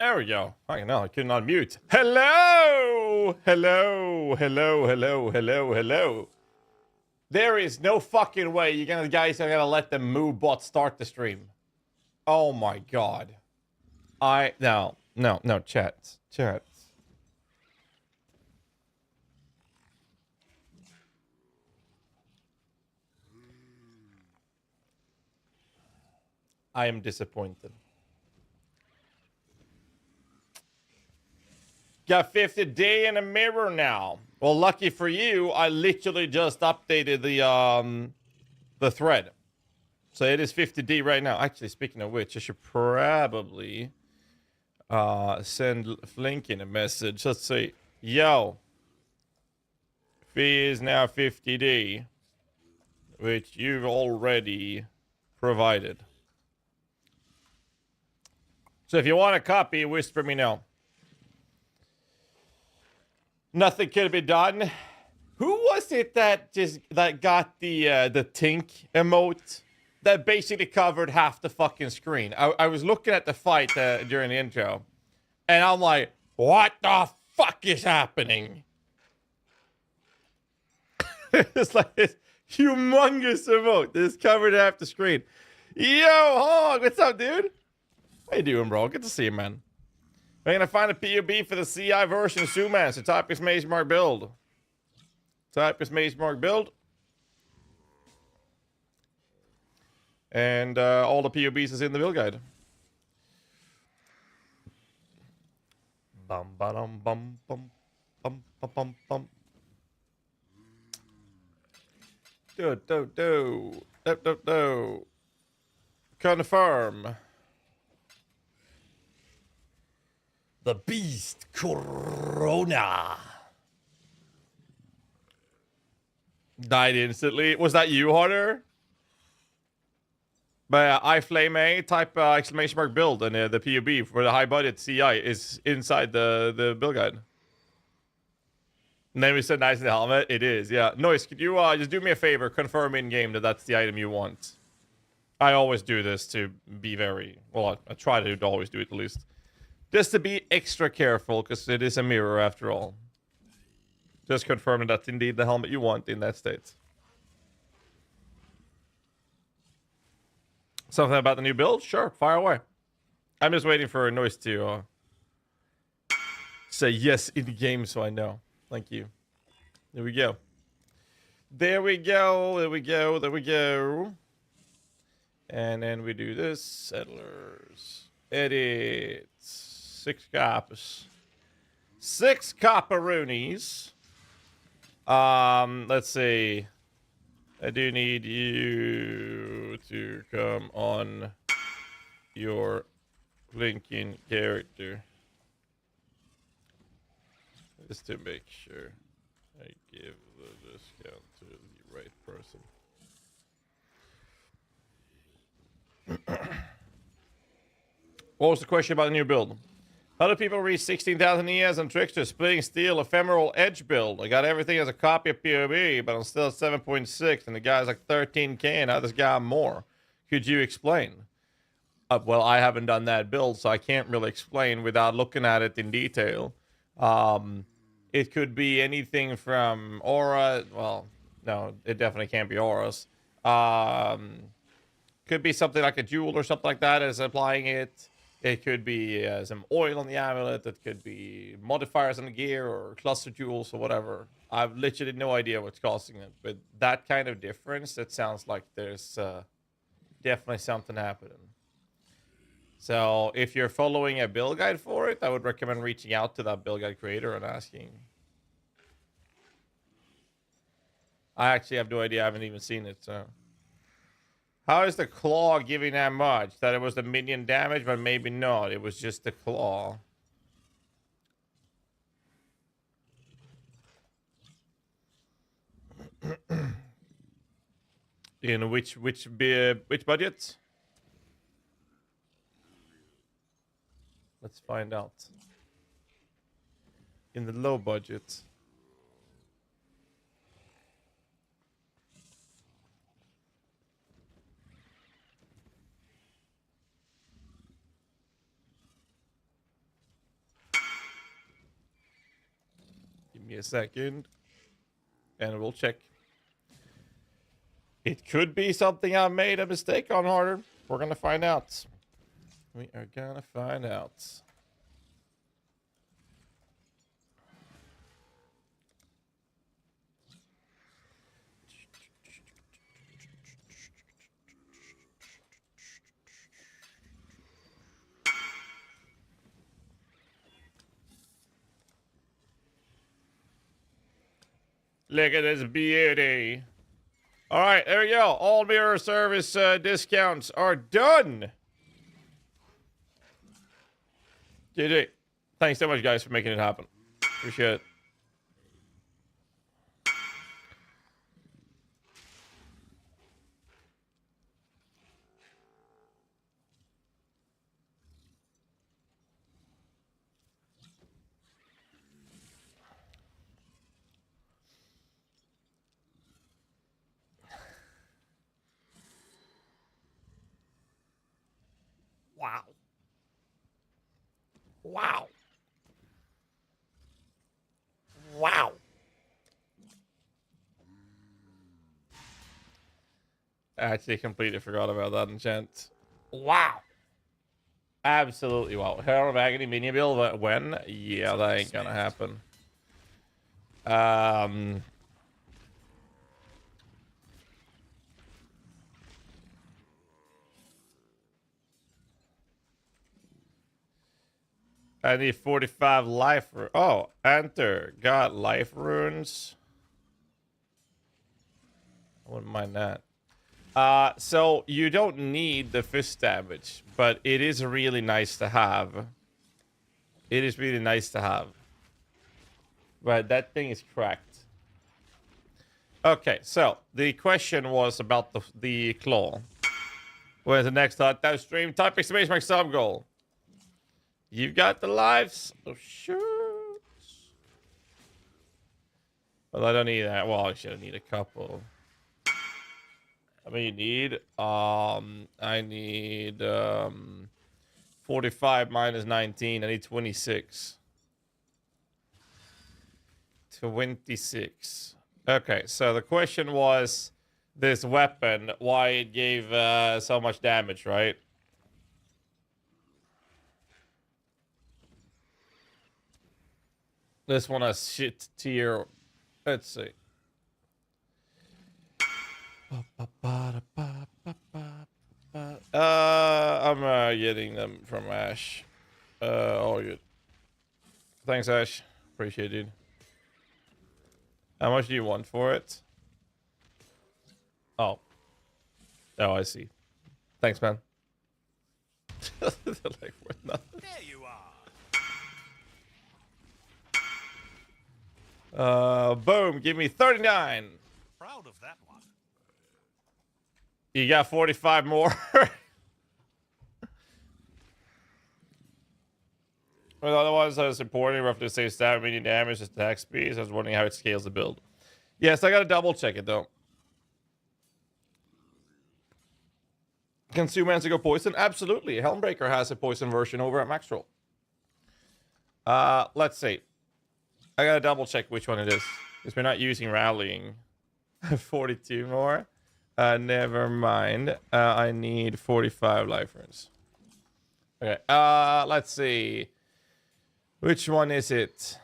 There we go. I know, I couldn't unmute. Hello! Hello, hello, hello, hello, hello. There is no fucking way you guys are gonna let the Moo bot start the stream. Oh my god. No, chat. I am disappointed. Got 50D in a mirror now. Well, lucky for you, I literally just updated the thread. So it is 50D right now. Actually, speaking of which, I should probably send Flinkin a message. Let's see. Yo. Fee is now 50D, which you've already provided. So if you want a copy, whisper me now. Nothing could be done. Who was it that got the Tink emote that basically covered half the fucking screen? I was looking at the fight during the intro, and I'm like, what the fuck is happening? It's like this humongous emote that's covered half the screen. Yo, Hog, what's up, dude? How you doing, bro? Good to see you, man. We're gonna find a POB for the CI version soon, man. So type is Maze Mark build. Type is Maze Mark build. And all the POBs is in the build guide. Bum bum bum bum bum bum bum bum. Do. Confirm. The Beast Corona. Died instantly. Was that you, Hunter? But iFlame type exclamation mark build, and the PUB for the high budget CI is inside the build guide. Name is so nice in the helmet. It is, yeah. Noise, could you just do me a favor, confirm in game that that's the item you want? I always do this to be very well. I try to always do it at least. Just to be extra careful, because it is a mirror after all. Just confirming that's indeed the helmet you want in that state. Something about the new build? Sure, fire away. I'm just waiting for a Noise to say yes in the game so I know. Thank you. There we go. There we go. And then we do this. Settlers. Edit. 6 coppers. 6 copperoonies. Let's see. I do need you to come on your Lincoln character. Just to make sure I give the discount to the right person. What was the question about the new build? How do people reach 16,000 ES on Trickster? Splitting Steel, Ephemeral Edge build. I got everything as a copy of POB, but I'm still at 7.6, and the guy's like 13k, and now this guy more. Could you explain? Well, I haven't done that build, so I can't really explain without looking at it in detail. It could be anything from aura. Well, no, it definitely can't be auras. Could be something like a jewel or something like that as applying it. It could be some oil on the amulet. It could be modifiers on the gear or cluster jewels or whatever. I've literally no idea what's causing it. But that kind of difference, it sounds like there's definitely something happening. So if you're following a build guide for it, I would recommend reaching out to that build guide creator and asking. I actually have no idea. I haven't even seen it, so. How is the claw giving that much? That it was the minion damage, but maybe not. It was just the claw. In which budget? Let's find out. In the low budget. Give me a second. And we'll check. It could be something I made a mistake on, Harder. We're gonna find out. We are gonna find out. Look at this beauty. All right, there we go. All mirror service discounts are done. GG. Thanks so much, guys, for making it happen. Appreciate it. Wow. Wow. Wow. I actually completely forgot about that enchant. Wow. Absolutely wow. Herald of Agony mini build when? Yeah, that ain't gonna happen. I need 45 life. Oh, enter. Got life runes. I wouldn't mind that. So you don't need the fist damage, but it is really nice to have. It is really nice to have. But that thing is cracked. Okay, so the question was about the claw. Where's the next hot that stream? Type exclamation mark sub goal. You've got the lives. Oh shoot. Well, I don't need that. Well, actually, I need a couple. How many you need? I need 45 minus 19. I need 26. 26. Okay, so the question was this weapon, why it gave so much damage, right? This one has shit tier. Let's see. I'm getting them from Ash. All good. Thanks, Ash. Appreciate it. How much do you want for it? Oh. Oh, I see. Thanks, man. Like worth nothing. There you are. Boom. Give me 39. Proud of that one. You got 45 more. Well, otherwise, I was supporting roughly the same stat, medium damage, attack speed. So I was wondering how it scales the build. Yes, I gotta double check it though. Can Sumancer go poison? Absolutely. Helmbreaker has a poison version over at Maxroll. Let's see. I gotta double check which one it is. Because we're not using rallying. 42 more. Never mind. I need 45 life runes. Okay. Let's see. Which one is it?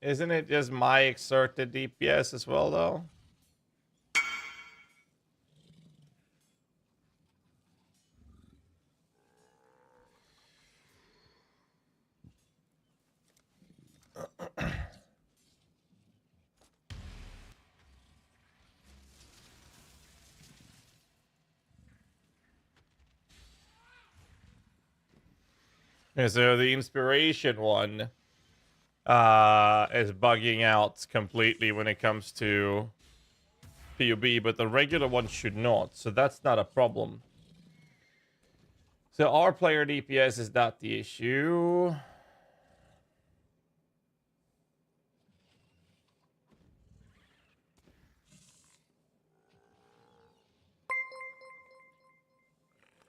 Isn't it just my exerted DPS as well, though? Okay, so the inspiration one is bugging out completely when it comes to PUB, but the regular one should not, so that's not a problem. So our player DPS is not the issue.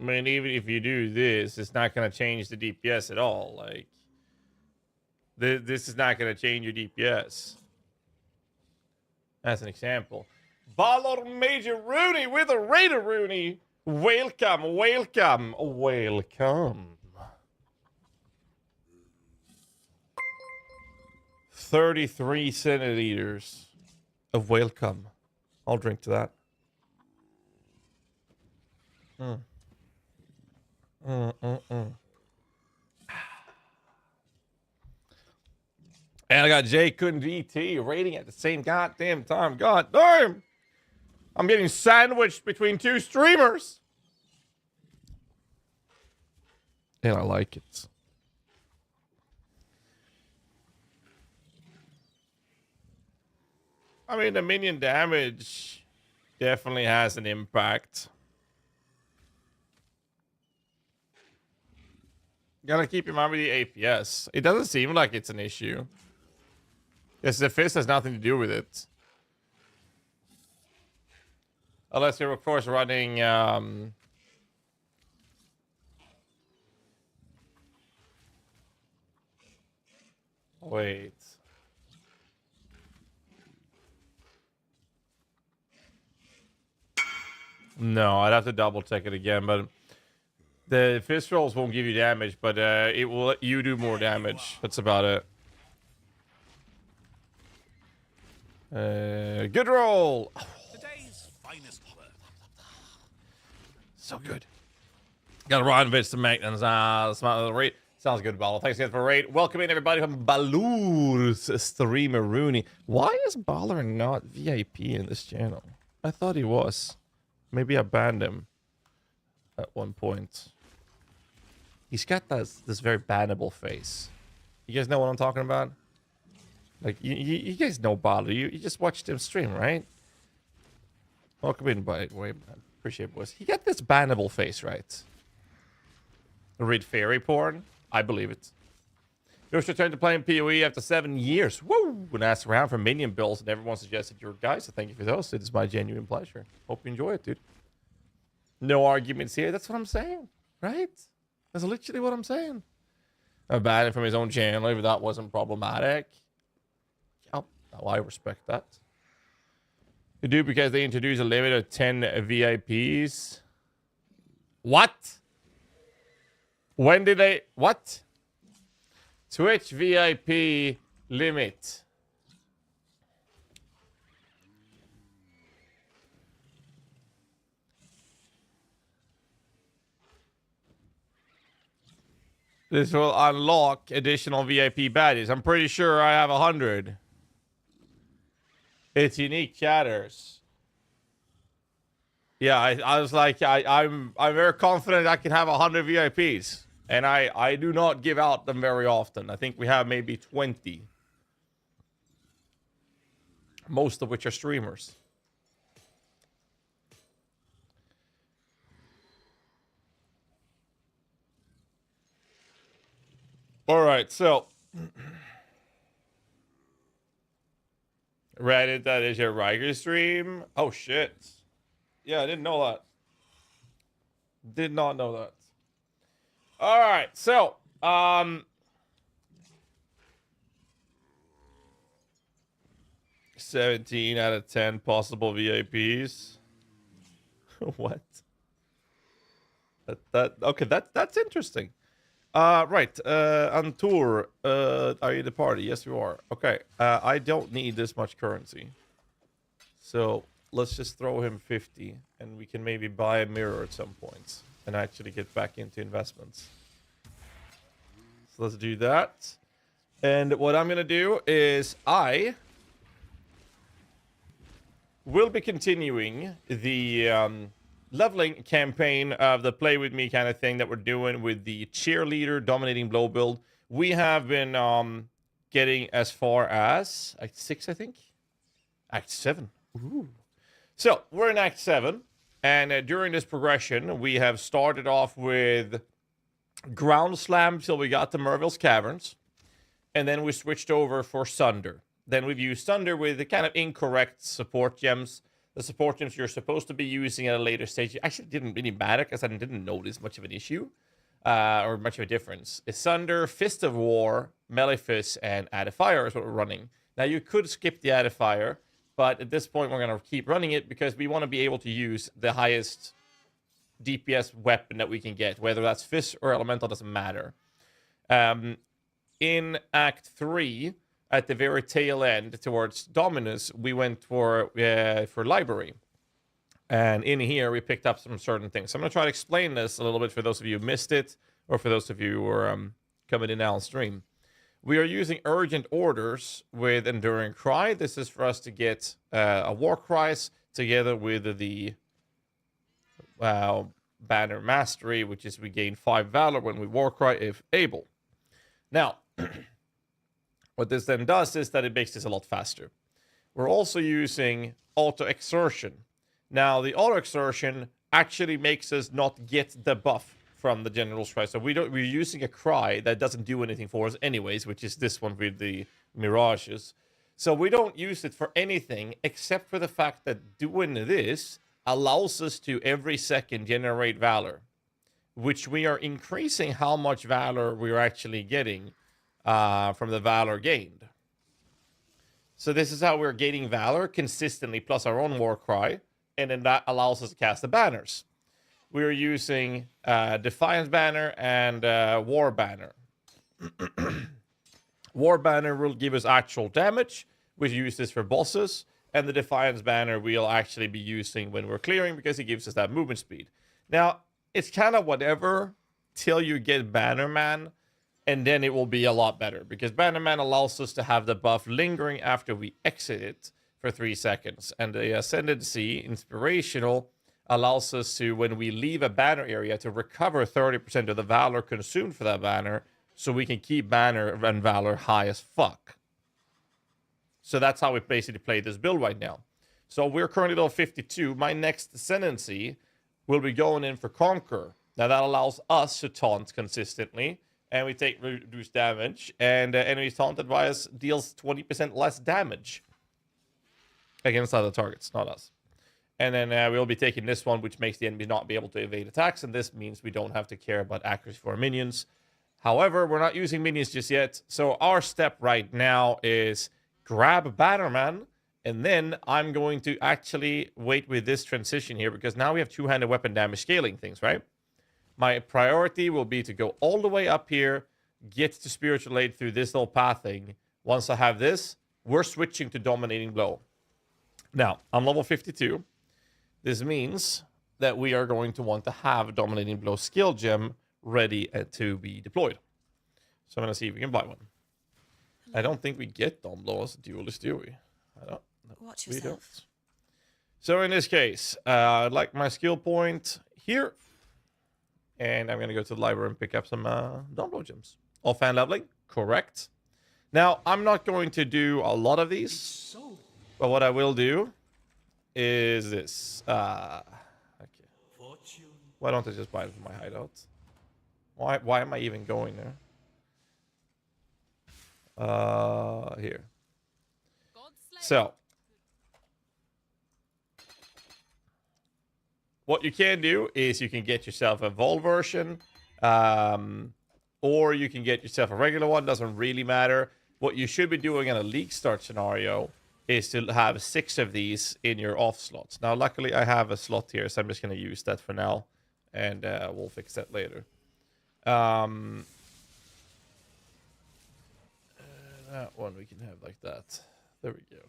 I mean, even if you do this, it's not going to change the DPS at all. Like, this is not going to change your DPS. As an example. Ballard Major Rooney with a Raider Rooney. Welcome, welcome, welcome. 33 centiliters of welcome. I'll drink to that. And I got Jay Couldn't DT rating at the same goddamn time. God damn! I'm getting sandwiched between two streamers. And I like it. I mean, the minion damage definitely has an impact. Gotta keep in mind with the APS. It doesn't seem like it's an issue. Yes, the fist has nothing to do with it. Unless you're, of course, running... Wait. No, I'd have to double check it again, but... The fist rolls won't give you damage, but it will let you do more damage. That's about it. Good roll! Today's finest work. So good. Got a Ryan Vitz to make and smart little rate. Sounds good, Baller. Thanks again for rate. Welcome in everybody from Balur's streamer Rooney. Why is Baller not VIP in this channel? I thought he was. Maybe I banned him at one point. He's got this very bannable face. You guys know what I'm talking about? Like, you guys know Baller. You just watched him stream, right? Welcome in, by the way. I appreciate it, boys. He got this bannable face, right? Read fairy porn? I believe it. Just returned to playing PoE after 7 years. Woo! When asked around for minion builds and everyone suggested your guys, so thank you for those. It is my genuine pleasure. Hope you enjoy it, dude. No arguments here. That's what I'm saying, right? That's literally what I'm saying. I banned him from his own channel if that wasn't problematic. Oh, I respect that. They do because they introduce a limit of 10 VIPs. What? When did they... What? Twitch VIP limit. This will unlock additional VIP badges. I'm pretty sure I have 100. It's unique chatters. Yeah, I was like, I'm very confident I can have 100 VIPs. And I do not give out them very often. I think we have maybe 20. Most of which are streamers. All right, so Reddit, that is your Riker stream. Oh shit. Yeah, I didn't know that. Did not know that. All right, so 17 out of 10 possible VIPs. What? Okay, that's interesting. Right. On tour, are you the party? Yes, you are. Okay. I don't need this much currency. So let's just throw him 50 and we can maybe buy a mirror at some point and actually get back into investments. So let's do that. And what I'm going to do is I will be continuing the leveling campaign of the play with me kind of thing that we're doing with the cheerleader dominating blow build. We have been getting as far as Act 6, I think. Act 7. Ooh. So we're in Act 7, and during this progression, we have started off with Ground Slam till we got to Merville's Caverns, and then we switched over for Sunder. Then we've used Sunder with the kind of incorrect support gems. The support gems you're supposed to be using at a later stage actually didn't really matter because I didn't notice much of an issue or much of a difference. Asunder, Fist of War, Malefice, and Fire is what we're running. Now, you could skip the Fire, but at this point, we're going to keep running it because we want to be able to use the highest DPS weapon that we can get, whether that's Fist or Elemental, doesn't matter. In Act 3, at the very tail end, towards Dominus, we went for Library. And in here, we picked up some certain things. So I'm going to try to explain this a little bit for those of you who missed it, or for those of you who are coming in now on stream. We are using Urgent Orders with Enduring Cry. This is for us to get a War Cries together with the Banner Mastery, which is we gain 5 Valor when we War Cry if able. Now, what this then does is that it makes this a lot faster. We're also using Auto Exertion. Now, the Auto Exertion actually makes us not get the buff from the General's Cry. So we're using a cry that doesn't do anything for us anyways, which is this one with the Mirages. So we don't use it for anything except for the fact that doing this allows us to every second generate Valor, which we are increasing how much Valor we're actually getting from the Valor gained. So this is how we're gaining Valor consistently, plus our own War Cry, and then that allows us to cast the banners. We're using Defiance Banner and War Banner. War Banner will give us actual damage. We use this for bosses, and the Defiance Banner we'll actually be using when we're clearing because it gives us that movement speed. Now, it's kind of whatever till you get Bannerman, and then it will be a lot better because Bannerman allows us to have the buff lingering after we exit it for 3 seconds. And the Ascendancy, Inspirational, allows us to, when we leave a banner area, to recover 30% of the Valor consumed for that banner so we can keep Banner and Valor high as fuck. So that's how we basically play this build right now. So we're currently level 52. My next Ascendancy will be going in for Conquer. Now that allows us to taunt consistently, and we take reduced damage, and enemies taunted by us deals 20% less damage against other targets, not us. And then we'll be taking this one, which makes the enemy not be able to evade attacks, and this means we don't have to care about accuracy for our minions. However, we're not using minions just yet, so our step right now is grab Bannerman, and then I'm going to actually wait with this transition here, because now we have two-handed weapon damage scaling things, right? My priority will be to go all the way up here, get to Spiritual Aid through this little pathing. Once I have this, we're switching to Dominating Blow. Now, I'm level 52. This means that we are going to want to have Dominating Blow skill gem ready to be deployed. So I'm going to see if we can buy one. I don't think we get Dom Blow as a duelist, do we? I don't. Watch We yourself. don't. So in this case, I'd like my skill point here. And I'm going to go to the library and pick up some Dom Blow gems. Offhand leveling, correct. Now, I'm not going to do a lot of these. But what I will do is this. Okay. Why don't I just buy it from my hideout? Why am I even going there? Here. So, what you can do is you can get yourself a Vol version, or you can get yourself a regular one. Doesn't really matter. What you should be doing in a league start scenario is to have 6 of these in your off slots. Now, luckily, I have a slot here, so I'm just going to use that for now, and we'll fix that later. That one we can have like that. There we go.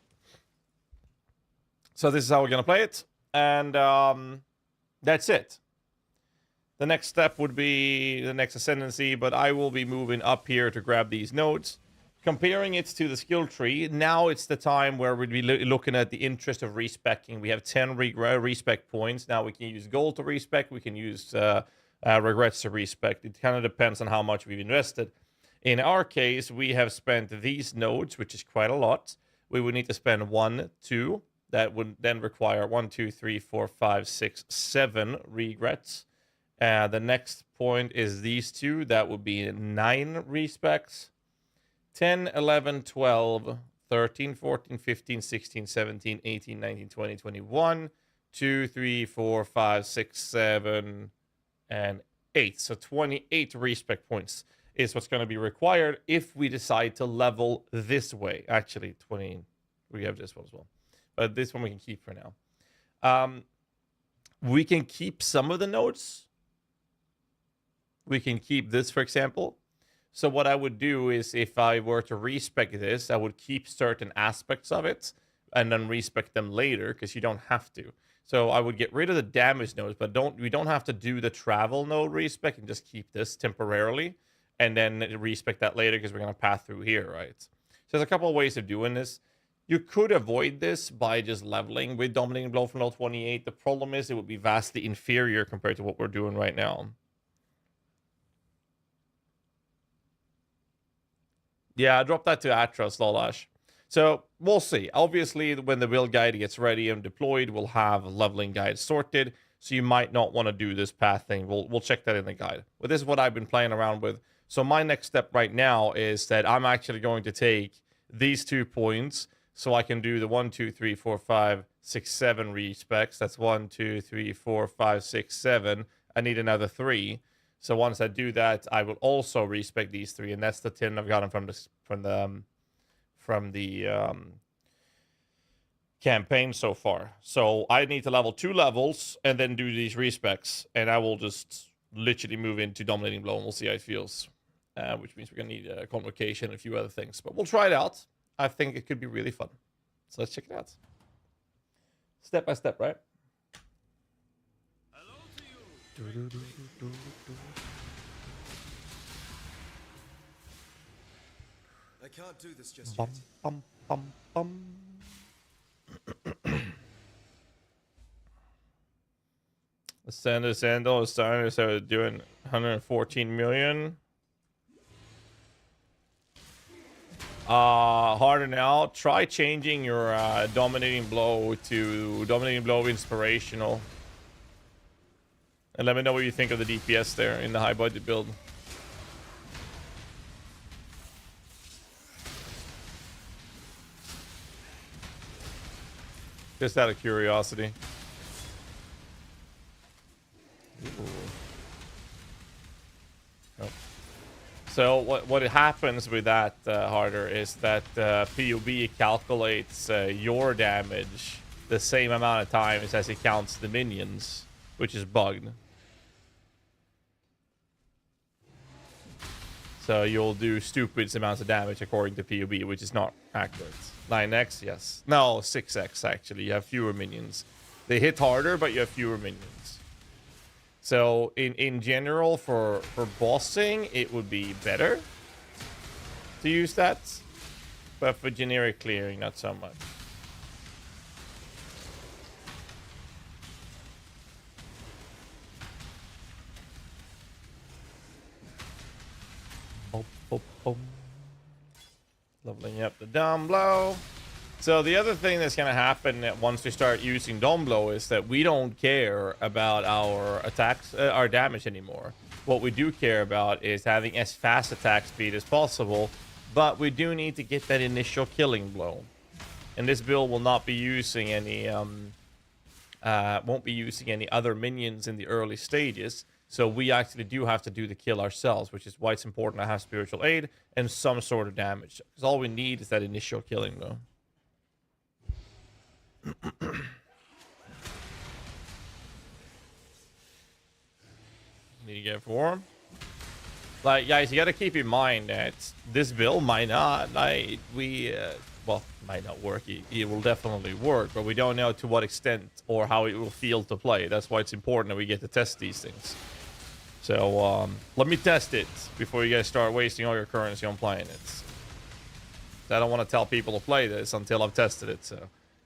So this is how we're going to play it, and that's it. The next step would be the next Ascendancy, but I will be moving up here to grab these nodes. Comparing it to the skill tree, now it's the time where we'd be looking at the interest of respecking. We have 10 respec points. Now we can use gold to respec. We can use regrets to respec. It kind of depends on how much we've invested. In our case, we have spent these nodes, which is quite a lot. We would need to spend 1, 2. That would then require 1, 2, 3, 4, 5, 6, 7 regrets. The next point is these 2. That would be 9 respecs. 10, 11, 12, 13, 14, 15, 16, 17, 18, 19, 20, 21, 2, 3, 4, 5, 6, 7, and 8. So 28 respec points is what's going to be required if we decide to level this way. Actually, 20, we have this one as well. But this one we can keep for now. We can keep some of the nodes. We can keep this, for example. So what I would do is if I were to respec this, I would keep certain aspects of it and then respec them later because you don't have to. So I would get rid of the damage nodes, but we don't have to do the travel node respec and just keep this temporarily and then respec that later because we're going to pass through here, right? So there's a couple of ways of doing this. You could avoid this by just leveling with Dominating Blow from level 28. The problem is it would be vastly inferior compared to what we're doing right now. Yeah, I dropped that to Atros, Lolash. So we'll see. Obviously, when the build guide gets ready and deployed, we'll have a leveling guide sorted. So you might not want to do this path thing. We'll check that in the guide. But this is what I've been playing around with. So my next step right now is that I'm actually going to take these 2 points so I can do the 1, 2, 3, 4, 5, 6, 7 respecs. That's 1, 2, 3, 4, 5, 6, 7. I need another 3. So once I do that, I will also respec these 3, and that's the 10 I've gotten from the campaign so far. So I need to level 2 levels and then do these respecs, and I will just literally move into Dominating Blow, and we'll see how it feels. Which means we're gonna need a convocation and a few other things, but we'll try it out. I think it could be really fun. So let's check it out. Step by step, right? I can't do this just Bum, yet. bum, bum, bum. The Sandal is starting to start doing 114 million. Harder now. Try changing your Dominating Blow to Dominating Blow Inspirational. And let me know what you think of the DPS there in the high budget build. Just out of curiosity. Oh. So what happens with that harder is that PUB calculates your damage the same amount of times as it counts the minions, which is bugged. So you'll do stupid amounts of damage according to PUB, which is not accurate. 9x, yes. No, 6x actually. You have fewer minions. They hit harder, but you have fewer minions. So in general, for bossing, it would be better to use that. But for generic clearing, not so much. Boom, boom, boom. Leveling up the Dom Blow. So the other thing that's going to happen once we start using Dom Blow is that we don't care about our attacks, our damage anymore. What we do care about is having as fast attack speed as possible, but we do need to get that initial killing blow. And this build will not be using any, won't be using any other minions in the early stages. So we actually do have to do the kill ourselves, which is why it's important to have spiritual aid and some sort of damage. Because all we need is that initial killing blow. Need to get 4. Like, guys, you gotta keep in mind that this build might not, well, might not work. It will definitely work, but we don't know to what extent or how it will feel to play. That's why it's important that we get to test these things. So, let me test it before you guys start wasting all your currency on playing it. I don't want to tell people to play this until I've tested it, so.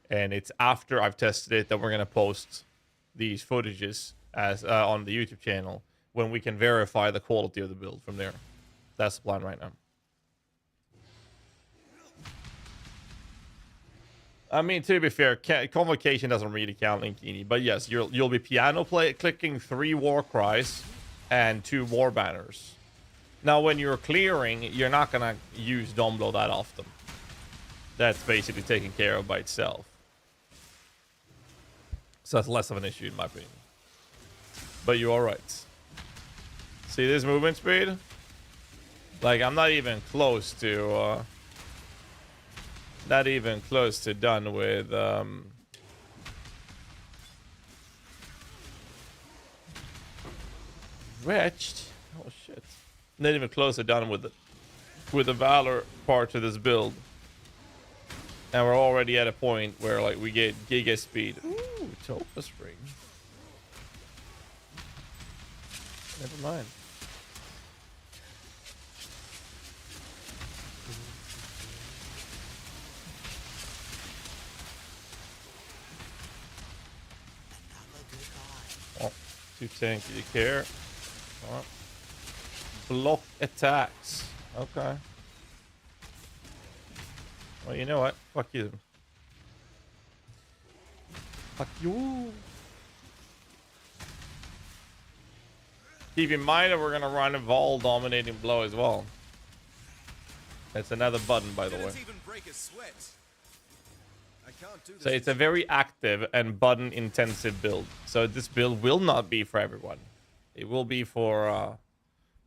And it's after I've tested it that we're going to post these footages as on the YouTube channel when we can verify the quality of the build from there. That's the plan right now. I mean, to be fair, Convocation doesn't really count, Linkini. But yes, you'll be clicking 3 War Cries and 2 War Banners. Now, when you're clearing, you're not going to use Dom Blow that often. that's basically taken care of by itself. So that's less of an issue in my opinion. But you are right. See this movement speed? Like, I'm not even close to done with Wretched. Oh shit. Not even close to done with the Valor part of this build. And we're already at a point where like we get giga speed. Ooh, Topa Spring. Never mind. Oh, too tanky to care. Oh. Block attacks. Okay. Well, you know what? Fuck you. Fuck you. Keep in mind that we're gonna run a Vol dominating blow as well. That's another button, by the way. Even break a sweat. I can't do this. So it's a very active and button intensive build. So this build will not be for everyone. It will be for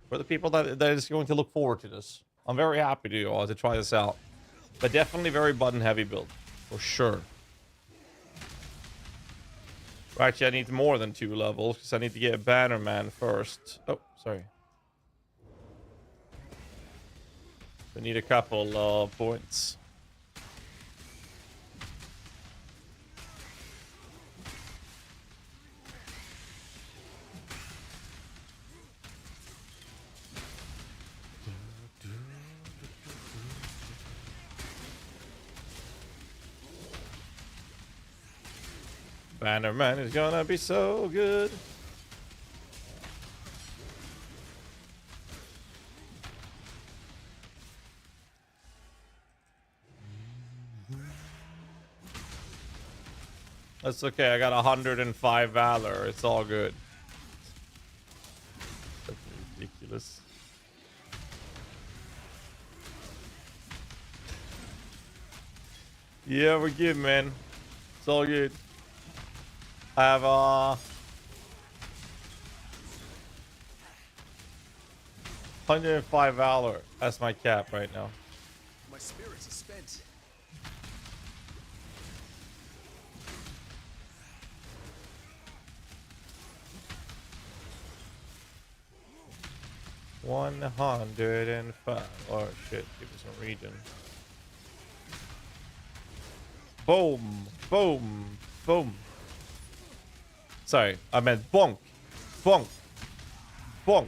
the people that is going to look forward to this. I'm very happy to try this out. But definitely very button heavy build. For sure. Actually, I need more than 2 levels because I need to get a Banner Man first. Oh, sorry. I need a couple of points. Banner Man is gonna be so good. That's okay. I got 105 Valor. It's all good. That's ridiculous. Yeah, we're good, man. It's all good. I have 105 Valor. That's my cap right now. My spirits are spent. $105. Oh shit, give me some region. Boom, boom, boom. Sorry, I meant bonk, bonk, bonk,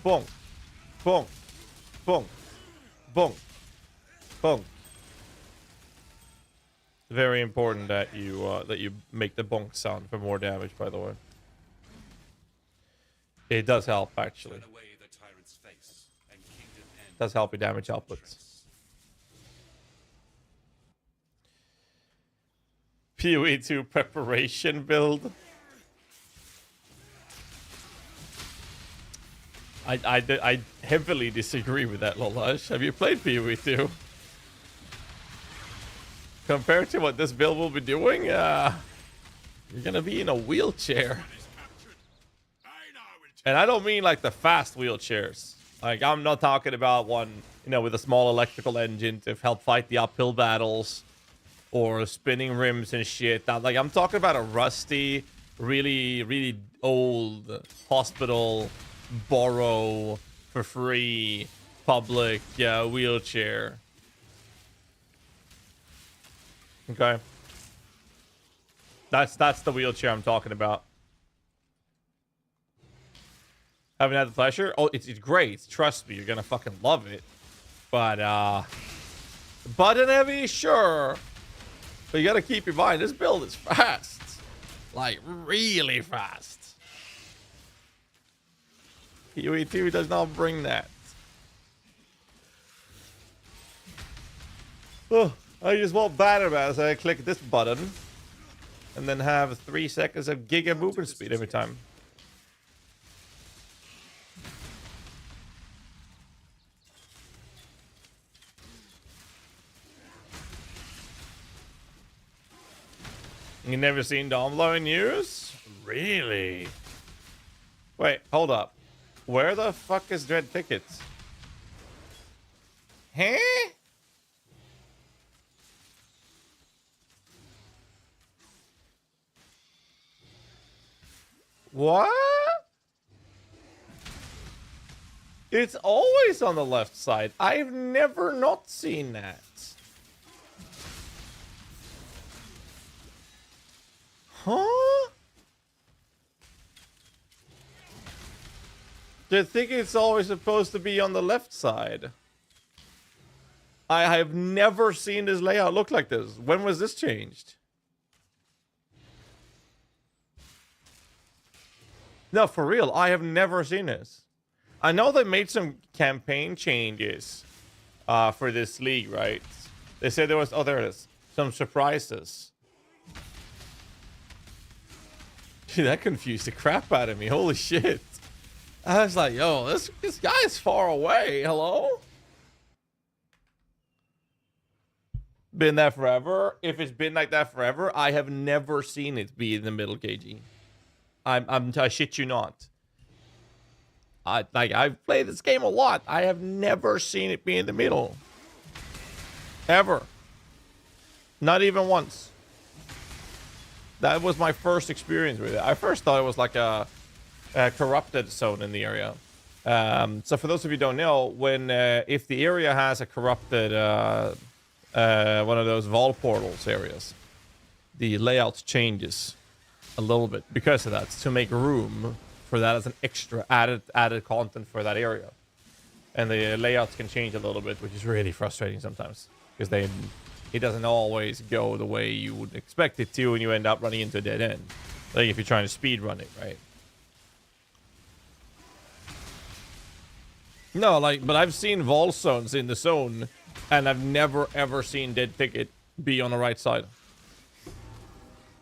bonk, bonk, bonk, bonk, bonk. Very important that you make the bonk sound for more damage. By the way, it does help actually. It does help your damage outputs. PoE 2 preparation build. I heavily disagree with that, Lolash. Have you played PoE 2? Compared to what this build will be doing, you're gonna be in a wheelchair. And I don't mean like the fast wheelchairs. Like, I'm not talking about one, you know, with a small electrical engine to help fight the uphill battles. Or spinning rims and shit. Like, I'm talking about a rusty, really, really old hospital borrow for free public wheelchair. Okay. That's the wheelchair I'm talking about. Haven't had the pleasure? Oh, it's great. Trust me, you're gonna fucking love it. But button heavy, sure. But you gotta keep in mind, this build is fast. Like, really fast. PoE 2 does not bring that. Oh, I just want Banner Man, so I click this button. And then have 3 seconds of giga movement speed every time. You never seen Domlo in use? Really? Wait, hold up. Where the fuck is Dread Tickets? Huh? What? It's always on the left side. I've never not seen that. Huh? I think it's always supposed to be on the left side. I have never seen this layout look like this. When was this changed? No, for real. I have never seen this. I know they made some campaign changes for this league, right? They said there was, oh, there it is. Some surprises. Dude, that confused the crap out of me. Holy shit. I was like, yo, this guy's far away. Hello? Been that forever? If it's been like that forever, I have never seen it be in the middle, KG. I shit you not. I've played this game a lot. I have never seen it be in the middle. Ever. Not even once. That was my first experience with it. I first thought it was like a corrupted zone in the area. So for those of you who don't know, when if the area has a corrupted one of those vault portals areas, the layout changes a little bit because of that, to make room for that as an extra added content for that area. And the layouts can change a little bit, which is really frustrating sometimes because it doesn't always go the way you would expect it to, and you end up running into a dead end. Like if you're trying to speed run it, right? No, but I've seen vault zones in the zone, and I've never ever seen Dead Ticket be on the right side.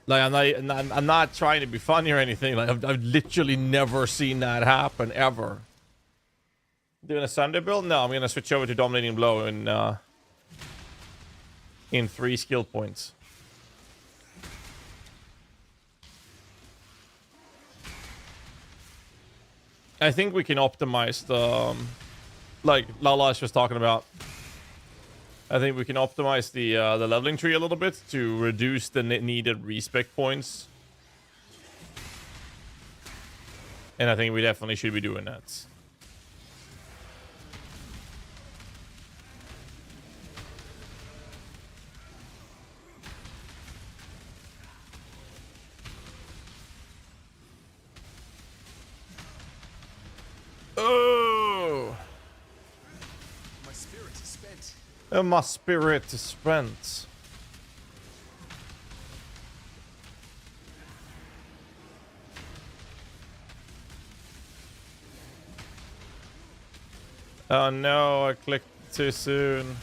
Like I'm not trying to be funny or anything. Like I've literally never seen that happen ever. Doing a Sunder build? No, I'm gonna switch over to Dominating Blow in 3 skill points. I think we can optimize the like Lalash was talking about. I think we can optimize the leveling tree a little bit to reduce the needed respec points. And I think we definitely should be doing that. Oh! My spirit is spent. My spirit is spent. Oh no, I clicked too soon.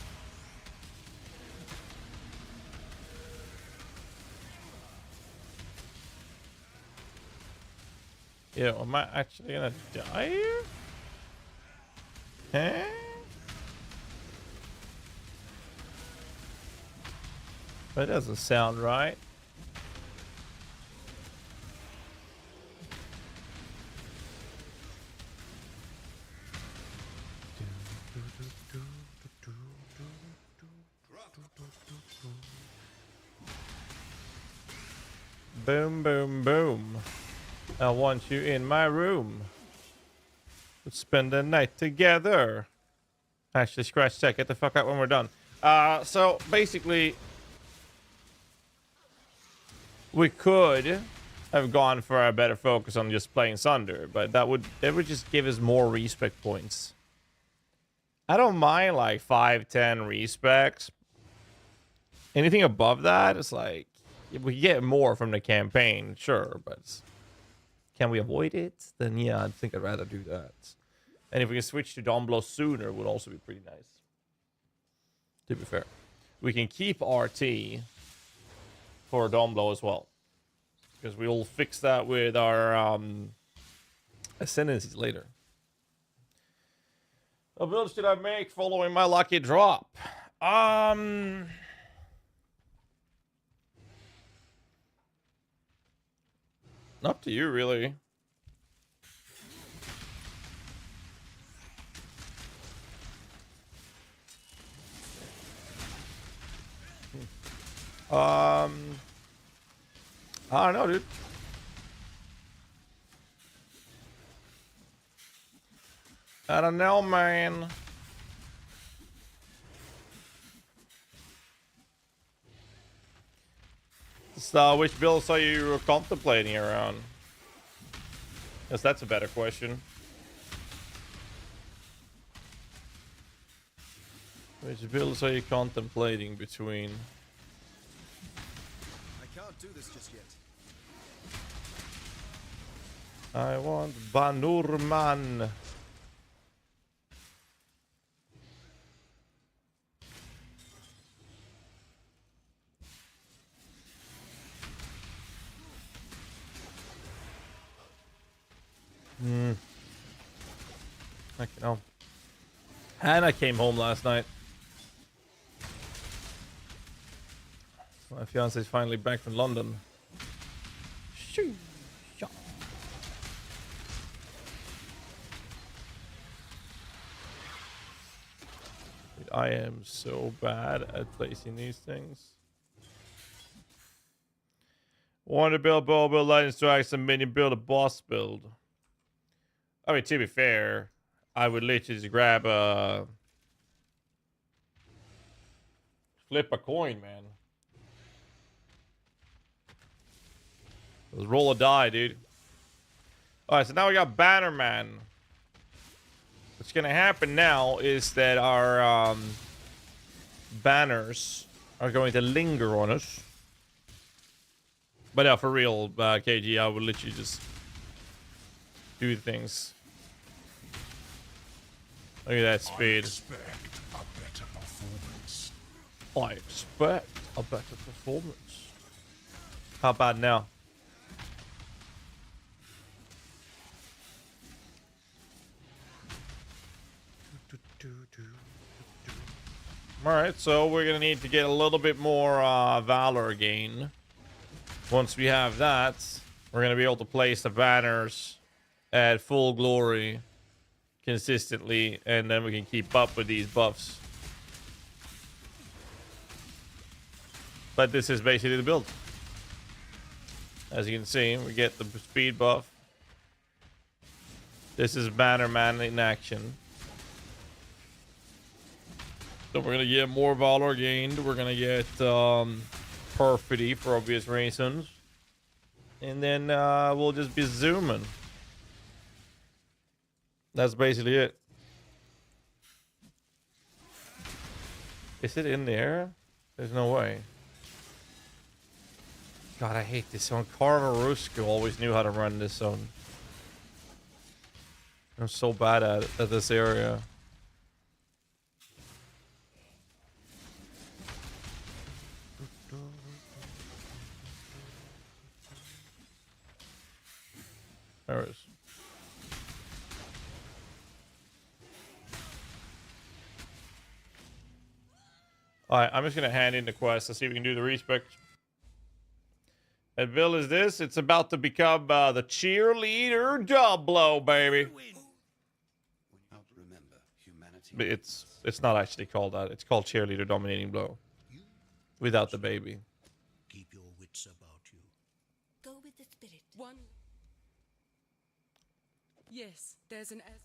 Yo, am I actually gonna die here? Huh? That doesn't sound right. Boom, boom, boom. I want you in my room. Let's spend the night together. Actually, scratch that. Get the fuck out when we're done. So basically, we could have gone for a better focus on just playing Sunder, but that would just give us more respect points. I don't mind like 5-10 respects. Anything above that is like, if we get more from the campaign, sure, but can we avoid it? Then yeah, I think I'd rather do that. And if we can switch to Domblo sooner, would also be pretty nice. To be fair, we can keep RT for Domblo as well, because we'll fix that with our ascendancies later. What builds did I make following my lucky drop? Up to you, really. I don't know, dude. I don't know, man. So, which builds are you contemplating around? Guess that's a better question. Which builds are you contemplating between? I can't do this just yet. I want Banurman. I know. Hannah came home last night. My fiance is finally back from London. Shoo. Sha. Dude, I am so bad at placing these things. Want to build bow, build lightning strikes, and minion build a boss build. I mean, to be fair, I would literally just grab a flip a coin, man. Let's roll a die, dude. All right, so now we got Bannerman. What's gonna happen now is that our banners are going to linger on us. But yeah, for real, KG, I would literally just do things. Look at that speed. I expect a better performance. How bad now? Alright, so we're gonna need to get a little bit more valor gain. Once we have that, we're gonna be able to place the banners at full glory consistently, and then we can keep up with these buffs. But this is basically the build. As you can see, we get the speed buff. This is Bannerman in action. So we're gonna get more valor gained. We're gonna get perfidy for obvious reasons, and then we'll just be zooming. That's basically it. Is it in there? There's no way. God, I hate this zone. Carvarusco always knew how to run this zone. I'm so bad at this area. There it is. Alright, I'm just gonna hand in the quest to see if we can do the respec. That bill is this. It's about to become the cheerleader Diablo, baby. But it's not actually called that. It's called cheerleader dominating blow. Without the baby. Keep your wits about you. Go with the spirit. One. Yes, there's an as.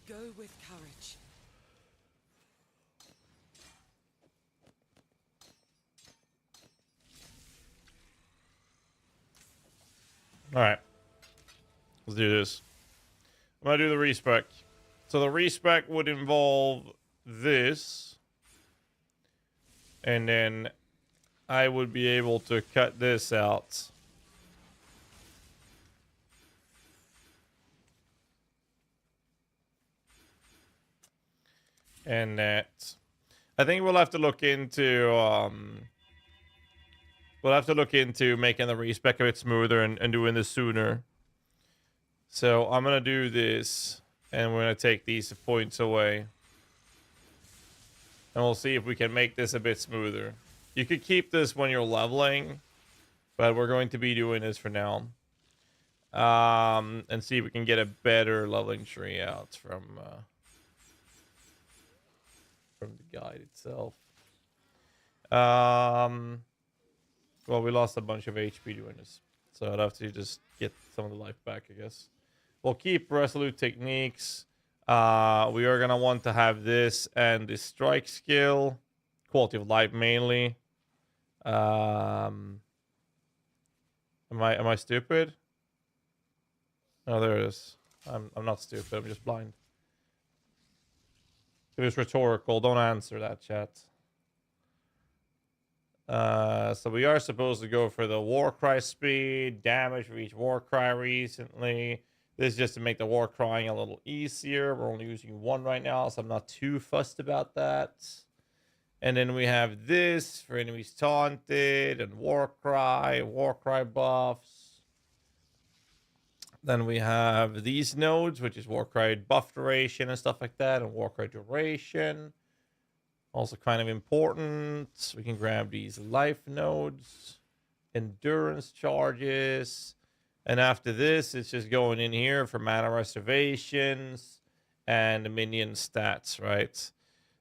Go with courage. All right, let's do this. I'm gonna do the respec. So the respec would involve this, and then I would be able to cut this out. And that, I think we'll have to look into making the respec a bit smoother and doing this sooner. So I'm gonna do this, and we're gonna take these points away. And we'll see if we can make this a bit smoother. You could keep this when you're leveling, but we're going to be doing this for now. And see if we can get a better leveling tree out from the guide itself. Well, we lost a bunch of HP doing this, so I'd have to just get some of the life back, I guess. We'll keep resolute techniques. We are gonna want to have this and the strike skill, quality of life mainly. Am I stupid? Oh, there it is. I'm not stupid. I'm just blind. It was rhetorical. Don't answer that, chat. So we are supposed to go for the Warcry speed, damage for each Warcry recently. This is just to make the Warcrying a little easier. We're only using one right now, so I'm not too fussed about that. And then we have this for enemies taunted and Warcry buffs. Then we have these nodes, which is Warcry buff duration and stuff like that, and Warcry duration. Also kind of important. We can grab these life nodes, endurance charges, and after this, it's just going in here for mana reservations and the minion stats, right?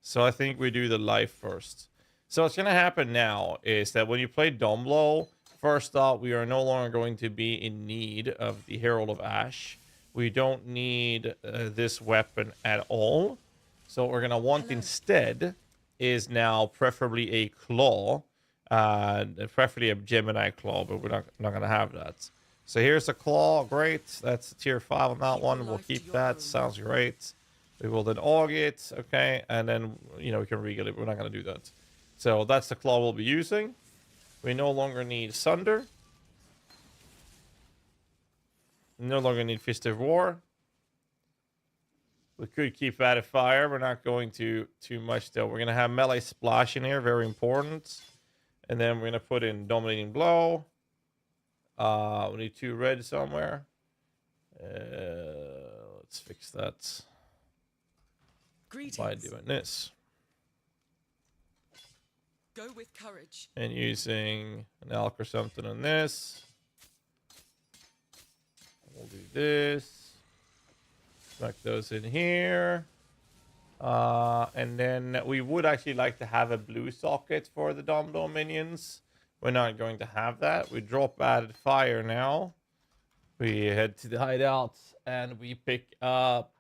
So I think we do the life first. So what's going to happen now is that when you play Domblow, first off, we are no longer going to be in need of the Herald of Ash. We don't need this weapon at all. So what we're going to want instead is now preferably a claw, preferably a Gemini claw, but we're not going to have that. So here's a claw. Great. That's a tier 5 on that one. We'll keep that. Sounds great. We will then aug it. Okay. And then, you know, we can regal it. We're not going to do that. So that's the claw we'll be using. We no longer need Sunder. No longer need Fist of War. We could keep out of fire. We're not going to too much though. We're going to have melee splash in here. Very important. And then we're going to put in Dominating Blow. We need 2 red somewhere. Let's fix that by doing this. Go with courage. And using an Elk or something on this. We'll do this. Smack those in here. And then we would actually like to have a blue socket for the Domino minions. We're not going to have that. We drop added fire now. We head to the hideout and we pick up.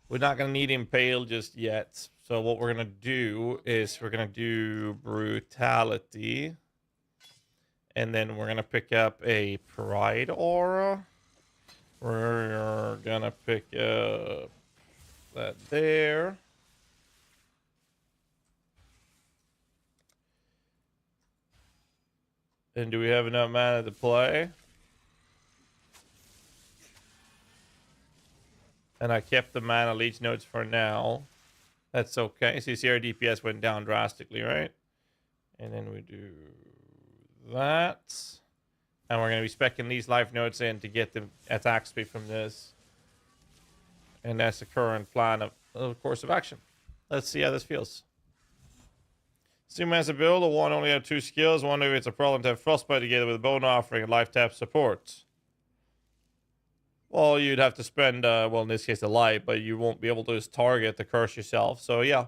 We're not going to need Impale just yet. So what we're going to do is we're going to do Brutality. And then we're going to pick up a Pride Aura. We're going to pick up that there. And do we have enough mana to play? And I kept the mana leech nodes for now. That's okay. So you see our DPS went down drastically, right? And then we do that. And we're going to be speccing these life nodes in to get the attack speed from this. And that's the current plan of course of action. Let's see how this feels. Assume as a build, one only have 2 skills. One if it's a problem to have Frostbite together with a Bone Offering and Life Tap support. Well, you'd have to spend, well, in this case, a life, but you won't be able to just target the curse yourself. So, yeah,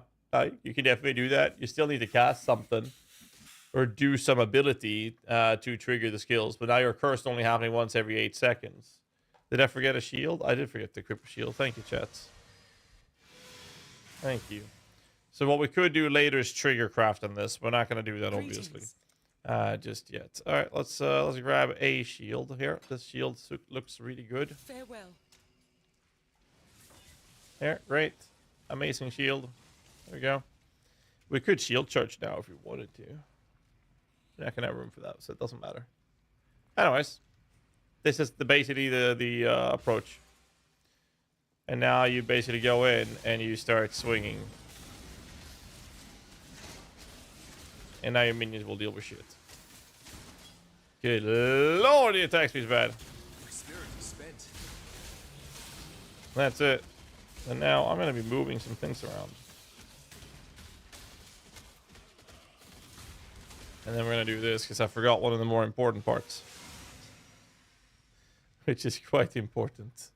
you can definitely do that. You still need to cast something or do some ability to trigger the skills. But now your curse only happening once every 8 seconds. Did I forget a shield? I did forget to equip a shield. Thank you, chats. Thank you. So what we could do later is trigger craft on this. We're not going to do that, obviously. Just yet. All right, let's grab a shield here. This shield looks really good. Farewell. There, great, amazing shield. There we go. We could shield charge now if we wanted to. We're not gonna have room for that, so it doesn't matter. Anyways, this is basically the approach. And now you basically go in and you start swinging. And now your minions will deal with shit. Good lord, the attack speed's bad. My spirit is spent. That's it. And now I'm going to be moving some things around. And then we're going to do this because I forgot one of the more important parts. Which is quite important.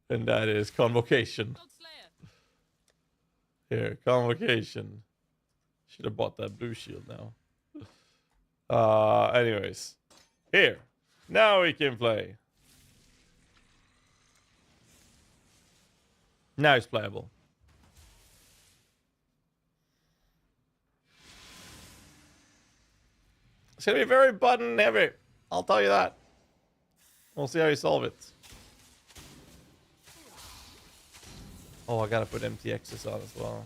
And that is convocation. Here, convocation. Should have bought that blue shield now. Anyways. Here. Now we can play. Now it's playable. It's gonna be very button heavy. I'll tell you that. We'll see how you solve it. Oh, I gotta put MTXs on as well.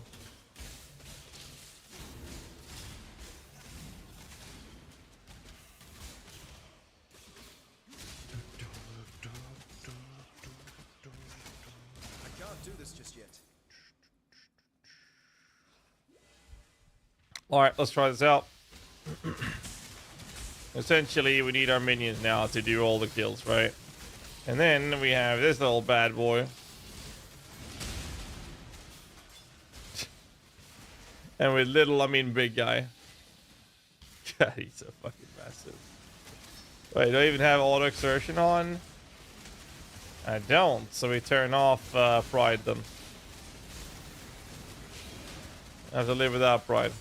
I can't do this just yet. Alright, let's try this out. Essentially, we need our minions now to do all the kills, right? And then we have this little bad boy. And with little, I mean big guy. God, he's so fucking massive. Wait, do I even have auto exertion on? I don't, so we turn off pride then. I have to live without pride.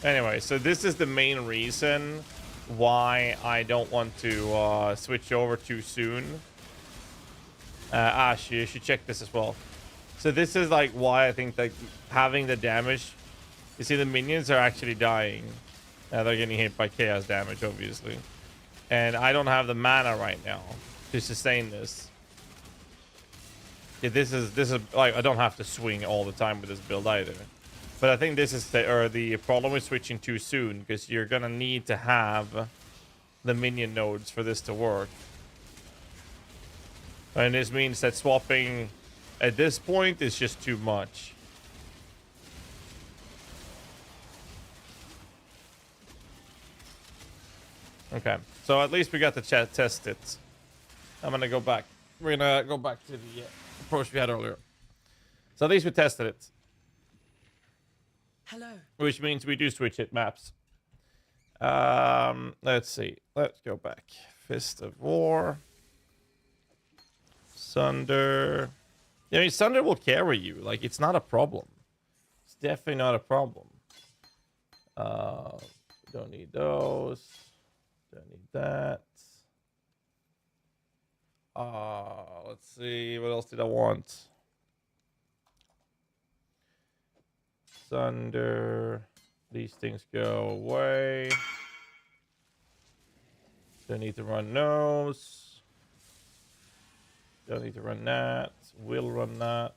Anyway, so this is the main reason why I don't want to switch over too soon. Ash, you should check this as well. So this is like why I think that having the damage, you see the minions are actually dying. They're getting hit by chaos damage, obviously. And I don't have the mana right now to sustain this. Yeah, this is like I don't have to swing all the time with this build either. But I think this is the problem with switching too soon, because you're gonna need to have the minion nodes for this to work. And this means that swapping at this point is just too much. Okay, so at least we got to test it. I'm gonna go back. We're gonna go back to the approach we had earlier. So at least we tested it. Hello. Which means we do switch hit maps. Let's see. Let's go back. Fist of War. Sunder. I mean, Sunder will carry you. Like, it's not a problem. It's definitely not a problem. Don't need those. Don't need that. Let's see. What else did I want? Sunder. These things go away. Don't need to run those. Don't need to run that. Will run that.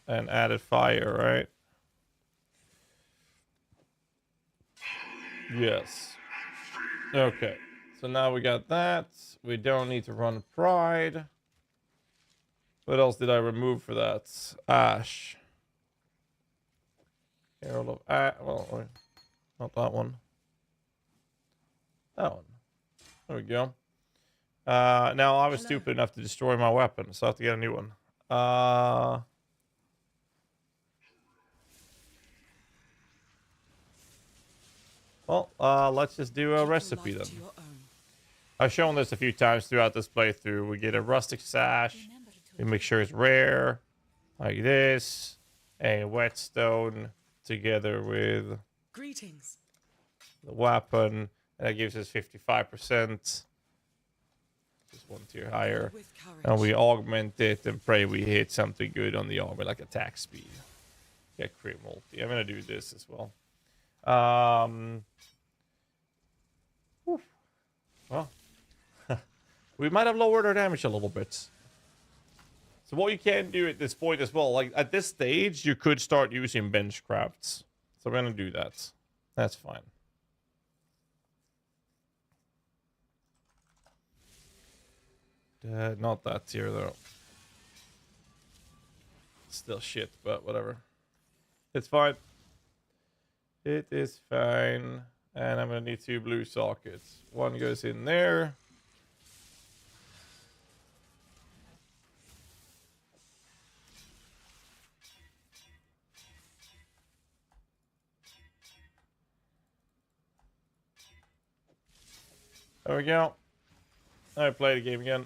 And added fire, right? Yes. Okay. So now we got that. We don't need to run Pride. What else did I remove for that? Ash. Herald of Ash. Well, not that one. That one. There we go. Now I was stupid enough to destroy my weapon, so I have to get a new one. Let's just do a recipe then. I've shown this a few times throughout this playthrough. We get a rustic sash. We make sure it's rare, like this, a whetstone together with Greetings. the weapon. And that gives us 55%. Just one tier higher. With courage. And we augment it and pray we hit something good on the armor, like attack speed. Get crit multi. I'm gonna do this as well. Well, we might have lowered our damage a little bit. So what you can do at this point as well, like at this stage, you could start using bench crafts. So we're gonna do that. That's fine. Not that tier though. Still shit, but whatever. It's fine. It is fine. And I'm gonna need 2 blue sockets. One goes in there. There we go. I play the game again.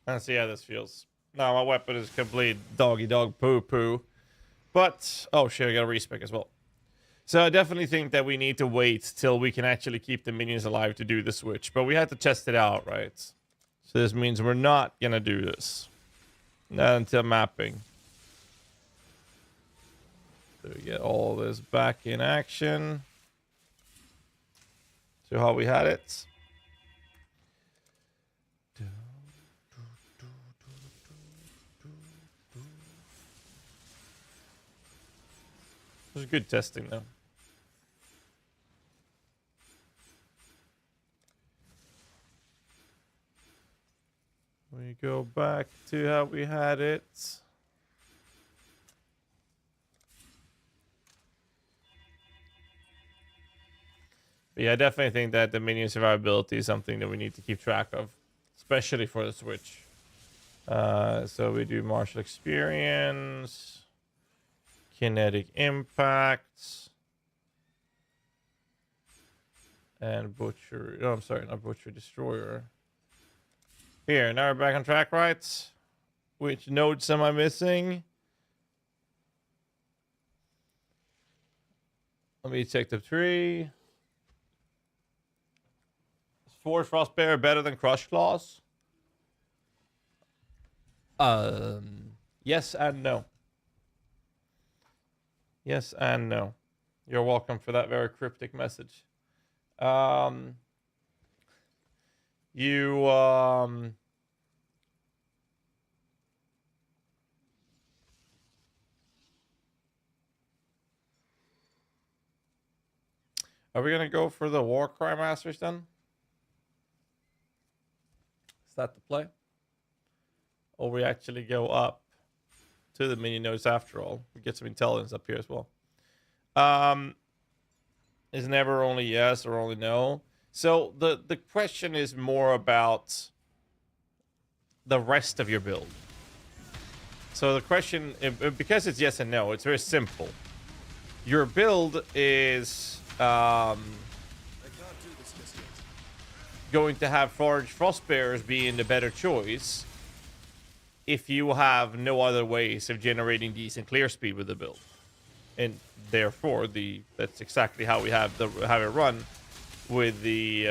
And see how this feels. Now my weapon is complete doggy dog poo poo. But, oh shit, I got a respec as well. So I definitely think that we need to wait till we can actually keep the minions alive to do the switch. But we had to test it out, right? So this means we're not gonna do this. Not until mapping. So we get all this back in action. So how we had it. It was good testing though. We go back to how we had it. But yeah, I definitely think that the minion survivability is something that we need to keep track of, especially for the Switch. So we do martial experience, kinetic impacts, and butcher. Oh, I'm sorry, not butcher, destroyer. Here, now we're back on track, right? Which nodes am I missing? Let me check the tree. Is Forge Frostbearer better than Crush Claws? Yes and no. Yes and no. You're welcome for that very cryptic message. Are we gonna go for the Warcry Masters then? Is that the play? Or we actually go up to the mini nodes after all? We get some intelligence up here as well. Is never only yes or only no. So the question is more about the rest of your build. So the question, because it's yes and no, it's very simple. Your build is going to have Forge Frostbearers being the better choice if you have no other ways of generating decent clear speed with the build. And therefore, that's exactly how we have it run with the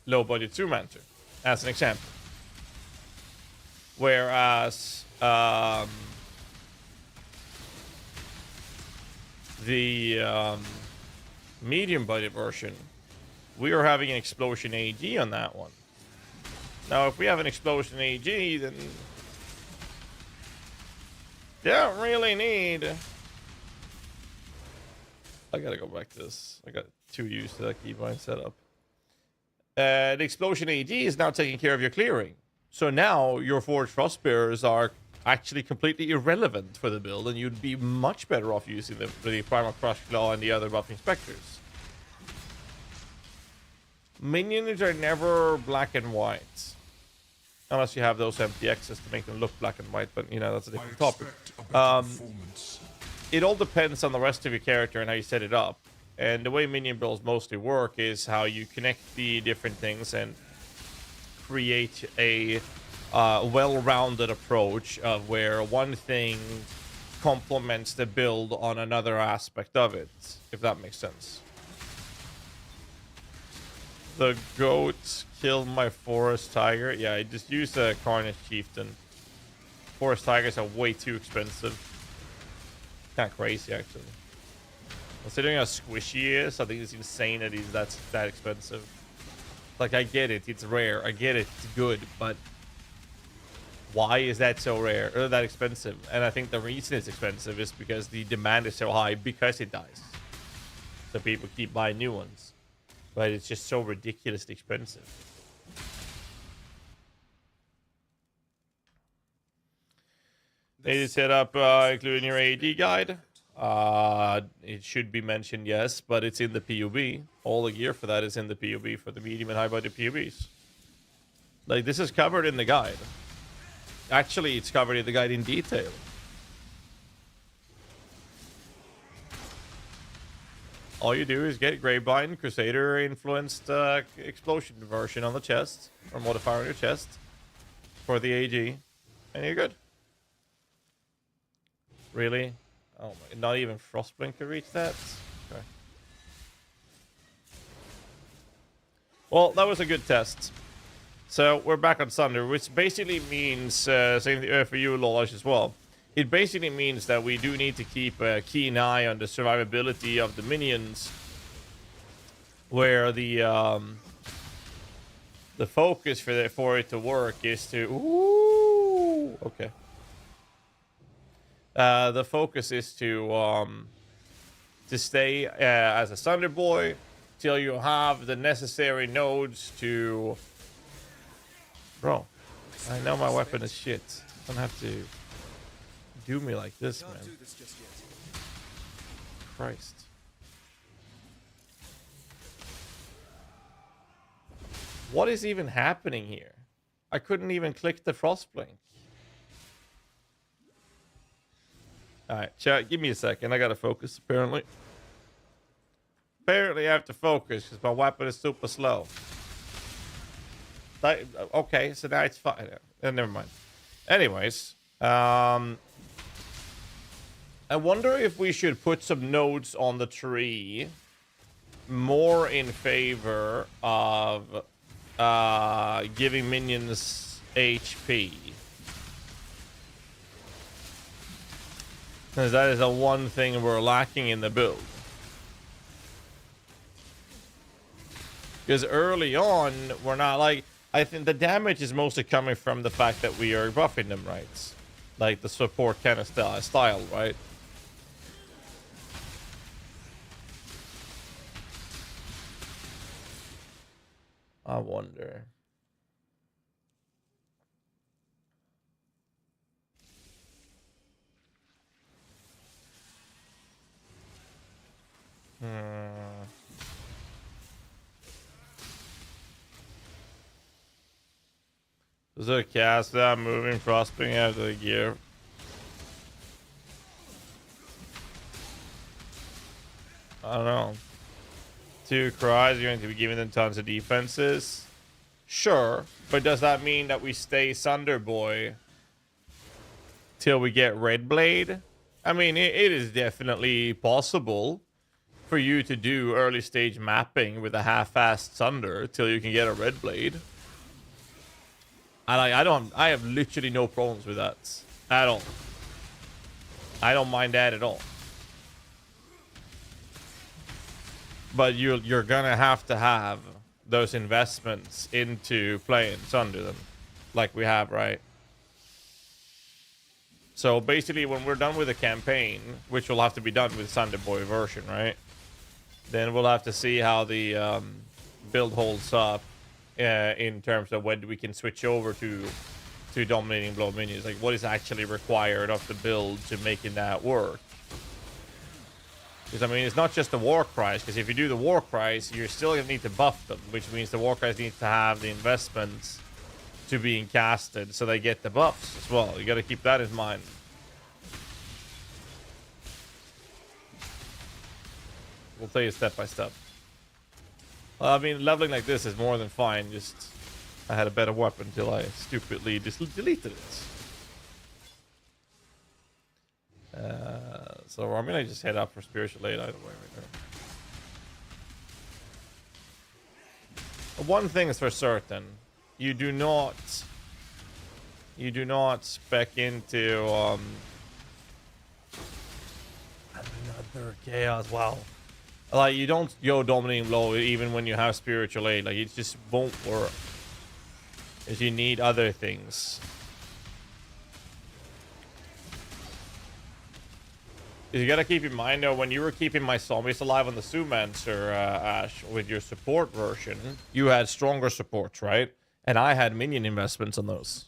low budget Zoomancer, as an example. Whereas the medium budget version, we are having an Explosion AG on that one. Now, if we have an Explosion AG, then don't really need. I gotta go back to this. I got too used to that keybind setup. The Explosion AG is now taking care of your clearing. So now your Forged Frostbearers are actually completely irrelevant for the build, and you'd be much better off using them for the Primal Crush Claw and the other buffing specters. Minions are never black and white. Unless you have those MTXs to make them look black and white, but you know, that's a different topic. It all depends on the rest of your character and how you set it up. And the way minion builds mostly work is how you connect the different things and create a well-rounded approach of where one thing complements the build on another aspect of it, if that makes sense. The goat killed my forest tiger. Yeah, I just used a Carnage Chieftain. Forest tigers are way too expensive. Kind of crazy, actually. Considering how squishy he is, I think it's insane that he's that expensive. Like, I get it, it's rare. I get it, it's good, but why is that so rare or that expensive? And I think the reason it's expensive is because the demand is so high because it dies. So people keep buying new ones. But it's just so ridiculously expensive. They set up including your AD guide. It should be mentioned, yes, but it's in the PUB. All the gear for that is in the PUB for the medium and high budget PUBs. Like, this is covered in the guide. Actually, it's covered in the guide in detail. all you do is get Gravebind Crusader influenced explosion version on the chest, or modifier on your chest for the AG, and you're good. Really? Oh my, not even Frostblink could reach that? Okay. Well, that was a good test. So we're back on Sunder, which basically means, same for you, Lolash, as well. It basically means that we do need to keep a keen eye on the survivability of the minions, where the focus for it to work is to... Ooh, okay. The focus is to stay as a Sunder Boy till you have the necessary nodes to... Bro, I know my weapon is shit. Don't have to do me like this, man. Do this just yet. Christ. What is even happening here? I couldn't even click the Frostblink. Alright, chat, give me a second. I gotta focus, apparently. Apparently I have to focus because my weapon is super slow. Okay, so now it's fine. Never mind. Anyways, I wonder if we should put some nodes on the tree more in favor of giving minions HP. Because that is the one thing we're lacking in the build. Because early on, we're not like... I think the damage is mostly coming from the fact that we are buffing them, right? Like the support kind of style, right? I wonder. Is there a cast that I'm moving Frostbring out of the gear? I don't know. 2 cries, you're going to be giving them tons of defenses? Sure, but does that mean that we stay Sunder Boy till we get Red Blade? I mean, it is definitely possible for you to do early stage mapping with a half-assed Sunder till you can get a Red Blade. I have literally no problems with that at all. I don't mind that at all. But you're gonna have to have those investments into playing Sunder them, like we have, right? So basically, when we're done with the campaign, which will have to be done with Sunder Boy version, right? Then we'll have to see how the build holds up in terms of when we can switch over to dominating blow minions. Like, what is actually required of the build to making that work? Because, I mean, it's not just the war cries, because if you do the war cries, you're still going to need to buff them, which means the war cries need to have the investments to being casted so they get the buffs as well. You got to keep that in mind. We'll tell you step by step. I mean, leveling like this is more than fine. Just, I had a better weapon until I stupidly just deleted it. So I'm gonna just head up for spiritual aid either way right now. One thing is for certain: you do not spec into another chaos. Wow. Like, you don't go dominating blow even when you have spiritual aid. Like, it just won't work. Because you need other things. You gotta keep in mind, though, when you were keeping my zombies alive on the Zoomancer, Ash, with your support version, you had stronger supports, right? And I had minion investments on those.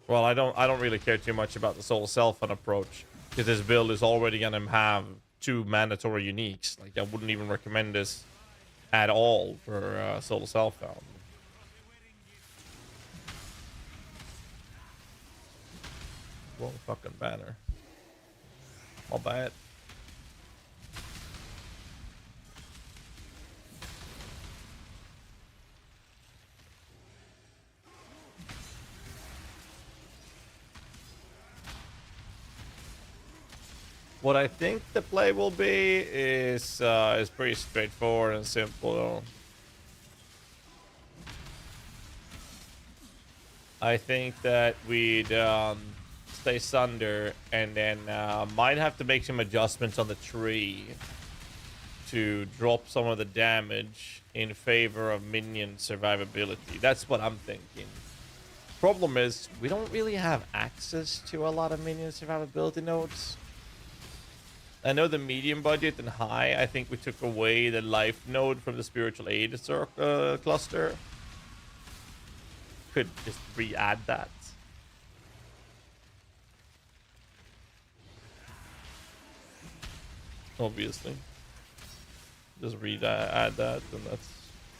Well, I don't really care too much about the Soul Self-Found approach, because this build is already gonna have 2 mandatory uniques. Like, I wouldn't even recommend this at all for Soul Self-Found. Wrong fucking banner. My bad. What I think the play will be is pretty straightforward and simple. I think that we'd stay Sunder and then might have to make some adjustments on the tree to drop some of the damage in favor of minion survivability. That's what I'm thinking. Problem is, we don't really have access to a lot of minion survivability nodes. I know the medium budget and high, I think we took away the life node from the spiritual aid cluster. Could just re-add that. Obviously. Just add that and that's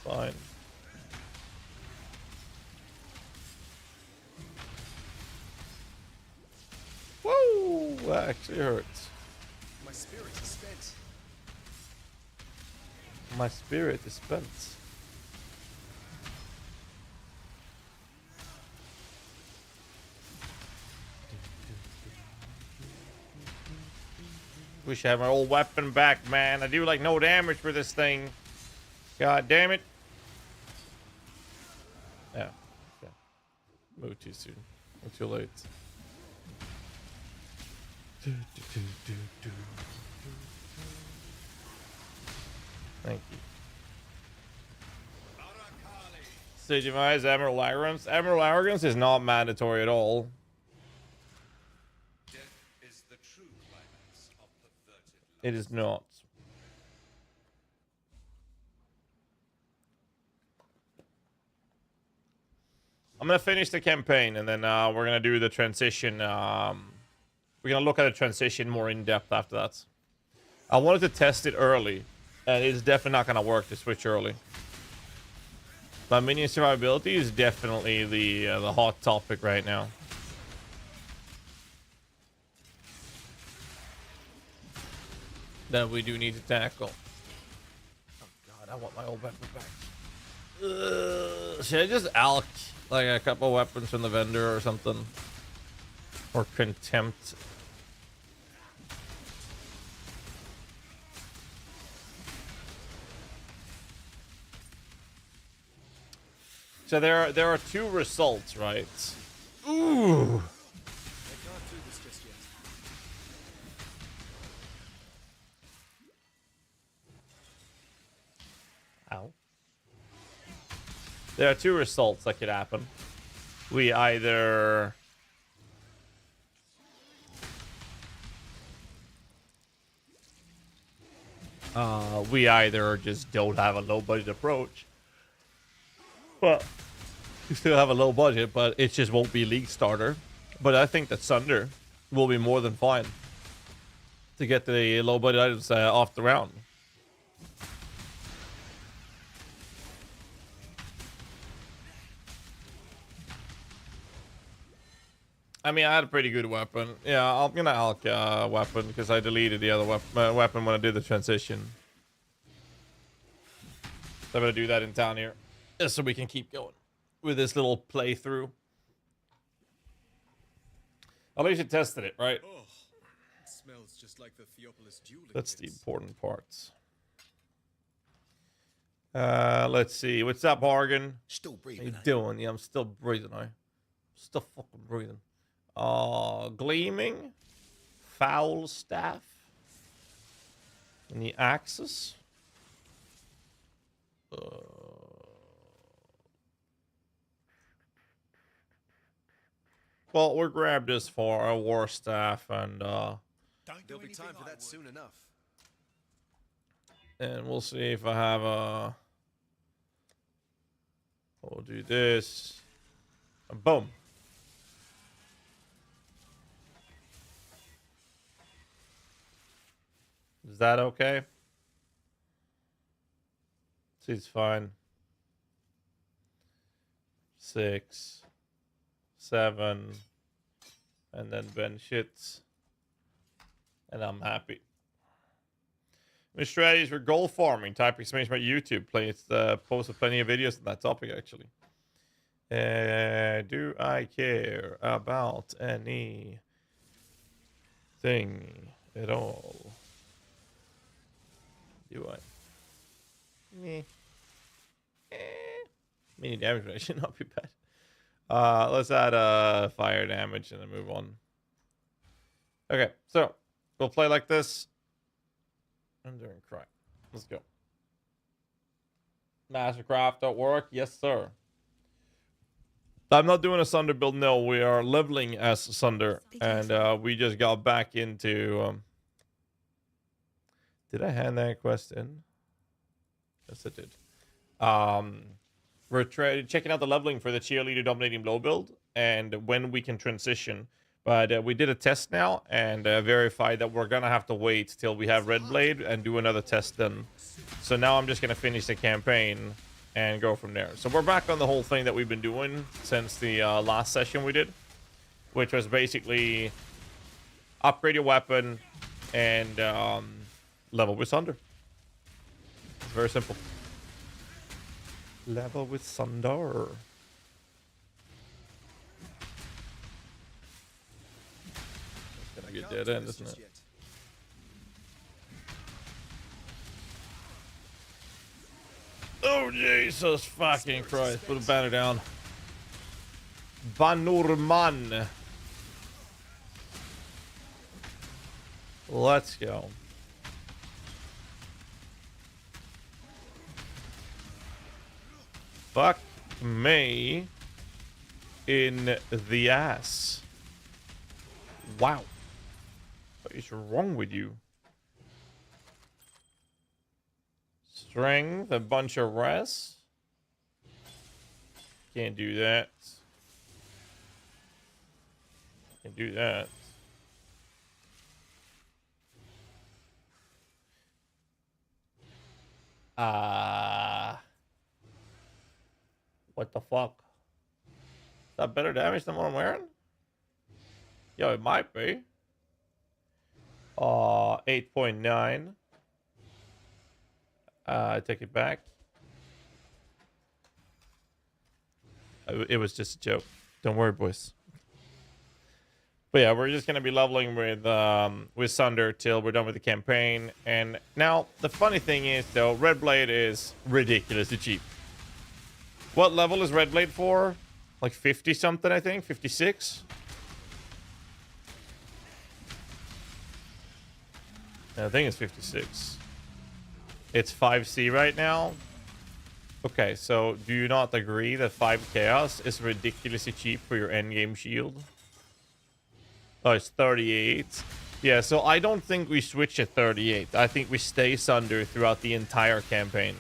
fine. Whoa! That actually hurts. My spirit is spent. My spirit is spent. Wish I had my old weapon back, man. I do like no damage for this thing. God damn it. Yeah. Okay. Move too soon. Or too late. Thank you. Sigimize Emerald Arrogance. Emerald Arrogance is not mandatory at all. Death is the true climax of perverted love. It is not. I'm gonna finish the campaign and then we're gonna do the transition. We're gonna look at the transition more in depth after that. I wanted to test it early, and it's definitely not gonna work to switch early. But minion survivability is definitely the hot topic right now. That we do need to tackle. Oh god, I want my old weapon back. Should I just alk like a couple weapons from the vendor or something? Or contempt? So there are two results, right? Ooh. I can't do this just yet. Ow. There are two results that could happen. We either just don't have a low budget approach. Well, you still have a low budget, but it just won't be league starter. But I think that Sunder will be more than fine to get the low budget items off the round. I mean, I had a pretty good weapon. Yeah, I'm gonna alk weapon because I deleted the other weapon when I did the transition. So I'm gonna do that in town here, just so we can keep going with this little playthrough. At least you tested it, right? Oh, it smells just like the Theopolis dueling That's the pits. important parts. Let's see. What's up, Hargan? Still How breathing. you eh? doing? Yeah, I'm still breathing. Still fucking breathing. Gleaming, foul staff, and the axis. Well, we'll grab this for our war staff, and Don't do There'll be anything time for I that would. soon enough. we'll see if I have a. We'll do this. And boom. Is that okay? Seems fine. 6, 7, and then bench hits. And I'm happy. My strategies for gold farming. Type exclamation about YouTube. Posted plenty of videos on that topic actually. Do I care about anything at all. Do I? Meh. Mini damage rate should not be bad. Let's add fire damage and then move on. Okay, so we'll play like this. I'm doing crack. Let's go. Mastercraft.work. Yes, sir. I'm not doing a Sunder build. No, we are leveling as Sunder. And we just got back into... Did I hand that quest in? Yes, I did. We're checking out the leveling for the cheerleader dominating blow build and when we can transition. But we did a test now and verified that we're going to have to wait till we have Red Blade and do another test then. So now I'm just going to finish the campaign and go from there. So we're back on the whole thing that we've been doing since the last session we did, which was basically upgrade your weapon and level with Sunder. It's very simple. Level with Sunder. It's gonna get dead end, isn't it? Oh, Jesus fucking Christ. Put a banner down. Banurman. Let's go. Fuck me in the ass. Wow. What is wrong with you? Strength, a bunch of res. Can't do that. Can't do that. What the fuck? Is that better damage than what I'm wearing? Yo, it might be. 8.9. I take it back. It was just a joke. Don't worry, boys. But yeah, we're just gonna be leveling with Sunder till we're done with the campaign. And now the funny thing is, though, Red Blade is ridiculously cheap. What level is Red Blade for? Like 50 something, I think. 56. I think it's 56. It's 5C right now. Okay, so do you not agree that 5 Chaos is ridiculously cheap for your endgame shield? Oh, it's 38. Yeah, so I don't think we switch at 38. I think we stay Sunder throughout the entire campaign.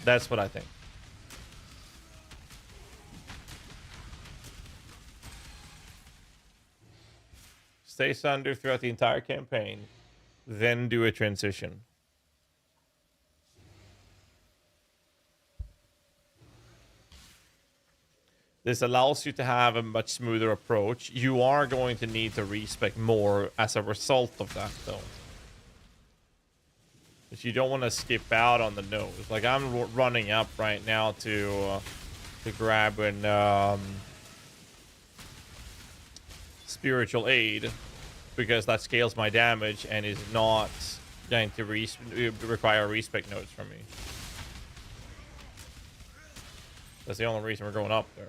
That's what I think. Stay Sunder throughout the entire campaign, then do a transition. This allows you to have a much smoother approach. You are going to need to respec more as a result of that, though. But you don't want to skip out on the nose. Like, I'm running up right now to grab an spiritual aid because that scales my damage and is not going to require respec nodes from me. That's the only reason we're going up there.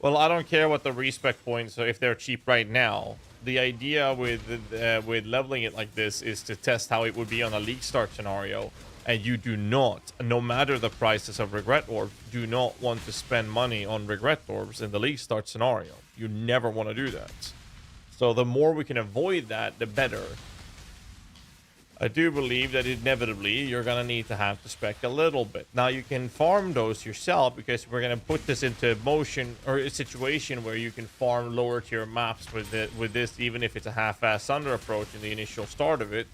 Well, I don't care what the respec points are if they're cheap right now. The idea with leveling it like this is to test how it would be on a league start scenario. And you do not, no matter the prices of regret orbs, do not want to spend money on regret orbs in the league start scenario. You never want to do that. So the more we can avoid that, the better. I do believe that inevitably you're going to need to have to spec a little bit. Now you can farm those yourself because we're going to put this into motion or a situation where you can farm lower tier maps with this, even if it's a half-ass Sunder approach in the initial start of it,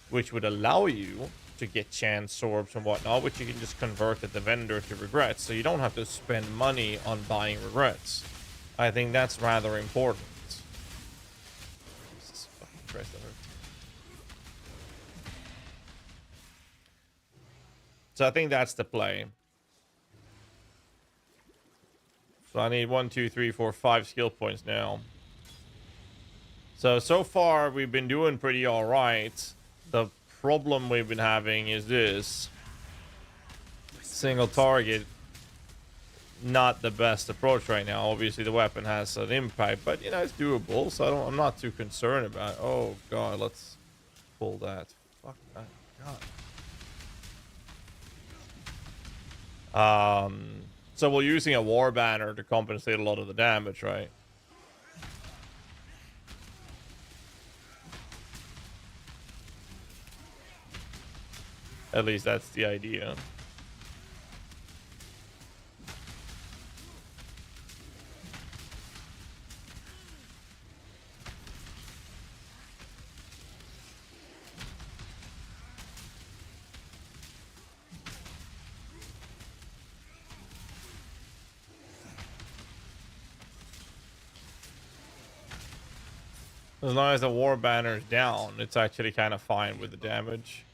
which would allow you to get chance orbs and whatnot, which you can just convert at the vendor to regrets. So you don't have to spend money on buying regrets. I think that's rather important. Jesus fucking Christ, that hurt. So I think that's the play. So I need 1, 2, 3, 4, 5 skill points now. So far, we've been doing pretty alright. The problem we've been having is this. Single target. Not the best approach right now. Obviously, the weapon has an impact, but, you know, it's doable. So I'm not too concerned about it. Oh, God, let's pull that. Fuck that. God. So we're using a war banner to compensate a lot of the damage, right? At least that's the idea. As long as the war banner is down, it's actually kind of fine with the damage.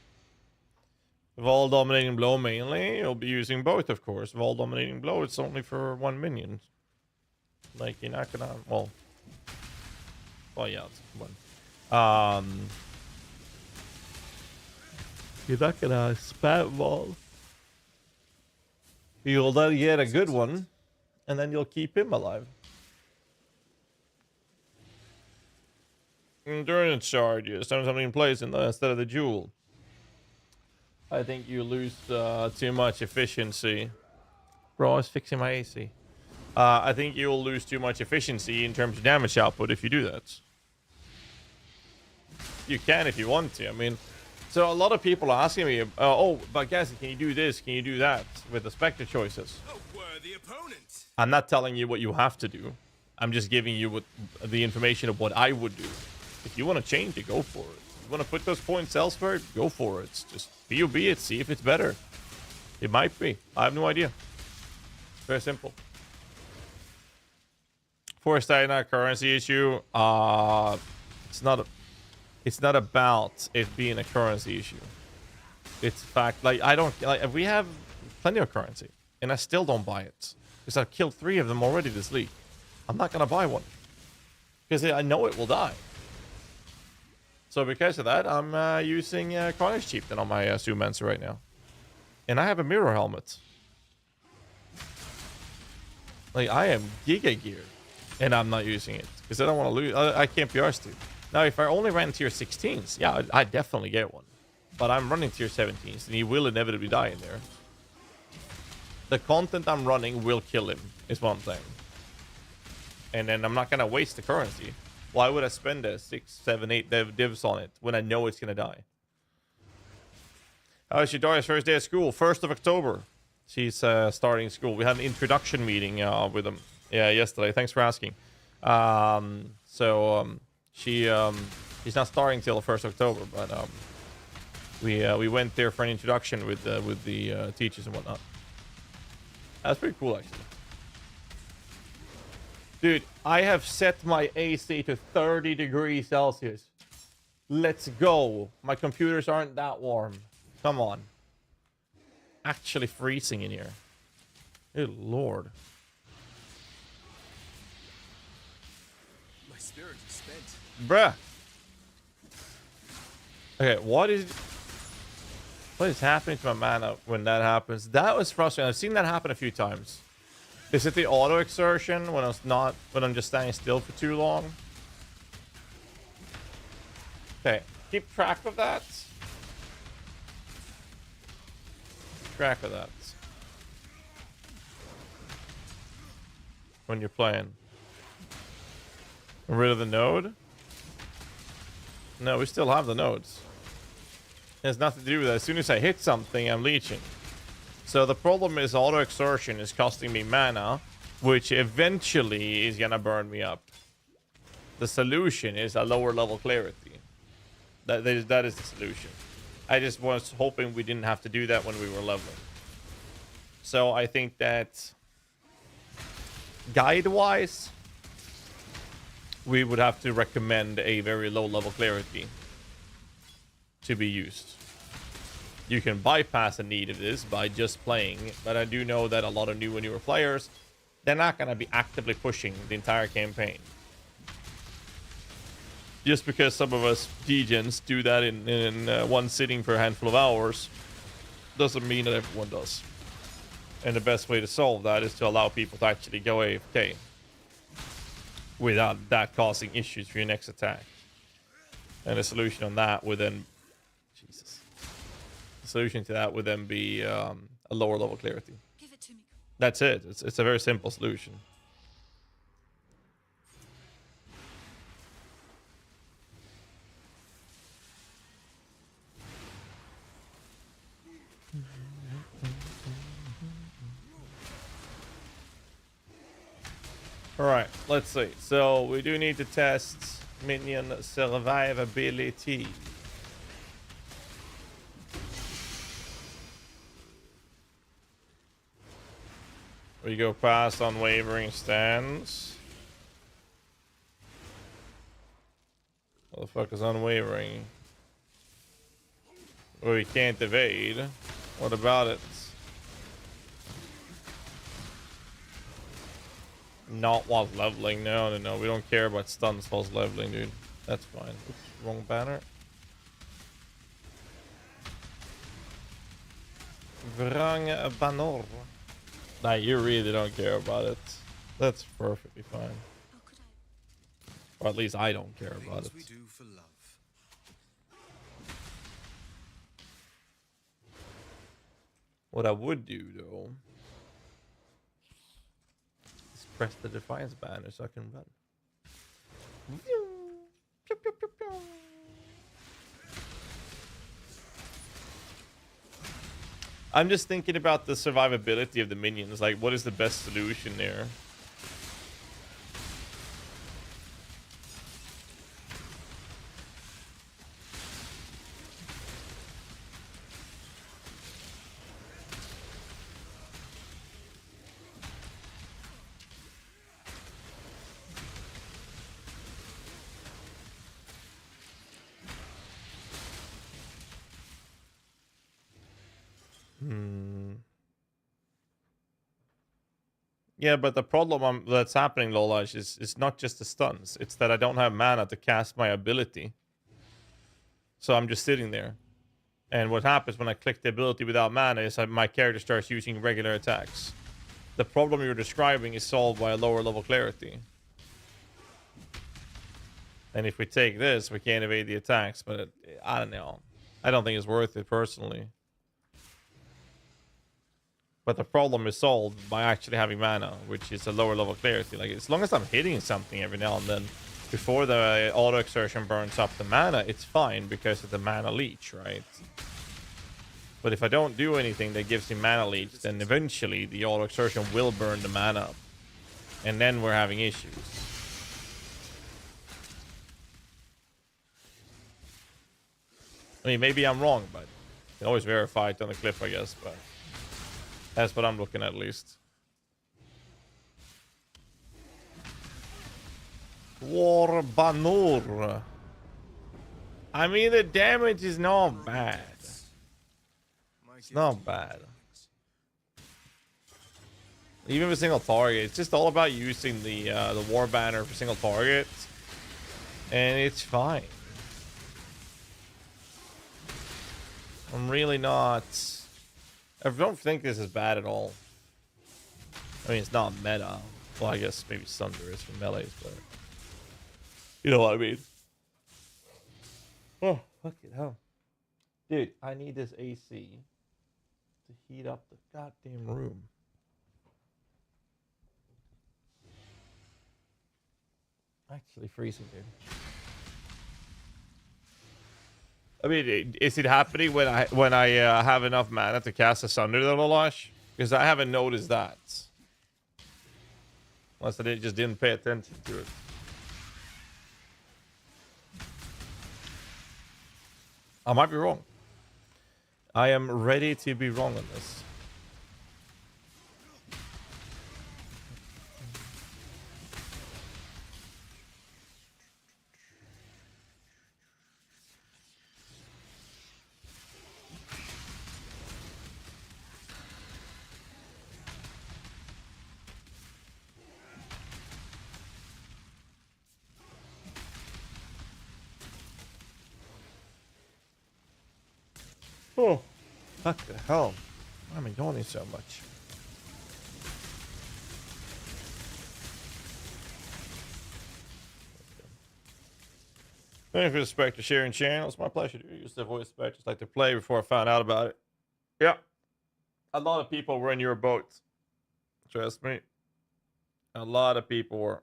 Vol dominating blow mainly, you'll be using both, of course. Vol dominating blow, it's only for 1 minion. Like, you're not gonna, well, yeah, it's 1. You're not gonna spam Vol. You'll then get a good one, and then you'll keep him alive. Endurance charges, something in place instead of the jewel. I think you lose too much efficiency. Bro, I was fixing my AC. I think you'll lose too much efficiency in terms of damage output if you do that. You can if you want to. I mean, so a lot of people are asking me, oh, but GHAZZY, can you do this? Can you do that with the Spectre choices? A worthy opponent. I'm not telling you what you have to do. I'm just giving you the information of what I would do. If you want to change it, go for it. If you want to put those points elsewhere, go for it. Just POB it, see if it's better. It might be. I have no idea. Very simple. Forced not currency issue. It's not about it being a currency issue. It's fact. Like we have plenty of currency, and I still don't buy it because I've killed 3 of them already this league. I'm not gonna buy one because I know it will die. So because of that, I'm using Carnage Chieftain on my Sumancer right now. And I have a mirror helmet. Like, I am Giga Gear. And I'm not using it. Because I don't want to lose. I can't be arsed to. Now, if I only ran tier 16s, yeah, I'd definitely get one. But I'm running tier 17s, and he will inevitably die in there. The content I'm running will kill him, is what I'm saying. And then I'm not going to waste the currency. Why would I spend 6, 7, 8 divs on it when I know it's going to die? How's your daughter's first day of school? 1st of October. She's starting school. We had an introduction meeting with them. Yeah, yesterday. Thanks for asking. She's not starting till the 1st of October, but we went there for an introduction with the teachers and whatnot. That's pretty cool, actually. Dude, I have set my AC to 30 degrees Celsius. Let's go. My computers aren't that warm. Come on. Actually freezing in here. Good lord. My spirit is spent. Bruh. Okay, what is happening to my mana when that happens? That was frustrating. I've seen that happen a few times. Is it the auto exertion when I'm just standing still for too long? Okay, keep track of that. Track of that. When you're playing. Get rid of the node? No, we still have the nodes. It has nothing to do with that. As soon as I hit something, I'm leeching. So the problem is auto exertion is costing me mana, which eventually is gonna burn me up. The solution is a lower level clarity. That is the solution. I just was hoping we didn't have to do that when we were leveling. So I think that guide-wise, we would have to recommend a very low level clarity to be used. You can bypass the need of this by just playing, but I do know that a lot of new and newer players, they're not going to be actively pushing the entire campaign. just because some of us degens do that in one sitting for a handful of hours, doesn't mean that everyone does. And the best way to solve that is to allow people to actually go AFK without that causing issues for your next attack. And the solution on that would then, Jesus, the solution to that would then be a lower level clarity. Give it to me. That's it. It's a very simple solution. All right, let's see. So we do need to test minion survivability. We go past unwavering stance. What the fuck is unwavering? Well, we can't evade. What about it? Not while leveling. No. We don't care about stuns while leveling, dude. That's fine. Oops, wrong banner. Wrong banner. Nah, you really don't care about it. That's perfectly fine. How could I? Or at least I don't care about Things it. we do for love. What I would do, though, is press the Defiance banner so I can run. I'm just thinking about the survivability of the minions. Like, what is the best solution there? Yeah, but the problem that's happening, Lolash, is not just the stuns. It's that I don't have mana to cast my ability. So I'm just sitting there. And what happens when I click the ability without mana is that my character starts using regular attacks. The problem you're describing is solved by a lower level clarity. And if we take this, we can't evade the attacks, but I don't know. I don't think it's worth it personally. But the problem is solved by actually having mana, which is a lower level clarity. Like, as long as I'm hitting something every now and then, before the auto exertion burns up the mana, it's fine because of the mana leech, right? But if I don't do anything that gives him mana leech, then eventually the auto exertion will burn the mana up. And then we're having issues. I mean, maybe I'm wrong, but you can always verify it on the clip, I guess, but that's what I'm looking at least. War Banur. I mean, the damage is not bad. It's not bad. Even with single target, it's just all about using the war banner for single target, and it's fine. I'm really not. I don't think this is bad at all. I mean, it's not meta. Well, I guess maybe Sunder is for melees, but you know what I mean. Oh, fuck it, hell. Dude, I need this AC to heat up the goddamn room. Actually freezing, dude. I mean, is it happening when I have enough mana to cast a Sunder Little Lash? Because I haven't noticed that. Unless I just didn't pay attention to it. I might be wrong. I am ready to be wrong on this. Oh, what the hell? Why am I yawning so much? Thank you for the Spectre sharing channel. It's my pleasure to use the voice Spectre like to play before I found out about it. Yeah. A lot of people were in your boat. Trust me. A lot of people were.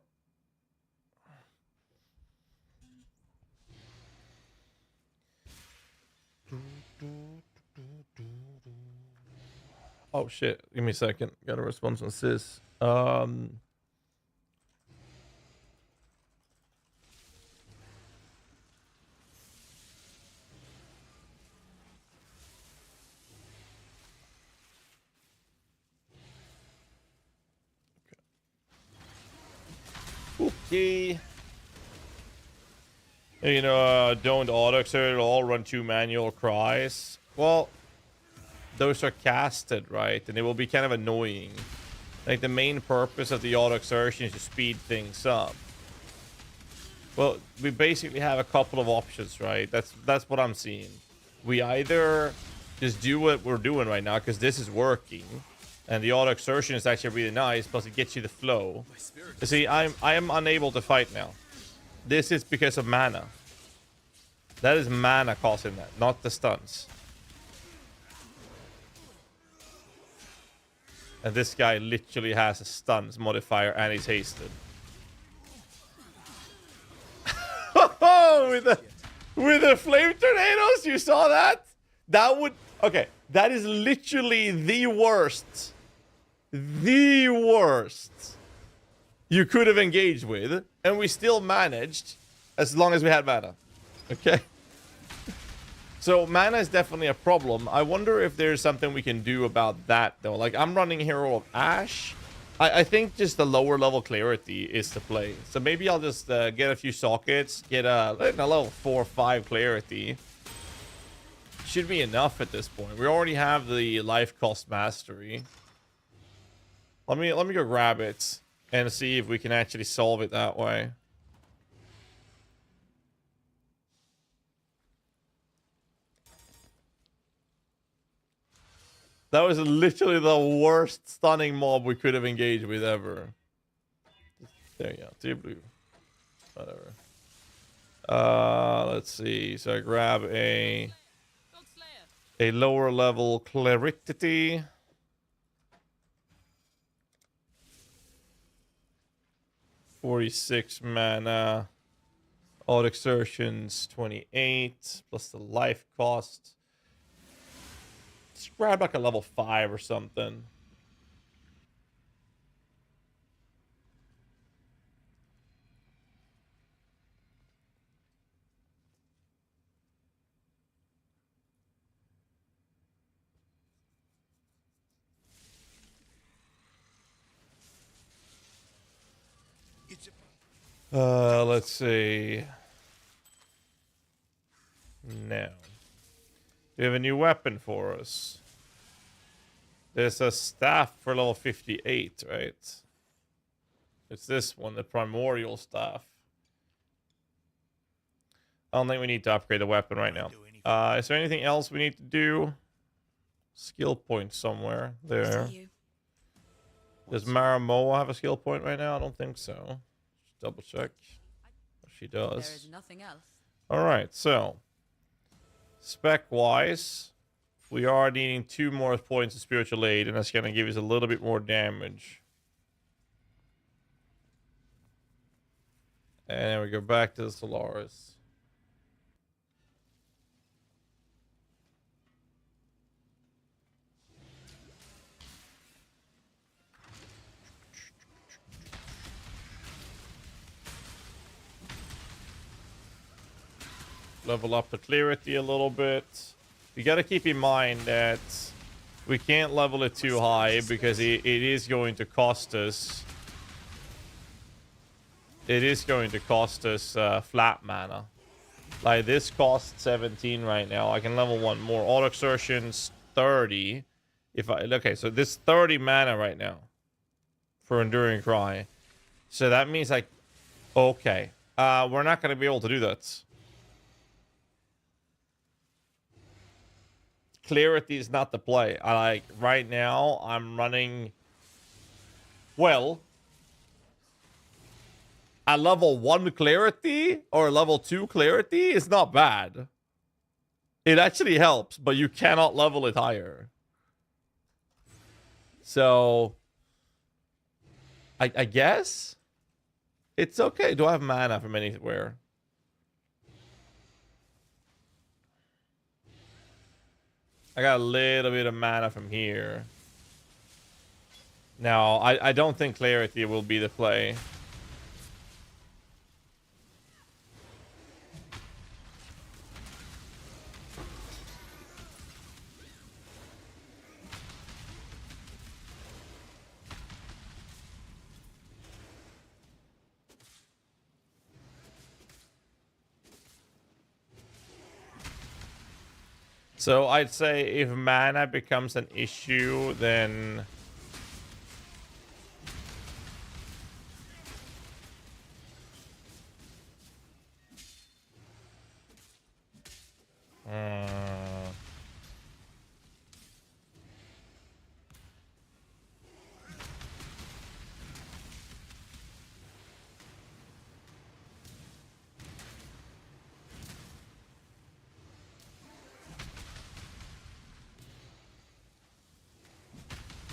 Oh shit. Give me a second. Got a response on Sis. Okay. You know, don't auto-exert at all, run 2 manual cries. Well, those are casted, right? And it will be kind of annoying. Like, the main purpose of the auto-exertion is to speed things up. Well, we basically have a couple of options, right? That's what I'm seeing. We either just do what we're doing right now, because this is working. And the auto-exertion is actually really nice, plus it gets you the flow. You see, I am unable to fight now. This is because of mana. That is mana causing that, not the stuns. And this guy literally has a stuns modifier and he's hasted. with the flame tornadoes, you saw that? That would... Okay, that is literally the worst. The worst you could have engaged with, and we still managed as long as we had mana. Okay? So mana is definitely a problem. I wonder if there's something we can do about that, though. Like, I'm running Hero of Ash. I think just the lower level clarity is the play. So maybe I'll just get a few sockets, get a level 4 or 5 clarity. Should be enough at this point. We already have the life cost mastery. Let me go grab it and see if we can actually solve it that way. That was literally the worst stunning mob we could have engaged with ever. There you go. 2 blue. Whatever. Let's see. So I grab a lower level clarity. $46 mana. Auto exertions 28 plus the life cost. Let's grab like a level 5 or something. Let's see. Now, we have a new weapon for us. There's a staff for level 58, right? It's this one, the primordial staff. I don't think we need to upgrade the weapon right now. Is there anything else we need to do? Skill point somewhere there. Does Maramoa have a skill point right now? I don't think so. Just double check. She does. There is nothing else. All right, so spec-wise, we are needing 2 more points of spiritual aid, and that's going to give us a little bit more damage. And we go back to the Solaris. Level up the clarity a little bit. You got to keep in mind that we can't level it too high because it is going to cost us. It is going to cost us flat mana. Like this costs 17 right now. I can level 1 more. Auto exertions 30. Okay, so this 30 mana right now for Enduring Cry. So that means like, okay, we're not going to be able to do that. clarity is not the play. I like right now I'm running well. A level 1 clarity or level 2 clarity is not bad. It actually helps, but you cannot level it higher. So I guess it's okay. Do I have mana from anywhere? I got a little bit of mana from here. Now, I don't think clarity will be the play. So I'd say if mana becomes an issue, then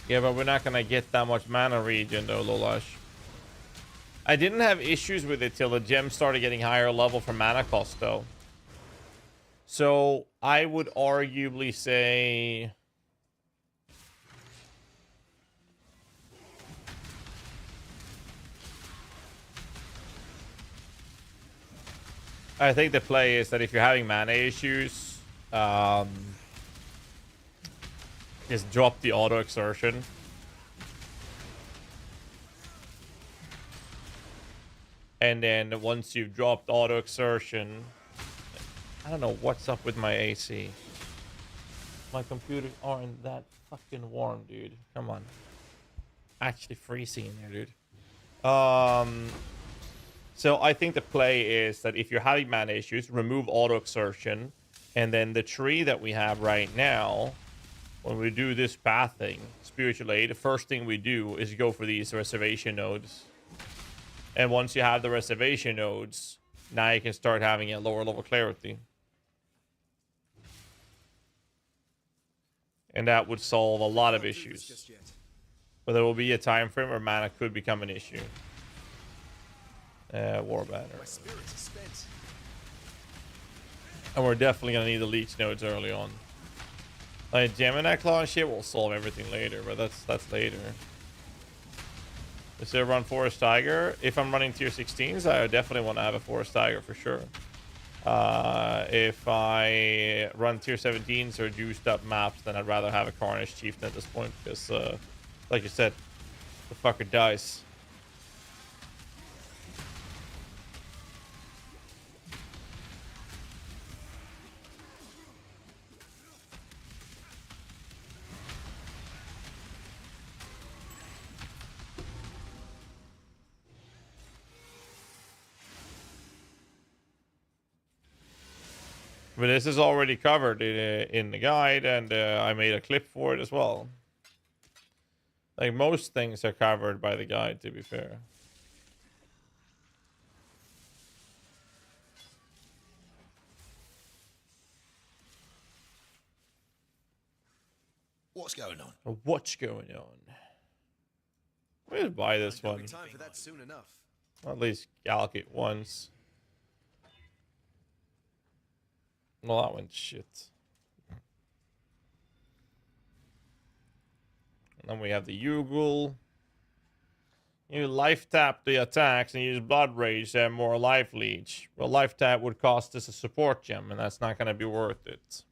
yeah, but we're not gonna get that much mana regen though, Lolash. I didn't have issues with it till the gem started getting higher level for mana cost though. So I would arguably say I think the play is that if you're having mana issues, just drop the auto exertion. And then once you've dropped auto exertion, I don't know what's up with my AC. My computers aren't that fucking warm, dude. Come on. Actually freezing in there, dude. So I think the play is that if you're having mana issues, remove auto exertion, and then the tree that we have right now, when we do this pathing, spiritual aid, the first thing we do is go for these reservation nodes. And once you have the reservation nodes, now you can start having a lower level clarity. And that would solve a lot of issues. But there will be a time frame where mana could become an issue. War banner. And we're definitely gonna need the leech nodes early on. Like Gemini Claw and shit will solve everything later, but that's later. Is there run Forest Tiger? If I'm running tier 16s, I definitely want to have a Forest Tiger for sure. If I run tier 17s or juiced up maps, then I'd rather have a Carnage Chieftain at this point because, like you said, the fucker dies. But this is already covered in the guide, and I made a clip for it as well. Like, most things are covered by the guide, to be fair. What's going on? What's going on? We'll just buy this one. Time for that soon enough. Or at least allocate once. Well, that went shit. And then we have the Ugle. You life tap the attacks and use Blood Rage to have more life leech. Well, life tap would cost us a support gem, and that's not going to be worth it.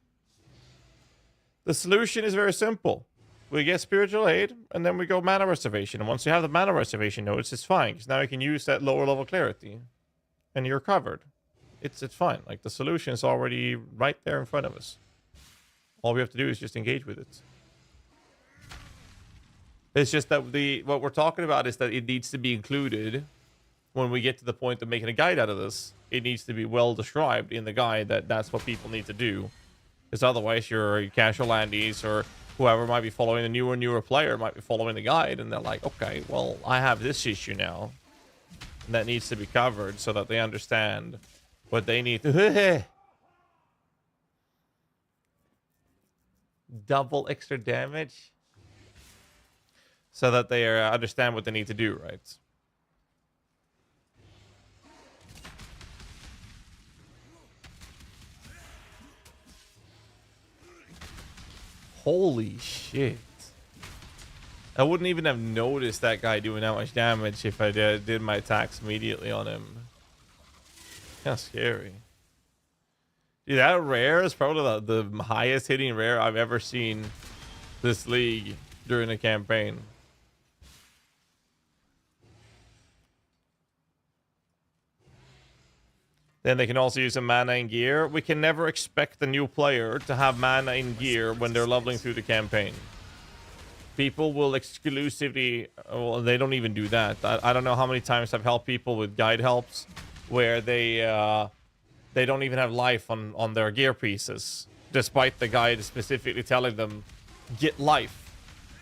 The solution is very simple. We get spiritual aid, and then we go mana reservation. And once you have the mana reservation nodes, it's fine, because now you can use that lower level clarity. And you're covered. It's fine. Like, the solution is already right there in front of us. All we have to do is just engage with it. It's just that what we're talking about is that it needs to be included when we get to the point of making a guide out of this. It needs to be well described in the guide that that's what people need to do Because otherwise, your casual landies or whoever might be following a newer player might be following the guide, and they're like, okay, well, I have this issue now that needs to be covered so that they understand what they need to. Double extra damage so that they understand what they need to do, right? Holy shit. I wouldn't even have noticed that guy doing that much damage if I did my attacks immediately on him. Kind of scary. Dude, that rare is probably the highest hitting rare I've ever seen this league during a campaign. Then they can also use a mana in gear. We can never expect the new player to have mana in gear when they're leveling through the campaign. People will exclusively... Well, they don't even do that. I don't know how many times I've helped people with guide helps where they don't even have life on their gear pieces, despite the guide specifically telling them, get life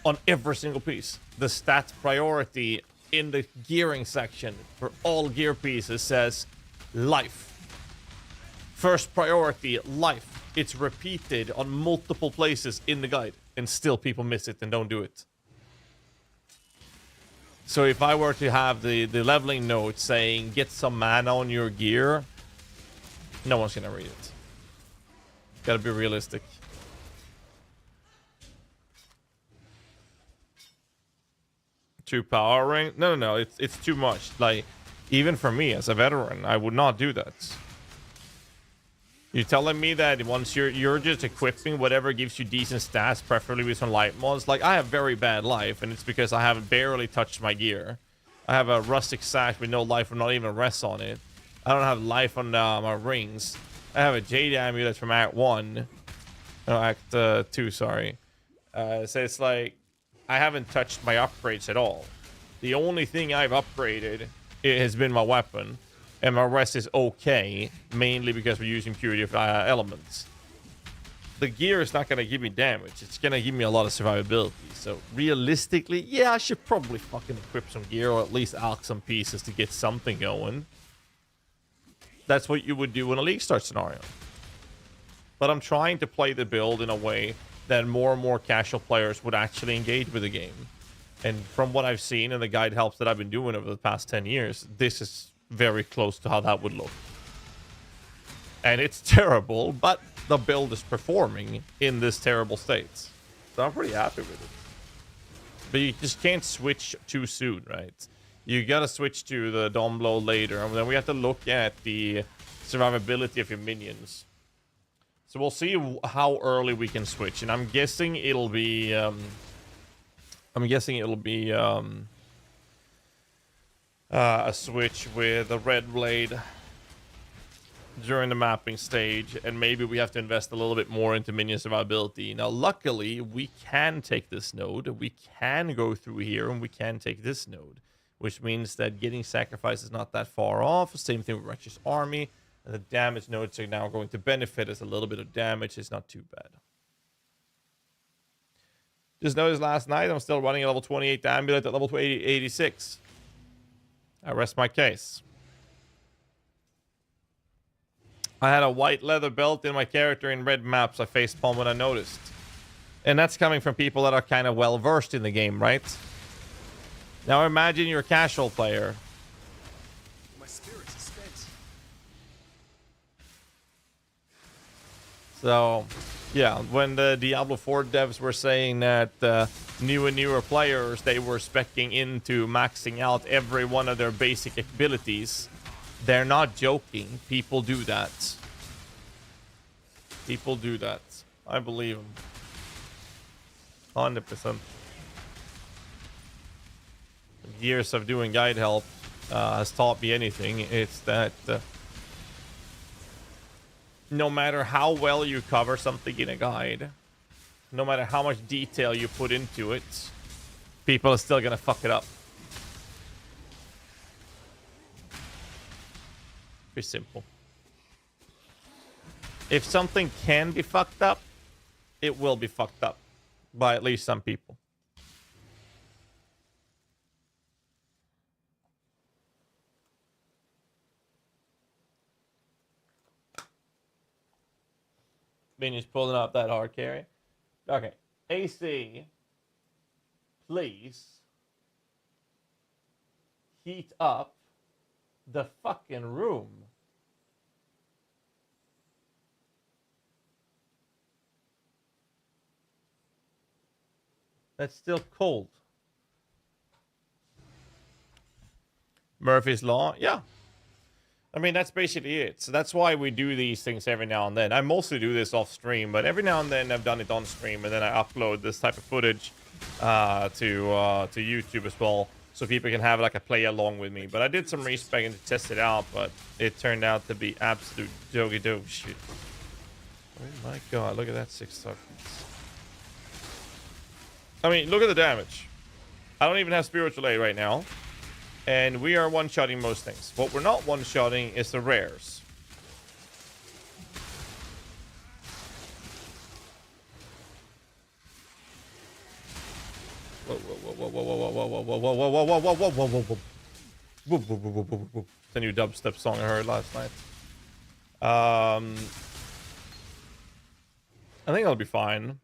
on every single piece. The stat priority in the gearing section for all gear pieces says life. First priority, life. It's repeated on multiple places in the guide, and still people miss it and don't do it. So if I were to have the leveling note saying get some mana on your gear, no one's gonna read it. Gotta be realistic. Too powering? No. It's too much. Like, even for me as a veteran, I would not do that. You're telling me that once you're just equipping whatever gives you decent stats, preferably with some light mods. Like, I have very bad life, and it's because I haven't barely touched my gear. I have a rustic sash with no life or not even rest on it. I don't have life on my rings. I have a Jade amulet from Act 1. No, Act 2, sorry. So it's like, I haven't touched my upgrades at all. The only thing I've upgraded has been my weapon. And my rest is okay, mainly because we're using purity of elements. The gear is not going to give me damage. It's going to give me a lot of survivability. So realistically, yeah, I should probably fucking equip some gear or at least alch some pieces to get something going. That's what you would do in a league start scenario. But I'm trying to play the build in a way that more and more casual players would actually engage with the game. And from what I've seen and the guide helps that I've been doing over the past 10 years, this is very close to how that would look. And it's terrible, but the build is performing in this terrible state. So I'm pretty happy with it. But you just can't switch too soon, right? You gotta switch to the Dawn Blow later, and then we have to look at the survivability of your minions. So we'll see how early we can switch, and I'm guessing it'll be a switch with a red blade during the mapping stage, and maybe we have to invest a little bit more into minion survivability. Now, luckily, we can take this node, we can go through here, and we can take this node, which means that getting sacrifice is not that far off. Same thing with Righteous Army, and the damage nodes are now going to benefit us a little bit of damage. It's not too bad. Just noticed last night I'm still running a level 28 amulet at level 86. I rest my case. I had a white leather belt in my character in red maps. I facepalmed when I noticed. And that's coming from people that are kind of well versed in the game, right? Now imagine you're a casual player. My spirits are spent. So, yeah, when the Diablo 4 devs were saying that new and newer players, they were speccing into maxing out every one of their basic abilities, they're not joking. People do that. People do that. I believe them. 100%. Years of doing guide help has taught me anything. It's that no matter how well you cover something in a guide, no matter how much detail you put into it, people are still gonna fuck it up. Pretty simple. if something can be fucked up, it will be fucked up by at least some people. Minions pulling up that hard carry. Okay. AC, please heat up the fucking room. That's still cold. Murphy's Law? Yeah. I mean, that's basically it. So that's why we do these things every now and then. I mostly do this off stream, but every now and then I've done it on stream, and then I upload this type of footage to YouTube as well, so people can have like a play along with me. But I did some respeccing to test it out, but it turned out to be absolute doggy dog shit. Oh my god, look at that 6 star piece. I mean, look at the damage. I don't even have Spiritual Aid right now. And we are one-shotting most things. What we're not one-shotting is the rares. Whoa, whoa, whoa, whoa, whoa, whoa, whoa, whoa, whoa, whoa, whoa, whoa, whoa, whoa, whoa, whoa, whoa. Whoop, whoop, whoop, whoop, whoop, whoop. The new dubstep song I heard last night. I think I'll be fine.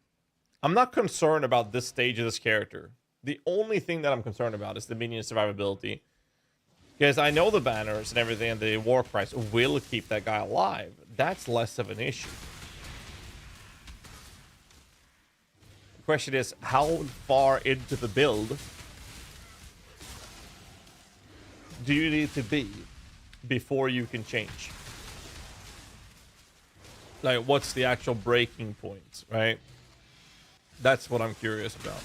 I'm not concerned about this stage of this character. The only thing that I'm concerned about is the minion survivability. Because I know the banners and everything and the war price will keep that guy alive. That's less of an issue. The question is, how far into the build do you need to be before you can change? Like, what's the actual breaking point, right? That's what I'm curious about.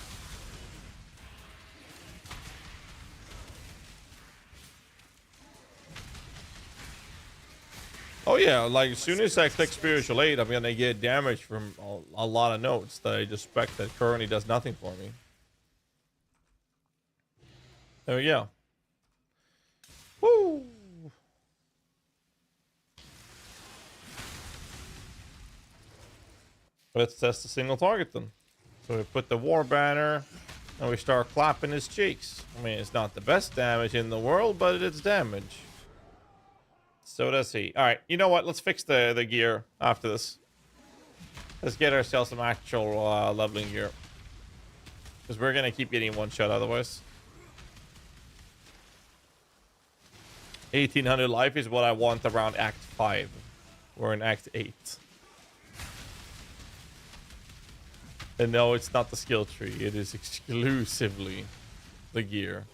Oh yeah, like as soon as I click Spiritual Aid, I'm gonna get damage from a lot of notes that I just spec that currently does nothing for me. There we go. Woo! Let's test a single target then. So we put the war banner and we start clapping his cheeks. I mean, it's not the best damage in the world, but it's damage. So does he. All right, you know what? Let's fix the gear after this. Let's get ourselves some actual leveling gear. Because we're going to keep getting one shot otherwise. 1800 life is what I want around Act 5. We're in Act 8. And no, it's not the skill tree. It is exclusively the gear.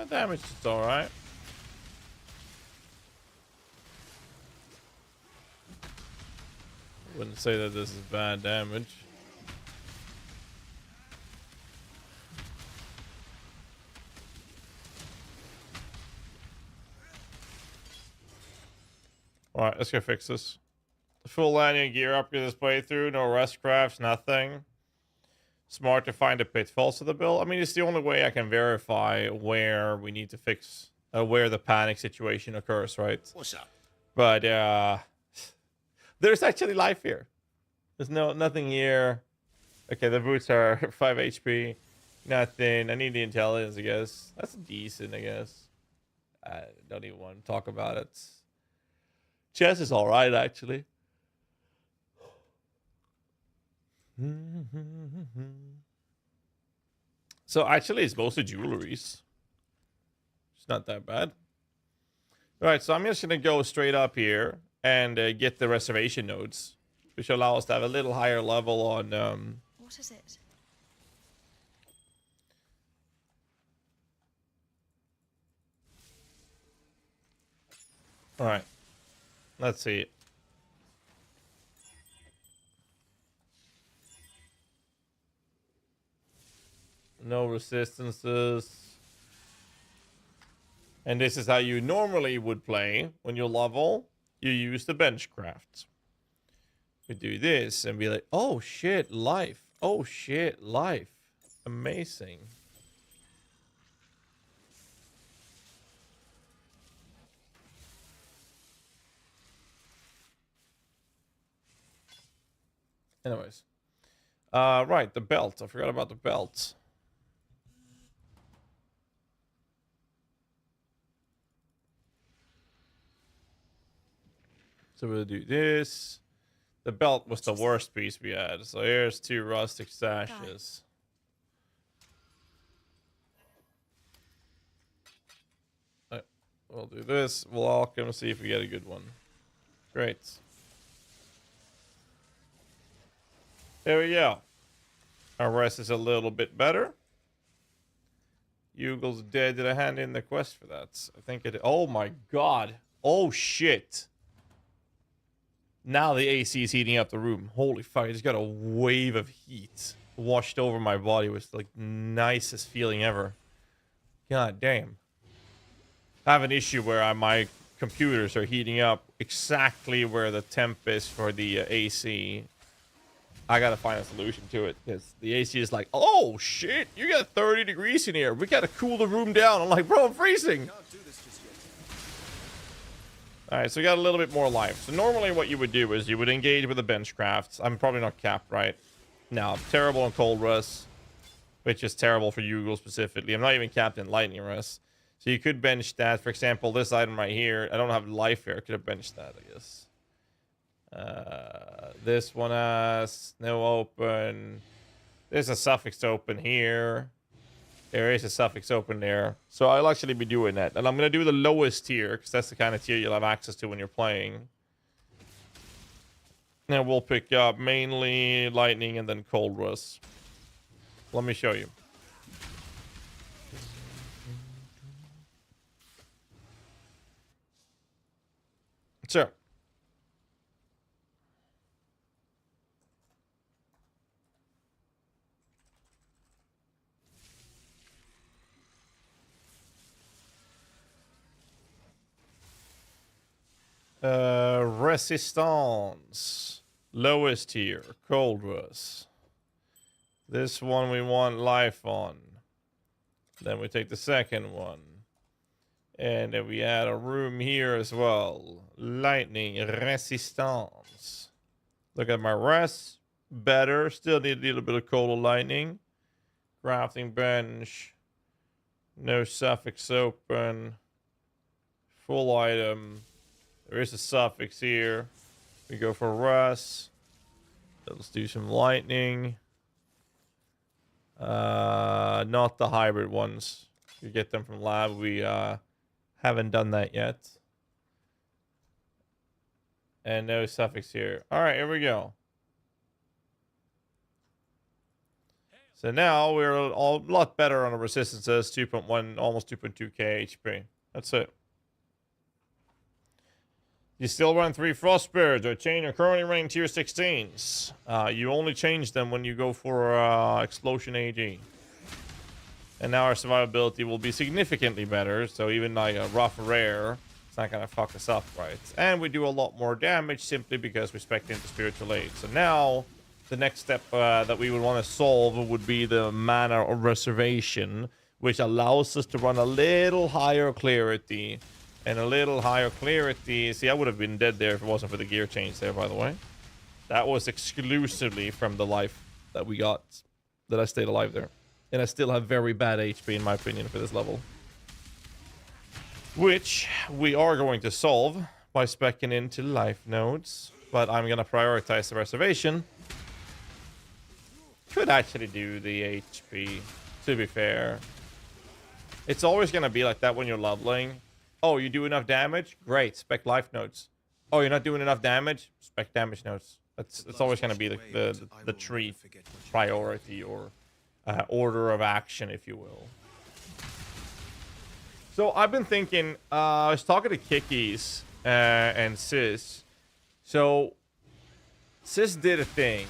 Damage is alright. Wouldn't say that this is bad damage. Alright, let's go fix this. Full landing gear upgrade this playthrough, no rest crafts, nothing. Smart to find the pitfalls of the build. I mean, it's the only way I can verify where we need to fix, where the panic situation occurs, right? What's up? But there's actually life here. There's nothing here. Okay, the boots are 5 HP. Nothing. I need the intelligence, I guess. That's decent, I guess. I don't even want to talk about it. Chess is all right, actually. So actually it's mostly jewelries. It's not that bad. All right, so I'm just gonna go straight up here and get the reservation nodes, which allow us to have a little higher level on What is it? all right, let's see. No resistances. And this is how you normally would play when you level. You use the benchcraft. We do this and be like, oh shit, life. Oh shit, life. Amazing. Anyways. Right, the belt. I forgot about the belt. So we'll do this. The belt was the worst piece we had. So here's 2 rustic sashes. Right, we'll do this. We'll all come and see if we get a good one. Great. There we go. Our rest is a little bit better. Yugel's dead. Did I hand in the quest for that? I think it... Oh my god. Oh shit. Now the AC is heating up the room. Holy fuck. I just got a wave of heat washed over my body. It was like nicest feeling ever. God damn. I have an issue where my computers are heating up exactly where the temp is for the AC. I gotta find a solution to it because the AC is like, oh shit, you got 30 degrees in here. We gotta cool the room down. I'm like, bro, I'm freezing. All right, so we got a little bit more life. So normally what you would do is you would engage with the bench crafts. I'm probably not capped, right? No, terrible on cold rust, which is terrible for Yugel specifically. I'm not even capped in lightning rust. So you could bench that. For example, this item right here. I don't have life here. I could have benched that, I guess. This one has no open. There's a suffix open here. There is a suffix open there. So I'll actually be doing that. And I'm going to do the lowest tier, because that's the kind of tier you'll have access to when you're playing. And we'll pick up mainly lightning and then cold rust. Let me show you. So. Resistance. Lowest tier. Cold rust. This one we want life on. Then we take the second one. And then we add a room here as well. Lightning. Resistance. Look at my rest. Better. Still need a little bit of cold lightning. Crafting bench. No suffix open. Full item. There is a suffix here. We go for rust. Let's do some lightning. Not the hybrid ones. You get them from lab. We haven't done that yet. And no suffix here. All right, here we go. So now we're a lot better on the resistances. 2.1, almost 2.2k HP. That's it. You still run 3 Frostbeards or chain are currently running tier 16s. You only change them when you go for Explosion AG. And now our survivability will be significantly better. So even like a rough rare, it's not going to fuck us up, right? And we do a lot more damage simply because we spec into Spiritual Aid. So now the next step that we would want to solve would be the mana or reservation, which allows us to run a little higher clarity. And a little higher clarity. See, I would have been dead there if it wasn't for the gear change there, by the way. That was exclusively from the life that we got. That I stayed alive there. And I still have very bad HP, in my opinion, for this level. Which we are going to solve by speccing into life nodes. But I'm going to prioritize the reservation. Could actually do the HP, to be fair. It's always going to be like that when you're leveling. Oh, you do enough damage? Great. Spec life nodes. Oh, you're not doing enough damage? Spec damage nodes. It's always going to be the tree priority or order of action, if you will. So I've been thinking, I was talking to Kikis and Sis. So Sis did a thing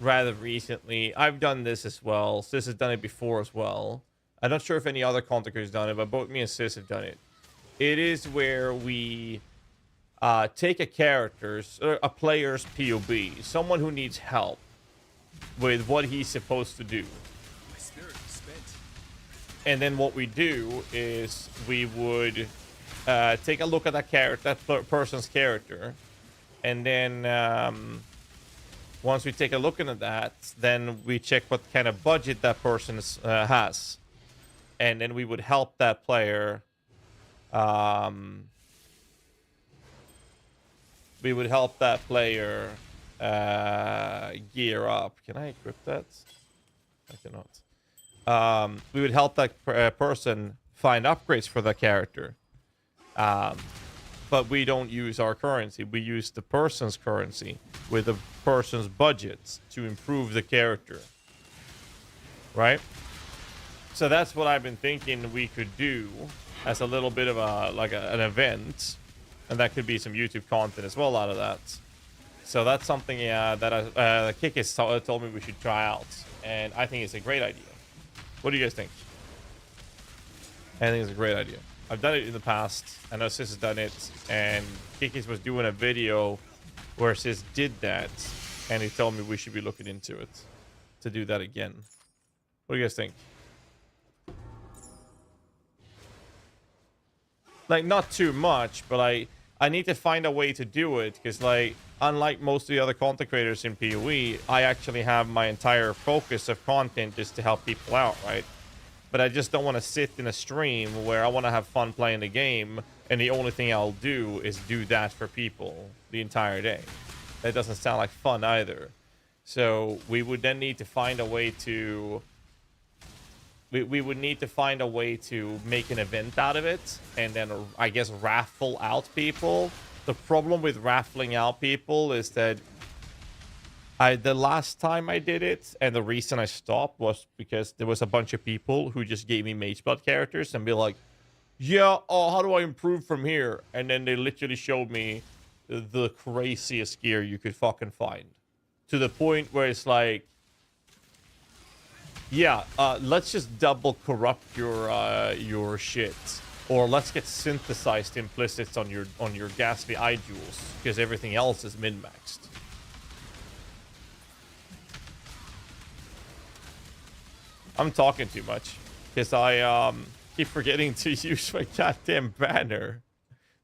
rather recently. I've done this as well. Sis has done it before as well. I'm not sure if any other content creators done it, but both me and Sis have done it. It is where we take a player's POB, someone who needs help with what he's supposed to do. My spirit is spent. And then what we do is we would take a look at that person's character, and then once we take a look into that, then we check what kind of budget that person has, and then we would help that player. We would help that player gear up. Can I equip that? I cannot. We would help that person find upgrades for the character. But we don't use our currency. We use the person's currency with the person's budgets to improve the character. Right? So that's what I've been thinking we could do as a little bit of an event. And that could be some YouTube content as well out of that. So that's something that Kikis told me we should try out. And I think it's a great idea. What do you guys think? I think it's a great idea. I've done it in the past. I know Sis has done it. And Kikis was doing a video where Sis did that. And he told me we should be looking into it to do that again. What do you guys think? Like, not too much, but I need to find a way to do it, because, like, unlike most of the other content creators in PoE, I actually have my entire focus of content just to help people out, right? But I just don't want to sit in a stream where I want to have fun playing the game, and the only thing I'll do is do that for people the entire day. That doesn't sound like fun either. So we would then need to find a way to... We would need to find a way to make an event out of it, and then, I guess, raffle out people. The problem with raffling out people is that the last time I did it, and the reason I stopped was because there was a bunch of people who just gave me Mage Blood characters and be like, yeah, oh, how do I improve from here? And then they literally showed me the craziest gear you could fucking find. To the point where it's like, yeah, let's just double corrupt your shit, or let's get synthesized implicits on your ghastly eye jewels, because everything else is min-maxed. I'm talking too much because I keep forgetting to use my goddamn banner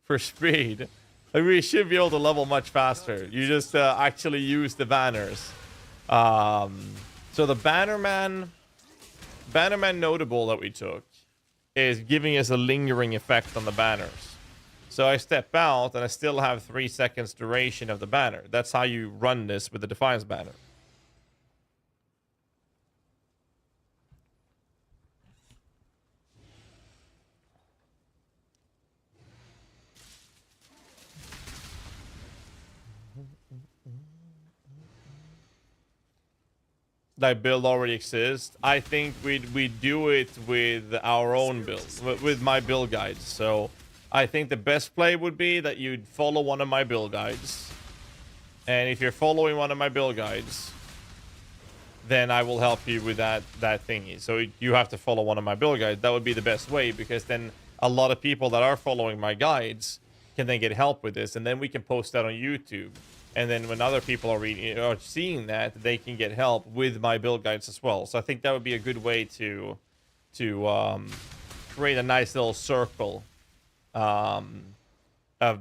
for speed. Like, we should be able to level much faster. You just actually use the banners. So the Bannerman notable that we took is giving us a lingering effect on the banners. So I step out and I still have 3 seconds duration of the banner. That's how you run this with the Defiance banner. That build already exists. I think we'd do it with our own build, with my build guides. So I think the best play would be that you'd follow one of my build guides, and if you're following one of my build guides, then I will help you with that thingy. So you have to follow one of my build guides. That would be the best way, because then a lot of people that are following my guides can then get help with this, and then we can post that on YouTube. And then when other people are reading or seeing that, they can get help with my build guides as well. So I think that would be a good way to create a nice little circle of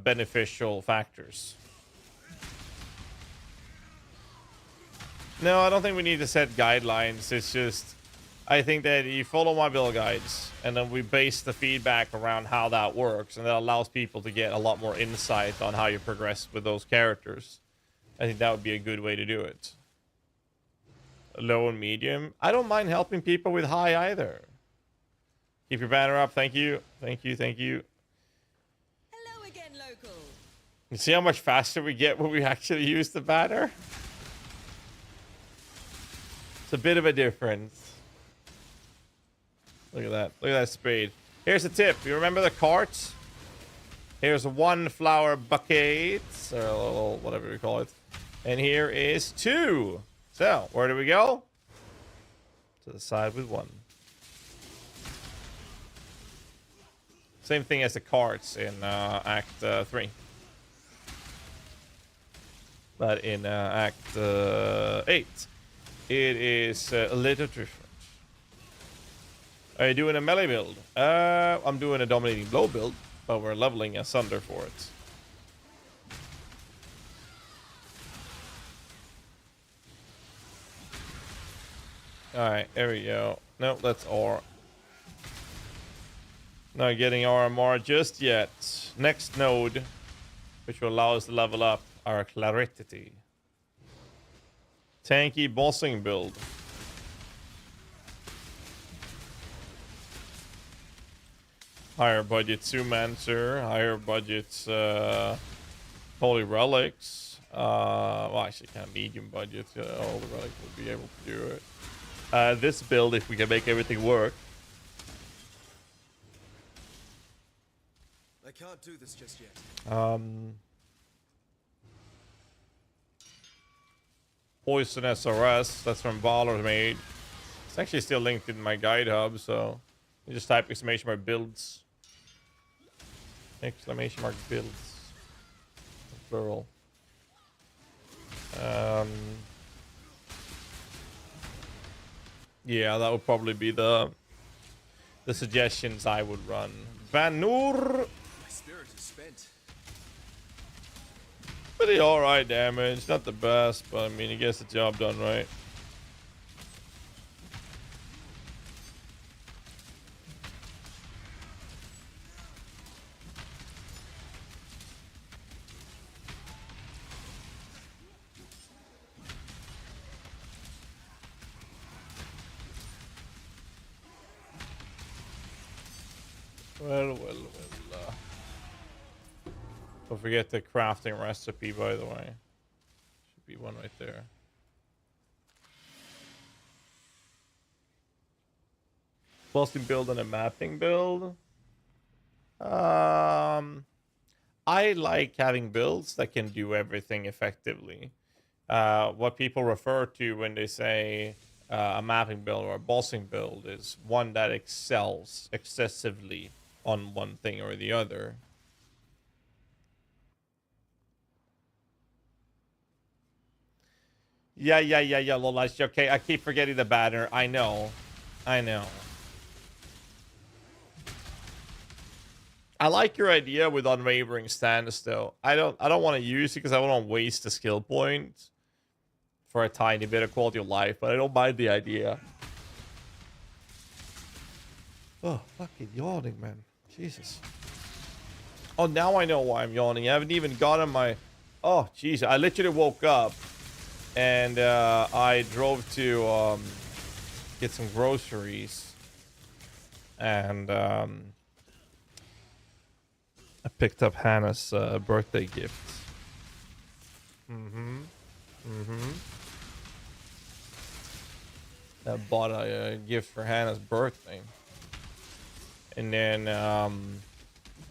beneficial factors. No, I don't think we need to set guidelines. It's just, I think that you follow my build guides, and then we base the feedback around how that works, and that allows people to get a lot more insight on how you progress with those characters. I think that would be a good way to do it. Low and medium. I don't mind helping people with high either. Keep your banner up. Thank you. Thank you. Thank you. Hello again, local. You see how much faster we get when we actually use the banner? It's a bit of a difference. Look at that. Look at that spade. Here's a tip. You remember the carts? Here's 1 flower bucket, or whatever you call it. And here is 2. So, where do we go? To the side with 1. Same thing as the cards in Act 3. But in Act 8, it is a little different. Are you doing a melee build? I'm doing a dominating blow build, but we're leveling asunder for it. Alright, there we go. No, that's R. Not getting RMR just yet. Next node, which will allow us to level up our clarity. Tanky bossing build. Higher budget Sumancer, higher budgets Holy Relics. Well, actually, kind of medium budget. All the relics will be able to do it. This build, if we can make everything work. I can't do this just yet. Poison SRS, that's from Baller Made. It's actually still linked in my guide hub, so you just type exclamation mark builds. Exclamation mark builds. Plural. Yeah, that would probably be the suggestions I would run. Van Noor. My spirit is spent. Pretty alright damage. Not the best, but I mean, he gets the job done, right? Well. Don't forget the crafting recipe, by the way. Should be one right there. Bossing build and a mapping build. I like having builds that can do everything effectively. What people refer to when they say a mapping build or a bossing build is one that excels excessively on one thing or the other. Yeah, Lolash. Okay, I keep forgetting the banner. I know. I like your idea with unwavering stance, though. I don't want to use it because I don't want to waste a skill point for a tiny bit of quality of life, but I don't mind the idea. Oh, fucking yawning, man. Jesus. Oh, now I know why I'm yawning. I haven't even gotten my... Oh, jeez. I literally woke up and I drove to get some groceries. And I picked up Hannah's birthday gift. I bought a gift for Hannah's birthday. And then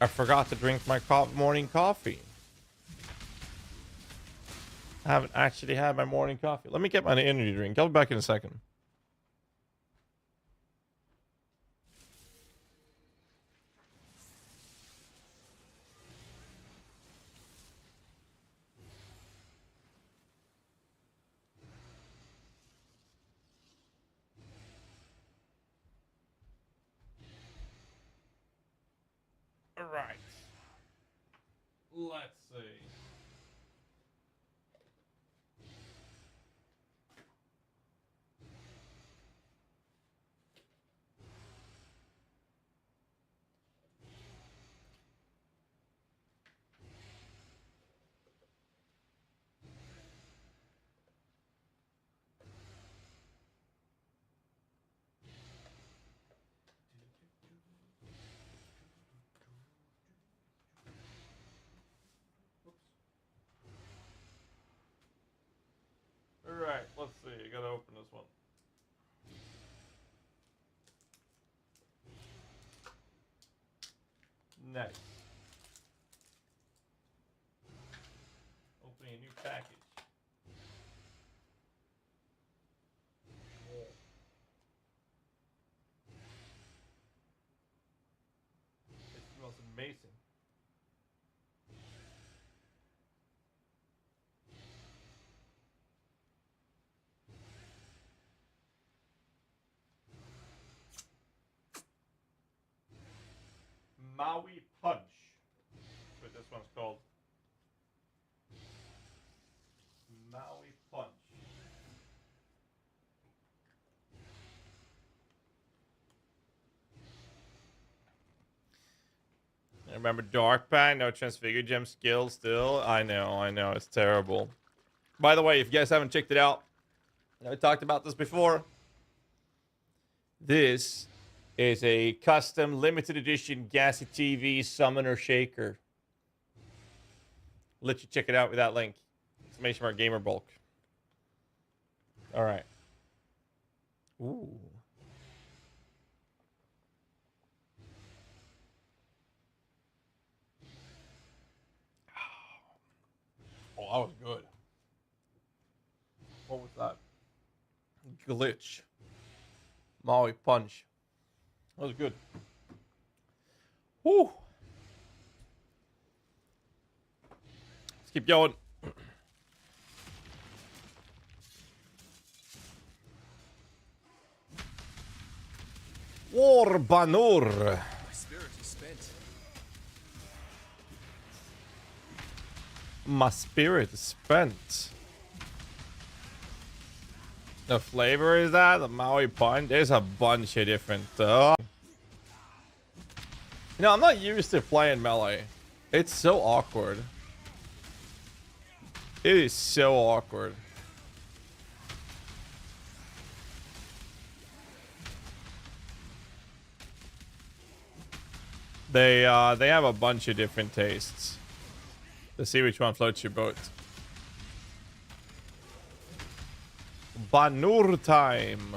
I forgot to drink my morning coffee. I haven't actually had my morning coffee. Let me get my energy drink. I'll be back in a second. All right. Let's see. All right, let's see. I gotta open this one. Next. Opening a new package. was amazing. Maui Punch. That's what this one's called. Maui Punch. I remember Dark Pack, no transfigure gem skill still. I know, it's terrible. By the way, if you guys haven't checked it out, I talked about this before. This is a custom limited edition GHAZZY TV summoner shaker. Let you check it out with that link. Exclamation mark gamer bulk. All right. Ooh. Oh, that was good. What was that? Glitch. Maui Punch. That was good. Woo. Let's keep going. War Banur. My spirit is spent. My spirit is spent. The flavor is that the Maui Punch. There's a bunch of different. You know, I'm not used to playing melee. It's so awkward. It is so awkward. They have a bunch of different tastes. Let's see which one floats your boat. Banur time.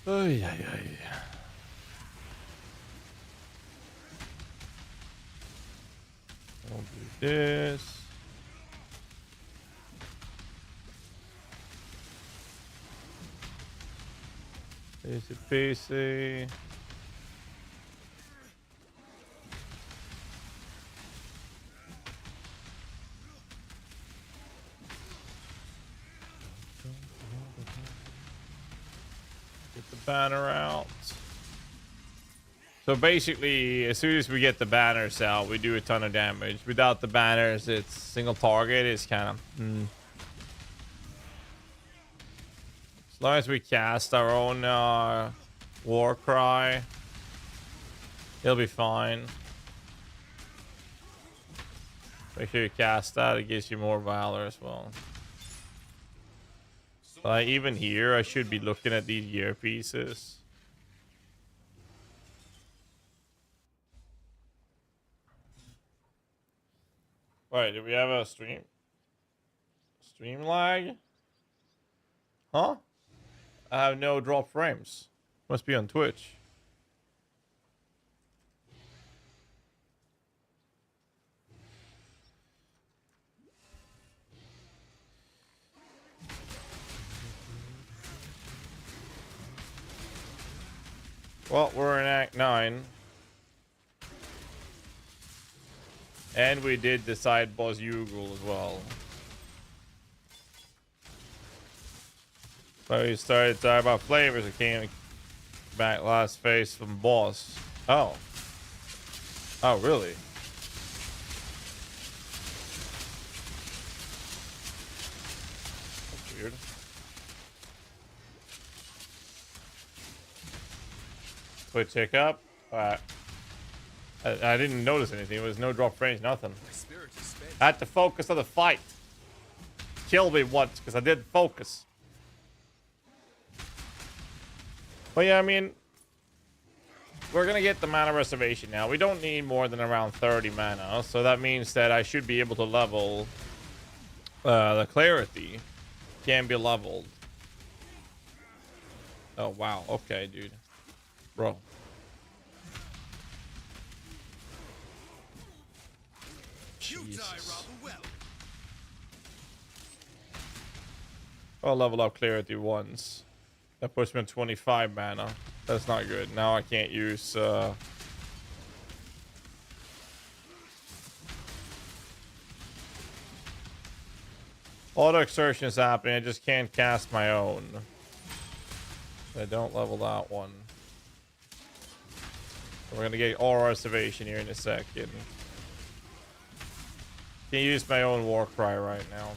Ay, ay, ay. I'll do this. Easy peasy. Get the banner out. So basically, as soon as we get the banners out, we do a ton of damage. Without the banners, it's single target. It's kind of... As long as we cast our own war cry, it'll be fine. Make sure you cast that. It gives you more valor as well. But even here, I should be looking at these gear pieces. Wait, do we have a stream lag? Huh? I have no drop frames. Must be on Twitch. Well, we're in Act 9. And we did the side boss Ugal as well. But we started talking about flavors. It came back last phase from boss. Oh. Oh, really? That's weird. Twitch hiccup. I didn't notice anything. There was no drop range, nothing. My spirit is spent. I had to focus on the fight. Kill me once because I did focus. But yeah, I mean, we're going to get the mana reservation now. We don't need more than around 30 mana. So that means that I should be able to level the clarity. Can be leveled. Oh, wow. Okay, dude. Bro. You die Jesus. rather well. I'll level up clarity once. That puts me on 25 mana. That's not good. Now I can't use auto exertion is happening. I just can't cast my own. I don't level that one. We're gonna get aura reservation here in a second. Can't use my own war cry right now.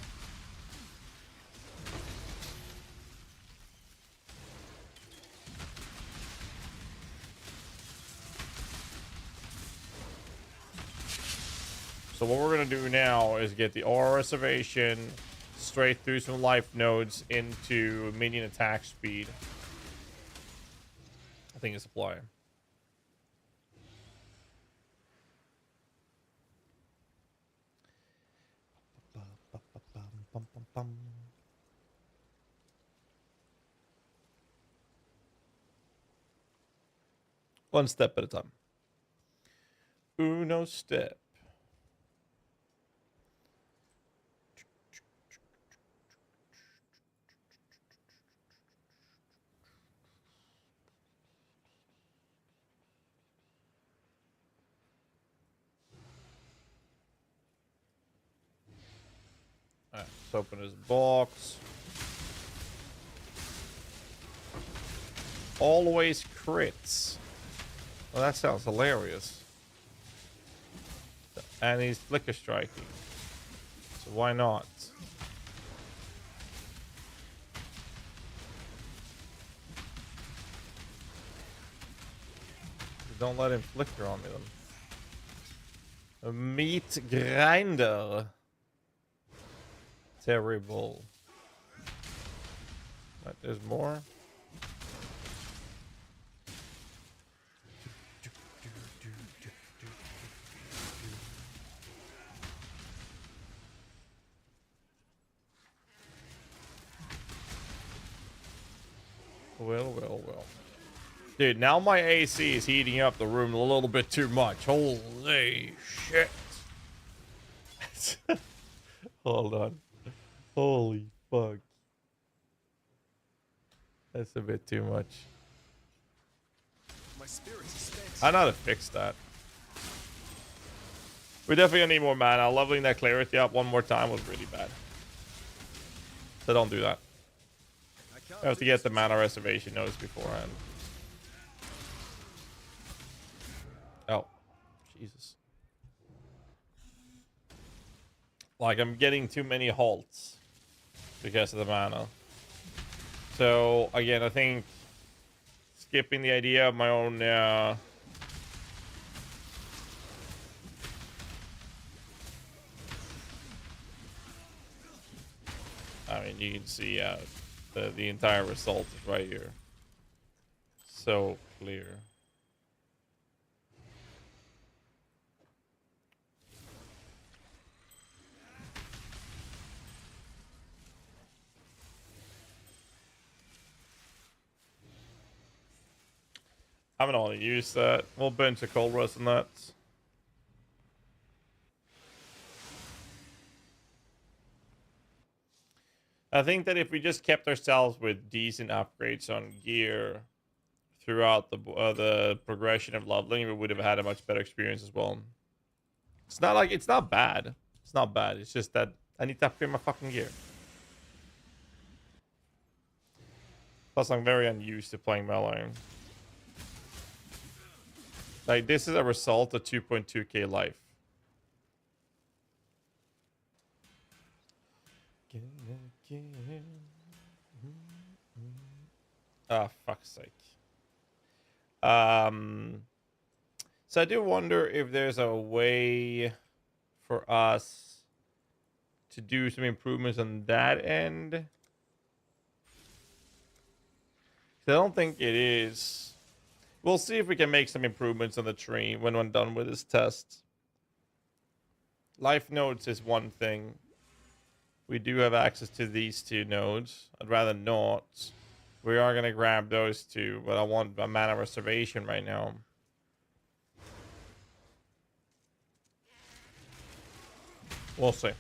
So what we're gonna do now is get the aura reservation straight through some life nodes into minion attack speed. I think it's apply. One step at a time. Uno step. Alright, let's open his box. Always crits. Well, that sounds hilarious. And he's flicker striking. So why not? Don't let him flicker on me then. A meat grinder. Terrible. Right, there's more. Well. Dude, now my AC is heating up the room a little bit too much. Holy shit. Hold on. Holy fuck. That's a bit too much. My spirit is spent. I know how to fix that. We definitely gonna need more mana. Leveling that clarity up one more time was really bad. So don't do that. I have to get the mana reservation notice beforehand. Oh, Jesus. Like, I'm getting too many halts because of the mana. So, again, I think skipping the idea of my own... I mean, you can see the entire result is right here. So clear. I'm gonna want to use that. We'll bench a cold rust on that. I think that if we just kept ourselves with decent upgrades on gear throughout the progression of leveling, we would have had a much better experience as well. It's not like it's not bad. It's not bad. It's just that I need to upgrade my fucking gear. Plus, I'm very unused to playing melee. Like, this is a result of 2.2k life. Ah, fuck's sake. So I do wonder if there's a way for us to do some improvements on that end. I don't think it is. We'll see if we can make some improvements on the tree when we're done with this test. Life nodes is one thing. We do have access to these two nodes. I'd rather not. We are going to grab those two, but I want a mana reservation right now. We'll see.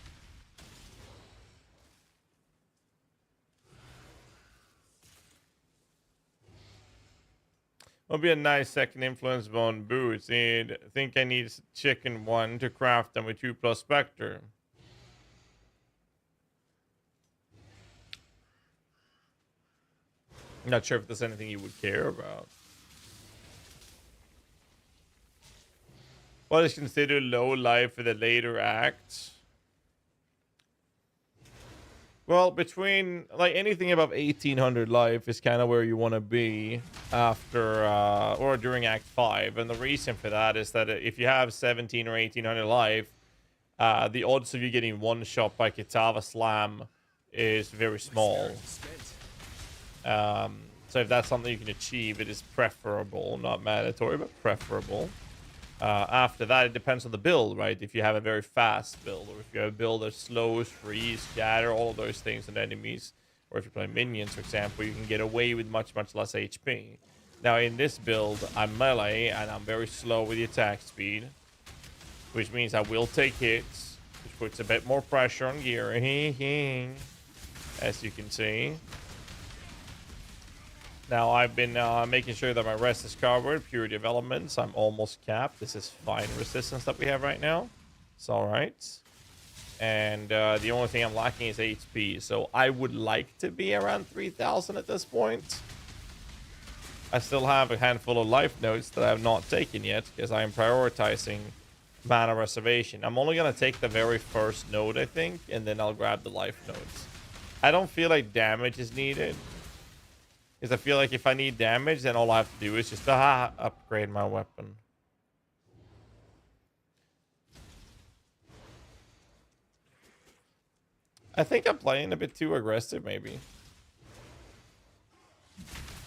Would be a nice second influence bone boots. And I think I need chicken one to craft them with 2+ Spectre. Not sure if there's anything you would care about. What is considered low life for the later acts? Well, between like anything above 1800 life is kind of where you want to be after or during Act 5, and the reason for that is that if you have 17 or 1800 life, the odds of you getting one shot by Kitava Slam is very small. Spent. So if that's something you can achieve, it is preferable, not mandatory, but preferable. After that, it depends on the build, right? If you have a very fast build, or if you have a build that slows, freeze, scatter, all of those things on enemies, or if you play minions, for example, you can get away with much, much less HP. Now, in this build, I'm melee, and I'm very slow with the attack speed, which means I will take hits, which puts a bit more pressure on gear, as you can see. Now, I've been making sure that my rest is covered. Pure developments, I'm almost capped. This is fine resistance that we have right now. It's all right. And the only thing I'm lacking is HP. So I would like to be around 3,000 at this point. I still have a handful of life nodes that I have not taken yet because I am prioritizing mana reservation. I'm only going to take the very first node, I think, and then I'll grab the life nodes. I don't feel like damage is needed. Because I feel like if I need damage, then all I have to do is just upgrade my weapon. I think I'm playing a bit too aggressive, maybe.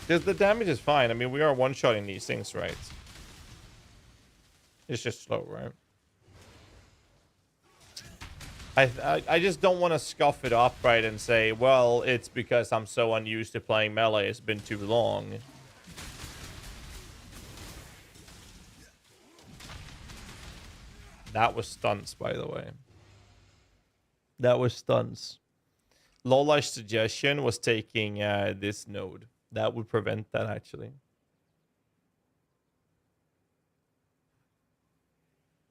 Because the damage is fine. I mean, we are one-shotting these things, right? It's just slow, right? I just don't want to scuff it up, right, and say, well, it's because I'm so unused to playing melee. It's been too long. That was stunts, by the way. That was stunts. Lola's suggestion was taking this node. That would prevent that, actually.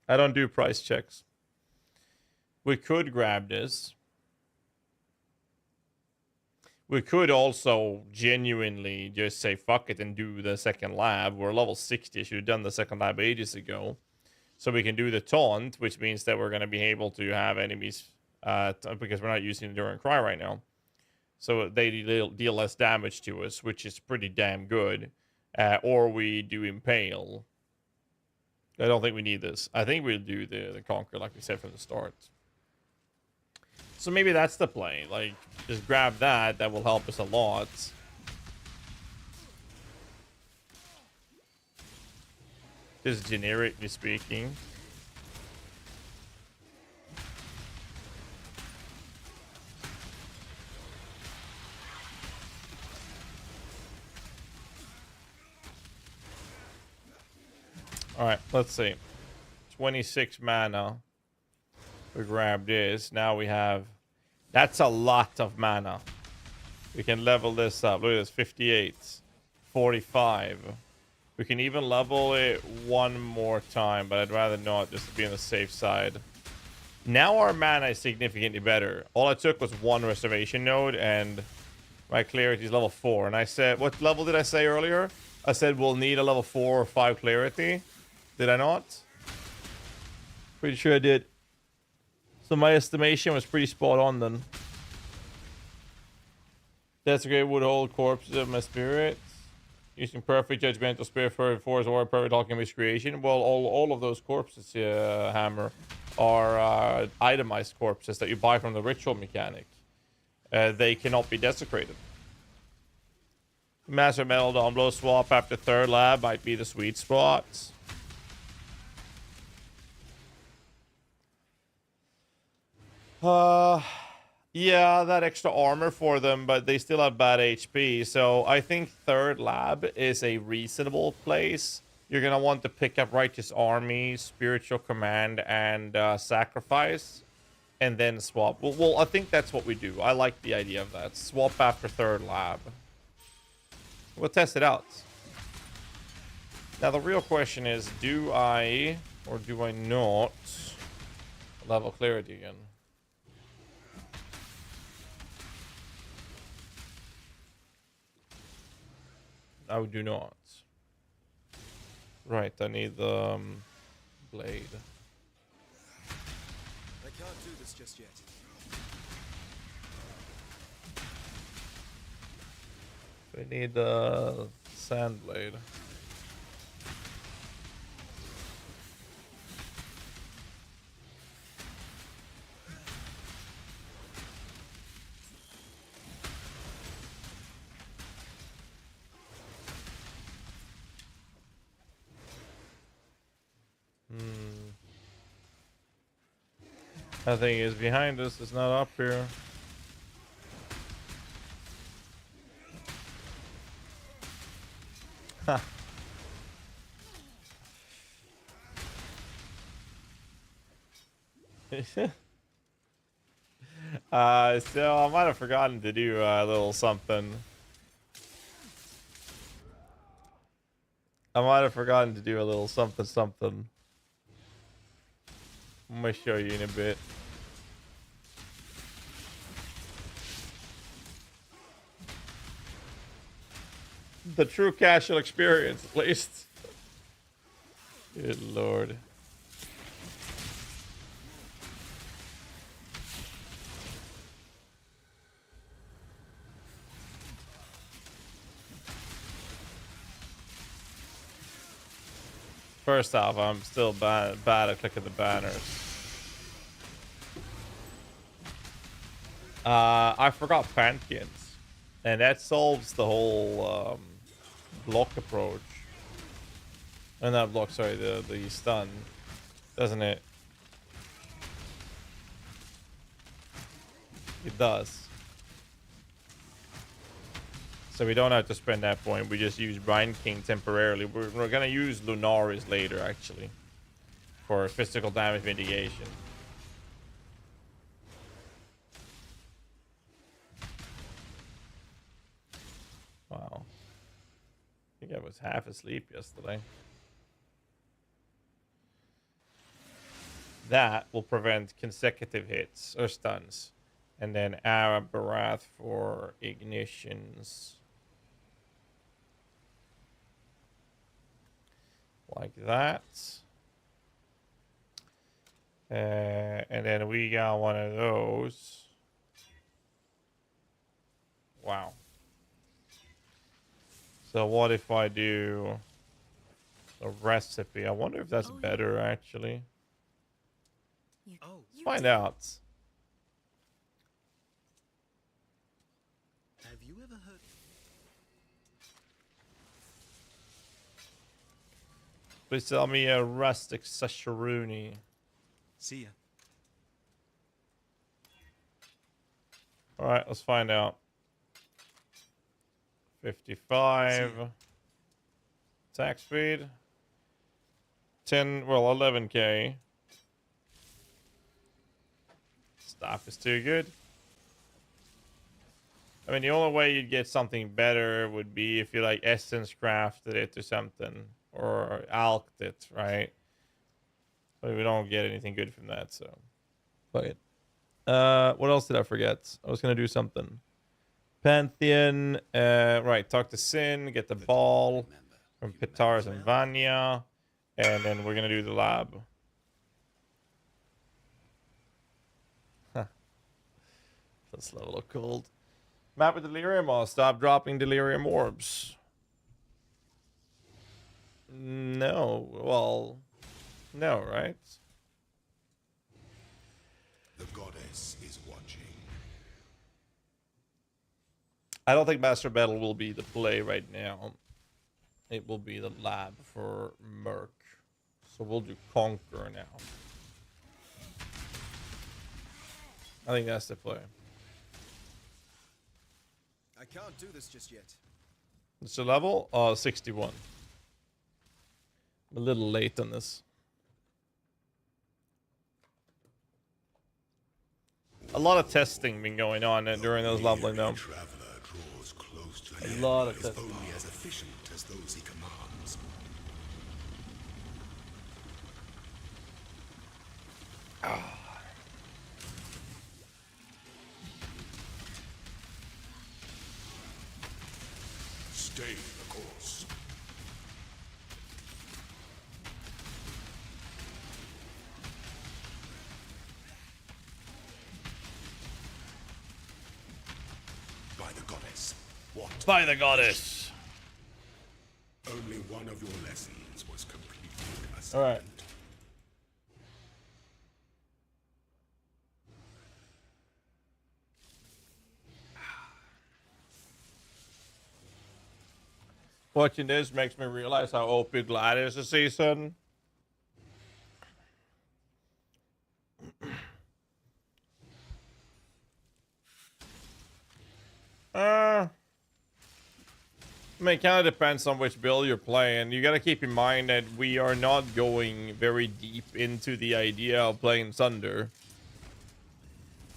I don't do price checks. We could grab this. We could also genuinely just say fuck it and do the second lab. We're level 60. Should have done the second lab ages ago. So we can do the taunt, which means that we're going to be able to have enemies because we're not using Enduring Cry right now. So they deal less damage to us, which is pretty damn good. Or we do Impale. I don't think we need this. I think we'll do the Conquer like we said from the start. So maybe that's the play. Like, just grab that. That will help us a lot. Just generically speaking. Alright, let's see. 26 mana. We grab this. Now we have... That's a lot of mana. We can level this up. Look at this. 58. 45. We can even level it one more time, but I'd rather not, just to be on the safe side. Now our mana is significantly better. All I took was one reservation node, and my clarity is level 4. And I said... What level did I say earlier? I said we'll need a level 4 or 5 clarity. Did I not? Pretty sure I did. So my estimation was pretty spot on then. That's a great would hold corpses of my spirit. Using perfect judgmental spirit for force or perfect alchemist creation. Well, all of those corpses, Hammer, are itemized corpses that you buy from the ritual mechanic. They cannot be desecrated. Master Metal Downblow swap after third lab might be the sweet spot. Yeah, that extra armor for them, but they still have bad HP. So I think third lab is a reasonable place. You're going to want to pick up Righteous Army, Spiritual Command, and Sacrifice. and then swap. Well, I think that's what we do. I like the idea of that. Swap after third lab. We'll test it out. Now, the real question is, do I or do I not level clarity again? I do not. Right, I need the blade. I can't do this just yet. We need the sand blade. That thing is behind us. It's not up here. Ha. So I might have forgotten to do a little something. I might have forgotten to do a little something something. I'm gonna show you in a bit. The true casual experience, at least. Good lord. First off, I'm still bad at clicking the banners. I forgot Pantheons, and that solves the whole block approach. And not block, sorry, the stun, doesn't it? It does. So we don't have to spend that point. We just use Brine King temporarily. We're gonna use Lunaris later, actually, for physical damage mitigation. Wow. I think I was half asleep yesterday. That will prevent consecutive hits or stuns. And then Arab Barath for ignitions. Like that. And then we got one of those. Wow. So what if I do a recipe? I wonder if that's better, actually. Let's find out. Have you ever heard? Please tell me a rustic sasharuni. See ya. All right, let's find out. 55 attack speed, 11k. Staff is too good. I mean, the only way you'd get something better would be if you like essence crafted it or something, or alked it, right? But we don't get anything good from that, so fuck it. What else did I forget? I was gonna do something. Pantheon, right, talk to Sin, get the ball from Pitars and Vanya, and then we're gonna do the lab. Huh. This level of cold. Map with Delirium, I'll stop dropping Delirium orbs. No, well, no, right? The goddess is watching. I don't think Master Battle will be the play right now. It will be the lab for Merc. So we'll do Conquer now. I think that's the play. I can't do this just yet. It's a level? 61. I'm a little late on this. A lot of testing been going on during those leveling though. Traveler draws close to A the lot end of is testing. only as efficient as those he commands. Stay the course. By the goddess, what? By the goddess. Only one of your lessons was completed. All right. Watching this makes me realize how OP Glad is this season. I mean, it kind of depends on which build you're playing. You got to keep in mind that we are not going very deep into the idea of playing Thunder.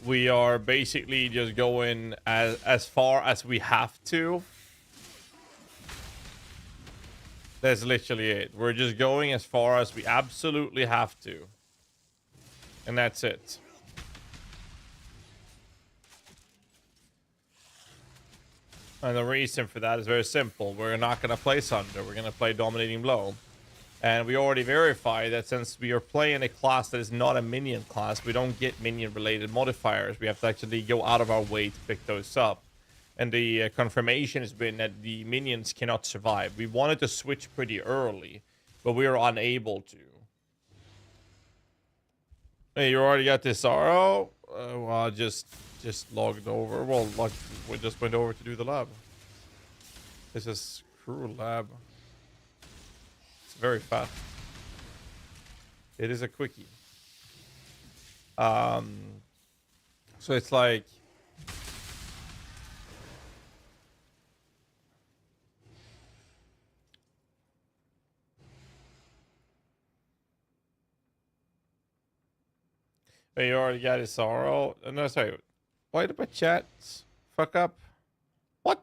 We are basically just going as far as we have to. That's literally it. We're just going as far as we absolutely have to. And that's it. And the reason for that is very simple. We're not going to play Sunder. We're going to play Dominating Blow. And we already verified that since we are playing a class that is not a minion class, we don't get minion-related modifiers. We have to actually go out of our way to pick those up. And the confirmation has been that the minions cannot survive. We wanted to switch pretty early, but we were unable to. Hey, you already got this Sorrow? Well, I just logged over. Well, like, we just went over to do the lab. This is Cruel Lab. It's very fast. It is a quickie. So it's like... Hey, you already got his Sorrow? No, sorry. Why did my chat fuck up? What?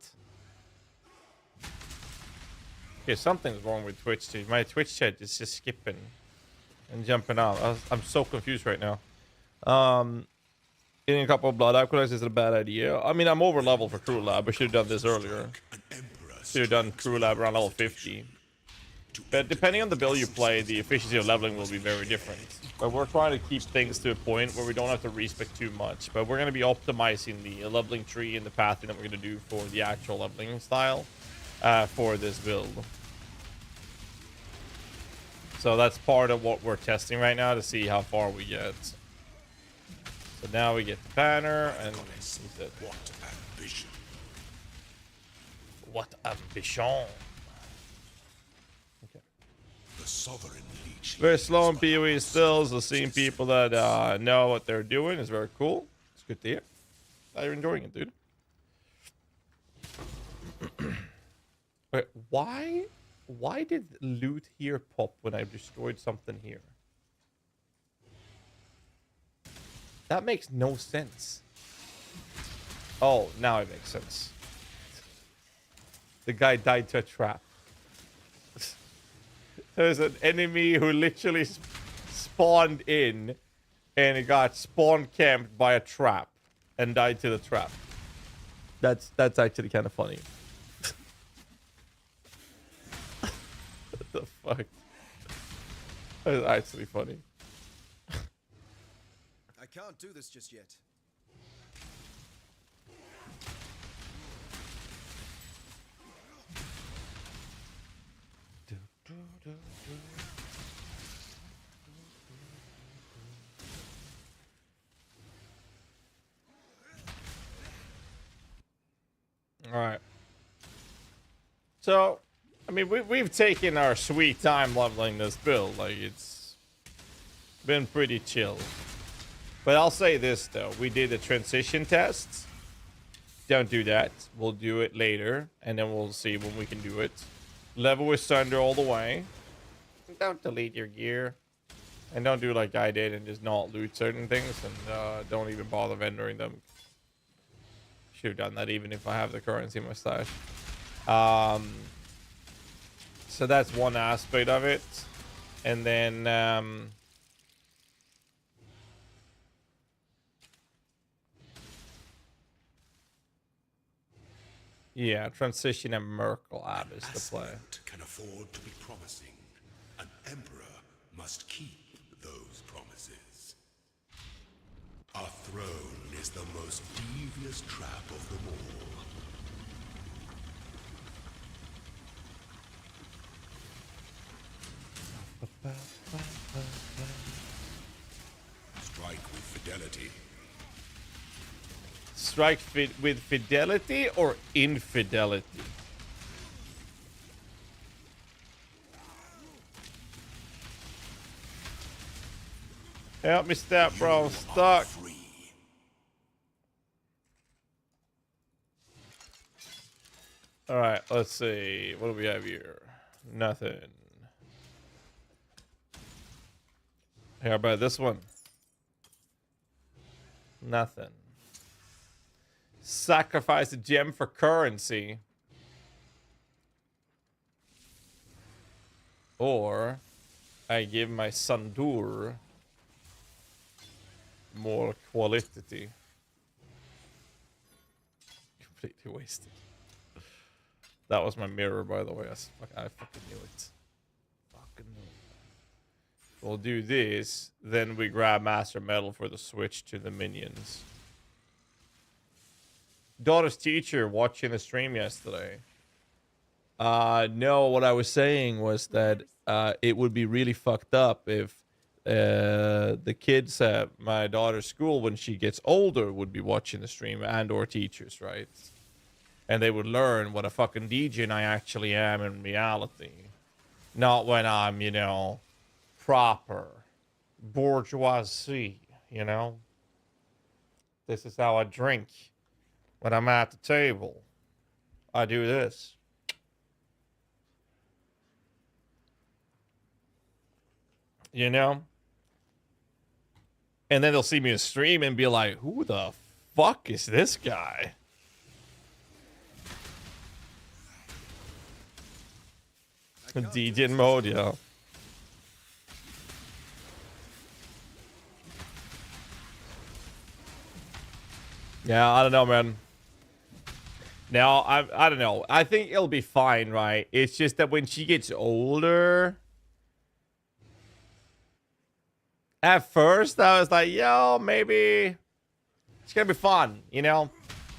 Okay, something's wrong with Twitch, dude. My Twitch chat is just skipping and jumping out. I'm so confused right now. Getting a couple of blood alcohols is a bad idea. I mean, I'm over level for Crew Lab. I should have done this earlier. Should have done Crew Lab around level 50. But depending on the build you play, the efficiency of leveling will be very different. But we're trying to keep things to a point where we don't have to respec too much. But we're going to be optimizing the leveling tree and the pathing that we're going to do for the actual leveling style for this build. So that's part of what we're testing right now to see how far we get. So now we get the banner and What ambition. what ambition. The sovereign leech. Very slow in PoE still, so seeing people that know what they're doing is very cool. It's good to hear. You're enjoying it, dude. Wait, why did loot here pop when I destroyed something here? That makes no sense. Oh, now it makes sense. The guy died to a trap. There's an enemy who literally spawned in and it got spawn camped by a trap and died to the trap. That's actually kind of funny. What the fuck? That's actually funny. I can't do this just yet. All right. So, I mean, we've taken our sweet time leveling this build. Like, it's been pretty chill. But I'll say this, though. We did a transition test. Don't do that. We'll do it later, and then we'll see when we can do it. Level with Thunder all the way. Don't delete your gear. And don't do like I did and just not loot certain things, and don't even bother vendoring them. Should have done that even if I have the currency in my stash. So that's one aspect of it. And then yeah, Transition and Merkel Ab is the play. Aspect can afford to be promising. An emperor must keep those promises. Our throne is the most devious trap of them all. Strike with fidelity. Strike with fidelity or infidelity? Help me step, bro. I'm stuck. Free. All right, let's see. What do we have here? Nothing. How about this one? Nothing. Sacrifice a gem for currency. Or I give my Sandur more quality. Completely wasted. That was my mirror, by the way. I fucking knew it. Fucking knew it. We'll do this, then we grab Master Metal for the switch to the minions. Daughter's teacher watching the stream yesterday. No, what I was saying was that it would be really fucked up if the kids at my daughter's school, when she gets older, would be watching the stream, and or teachers, right? And they would learn what a fucking DJ I actually am in reality. Not when I'm, you know, proper bourgeoisie, you know? This is how I drink when I'm at the table. I do this. You know? And then they'll see me in stream and be like, who the fuck is this guy? DJ mode, yeah. Yeah, I don't know, man. Now, I don't know. I think it'll be fine, right? It's just that when she gets older... At first, I was like, yo, maybe it's going to be fun, you know?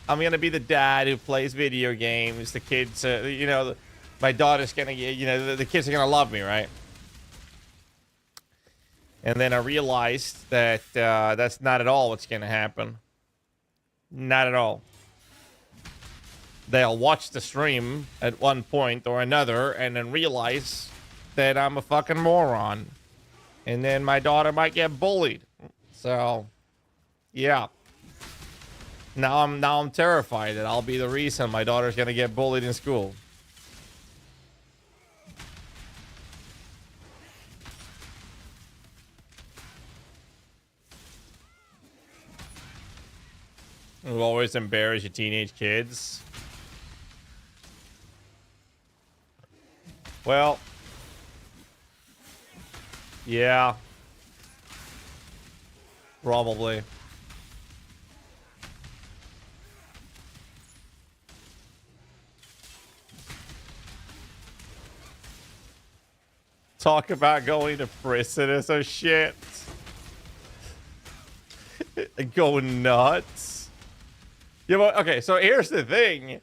I'm going to be the dad who plays video games. The kids, you know, my daughter's going to get, you know, the kids are going to love me, right? And then I realized that that's not at all what's going to happen. Not at all. They'll watch the stream at one point or another and then realize that I'm a fucking moron. And then my daughter might get bullied. So, yeah. Now I'm terrified that I'll be the reason my daughter's gonna get bullied in school. You always embarrass your teenage kids. Well, yeah. Probably. Talk about going to prison or some shit. Going nuts. Yeah, but okay, so here's the thing.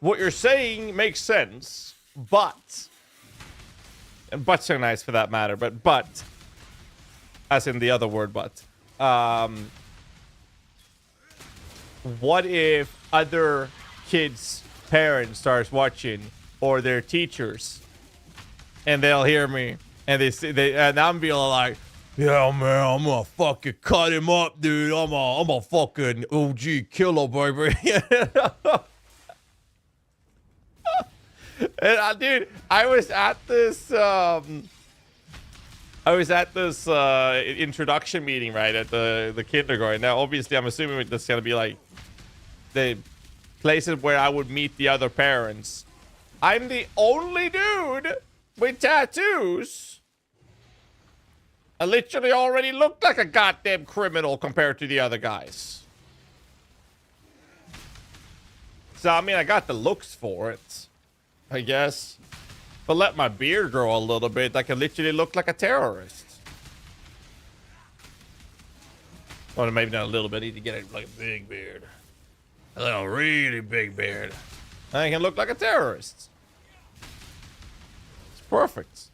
What you're saying makes sense, but... And butts are nice for that matter, but, as in the other word, but. What if other kids' parents starts watching, or their teachers, and they'll hear me, and and I'm being like, yeah, man, I'm gonna fucking cut him up, dude. I'm a fucking OG killer, baby. And dude, I was at this I was at this introduction meeting, right, at the kindergarten. Now, obviously, I'm assuming that's gonna be like the places where I would meet the other parents. I'm the only dude with tattoos. I literally already look like a goddamn criminal compared to the other guys. So, I mean, I got the looks for it, I guess. But let my beard grow a little bit, I can literally look like a terrorist. Or maybe not a little bit, I need to get like a big beard. A little really big beard. I can look like a terrorist. It's perfect.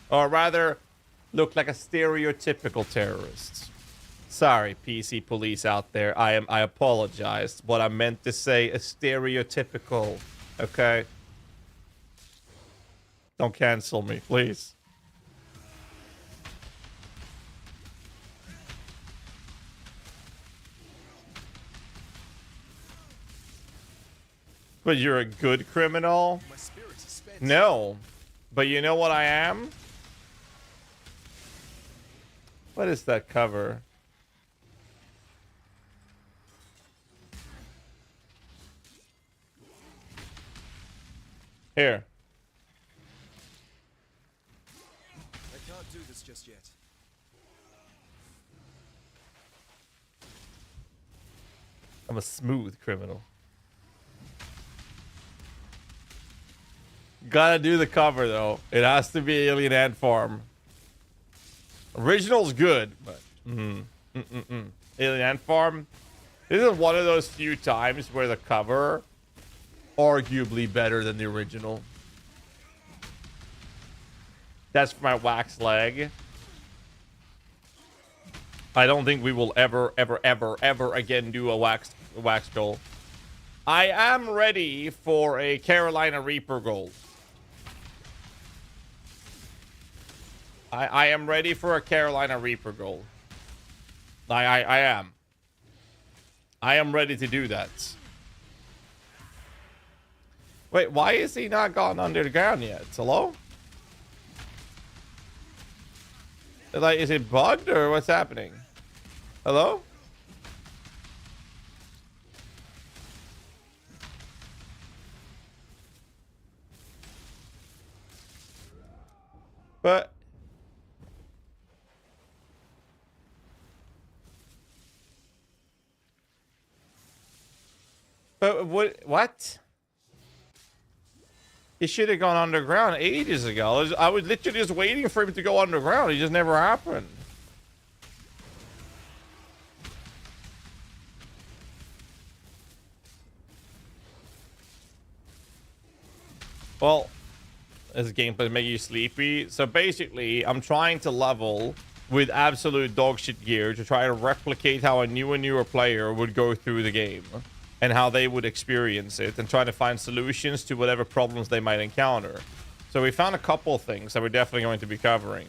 Or rather, look like a stereotypical terrorist. Sorry, PC police out there. I apologize. What I meant to say is stereotypical. Okay? Don't cancel me, please. But you're a good criminal? My spirit suspends. No. But you know what I am? What is that cover? Here. I can't do this just yet. I'm a smooth criminal. Gotta do the cover though. It has to be Alien Ant Farm. Original's good, but Alien Ant Farm. This is one of those few times where the cover arguably better than the original. That's for my wax leg. I don't think we will ever again do a wax goal. I am ready for a Carolina Reaper goal. I am ready for a Carolina Reaper goal. I am. I am ready to do that. Wait, why is he not gone underground yet? Hello? Like, is it bugged or what's happening? Hello? But what? He should have gone underground ages ago. I was literally just waiting for him to go underground. It just never happened. Well, this gameplay make you sleepy. So basically, I'm trying to level with absolute dogshit gear to try to replicate how a newer player would go through the game and how they would experience it, and trying to find solutions to whatever problems they might encounter. So we found a couple of things that we're definitely going to be covering,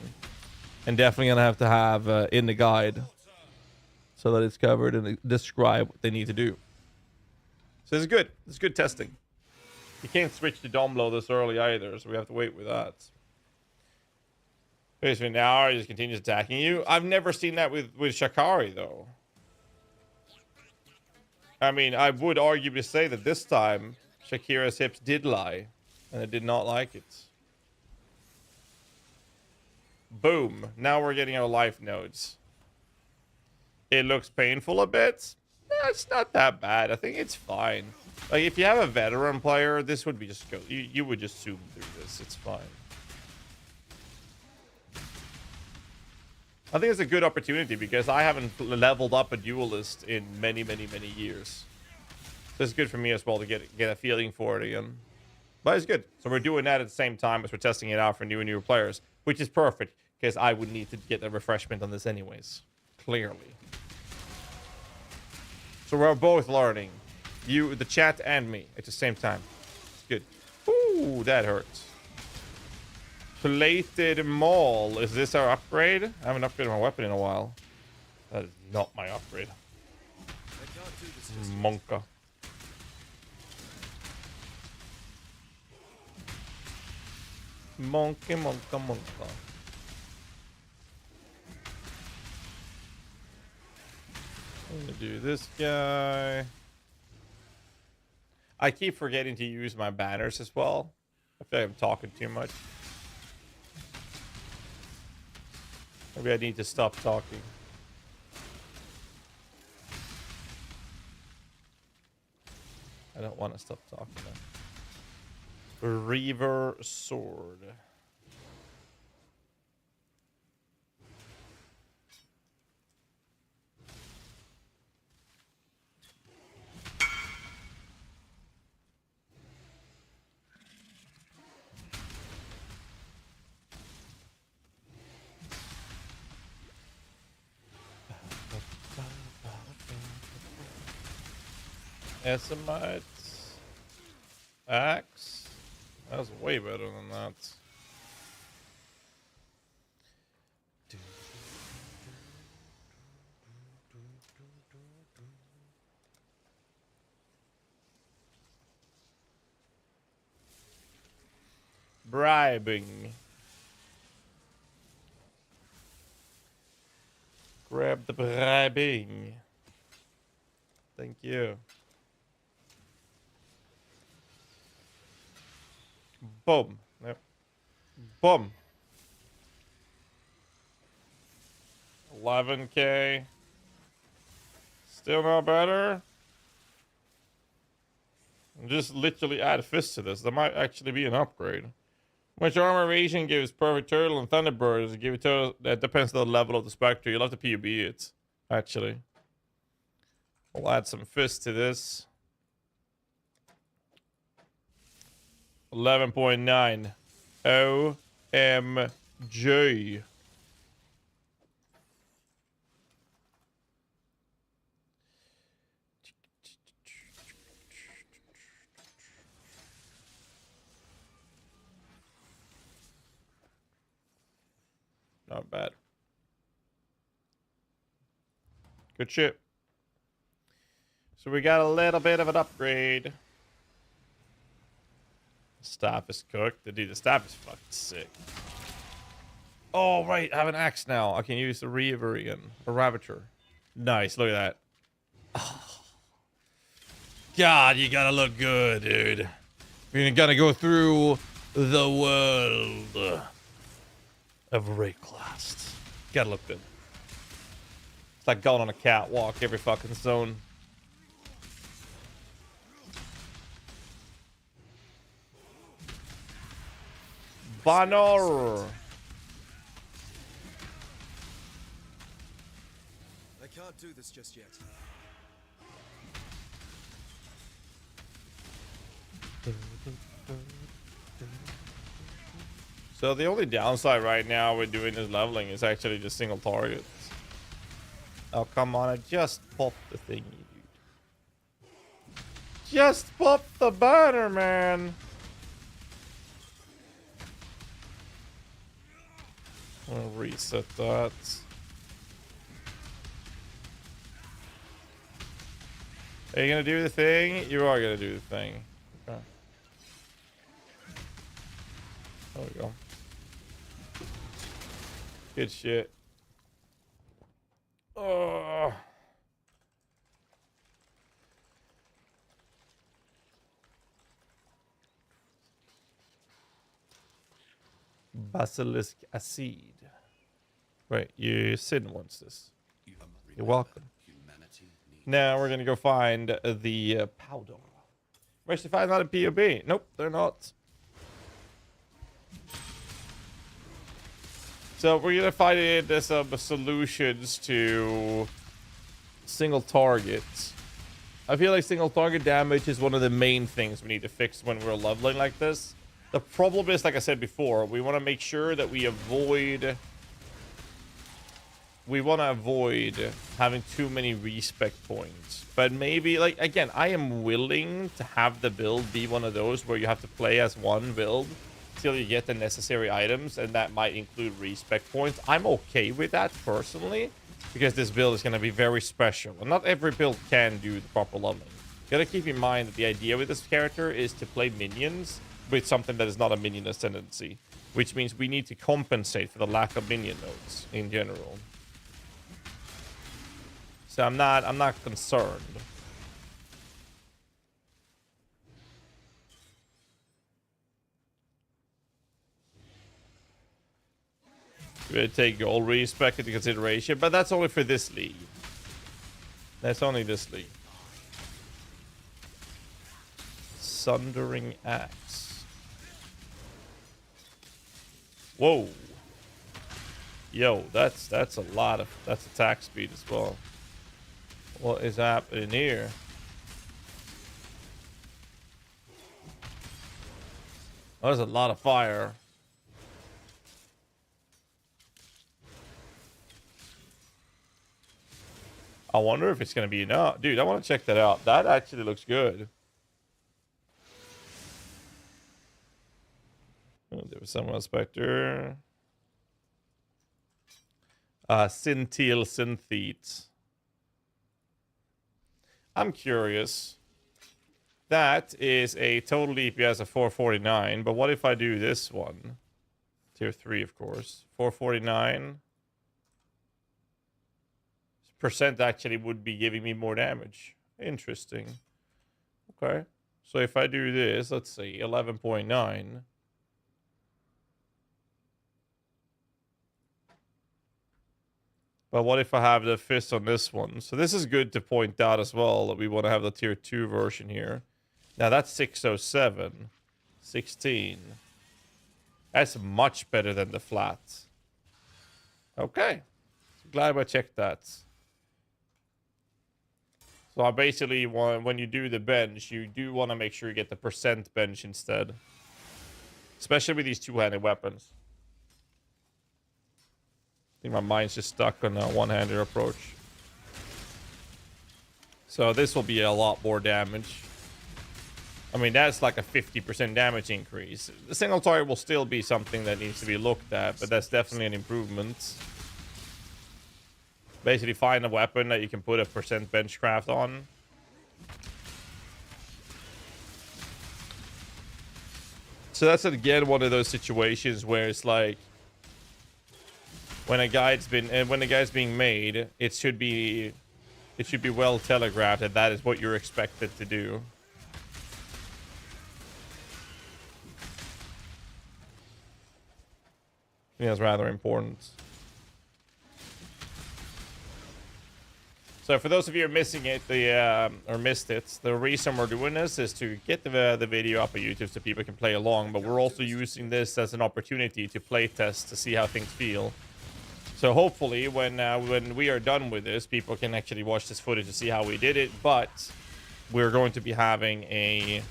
and definitely going to have in the guide, so that it's covered and describe what they need to do. So it's good. It's good testing. You can't switch to Domlo this early either, so we have to wait with that. Wait, so now he just continues attacking you? I've never seen that with Shakari, though. I mean, I would arguably say that this time, Shakira's hips did lie, and I did not like it. Boom. Now we're getting our life nodes. It looks painful a bit. No, it's not that bad. I think it's fine. Like, if you have a veteran player, this would be just go. You would just zoom through this. It's fine. I think it's a good opportunity because I haven't leveled up a duelist in many years. So it's good for me as well to get a feeling for it again. But it's good. So we're doing that at the same time as we're testing it out for newer players, which is perfect because I would need to get a refreshment on this anyways. Clearly. So we're both learning. You, the chat, and me at the same time. It's good. Ooh, that hurts. Plated Maul. Is this our upgrade? I haven't upgraded my weapon in a while. That is not my upgrade. I can't do this just yet. Monka. Monkey, monkey, monkey. I'm gonna do this guy. I keep forgetting to use my banners as well. I feel like I'm talking too much. Maybe I need to stop talking. I don't want to stop talking though. Reaver sword. Esamites. Axe. That was way better than that. Bribing. Grab the bribing. Thank you. Boom. Yep. Boom. 11K. Still not better. Just literally add fists to this. There might actually be an upgrade. Which armor region gives perfect turtle and thunderbirds? Give it turtle. That depends on the level of the spectre. You'll have to PUB it. Actually. We'll add some fists to this. 11.9. OMG. Not bad. Good shit. So we got a little bit of an upgrade. Staff is cooked. Dude, the staff is fucking sick. Oh, right. I have an axe now. I can use the Reaver again. A Ravager. Nice. Look at that. Oh. God, you gotta look good, dude. You're gonna go through the world of Rayclast. Gotta look good. It's like going on a catwalk every fucking zone. Banner. I can't do this just yet. So the only downside right now with doing this leveling is actually just single targets. Oh, come on. I just popped the thingy, dude. Just pop the banner, man. I'll reset that. Are you gonna do the thing? You are gonna do the thing. Okay. There we go. Good shit. Oh. Basilisk acid. Right, Sin wants this. You're welcome. Now we're gonna go find the powder. We're actually finding out a POB. Nope, they're not. So we're gonna find some solutions to single targets. I feel like single target damage is one of the main things we need to fix when we're leveling like this. The problem is, like I said before, we want to make sure that we avoid having too many respec points. But maybe, like, again, I am willing to have the build be one of those where you have to play as one build till you get the necessary items, and that might include respec points. I'm okay with that personally, because this build is going to be very special, and not every build can do the proper leveling. You gotta keep in mind that the idea with this character is to play minions with something that is not a minion ascendancy. which means we need to compensate for the lack of minion nodes in general. So I'm not concerned. We gotta take goal respec into consideration, but that's only for this league. That's only this league. Sundering Axe. Whoa. Yo, that's a lot of that's attack speed as well. What is happening here? Oh, there's a lot of fire. I wonder if it's gonna be enough. Dude, I want to check that out. That actually looks good. Oh, there was someone Spectre. Syntheal Synthete. I'm curious. That is a total DPS of 449, but what if I do this one? Tier 3, of course. 449. Percent actually would be giving me more damage. Interesting. Okay. So if I do this, let's see, 11.9. But what if I have the fist on this one? So this is good to point out as well that we want to have the tier 2 version here. Now that's 607. 16. That's much better than the flat. Okay. Glad I checked that. So I basically want, when you do the bench, you do want to make sure you get the percent bench instead. Especially with these two-handed weapons. I think my mind's just stuck on a one-handed approach. So this will be a lot more damage. I mean, that's like a 50% damage increase. The single target will still be something that needs to be looked at, but that's definitely an improvement. Basically, find a weapon that you can put a percent benchcraft on. So that's again one of those situations where it's like, when a guide's being made, it should be well telegraphed that that is what you're expected to do. I think that's rather important. So for those of you who are missing it, or missed it, the reason we're doing this is to get the video up on YouTube so people can play along. But we're also using this as an opportunity to play test to see how things feel. So hopefully, when we are done with this, people can actually watch this footage to see how we did it. But we're going to be having an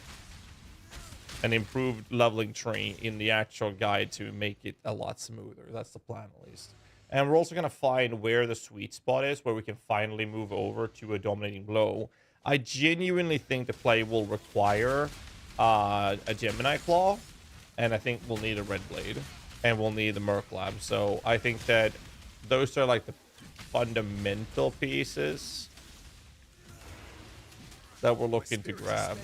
improved leveling tree in the actual guide to make it a lot smoother. That's the plan, at least. And we're also going to find where the sweet spot is, where we can finally move over to a dominating blow. I genuinely think the play will require a Gemini Claw, and I think we'll need a Red Blade, and we'll need the Merc Lab. So I think that those are like the fundamental pieces that we're looking to grab.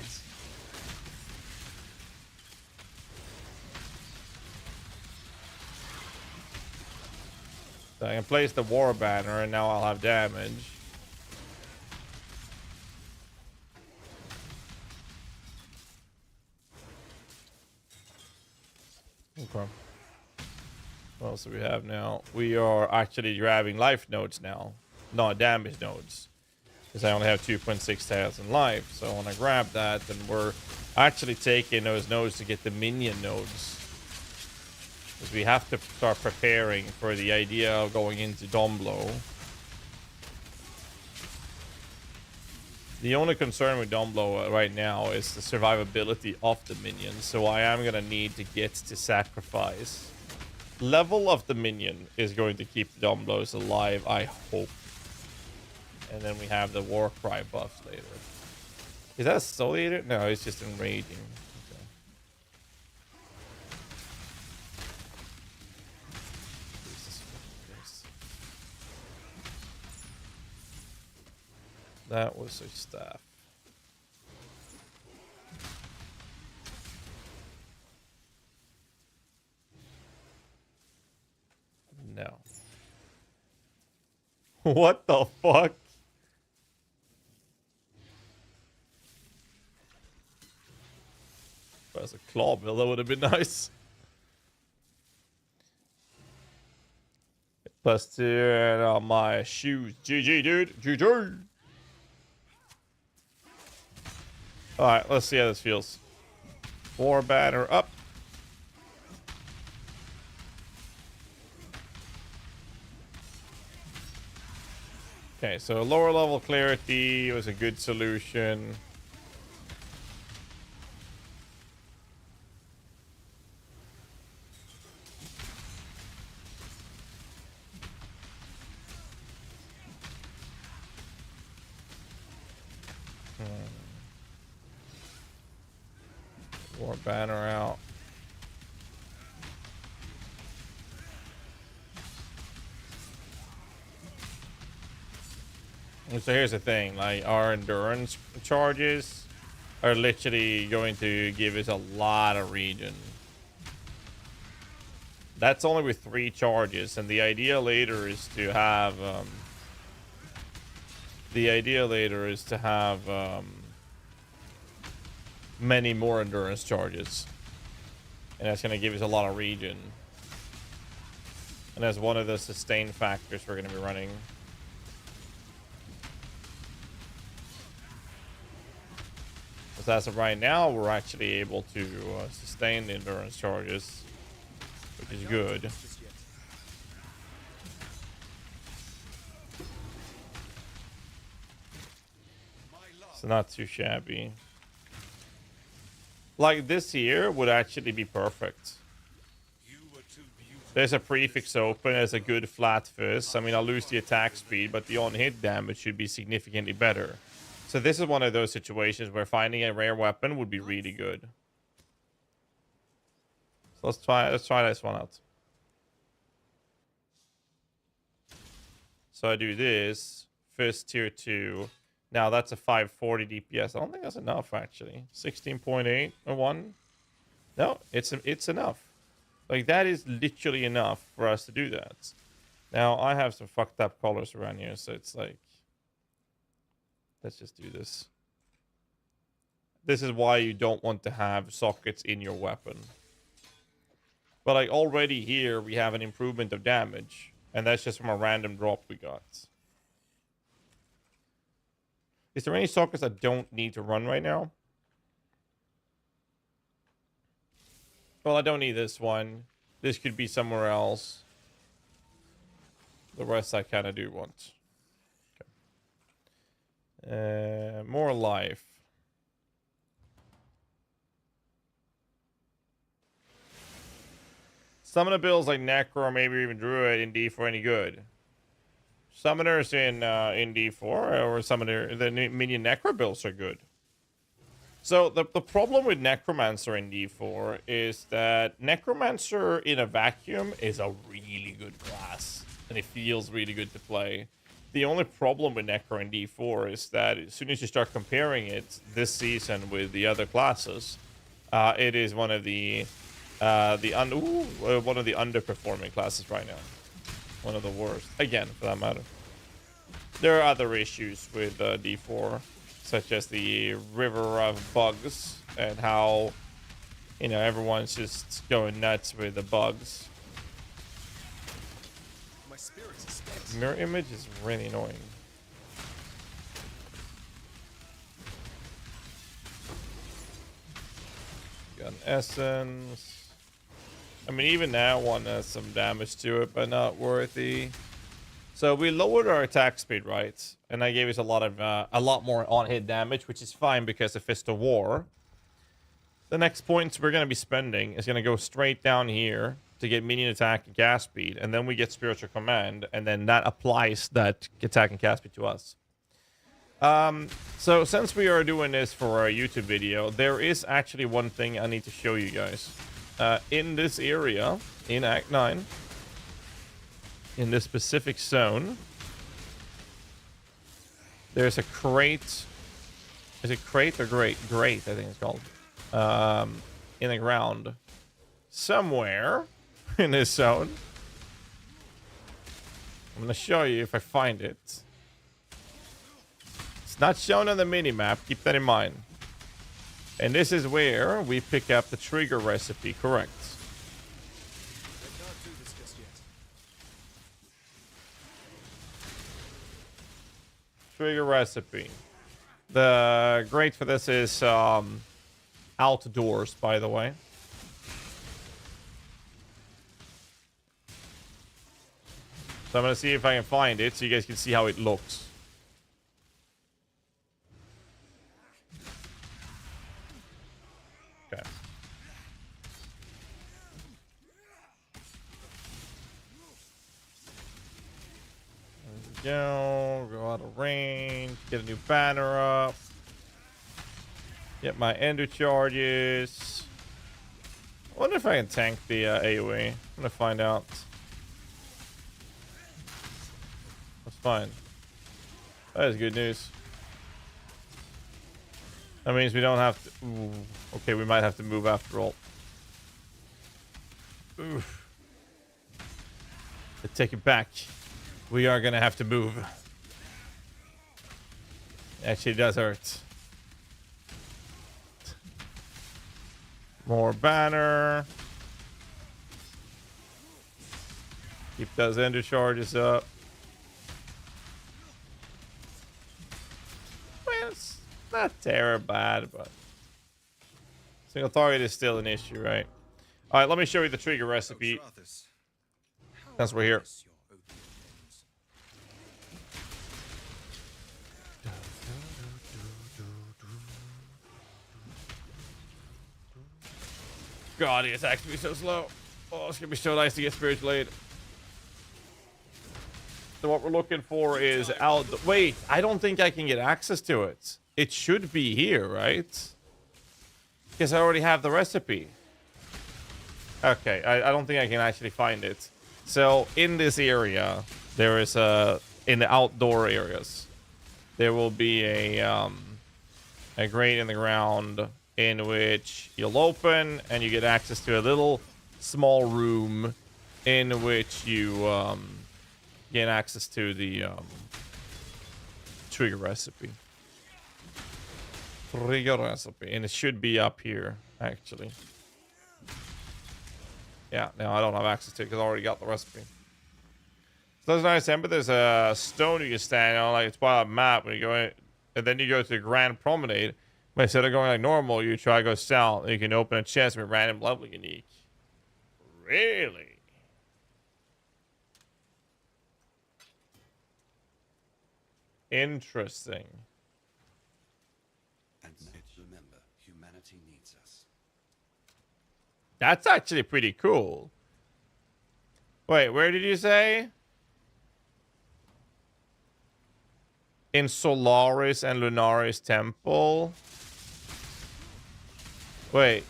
So I can place the War Banner, and now I'll have damage. Okay. What else do we have now? We are actually grabbing life nodes now, not damage nodes. Because I only have 2,600 life. So I want to grab that, and we're actually taking those nodes to get the minion nodes. Because we have to start preparing for the idea of going into Domblow. The only concern with Domblow right now is the survivability of the minions. So I am going to need to get to sacrifice. Level of the minion is going to keep the Domblows alive, I hope. And then we have the Warcry buffs later. Is that a Soul Eater? No, it's just enraging. Okay. That was a staff. No. What the fuck? There's a claw bill, that would have been nice. +2 and on my shoes. GG, dude. GG. Alright, let's see how this feels. War banner up. Okay, so lower level clarity was a good solution. War banner out. And so here's the thing, like our endurance charges are literally going to give us a lot of region. That's only with 3 charges, and the idea later is to have many more endurance charges, and that's going to give us a lot of region, and that's one of the sustain factors we're going to be running. Because as of right now, we're actually able to sustain the endurance charges, which is good. Just yet. So not too shabby. Like this here would actually be perfect. You were too beautiful. There's a prefix open as a good flat fizz. I mean, I'll lose the attack speed, but the on-hit damage should be significantly better. So this is one of those situations where finding a rare weapon would be really good. So let's try this one out. So I do this, fizz tier 2. Now that's a 540 DPS. I don't think that's enough actually. 16.8 or 1. No, it's enough. Like that is literally enough for us to do that. Now I have some fucked up colors around here, so it's like, let's just do this. This is why you don't want to have sockets in your weapon. But like already here we have an improvement of damage, and that's just from a random drop we got. Is there any sockets I don't need to run right now? Well, I don't need this one. This could be somewhere else. The rest I kind of do want. Okay. More life. Summoner builds like Necro or maybe even Druid in D4 any good. Summoners in D4 or summoner the minion Necro builds are good. So the problem with Necromancer in D4 is that Necromancer in a vacuum is a really good class, and it feels really good to play. The only problem with Necro in D4 is that as soon as you start comparing it this season with the other classes, it is one of the underperforming classes right now. One of the worst, again, for that matter. There are other issues with D4, such as the river of bugs and how, you know, everyone's just going nuts with the bugs. My spirit is spent. Mirror image is really annoying. Got an essence. I mean, even that one has some damage to it, but not worthy. So we lowered our attack speed, right? And that gave us a lot more on-hit damage, which is fine because of Fist of War. The next points we're going to be spending is going to go straight down here to get minion attack and cast speed, and then we get Spiritual Command, and then that applies that attack and cast speed to us. So since we are doing this for our YouTube video, there is actually one thing I need to show you guys. In this area, in Act 9, in this specific zone, there's a crate. Is it crate or grate? Grate, I think it's called. In the ground. Somewhere in this zone. I'm gonna show you if I find it. It's not shown on the mini-map, keep that in mind. And this is where we pick up the trigger recipe, correct. I can't do this just yet. Trigger recipe. The great for this is outdoors, by the way. So I'm gonna see if I can find it so you guys can see how it looks. Okay. There we go out of range, get a new banner up, get my ender charges. I wonder if I can tank the AoE. I'm gonna find out. That's fine. That is good news. That means we don't have to. Ooh, okay, we might have to move after all. Oof. I take it back. We are gonna have to move. Actually, it does hurt. More banner. Keep those ender charges up. Well, it's not terrible bad, but single target is still an issue, right? All right, let me show you the trigger recipe. Since we're here. God, the attacks can be so slow. Oh, it's gonna be so nice to get Spirit Blade. So what we're looking for is out. Wait, I don't think I can get access to it. It should be here, right? Because I already have the recipe. Okay, I don't think I can actually find it. So in this area, there is in the outdoor areas, there will be a grate in the ground in which you'll open and you get access to a little small room in which you get access to the trigger recipe. Trigger recipe, and it should be up here actually. Yeah, no, I don't have access to it because I already got the recipe. So that's nice, but there's a stone you can stand on, like it's by a map when you go in, and then you go to the Grand Promenade. But instead of going like normal, you try to go south, and you can open a chest with random level unique. Really? Interesting. And remember, humanity needs us. That's actually pretty cool. Wait, where did you say? In Solaris and Lunaris Temple. Wait.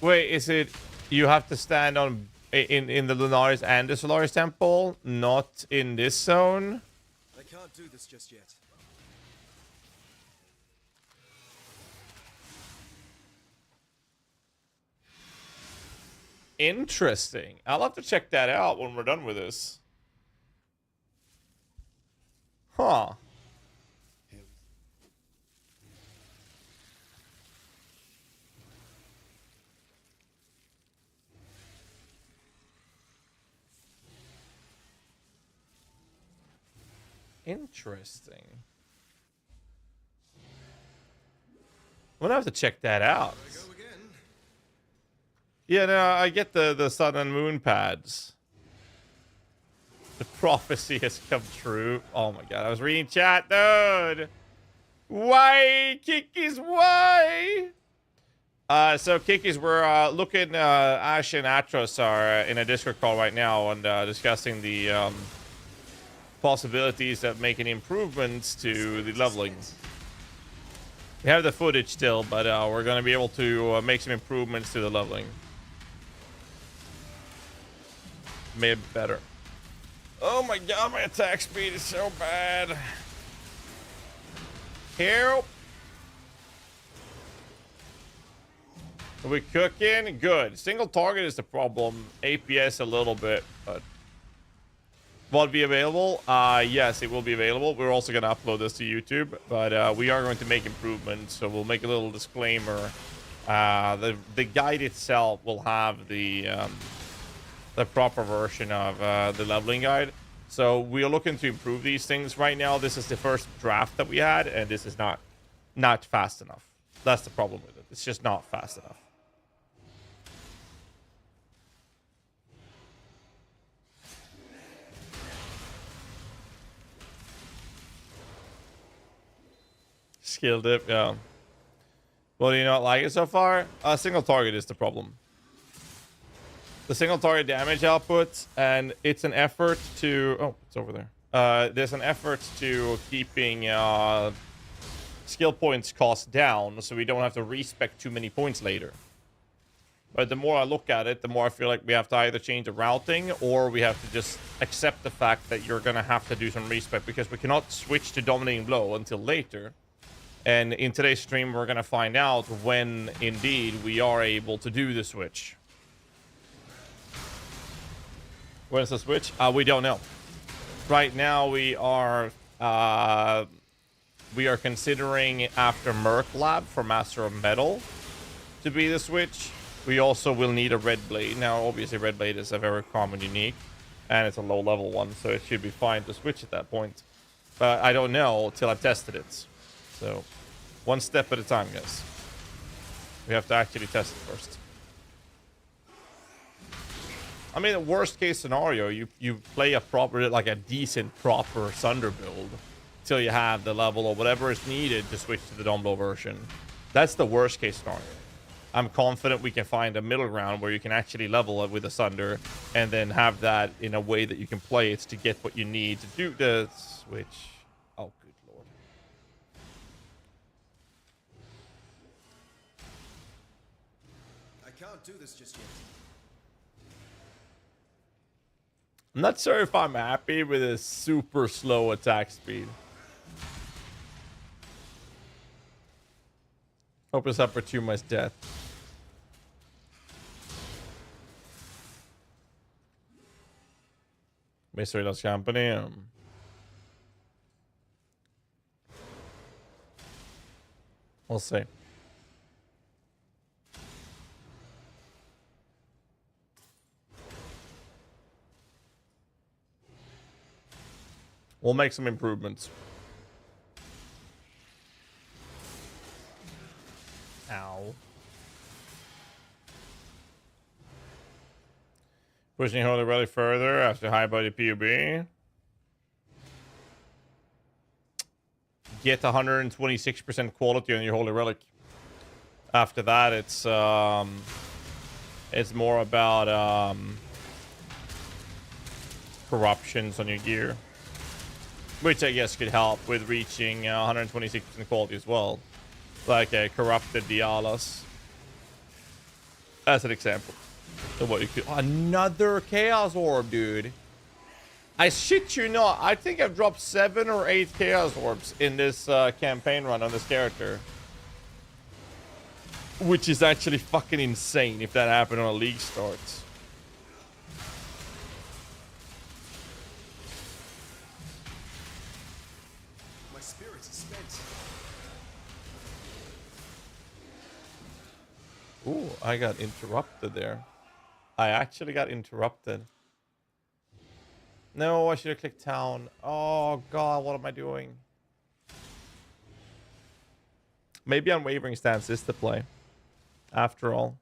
Wait, is it you have to stand on in the Lunaris and the Solaris Temple, not in this zone? I can't do this just yet. Interesting. I'll have to check that out when we're done with this. Huh. Interesting. I'm gonna have to check that out. Go again. Yeah, no, I get the sun and moon pads. The prophecy has come true. Oh my god, I was reading chat, dude. Why, Kikis, why? So Kikis, we're looking. Ash and Atros are in a Discord call right now and discussing the possibilities of making improvements to the leveling. We have the footage still, but we're going to be able to make some improvements to the leveling. Maybe better. Oh my god, my attack speed is so bad. Help! Are we cooking? Good. Single target is the problem. APS a little bit, but will it be available? Yes, it will be available. We're also going to upload this to YouTube, but we are going to make improvements. So we'll make a little disclaimer. The guide itself will have the proper version of the leveling guide. So we are looking to improve these things right now. This is the first draft that we had, and this is not fast enough. That's the problem with it. It's just not fast enough. Skill dip, yeah. Well, do you not like it so far? Single target is the problem. The single target damage output, and it's an effort to... Oh, it's over there. There's an effort to keeping skill points cost down, so we don't have to respec too many points later. But the more I look at it, the more I feel like we have to either change the routing, or we have to just accept the fact that you're going to have to do some respec, because we cannot switch to dominating blow until later. And in today's stream, we're going to find out when, indeed, we are able to do the switch. When's the switch? We don't know. Right now, we are considering after Merc Lab for Master of Metal to be the switch. We also will need a Red Blade. Now, obviously, Red Blade is a very common unique, and it's a low-level one, so it should be fine to switch at that point. But I don't know till I've tested it. So, one step at a time, guys. We have to actually test it first. I mean, the worst case scenario, you play a proper, like a decent, proper Sunder build till you have the level or whatever is needed to switch to the Domblo version. That's the worst case scenario. I'm confident we can find a middle ground where you can actually level it with a Sunder and then have that in a way that you can play it to get what you need to do the switch. Oh, good lord. I can't do this just yet. I'm not sure if I'm happy with a super slow attack speed. Hope it's up for too much death. Mystery Lost Company. We'll see. We'll make some improvements. Ow. Pushing Holy Relic further after high body PUB. Get 126% quality on your Holy Relic. After that, it's more about corruptions on your gear, which I guess could help with reaching 126% quality as well, like a corrupted Dialos. As an example of what you could. Another Chaos Orb, dude. I shit you not. I think I've dropped 7 or 8 Chaos Orbs in this campaign run on this character, which is actually fucking insane if that happened on a league start. My spirit is spent. Ooh, I got interrupted there. I actually got interrupted. No, I should have clicked town. Oh god, what am I doing? Maybe Unwavering Stance is the play, after all.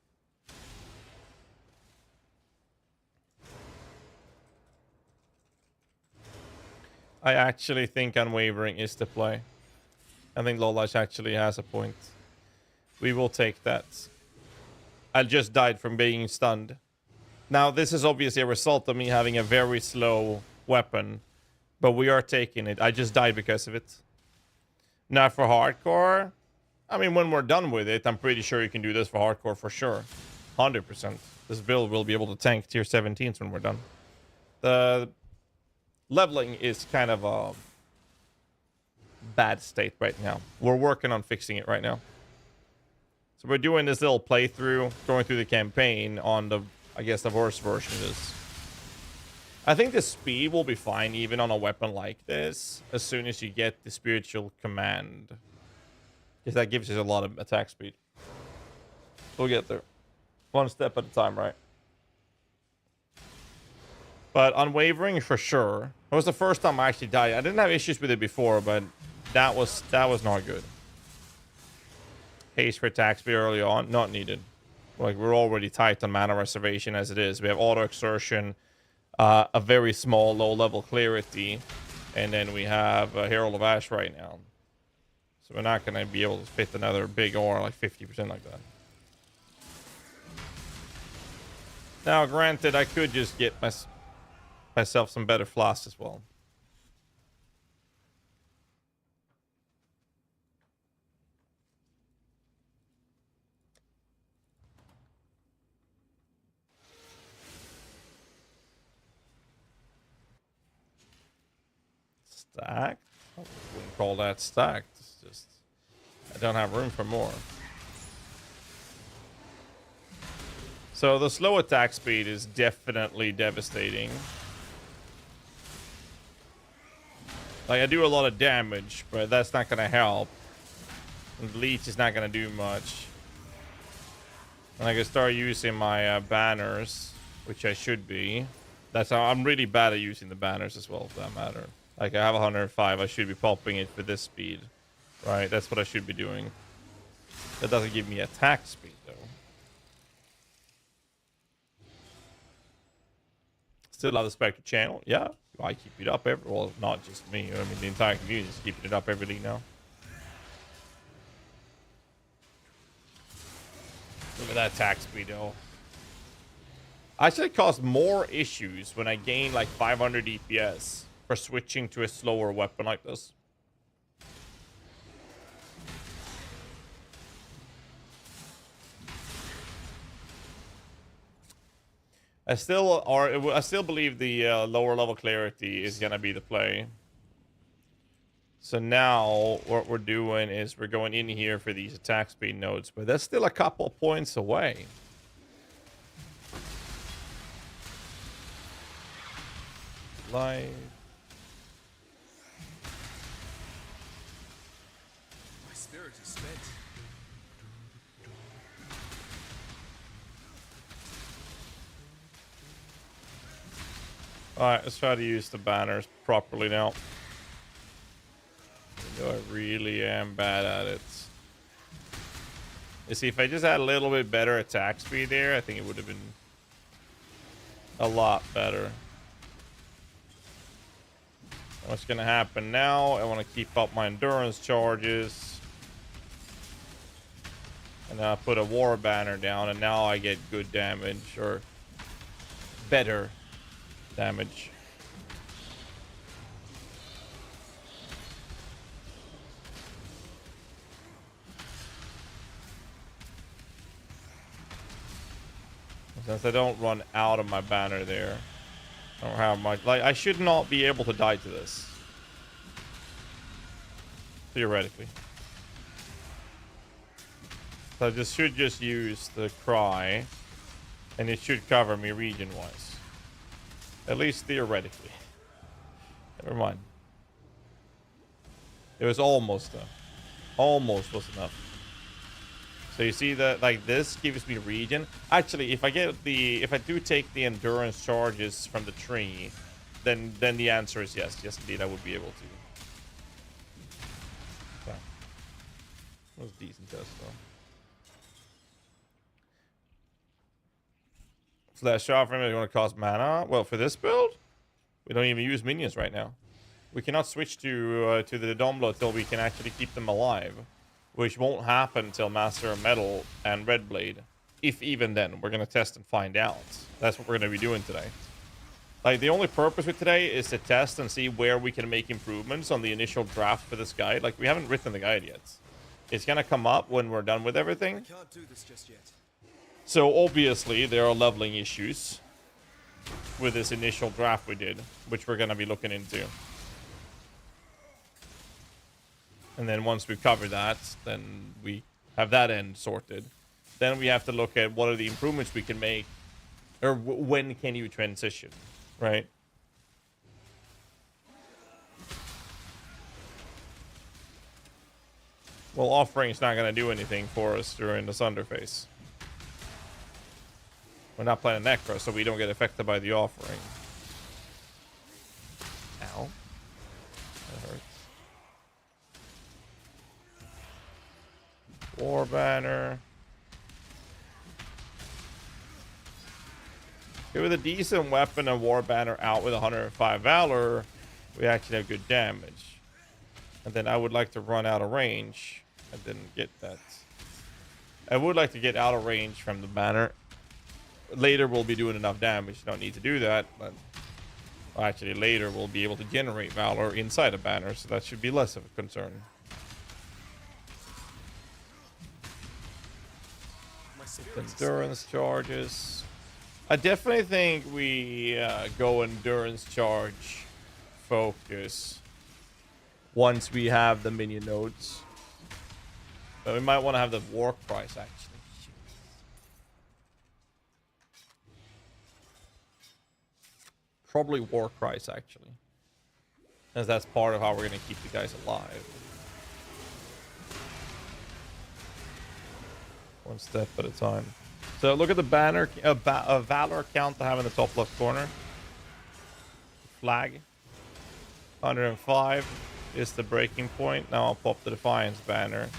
I actually think Unwavering is the play. I think Lolash actually has a point. We will take that. I just died from being stunned. Now, this is obviously a result of me having a very slow weapon, but we are taking it. I just died because of it. Now, for hardcore, I mean, when we're done with it, I'm pretty sure you can do this for hardcore for sure. 100%. This build will be able to tank tier 17s when we're done. The leveling is kind of a bad state right now. We're working on fixing it right now. So we're doing this little playthrough, going through the campaign on the, I guess, the worst version of this. I think the speed will be fine even on a weapon like this, as soon as you get the spiritual command. Because that gives you a lot of attack speed. We'll get there. One step at a time, right? But unwavering for sure. It was the first time I actually died. I didn't have issues with it before, but that was not good. Haste for attack speed early on, not needed. Like, we're already tight on mana reservation as it is. We have auto exertion, a very small low level clarity, and then we have Herald of Ash right now. So we're not going to be able to fit another big aura like 50% like that. Now, granted, I could just get myself some better flasks as well. Stacked? I wouldn't call that stacked. It's just I don't have room for more. So the slow attack speed is definitely devastating. Like, I do a lot of damage, but that's not going to help. And Leech is not going to do much. And I can start using my banners, which I should be. That's how I'm really bad at using the banners as well, for that matter. Like, I have 105. I should be popping it for this speed. Right? That's what I should be doing. That doesn't give me attack speed, though. Still love the Spectre channel. Yeah. I keep it up every... Well, not just me. I mean, the entire community is keeping it up every league now. Look at that attack speed, though. Actually, it caused more issues when I gained like 500 DPS for switching to a slower weapon like this. I still believe the lower level clarity is gonna be the play. So now what we're doing is we're going in here for these attack speed nodes, but that's still a couple points away. Life. My spirit is spent. Alright, let's try to use the banners properly now. I know I really am bad at it. You see, if I just had a little bit better attack speed there, I think it would have been a lot better. What's going to happen now? I want to keep up my endurance charges. And then I put a war banner down, and now I get good damage, or better damage. Since I don't run out of my banner there, I don't have much. Like, I should not be able to die to this. Theoretically. So I should just use the cry, and it should cover me region-wise. At least theoretically. Never mind. It was almost enough. Almost was enough. So you see that, like, this gives me regen. Actually, if I do take the endurance charges from the tree, then the answer is yes. Yes, indeed, I would be able to. Okay. That was a decent test, though. Slash offering is going to cost mana. Well, for this build, we don't even use minions right now. We cannot switch to the Domlo until we can actually keep them alive, which won't happen until Master of Metal and Red Blade. If even then, we're going to test and find out. That's what we're going to be doing today. Like, the only purpose with today is to test and see where we can make improvements on the initial draft for this guide. Like, we haven't written the guide yet. It's going to come up when we're done with everything. I can't do this just yet. So obviously there are leveling issues with this initial draft we did, which we're going to be looking into. And then once we cover that, then we have that end sorted. Then we have to look at what are the improvements we can make, or when can you transition, right? Well, offering is not going to do anything for us during the Sunder phase. We're not playing Necro, so we don't get affected by the offering. Ow. That hurts. War Banner. Okay, with a decent weapon and War Banner out with 105 Valor, we actually have good damage. And then I would like to run out of range. I didn't get that. I would like to get out of range from the banner. Later we'll be doing enough damage. Don't need to do that, but actually later we'll be able to generate Valor inside a banner, so that should be less of a concern. Endurance charges. I definitely think we go endurance charge focus once we have the minion nodes. But we might want to have the war price actually. Probably war price actually, as that's part of how we're gonna keep the guys alive. One step at a time. So look at the banner, Valor count I have in the top left corner. Flag. 105 is the breaking point. Now I'll pop the Defiance banner,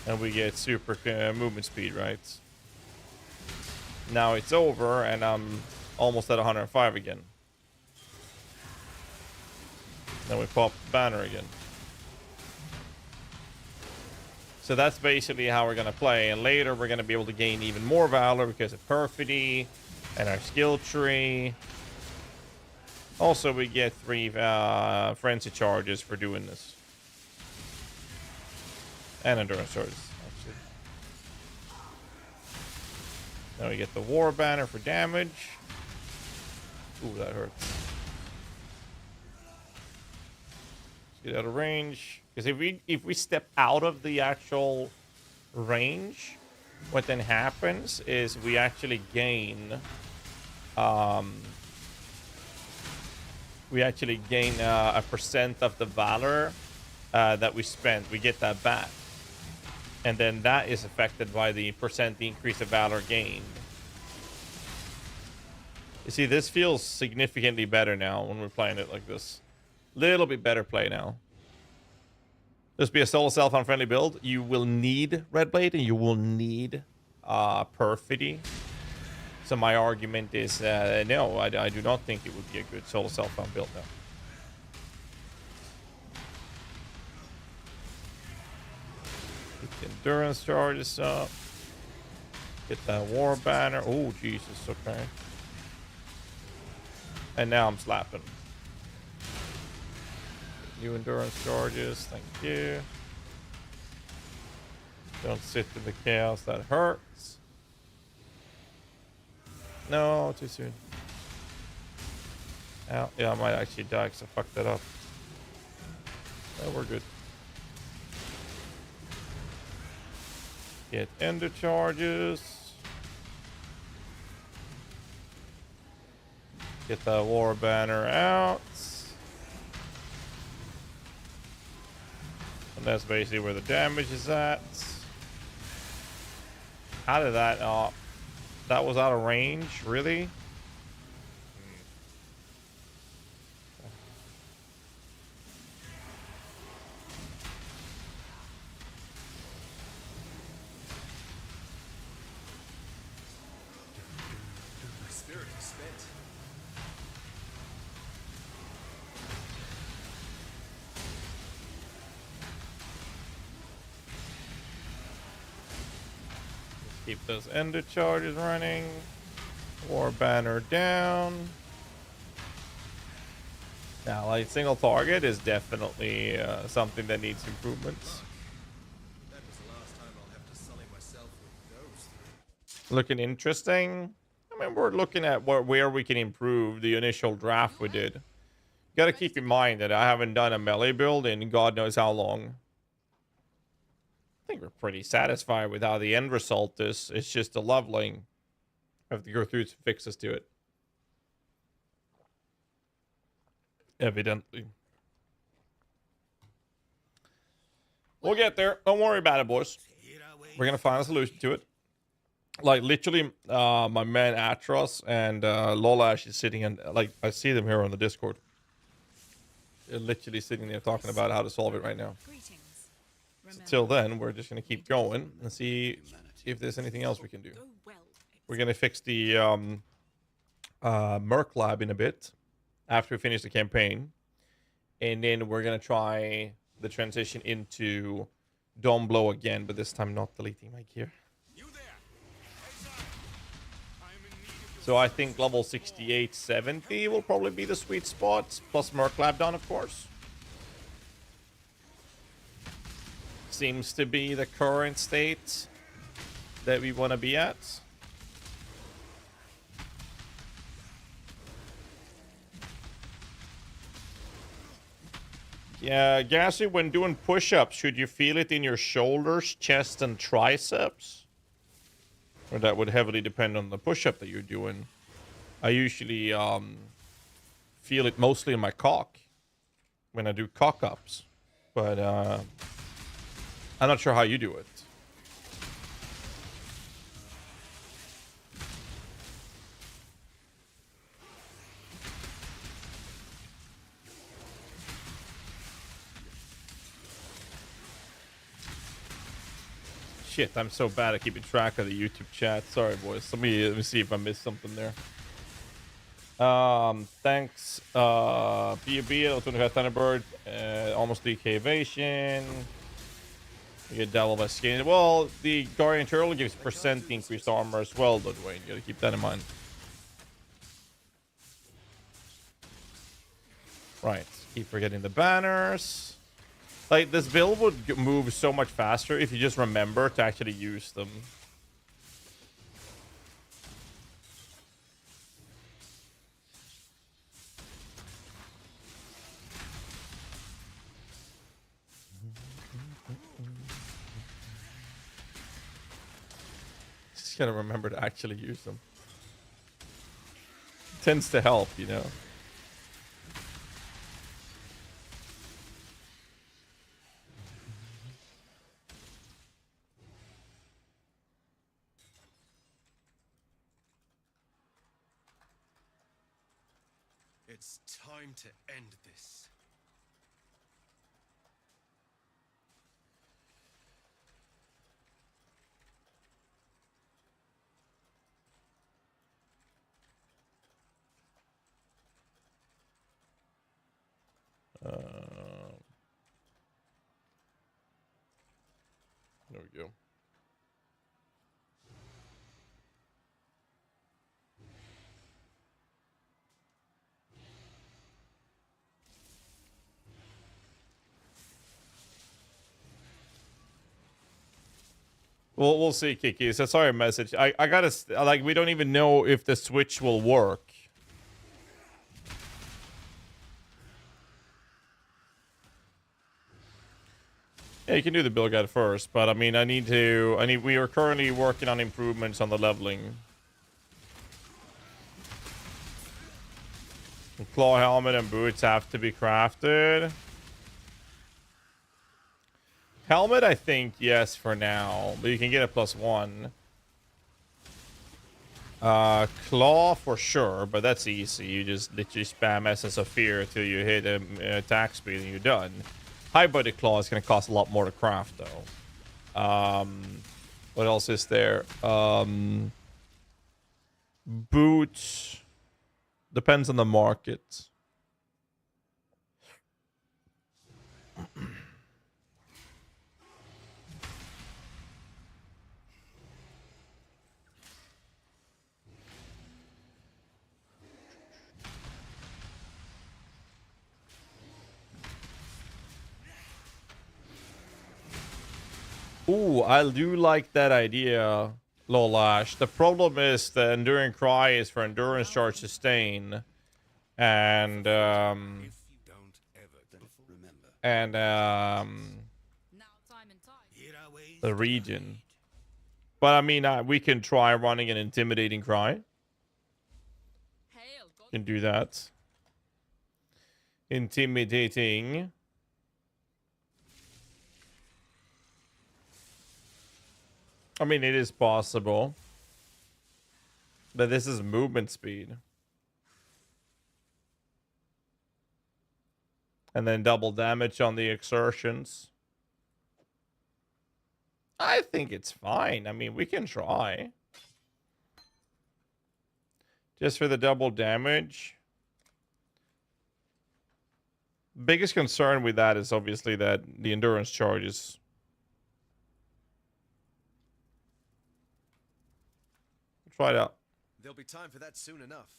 and we get super movement speed, right? Now it's over, and I'm almost at 105 again. Then we pop the banner again. So that's basically how we're going to play. And later we're going to be able to gain even more Valor because of Perfidy and our skill tree. Also, we get 3 Frenzy charges for doing this. And Endurance charges, actually. Now we get the War Banner for damage. Ooh, that hurts. Get out of range, because if we step out of the actual range, what then happens is we actually gain a percent of the Valor that we spent. We get that back, and then that is affected by the percent increase of Valor gained. You see, this feels significantly better now when we're playing it like this. Little bit better play now. Just be a solo self-unfriendly build. You will need Red Blade and you will need Perfidy. So my argument is no, I do not think it would be a good solo self-un build now. Get the endurance charges up. Get that War Banner. Oh Jesus, okay. And now I'm slapping. New endurance charges, thank you. Don't sit in the chaos, that hurts. No, too soon. Ow. Yeah, I might actually die because I fucked that up. Oh, we're good. Get ender charges. Get the War Banner out. And that's basically where the damage is at. How did that... that was out of range? Really? My spirit is spent. Keep those ender charges running. War Banner down. Now, like, single target is definitely something that needs improvements. That was the last time I'll have to sully myself with those three. Looking interesting. I mean, we're looking at where we can improve the initial draft we did. Got to keep in mind that I haven't done a melee build in God knows how long. think we're pretty satisfied with how the end result is. It's just the leveling. I have to go through some fixes to it. Evidently. We'll get there. Don't worry about it, boys. We're gonna find a solution to it. Like literally, my man Atros and Lolash is sitting and like I see them here on the Discord. They're literally sitting there talking about how to solve it right now. Greetings. So till then, we're just gonna keep going and see if there's anything else we can do. Go well. We're gonna fix the Merc lab in a bit after we finish the campaign, and then we're gonna try the transition into Dome Blow again, but this time not deleting my gear. So I think level 68, 70 will probably be the sweet spot, plus Merc lab done, of course. Seems to be the current state that we want to be at. Yeah, GHAZZY, when doing push-ups, should you feel it in your shoulders, chest, and triceps? Or that would heavily depend on the push-up that you're doing. I usually feel it mostly in my cock when I do cock-ups. But I'm not sure how you do it. Shit, I'm so bad at keeping track of the YouTube chat. Sorry, boys. Let me see if I missed something there. Thanks, B.U.B. 25 Thunderbird, almost 3k evasion. You get double by skin. Well, the Guardian Turtle gives % increased armor as well, though, Dwayne. You gotta keep that in mind. Right, keep forgetting the banners. Like, this build would move so much faster if you just remember to actually use them. Just gotta remember to actually use them. Tends to help, you know. It's time to end this. There we go. Well, we'll see, Kiki. So sorry, message. I gotta like we don't even know if the switch will work. Yeah, you can do the build guide first, but I mean, we are currently working on improvements on the leveling. The claw helmet and boots have to be crafted. Helmet, I think, yes, for now. But you can get a +1. Claw, for sure, but that's easy. You just literally spam Essence of Fear until you hit attack speed and you're done. High-body claw is going to cost a lot more to craft, though. What else is there? Boots. Depends on the market. Ooh, I do like that idea, Lolash. The problem is the Enduring Cry is for Endurance Charge Sustain. And, Now time and tide. Here I ways. the region. But I mean, we can try running an intimidating cry. Hail, God. Can do that. Intimidating. I mean, it is possible. But this is movement speed. And then double damage on the exertions. I think it's fine. I mean, we can try. Just for the double damage. Biggest concern with that is obviously that the endurance charges. Try it out. There'll be time for that soon enough.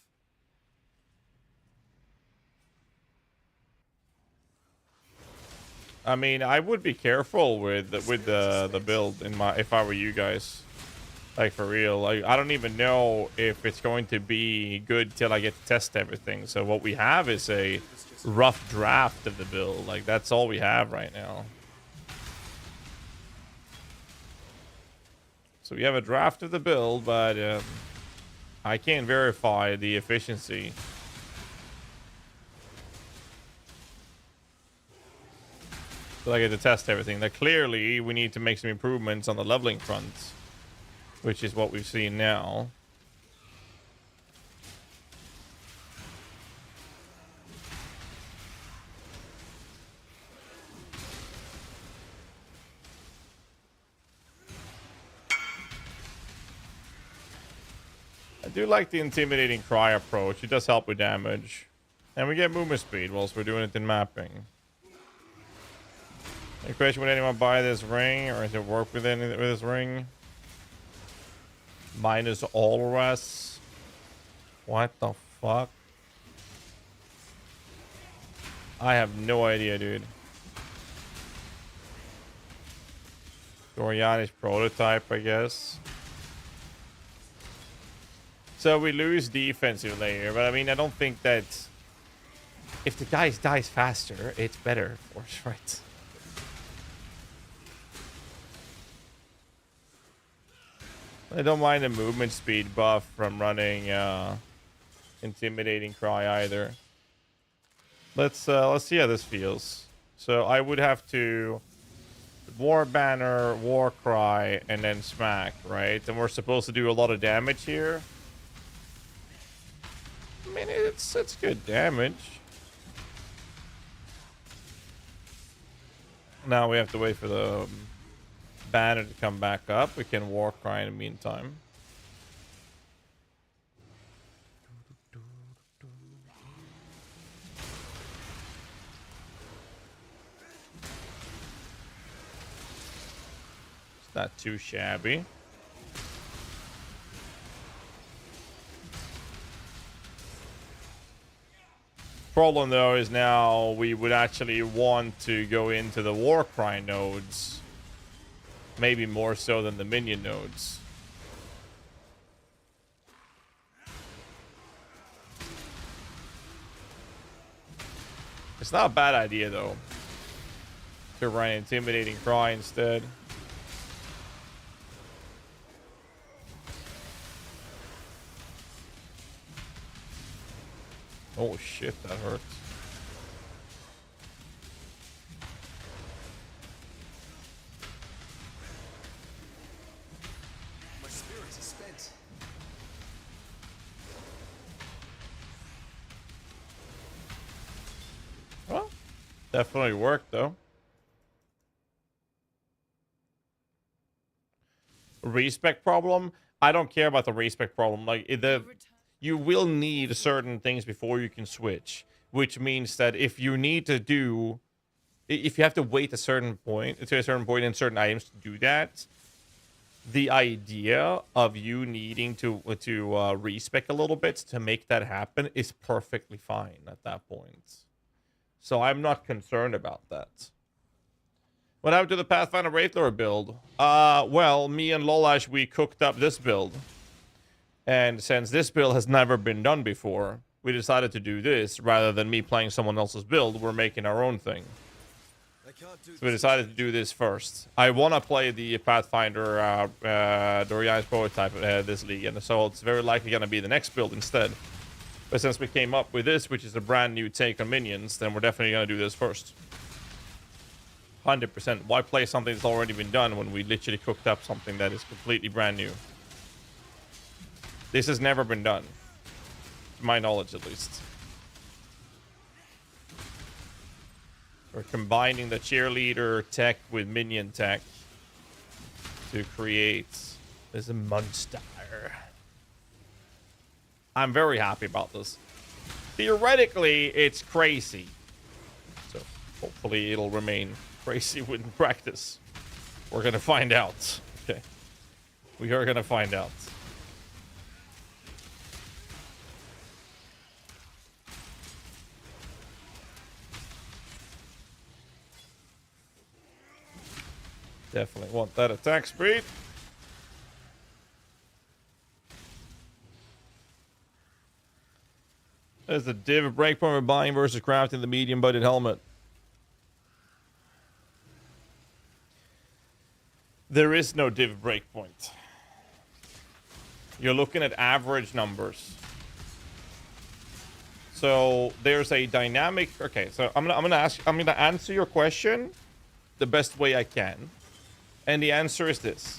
I mean, I would be careful with the build if I were you guys. Like, for real. Like, I don't even know if it's going to be good till I get to test everything. So what we have is a rough draft of the build. Like, that's all we have right now. So we have a draft of the build, but I can't verify the efficiency. So I get to test everything. That clearly we need to make some improvements on the leveling front, which is what we've seen now. I do like the intimidating cry approach. It does help with damage. And we get movement speed whilst we're doing it in mapping. Any question, would anyone buy this ring, or does it work with this ring? Minus all rest. What the fuck? I have no idea, dude. Doriani's prototype, I guess. So we lose defensive layer, but I mean, I don't think that if the guy dies faster, it's better for us, right? I don't mind the movement speed buff from running intimidating cry either. Let's see how this feels. So I would have to war banner, war cry, and then smack, right? And we're supposed to do a lot of damage here. I mean, it's good damage. Now we have to wait for the banner to come back up. We can war cry in the meantime. It's not too shabby. Problem though is now we would actually want to go into the war cry nodes. Maybe more so than the minion nodes. It's not a bad idea though to run intimidating cry instead. Oh shit, that hurts. My spirit is spent. Well, definitely worked though. Respec problem? I don't care about the respec problem. Like you will need certain things before you can switch, which means that if you need to do, if you have to wait a certain point and certain items to do that, the idea of you needing to respec a little bit to make that happen is perfectly fine at that point. So I'm not concerned about that. What happened to the Pathfinder Wraithlord build? Well, me and Lolash, we cooked up this build. And since this build has never been done before, we decided to do this rather than me playing someone else's build. We're making our own thing. can't do So we decided to do this first. I want to play the Pathfinder Dorian's prototype this league, and so it's very likely going to be the next build instead. But since we came up with this, which is a brand new take on minions, then we're definitely going to do this first. 100%. Why play something that's already been done when we literally cooked up something that is completely brand new? This has never been done. To my knowledge, at least. We're combining the cheerleader tech with minion tech to create this monster. I'm very happy about this. Theoretically, it's crazy. So hopefully it'll remain crazy in practice. We're going to find out. Okay. We are going to find out. Definitely want that attack speed. There's the div breakpoint we're buying versus crafting the medium budget helmet. There is no div breakpoint. You're looking at average numbers. So there's a dynamic. Okay, so I'm gonna answer your question the best way I can. And the answer is this.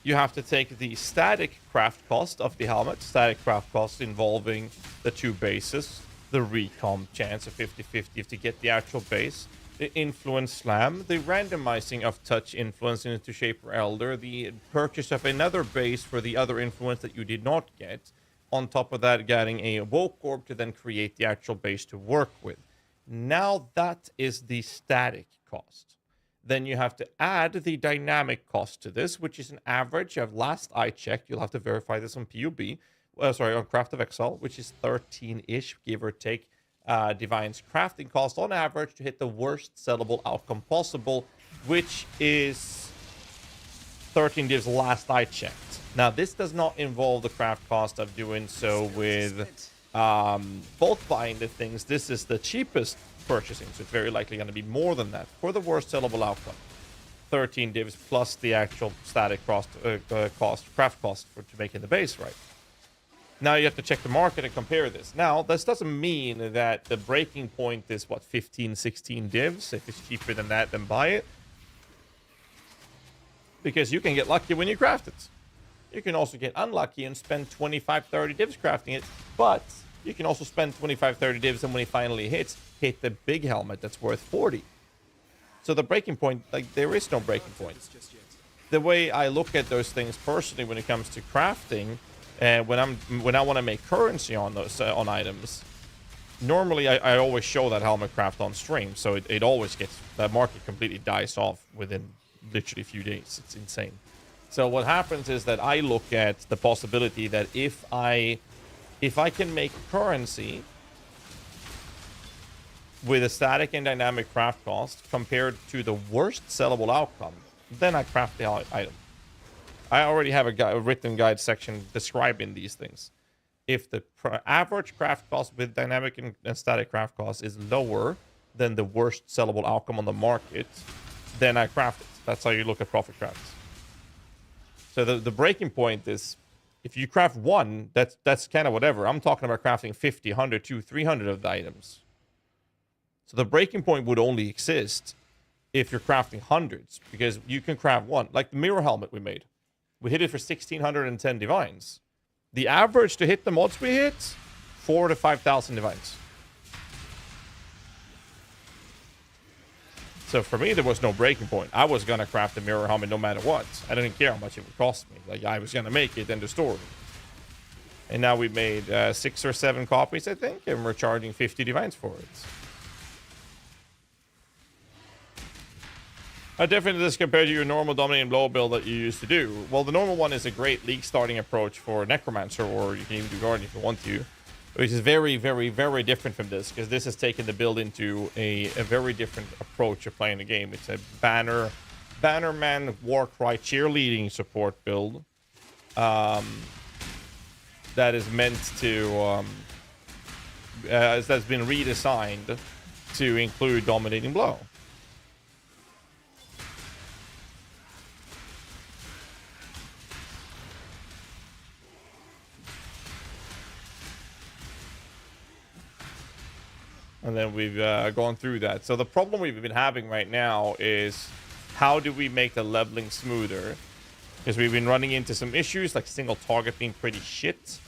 You have to take the static craft cost of the helmet, static craft cost involving the two bases, the recomp chance of 50-50 to get the actual base, the influence slam, the randomizing of touch influence into Shaper Elder, the purchase of another base for the other influence that you did not get, on top of that getting a woke orb to then create the actual base to work with. Now that is the static cost. Then you have to add the dynamic cost to this, which is an average of last I checked. You'll have to verify this on PUB. On Craft of Exile, which is 13-ish, give or take, Divine's crafting cost on average to hit the worst sellable outcome possible, which is 13 divs last I checked. Now, this does not involve the craft cost of doing so with both buying the things. This is the cheapest purchasing, so it's very likely going to be more than that for the worst sellable outcome. 13 divs plus the actual static craft cost for to making the base right. Now you have to check the market and compare this. Now, this doesn't mean that the breaking point is, what, 15, 16 divs? If it's cheaper than that, then buy it. Because you can get lucky when you craft it. You can also get unlucky and spend 25, 30 divs crafting it. But you can also spend 25, 30 divs, and when it finally hit the big helmet that's worth 40. So the breaking point, like, there is no breaking point. The way I look at those things personally when it comes to crafting, and when I want to make currency on those on items, normally I always show that helmet craft on stream, so it always gets, that market completely dies off within literally a few days. It's insane. So what happens is that I look at the possibility that if I can make currency with a static and dynamic craft cost compared to the worst sellable outcome, then I craft the item. I already have a written guide section describing these things. If the average craft cost with dynamic and static craft cost is lower than the worst sellable outcome on the market, then I craft it. That's how you look at profit crafts. So the breaking point is, if you craft one, that's kind of whatever. I'm talking about crafting 50, 100, 200, 300 of the items. So the breaking point would only exist if you're crafting hundreds, because you can craft one. Like the mirror helmet we made. We hit it for 1,610 divines. The average to hit the mods we hit, 4,000 to 5,000 divines. So for me, there was no breaking point. I was going to craft the mirror helmet no matter what. I didn't care how much it would cost me. Like, I was going to make it, end of story. And now we made 6 or 7 copies, I think, and we're charging 50 divines for it. How different is this compared to your normal dominating blow build that you used to do? Well, the normal one is a great league starting approach for Necromancer, or you can even do Guardian if you want to, which is very, very, very different from this, because this has taken the build into a very different approach of playing the game. It's a Bannerman Warcry cheerleading support build that is meant to, that's been redesigned to include dominating blow. And then we've gone through that. So the problem we've been having right now is how do we make the leveling smoother? Because we've been running into some issues, like single target being pretty shit.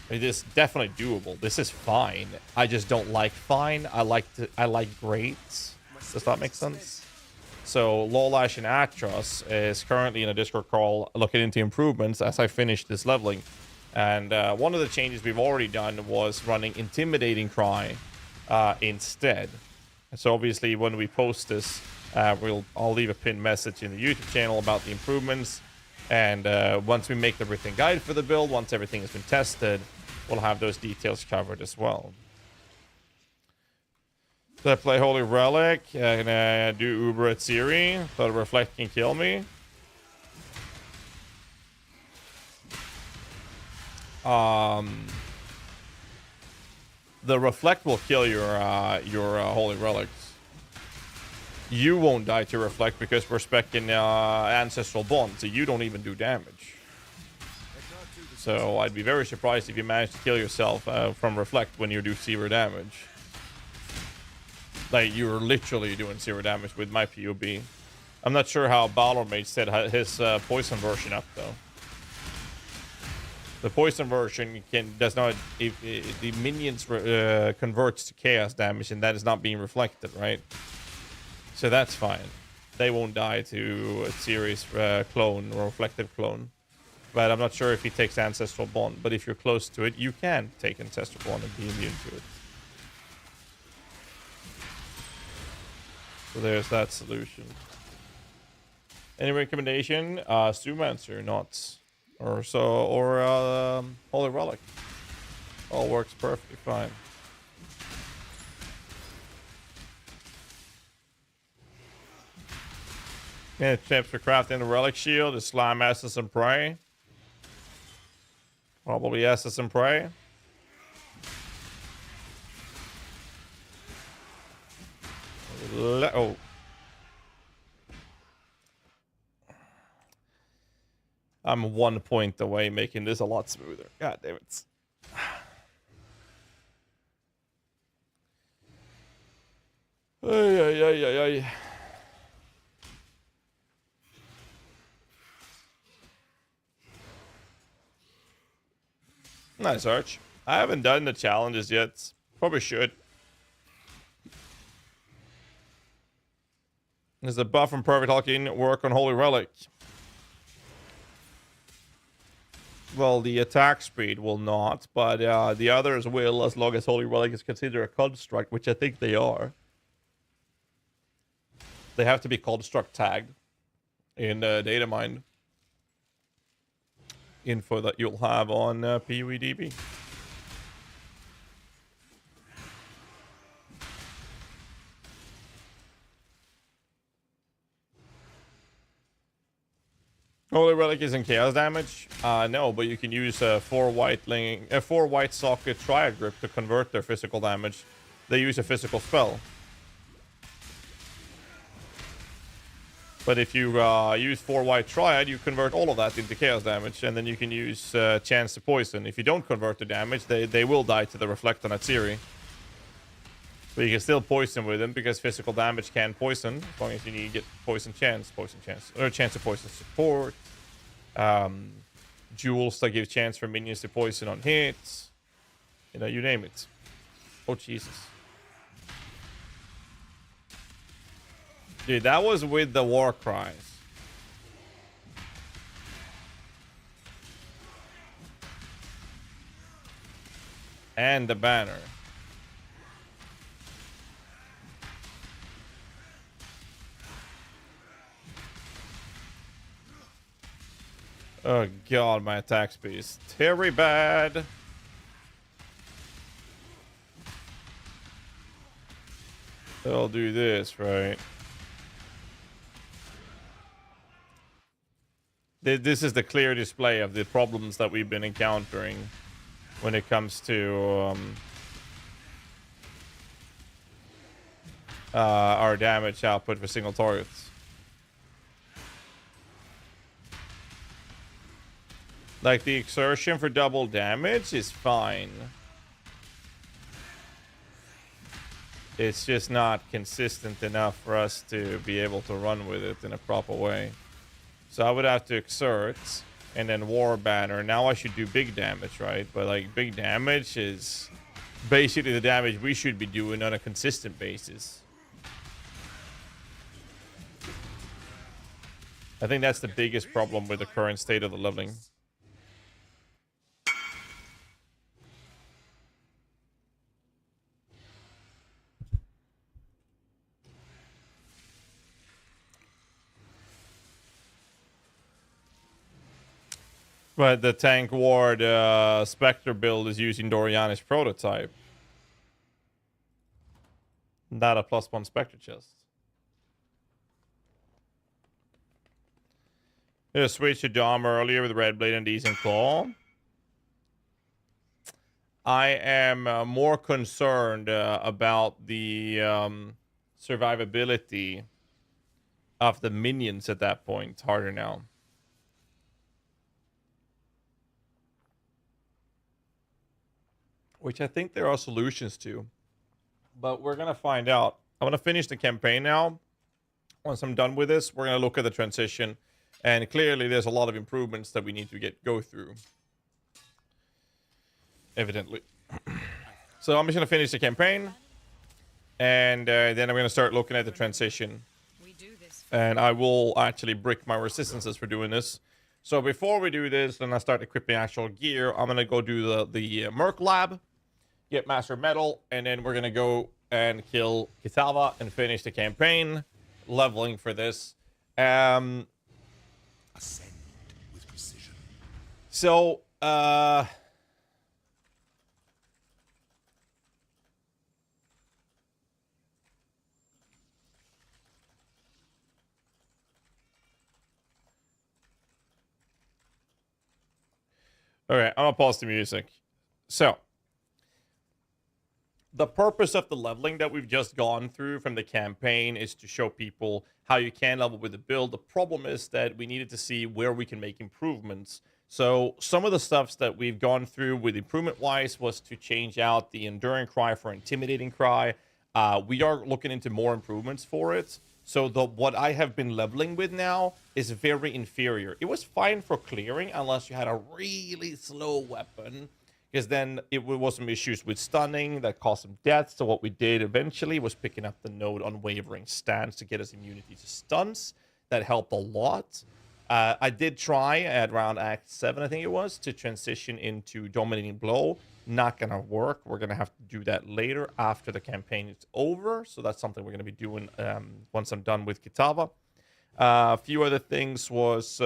It is definitely doable. This is fine. I just don't like fine. I like great. Does that make sense? So Lolash and Atros is currently in a Discord call looking into improvements as I finish this leveling. And one of the changes we've already done was running Intimidating Cry instead. So obviously when we post this, I'll leave a pinned message in the YouTube channel about the improvements. And once we make the written guide for the build, once everything has been tested, we'll have those details covered as well. So I play Holy Relic and do Uber at Siri, so Reflect can kill me. The Reflect will kill your Holy Relics. You won't die to Reflect because we're specking Ancestral Bond, so you don't even do damage. So I'd be very surprised if you manage to kill yourself from Reflect when you do 0 damage. Like, you're literally doing 0 damage with my POB. I'm not sure how Balormage set his poison version up, though. The poison version does not... If the minions converts to chaos damage, and that is not being reflected, right? So that's fine. They won't die to a series clone or reflective clone. But I'm not sure if he takes Ancestral Bond. But if you're close to it, you can take Ancestral Bond and be immune to it. So there's that solution. Any recommendation? Stewmancer, Knots. Or Holy Relic. All works perfectly fine. Yeah, tips for crafting the Relic Shield is Slime Essence and Prey. Probably Essence and Prey. Oh. I'm 1 point away, making this a lot smoother. God damn it. Ay. Nice, Arch. I haven't done the challenges yet. Probably should. Does the buff from Perfect Hulking work on Holy Relic? Well, the attack speed will not, but the others will, as long as Holy Relic is considered a construct, which I think they are. They have to be construct tagged in Datamine. Info that you'll have on PUEDB. Holy Relic isn't chaos damage. No, but you can use 4 white socket Triad Grip to convert their physical damage. They use a physical spell. But if you use 4 white Triad, you convert all of that into chaos damage, and then you can use Chance to Poison. If you don't convert the damage, they will die to the Reflect on Atziri. But you can still poison with them because physical damage can poison, as long as you need to get poison chance, or Chance to Poison support. Jewels that give chance for minions to poison on hits. You know, you name it. Oh, Jesus. Dude, that was with the war cries. And the banner. Oh god, my attack speed is very bad. So I'll do this, right? This is the clear display of the problems that we've been encountering when it comes to our damage output for single targets. Like, the exertion for double damage is fine. It's just not consistent enough for us to be able to run with it in a proper way. So I would have to exert and then war banner. Now I should do big damage, right? But like big damage is basically the damage we should be doing on a consistent basis. I think that's the biggest problem with the current state of the leveling. But the tank ward Spectre build is using Doriani's prototype. Not a +1 Spectre chest. Yeah, switch to Dom earlier with Red Blade and Decent Claw. I am more concerned about the survivability of the minions at that point. It's harder now. Which I think there are solutions to. But we're going to find out. I'm going to finish the campaign now. Once I'm done with this, we're going to look at the transition. And clearly there's a lot of improvements that we need to go through. Evidently. So I'm just going to finish the campaign. And then I'm going to start looking at the transition. We do this. And I will actually brick my resistances for doing this. So before we do this, and I start equipping actual gear, I'm going to go do the Merc Lab. Get Master Metal, and then we're gonna go and kill Kitava and finish the campaign, leveling for this. Ascend with precision. So, all right, I'm gonna pause the music. So, the purpose of the leveling that we've just gone through from the campaign is to show people how you can level with the build. The problem is that we needed to see where we can make improvements. So some of the stuffs that we've gone through with improvement-wise was to change out the Enduring Cry for Intimidating Cry. We are looking into more improvements for it. So what I have been leveling with now is very inferior. It was fine for clearing unless you had a really slow weapon. Because then it was some issues with stunning that caused some deaths. So what we did eventually was picking up the node Unwavering Stance to get us immunity to stuns. That helped a lot. I did try at around Act 7, I think it was, to transition into Dominating Blow. Not going to work. We're going to have to do that later after the campaign is over. So that's something we're going to be doing once I'm done with Kitava. A few other things was...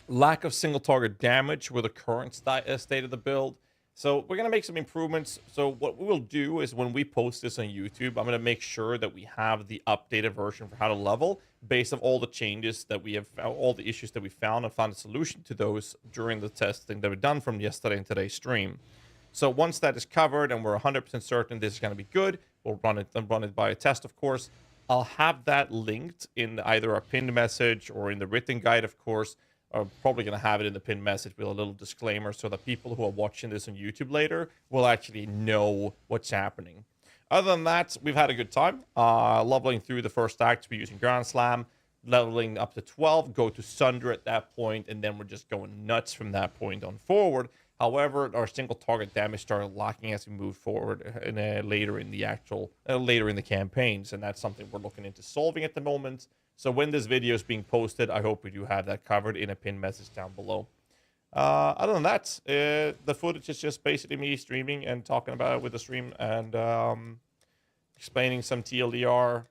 lack of single target damage with the current state of the build. So we're going to make some improvements. So what we will do is when we post this on YouTube, I'm going to make sure that we have the updated version for how to level based on all the changes that we have, all the issues that we found, and found a solution to those during the testing that we've done from yesterday and today's stream. So once that is covered and we're 100% certain this is going to be good, we'll run it by a test, of course. I'll have that linked in either a pinned message or in the written guide, of course. I'm probably going to have it in the pinned message with a little disclaimer so that people who are watching this on YouTube later will actually know what's happening. Other than that, we've had a good time. Leveling through the first act, we're using Grand Slam, leveling up to 12, go to Sunder at that point, and then we're just going nuts from that point on forward. However, our single target damage started lacking as we move forward later in the campaigns, and that's something we're looking into solving at the moment. So when this video is being posted, I hope we do have that covered in a pinned message down below. Other than that, the footage is just basically me streaming and talking about it with the stream and explaining some TLDR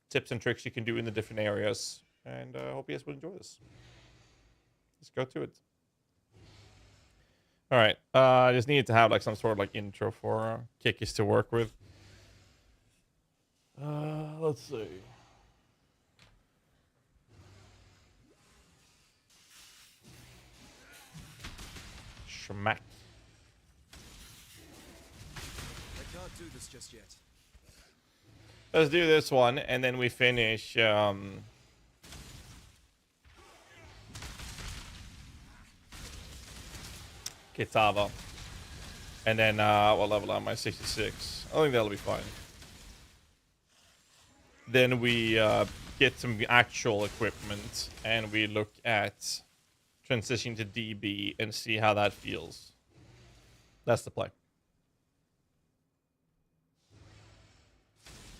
tips and tricks you can do in the different areas. And I hope you guys will enjoy this. Let's go to it. All right, I just needed to have like some sort of like intro for Kikis to work with. Let's see. Schmack. I can't do this just yet. Let's do this one, and then we finish. Kitava. And then what level am I? 66. I think that'll be fine. Then we get some actual equipment, and we look at transitioning to DB and see how that feels. That's the play.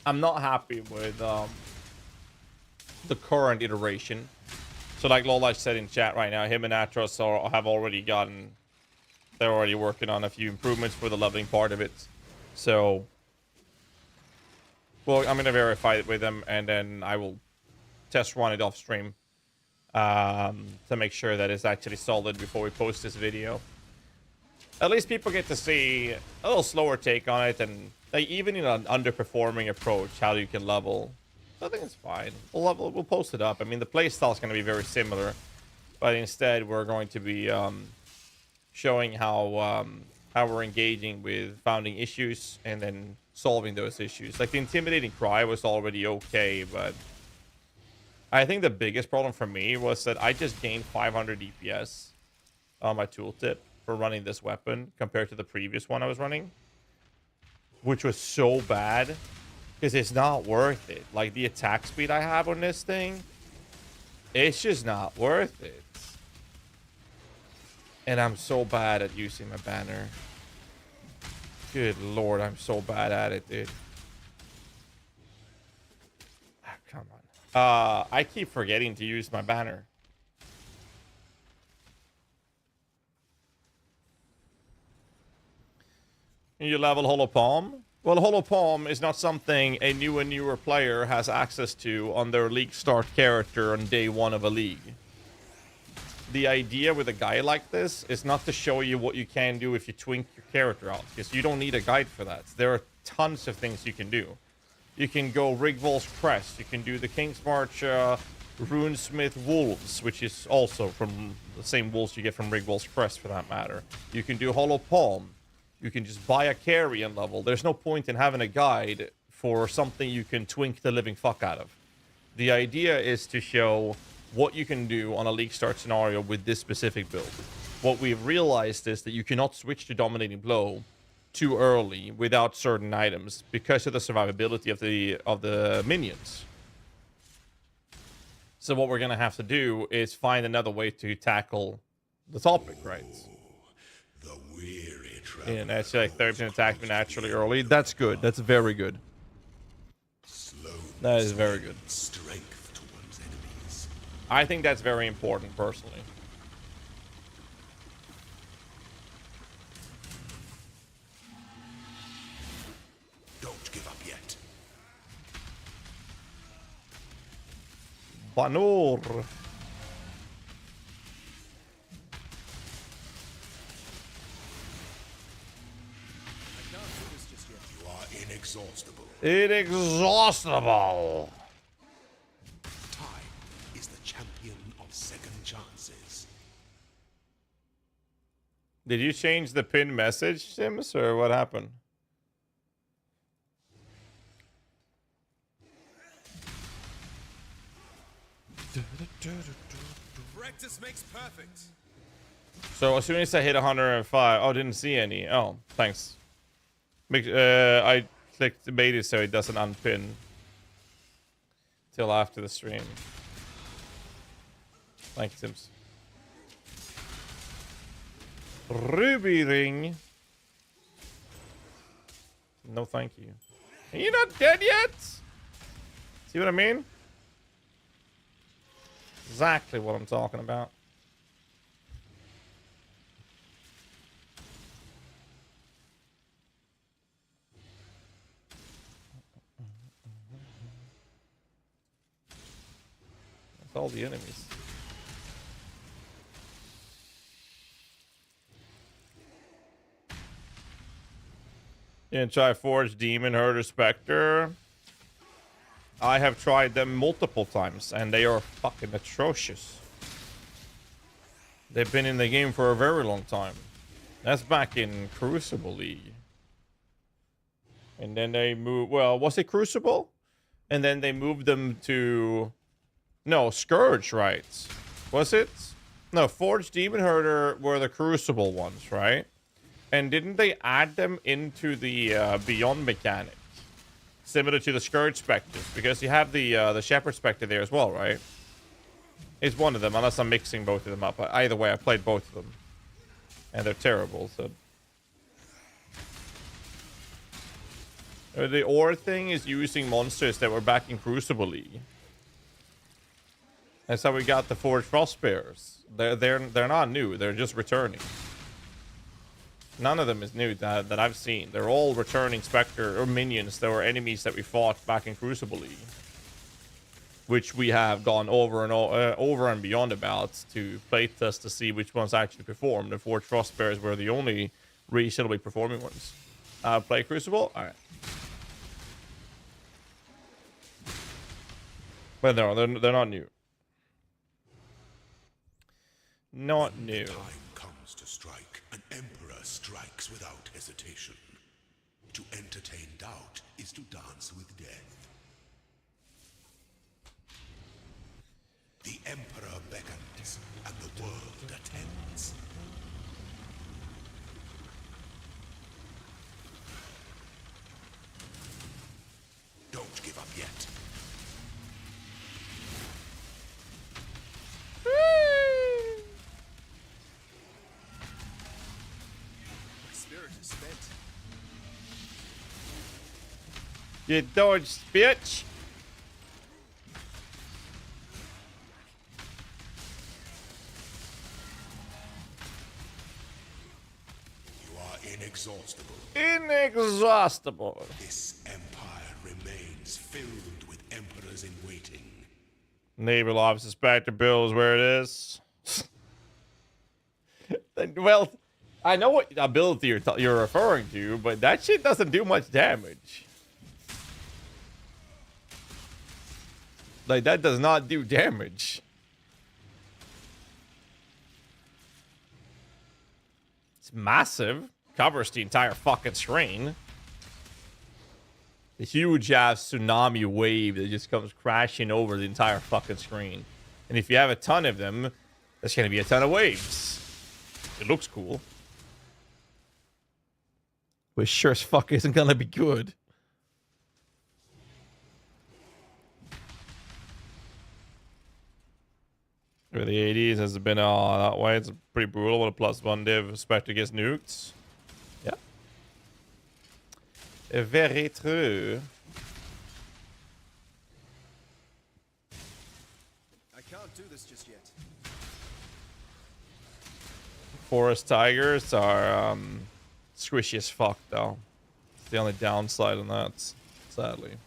I'm not happy with the current iteration. So like Lola said in chat right now, him and Atros have already gotten... They're already working on a few improvements for the leveling part of it. So... Well, I'm going to verify it with them, and then I will test run it off stream. To make sure that it's actually solid before we post this video. At least people get to see a little slower take on it, and like even in an underperforming approach, how you can level. I think it's fine. We'll post it up. I mean, the playstyle is going to be very similar, but instead we're going to be showing how we're engaging with founding issues and then solving those issues. Like the intimidating cry was already okay, but I think the biggest problem for me was that I just gained 500 DPS on my tooltip for running this weapon compared to the previous one I was running, which was so bad because it's not worth it. Like the attack speed I have on this thing, it's just not worth it. And I'm so bad at using my banner. Good lord, I'm so bad at it, dude. Ah, come on. I keep forgetting to use my banner. You level Holopalm? Well, Holopalm is not something a new and newer player has access to on their league start character on day one of a league. The idea with a guy like this is not to show you what you can do if you twink your character out, because you don't need a guide for that. There are tons of things you can do. You can go Rigvol's Crest. You can do the King's March Runesmith Wolves, which is also from the same wolves you get from Rigvol's Crest for that matter. You can do Hollow Palm. You can just buy a carrion level. There's no point in having a guide for something you can twink the living fuck out of. The idea is to show what you can do on a league start scenario with this specific build. What we've realized is that you cannot switch to Dominating Blow too early without certain items because of the survivability of the minions. So what we're gonna have to do is find another way to tackle the topic, right? The weary And that's like 30% attack naturally early. That's good. That's very good. That is very good. strength to one's enemies. I think that's very important, personally. Don't give up yet. Banor. You are inexhaustible. Inexhaustible. Time is the champion of second chances. Did you change the pinned message, Sims, or what happened? Practice makes perfect. So as soon as I hit 105, oh, didn't see any. Oh, thanks. I clicked bait it so it doesn't unpin till after the stream. Thank you, Sims. Ruby ring. No, thank you. Are you not dead yet? See what I mean? Exactly what I'm talking about. That's all the enemies. You can try Forge, Demon, Herder, Spectre. I have tried them multiple times, and they are fucking atrocious. They've been in the game for a very long time. That's back in Crucible League. And then they moved... Well, was it Crucible? And then they moved them to... No, Scourge, right? Was it? No, Forge, Demon, Herder were the Crucible ones, right? And didn't they add them into the Beyond mechanic? similar to the Scourge Spectres, because you have the Shepherd Spectre there as well, right? It's one of them, unless I'm mixing both of them up. Either way, I played both of them, and they're terrible. So the ore thing is using monsters that were back in Crucible League. That's how we got the Forged Frost Bears. They're not new. They're just returning. None of them is new that I've seen. They're all returning Spectre or minions that were enemies that we fought back in Crucible League, which we have gone over and beyond about to playtest to see which ones actually perform. The Forged Frost Bears were the only reasonably performing ones. Play Crucible? All right. But no, they're not new. Not new. Time comes to strike. An emperor strikes without hesitation. To entertain doubt is to dance with death. The emperor beckons, and the world attends. Don't give up yet. My spirit is spent. You dodged, bitch. You are inexhaustible. Inexhaustible. This empire remains filled with emperors in waiting. Naval Officer Spectre Bill is where it is. Well, I know what ability you're referring to, but that shit doesn't do much damage. Like, that does not do damage. It's massive. Covers the entire fucking screen. A huge ass tsunami wave that just comes crashing over the entire fucking screen. And if you have a ton of them, there's gonna be a ton of waves. It looks cool. But sure as fuck isn't gonna be good. For the 80s, has it been that way? It's pretty brutal with a +1 div. Spectre gets nuked. Yeah. Very true. I can't do this just yet. Forest tigers are squishy as fuck, though. It's the only downside on that, sadly.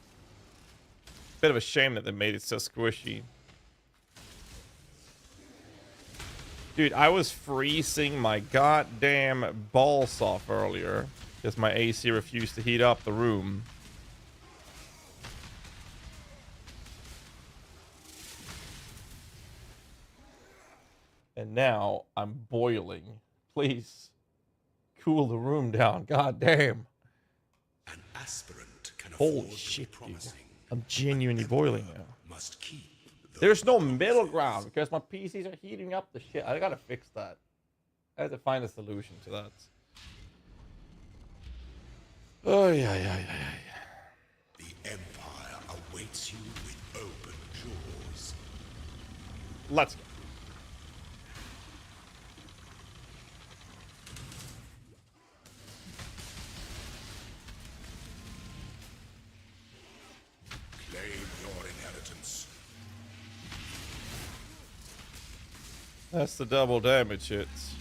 Bit of a shame that they made it so squishy. Dude, I was freezing my goddamn balls off earlier because my AC refused to heat up the room. And now I'm boiling. Please cool the room down. God damn. An aspirant can Holy afford to be shit, dude. promising. I'm genuinely boiling now. Must keep those There's no promises. middle ground because my PCs are heating up the shit. I gotta fix that. I have to find a solution to that. Oh, yeah. The empire awaits you with open jaws. Let's go. Claim your inheritance. That's the double damage hits.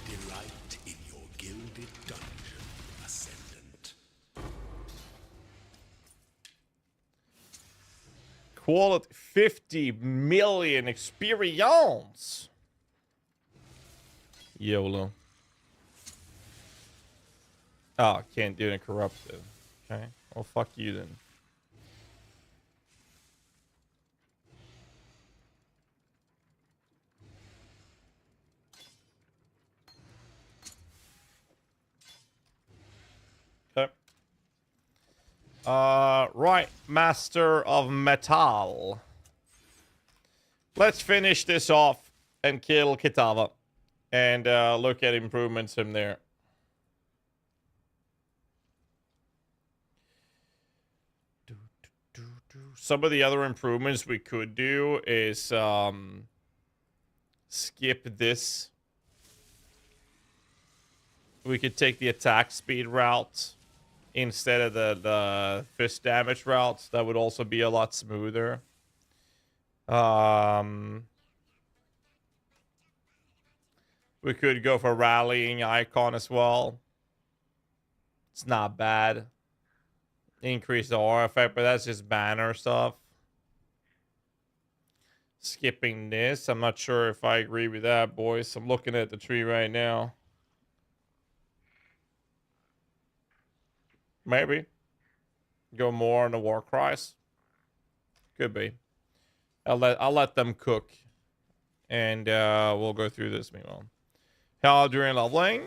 Delight in your gilded dungeon, Ascendant. Quality 50 million experience. YOLO. Oh, can't do it in corrupted. Okay. Well, fuck you then. Okay. Right, Master of Metal. Let's finish this off and kill Kitava. And look at improvements from there. some of the other improvements we could do is skip this. We could take the attack speed route instead of the fist damage routes. That would also be a lot smoother. We could go for rallying icon as well. It's not bad. Increase the aura effect, but that's just banner stuff. Skipping this. I'm not sure if I agree with that, boys. I'm looking at the tree right now. Maybe. Go more on the war cries. Could be. I'll let them cook. And we'll go through this meanwhile. How during leveling?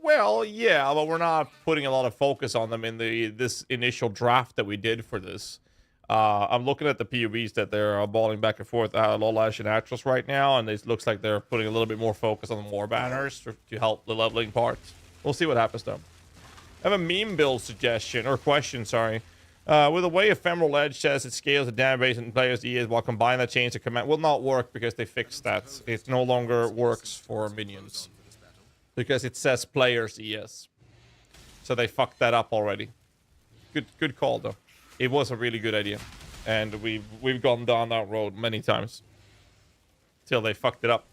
Well, yeah, but we're not putting a lot of focus on them in this initial draft that we did for this. I'm looking at the POVs that they're balling back and forth out of Lolash and Atros right now, and it looks like they're putting a little bit more focus on the war banners to help the leveling part. We'll see what happens though. I have a meme build suggestion, or question, sorry. With the way Ephemeral Edge says it scales the damage base and players' ES while combining that change to command will not work because they fixed that. It no longer works for minions. Because it says players' ES. So they fucked that up already. Good call though. It was a really good idea. And we've gone down that road many times. Till they fucked it up.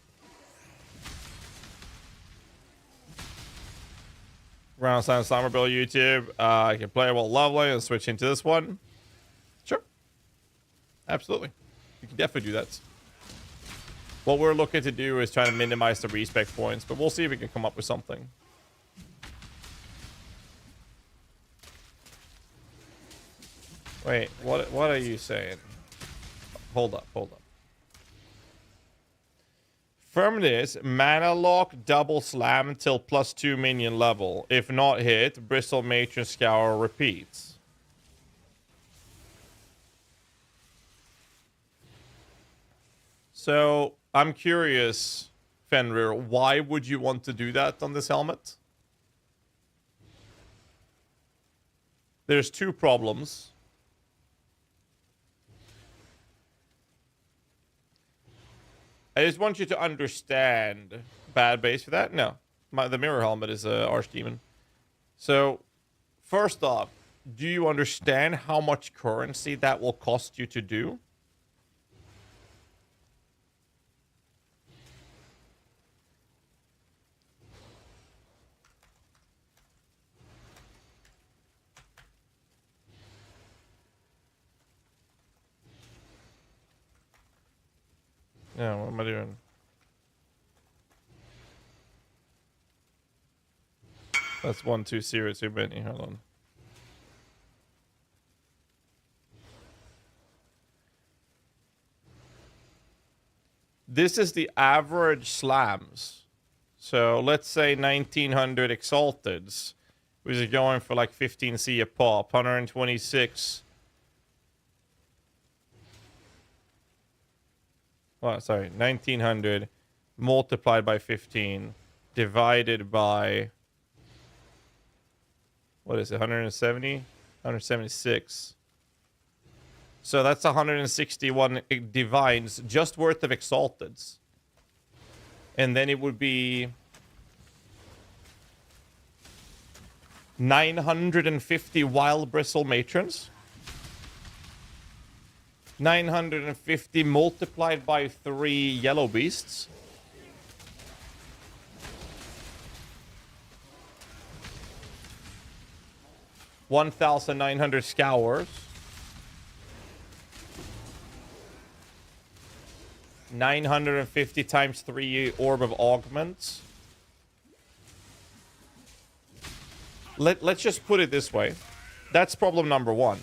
Round Sign Summerbill YouTube. I can play while leveling and switch into this one. Sure. Absolutely. You can definitely do that. What we're looking to do is try to minimize the respec points, but we'll see if we can come up with something. Wait, what are you saying? Hold up. From this, mana lock double slam till +2 minion level. If not hit, Bristle Matron Scour repeats. So, I'm curious, Fenrir, why would you want to do that on this helmet? There's two problems. I just want you to understand bad base for that. No, the mirror helmet is a archdemon. So, first off, do you understand how much currency that will cost you to do? Yeah, what am I doing? That's 120 too many. Hold on. This is the average slams. So let's say 1900 Exalteds, which is going for like 15C a pop, 126. Well, sorry, 1900 multiplied by 15 divided by, what is it, 170? 176. So that's 161 divines just worth of Exalteds. And then it would be 950 Wild Bristle Matrons. 950 multiplied by 3 Yellow Beasts. $1,900 Scours. 950 times 3 Orb of Augments. Let's just put it this way. That's problem number one.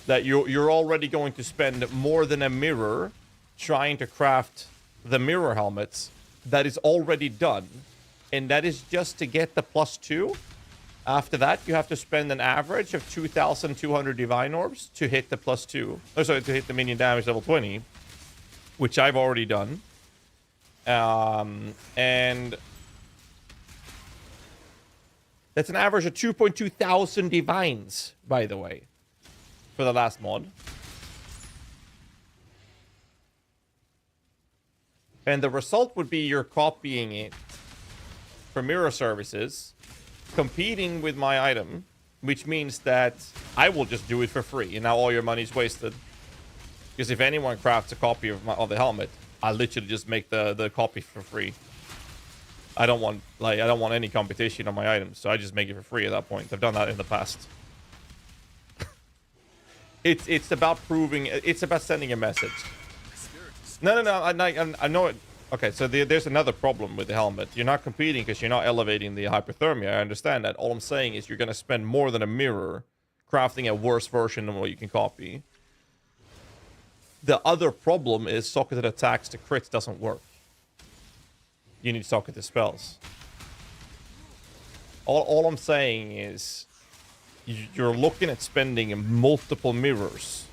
That you're already going to spend more than a mirror trying to craft the mirror helmets that is already done. And that is just to get the +2. After that, you have to spend an average of 2,200 Divine Orbs to hit the +2. Oh, sorry, to hit the minion damage level 20. Which I've already done. And that's an average of 2,200 Divines, by the way. For the last mod. And the result would be you're copying it from mirror services, competing with my item, which means that I will just do it for free, and now all your money's wasted. Because if anyone crafts a copy of the helmet, I literally just make the copy for free. I don't want any competition on my items, so I just make it for free at that point. I've done that in the past. It's about proving. It's about sending a message. No. I know it. Okay, so there's another problem with the helmet. You're not competing because you're not elevating the hypothermia. I understand that. All I'm saying is you're going to spend more than a mirror crafting a worse version than what you can copy. The other problem is socketed attacks to crits doesn't work. You need socketed spells. All I'm saying is you're looking at spending multiple mirrors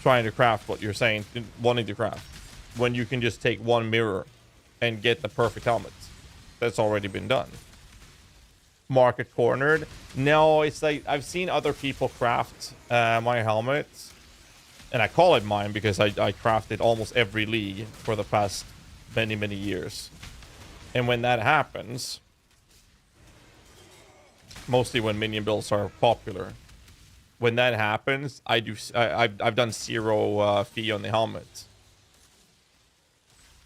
trying to craft what you're saying, wanting to craft, when you can just take one mirror and get the perfect helmet. That's already been done. Market cornered. No, it's like I've seen other people craft my helmet, and I call it mine because I crafted almost every league for the past many years. And when that happens, mostly when minion builds are popular, when that happens, I've done 0 fee on the helmet,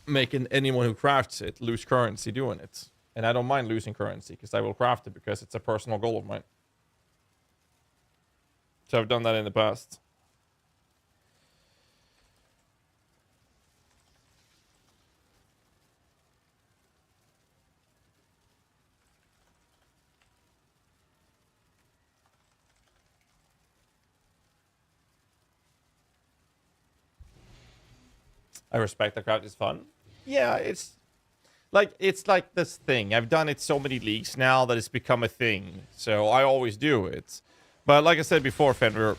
making anyone who crafts it lose currency doing it. And I don't mind losing currency because I will craft it because it's a personal goal of mine. So I've done that in the past. I respect the craft is fun. Yeah, it's like this thing. I've done it so many leagues now that it's become a thing. So I always do it. But like I said before, Fenrir,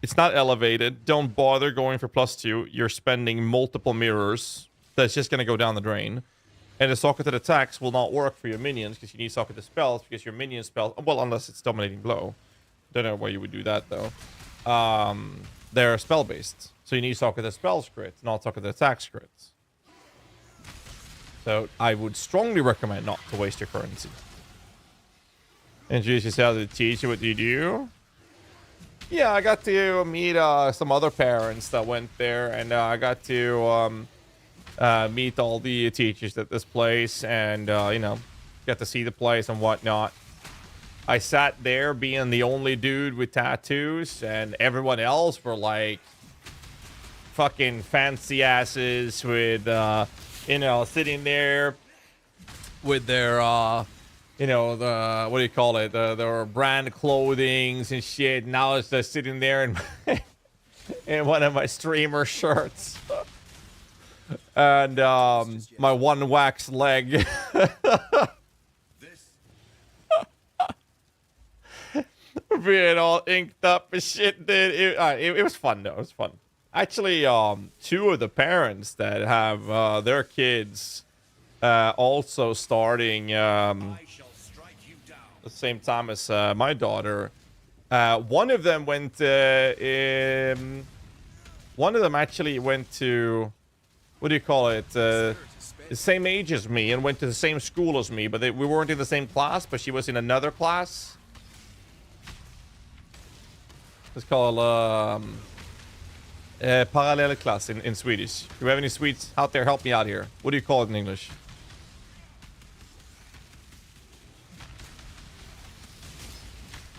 it's not elevated. Don't bother going for +2. You're spending multiple mirrors. That's just going to go down the drain. And the socketed attacks will not work for your minions because you need socketed spells because your minion spells... Well, unless it's dominating blow. Don't know why you would do that, though. They're spell-based. So you need socketed spells crits, not socketed attacks crits. So I would strongly recommend not to waste your currency. Introduce yourself to the teacher. What do you do? Yeah, I got to meet some other parents that went there, and I got to meet all the teachers at this place, and you know, get to see the place and whatnot. I sat there being the only dude with tattoos, and everyone else were like fucking fancy asses with you know, sitting there with their you know, the what do you call it, their brand clothings and shit. Now it's just sitting there in in one of my streamer shirts and my one wax leg. Being all inked up and shit, dude. It was fun though. It was fun. Actually, 2 of the parents that have their kids also starting the same time as my daughter. One of them went. One of them actually went to, what do you call it? The same age as me and went to the same school as me, but we weren't in the same class. But she was in another class. It's called parallel class in Swedish. Do you have any Swedes out there? Help me out here. What do you call it in English?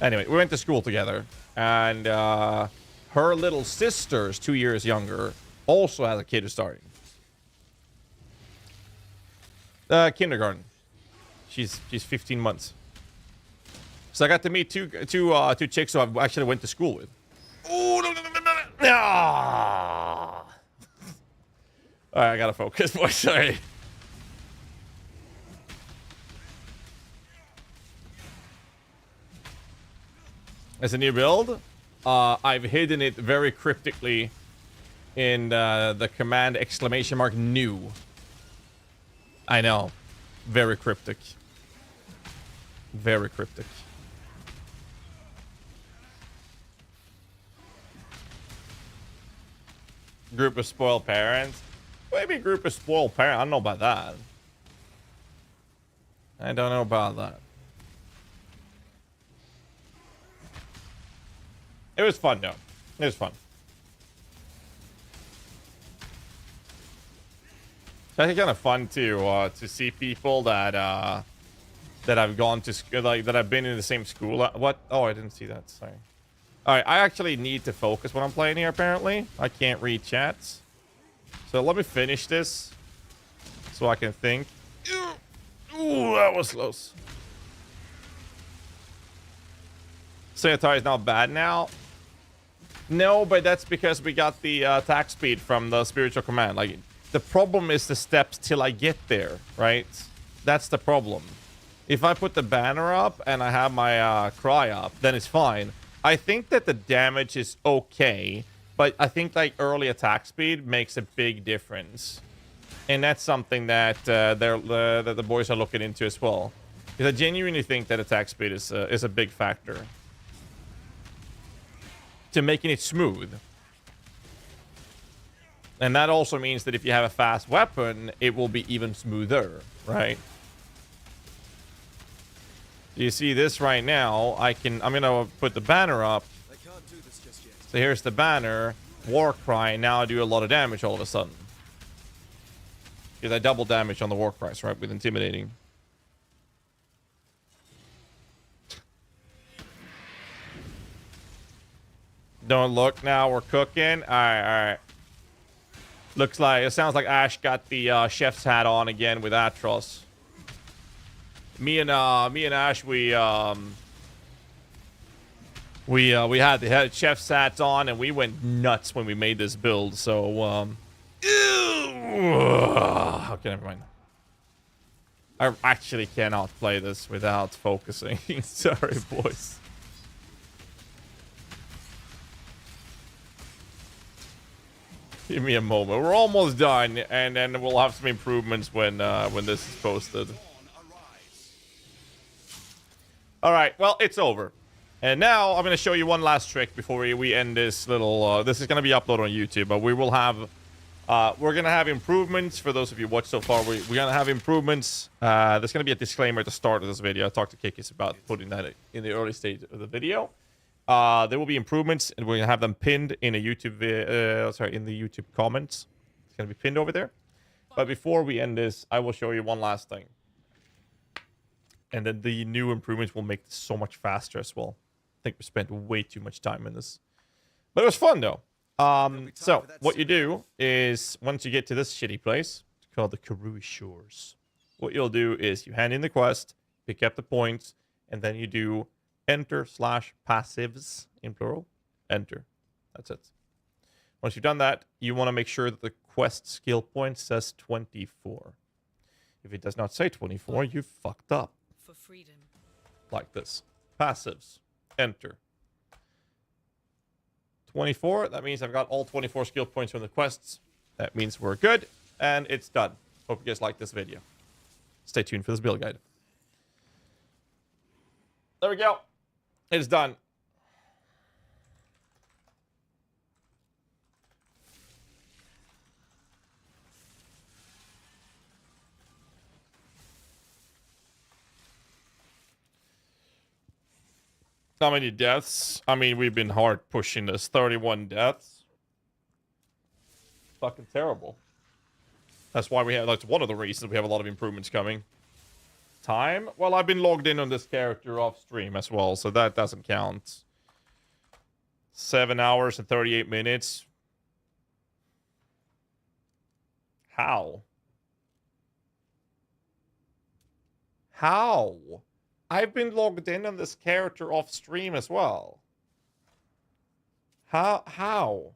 Anyway, we went to school together, and her little sister's 2 years younger also has a kid who's starting kindergarten. She's 15 months. So I got to meet two chicks who I actually went to school with. Oh, no. Ah. All right, I gotta focus, boy. Sorry. As a new build, I've hidden it very cryptically in the command ! New. I know, very cryptic. Very cryptic. Group of spoiled parents. Maybe group is spoiled parent. I don't know about that. I don't know about that. It was fun though. It was fun. It's actually kind of fun to see people that I've gone to like that I've been in the same school. What? Oh, I didn't see that. Sorry. All right, I actually need to focus when I'm playing here. Apparently, I can't read chats. So let me finish this so I can think. Ooh, that was close. Sanitari is not bad now. No, but that's because we got the attack speed from the spiritual command. Like, the problem is the steps till I get there, right? That's the problem. If I put the banner up and I have my cry up, then it's fine. I think that the damage is okay, but I think like early attack speed makes a big difference. And that's something that that the boys are looking into as well. Because I genuinely think that attack speed is a big factor to making it smooth. And that also means that if you have a fast weapon, it will be even smoother, right? You see this right now. I'm gonna put the banner up. I can't do this just yet. So here's the banner, war cry, and now I do a lot of damage all of a sudden. Because I double damage on the war cries, right, with intimidating. Don't look now, we're cooking. Alright. It sounds like Ash got the chef's hat on again with Atros. Me and Ash, we had the chef's hats on and we went nuts when we made this build. So okay, never mind. I actually cannot play this without focusing. Sorry, boys. Give me a moment. We're almost done, and then we'll have some improvements when this is posted. All right, well, it's over. And now I'm going to show you one last trick before we end this little... this is going to be uploaded on YouTube, but we will have... we're going to have improvements. For those of you who watched so far, we're going to have improvements. There's going to be a disclaimer at the start of this video. I talked to Kikis about putting that in the early stage of the video. There will be improvements, and we're going to have them pinned in a YouTube... in the YouTube comments. It's going to be pinned over there. But before we end this, I will show you one last thing. And then the new improvements will make this so much faster as well. I think we spent way too much time in this. But it was fun, though. So, what you do is, once you get to this shitty place, it's called the Karui Shores. What you'll do is you hand in the quest, pick up the points, and then you do enter/passives, in plural. Enter. That's it. Once you've done that, you want to make sure that the quest skill point says 24. If it does not say 24, you fucked up. For freedom. Like this. Passives. Enter. 24. That means I've got all 24 skill points from the quests. That means we're good. And it's done. Hope you guys like this video. Stay tuned for this build guide. There we go. It's done. How many deaths? I mean, we've been hard pushing this. 31 deaths. Fucking terrible. That's why that's one of the reasons we have a lot of improvements coming. Time? Well, I've been logged in on this character off stream as well, so that doesn't count. 7 hours and 38 minutes. How? How? I've been logged in on this character off stream as well. How?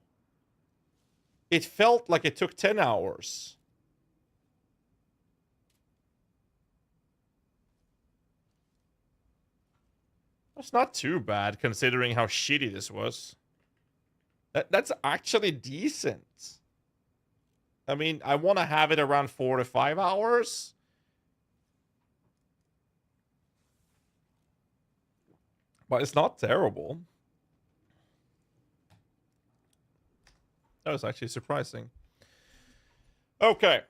It felt like it took 10 hours. That's not too bad considering how shitty this was. That's actually decent. I mean, I want to have it around 4 to 5 hours. But it's not terrible. That was actually surprising. Okay.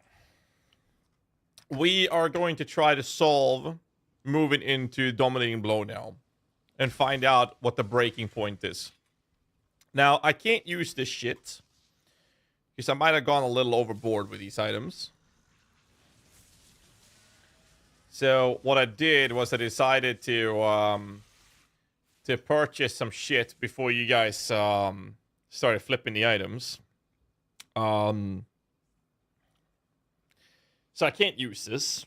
We are going to try to solve moving into Dominating Blow now. And find out what the breaking point is. Now, I can't use this shit. Because I might have gone a little overboard with these items. So, what I did was I decided to purchase some shit before you guys started flipping the items. So I can't use this.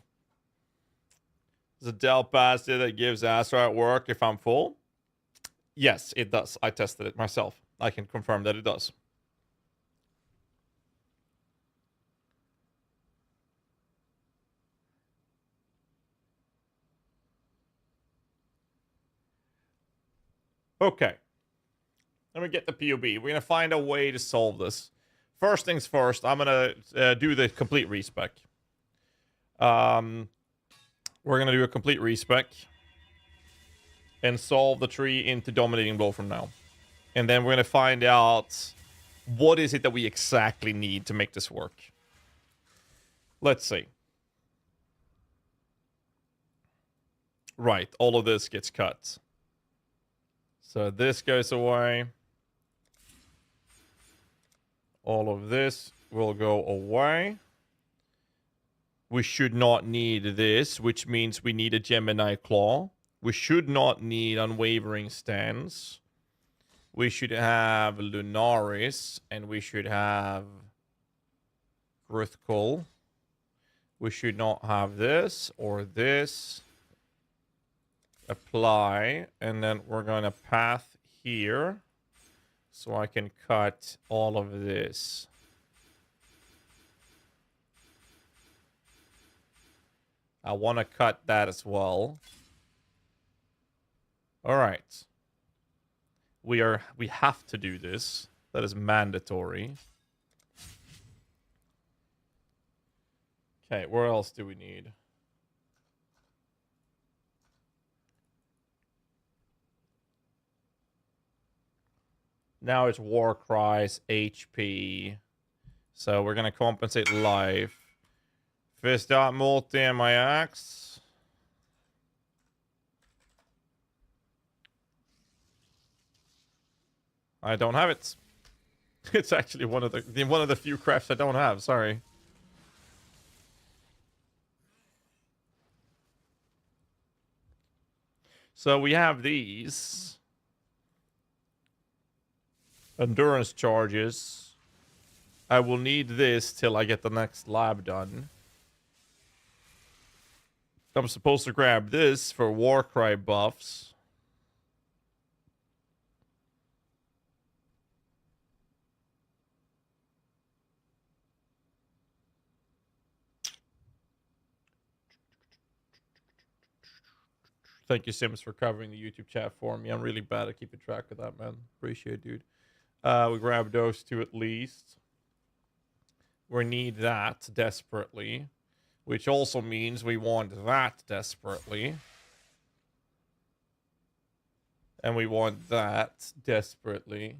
There's a Dell pass there that gives Astra at work if I'm full. Yes, it does. I tested it myself. I can confirm that it does. Okay. Let me get the POB. We're going to find a way to solve this. First things first, I'm going to do the complete respec. We're going to do a complete respec. And solve the tree into Dominating Blow from now. And then we're going to find out what is it that we exactly need to make this work. Let's see. Right, all of this gets cut. So this goes away. All of this will go away. We should not need this, which means we need a Gemini Claw. We should not need Unwavering Stance. We should have Lunaris, and we should have Grithcul. We should not have this or this. Apply, and then we're going to path here so I can cut all of this. I want to cut that as well. All right. We have to do this. That is mandatory. Okay, where else do we need? Now it's War Cries, HP. So we're going to compensate life. Fist out multi and my axe. I don't have it. It's actually one of the few crafts I don't have. Sorry. So we have these endurance charges. I will need this till I get the next lab done. I'm supposed to grab this for Warcry buffs. Thank you, Sims, for covering the YouTube chat for me. I'm really bad at keeping track of that, man. Appreciate it, dude. We grab those two at least. We need that desperately. Which also means we want that desperately. And we want that desperately.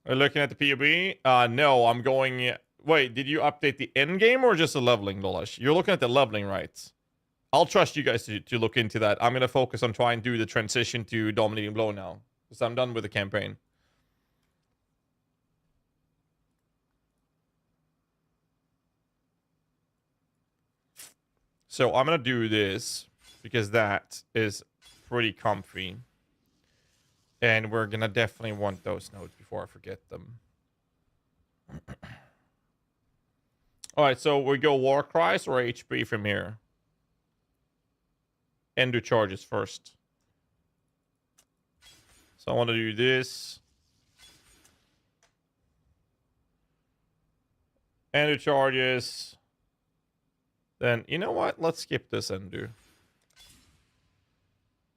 Are you looking at the POB? No, I'm going... Wait, did you update the endgame or just the leveling, Dolash? You're looking at the leveling, right? I'll trust you guys to look into that. I'm going to focus on trying to do the transition to Dominating Blow now. Because I'm done with the campaign. So I'm going to do this. Because that is pretty comfy. And we're going to definitely want those nodes before I forget them. Alright, so we go War Cries or HP from here? Ender charges first. So I want to do this. Ender charges. Then, you know what? Let's skip this Ender.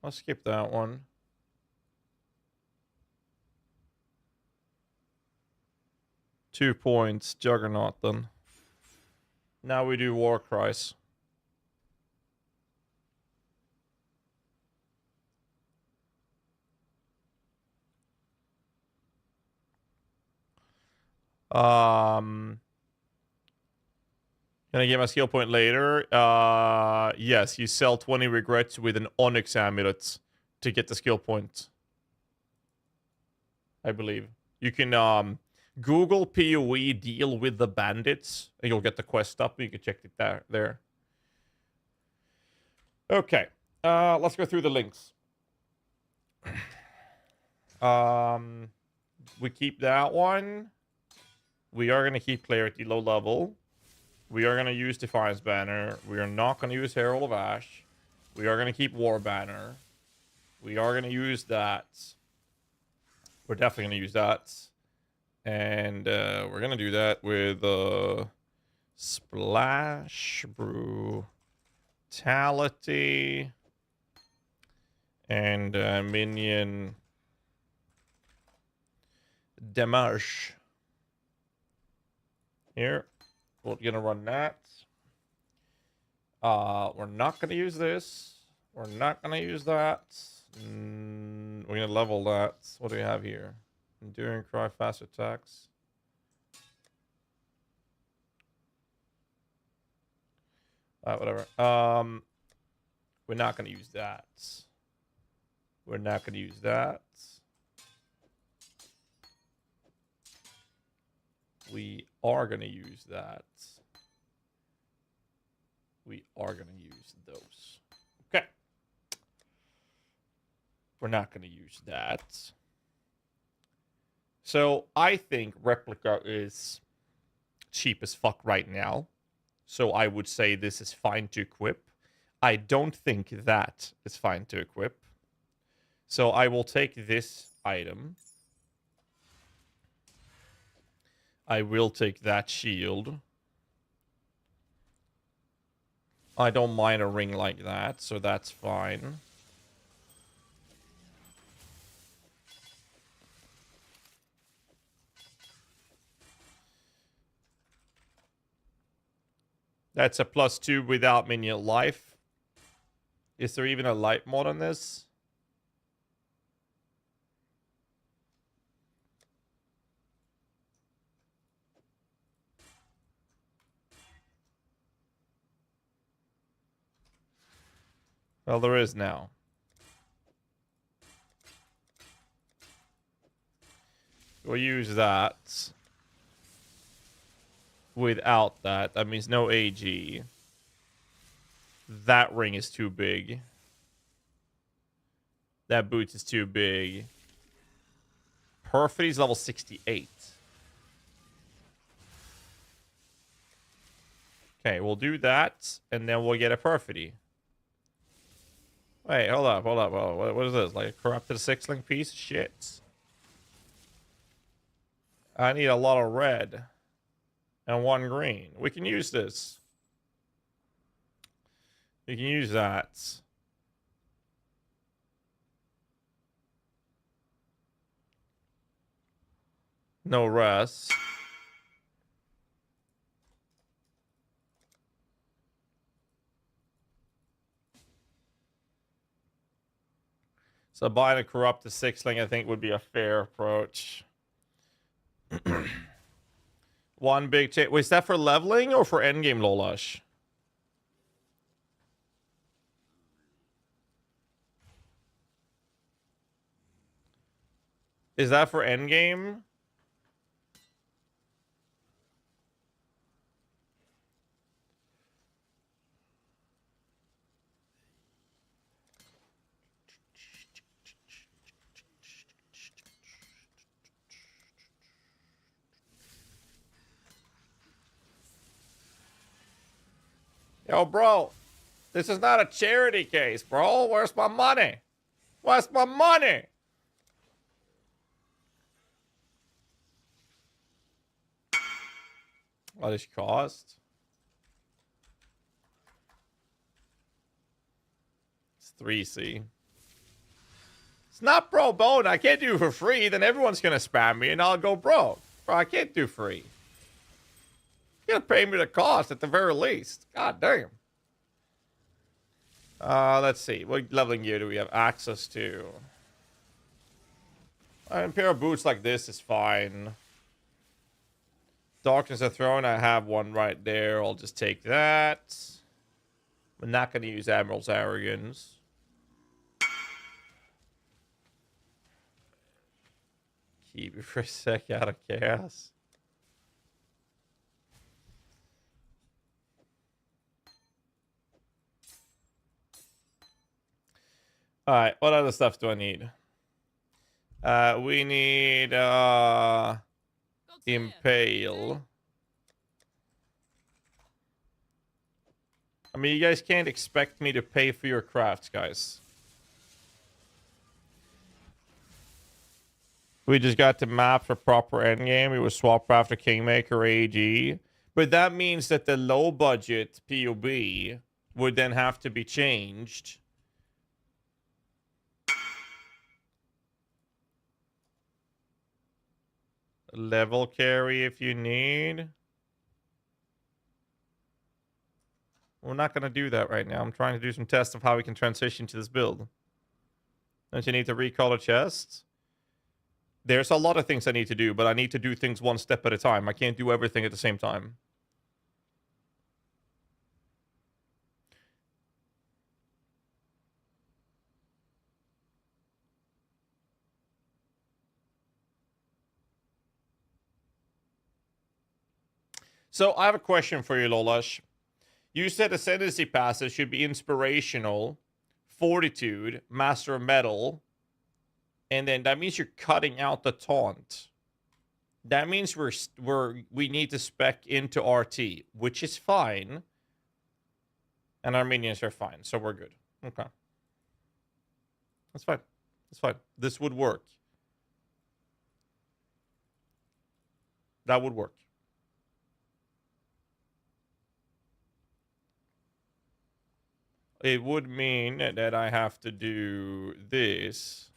Let's skip that one. Two points, Juggernaut then. Now we do War Cries. Can I get my skill point later? Yes, you sell 20 regrets with an Onyx amulet to get the skill point. I believe. You can Google PoE deal with the bandits, and you'll get the quest up. You can check it there. Okay. Let's go through the links. We keep that one. We are going to keep Clarity low level. We are going to use Defiance Banner. We are not going to use Herald of Ash. We are going to keep War Banner. We are going to use that. We're definitely going to use that. And we're going to do that with Splash, Brutality, and Minion Demarche. Here. We're going to run that. We're not going to use this. We're not going to use that. We're going to level that. What do we have here? Enduring Cry, fast attacks. Whatever. We're not going to use that. We're not going to use that. We are going to use that. We are going to use those. Okay. We're not going to use that. So I think Replica is cheap as fuck right now. So I would say this is fine to equip. I don't think that is fine to equip. So I will take this item. I will take that shield. I don't mind a ring like that, so that's fine. That's a +2 without minion life. Is there even a light mod on this? Well, there is now. We'll use that. Without that, that means no AG. That ring is too big. That boots is too big. Perfidy's level 68. Okay, we'll do that, and then we'll get a Perfidy. Wait, hold up. What is this? Like a corrupted 6-link piece of shit? I need a lot of red. And 1 green. We can use this. We can use that. No rest. So buying a corrupted 6-link, I think, would be a fair approach. 1 big change. Wait, is that for leveling or for endgame, Lolash? Is that for endgame? Yo, bro, this is not a charity case, bro. Where's my money? Where's my money? What does it cost? It's 3C. It's not pro bono. I can't do it for free. Then everyone's going to spam me and I'll go broke. Bro, I can't do free. You gotta pay me the cost at the very least. God damn. Let's see. What leveling gear do we have access to? A pair of boots like this is fine. Darkness of Throne, I have one right there. I'll just take that. I'm not going to use Admiral's Arrogance. Keep it for a sec out of chaos. Alright, what other stuff do I need? We need Impale. I mean, you guys can't expect me to pay for your crafts, guys. We just got the map for proper endgame. We will swap after Kingmaker AG. But that means that the low budget POB would then have to be changed. Level carry if you need. We're not going to do that right now. I'm trying to do some tests of how we can transition to this build. Don't you need to recolor chests? There's a lot of things I need to do, but I need to do things one step at a time. I can't do everything at the same time. So I have a question for you, Lolash. You said Ascendancy passes should be Inspirational, Fortitude, Master of Metal, and then that means you're cutting out the Taunt. That means we need to spec into RT, which is fine. And our minions are fine, so we're good. Okay. That's fine. That's fine. This would work. That would work. It would mean that I have to do this.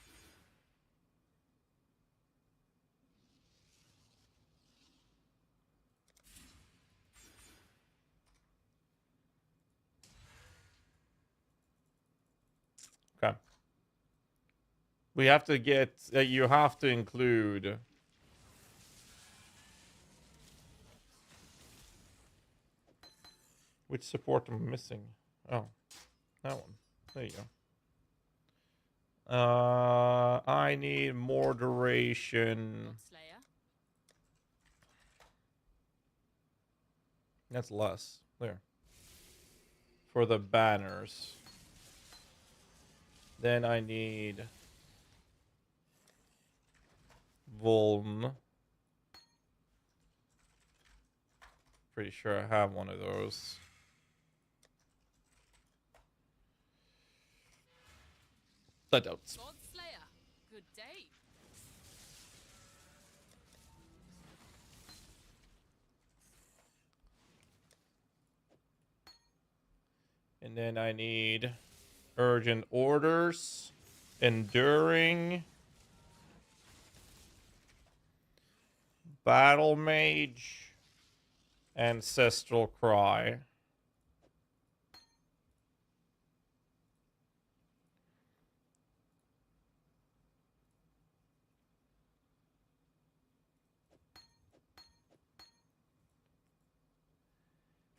Okay. We have to get, you have to include. Which support am I missing? Oh. That one. There you go. I need more duration. Slayer. That's less. There. For the banners. Then I need Vuln. Pretty sure I have one of those. I don't. God Slayer. Good day. And then I need Urgent Orders, Enduring, Battle Mage, Ancestral Cry.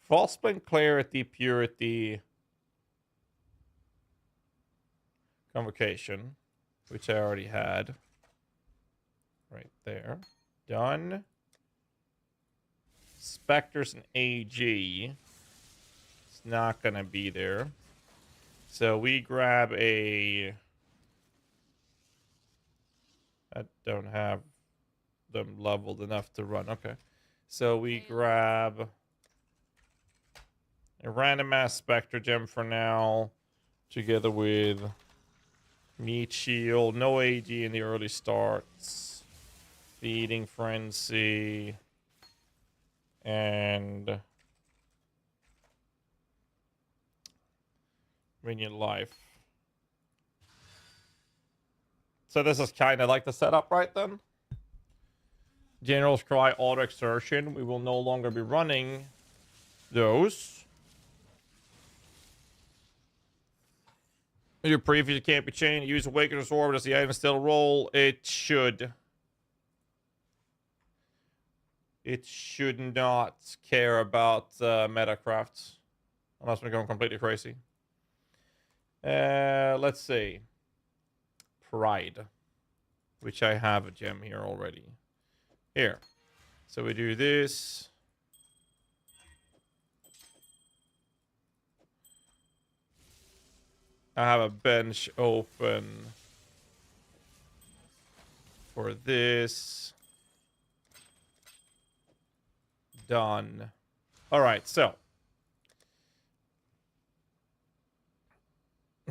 Frostbane Clarity, Purity, Convocation, which I already had. Right there. Done. Spectres and AG. It's not going to be there. So we grab a... I don't have them leveled enough to run. Okay. So we grab... a random ass Spectre gem for now, together with Meat Shield, no AG in the early starts, Feeding Frenzy, and Minion Life. So this is kind of like the setup, right then? General's Cry, Auto Exertion. We will no longer be running those. Your preview can't be changed. Use Awakener's Orb. Does the item still roll? It should. It should not care about Metacraft. Unless we're going completely crazy. Let's see. Pride. Which I have a gem here already. Here. So we do this. I have a bench open for this. Done. All right, so.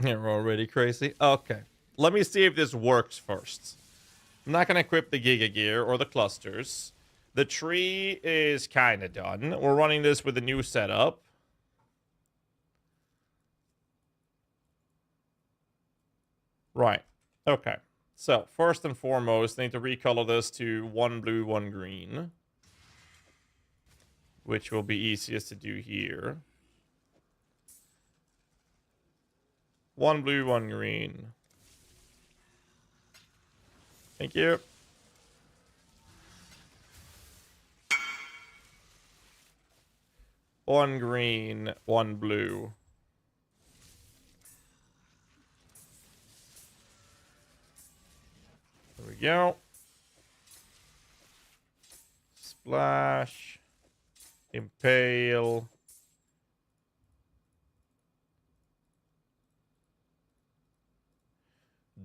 You're already crazy. Okay. Let me see if this works first. I'm not going to equip the Giga Gear or the clusters. The tree is kind of done. We're running this with a new setup. Right. Okay. So, first and foremost, I need to recolor this to 1 blue, 1 green. Which will be easiest to do here. 1 blue, 1 green. Thank you. One green, 1 blue. There we go. Splash. Impale.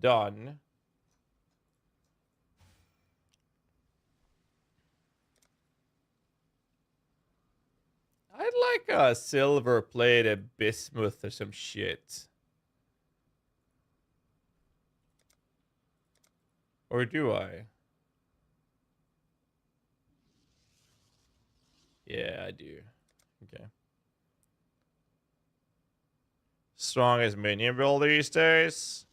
Done. I'd like a silver-plated bismuth or some shit. Or do I? Yeah, I do. Okay. Strongest minion build these days.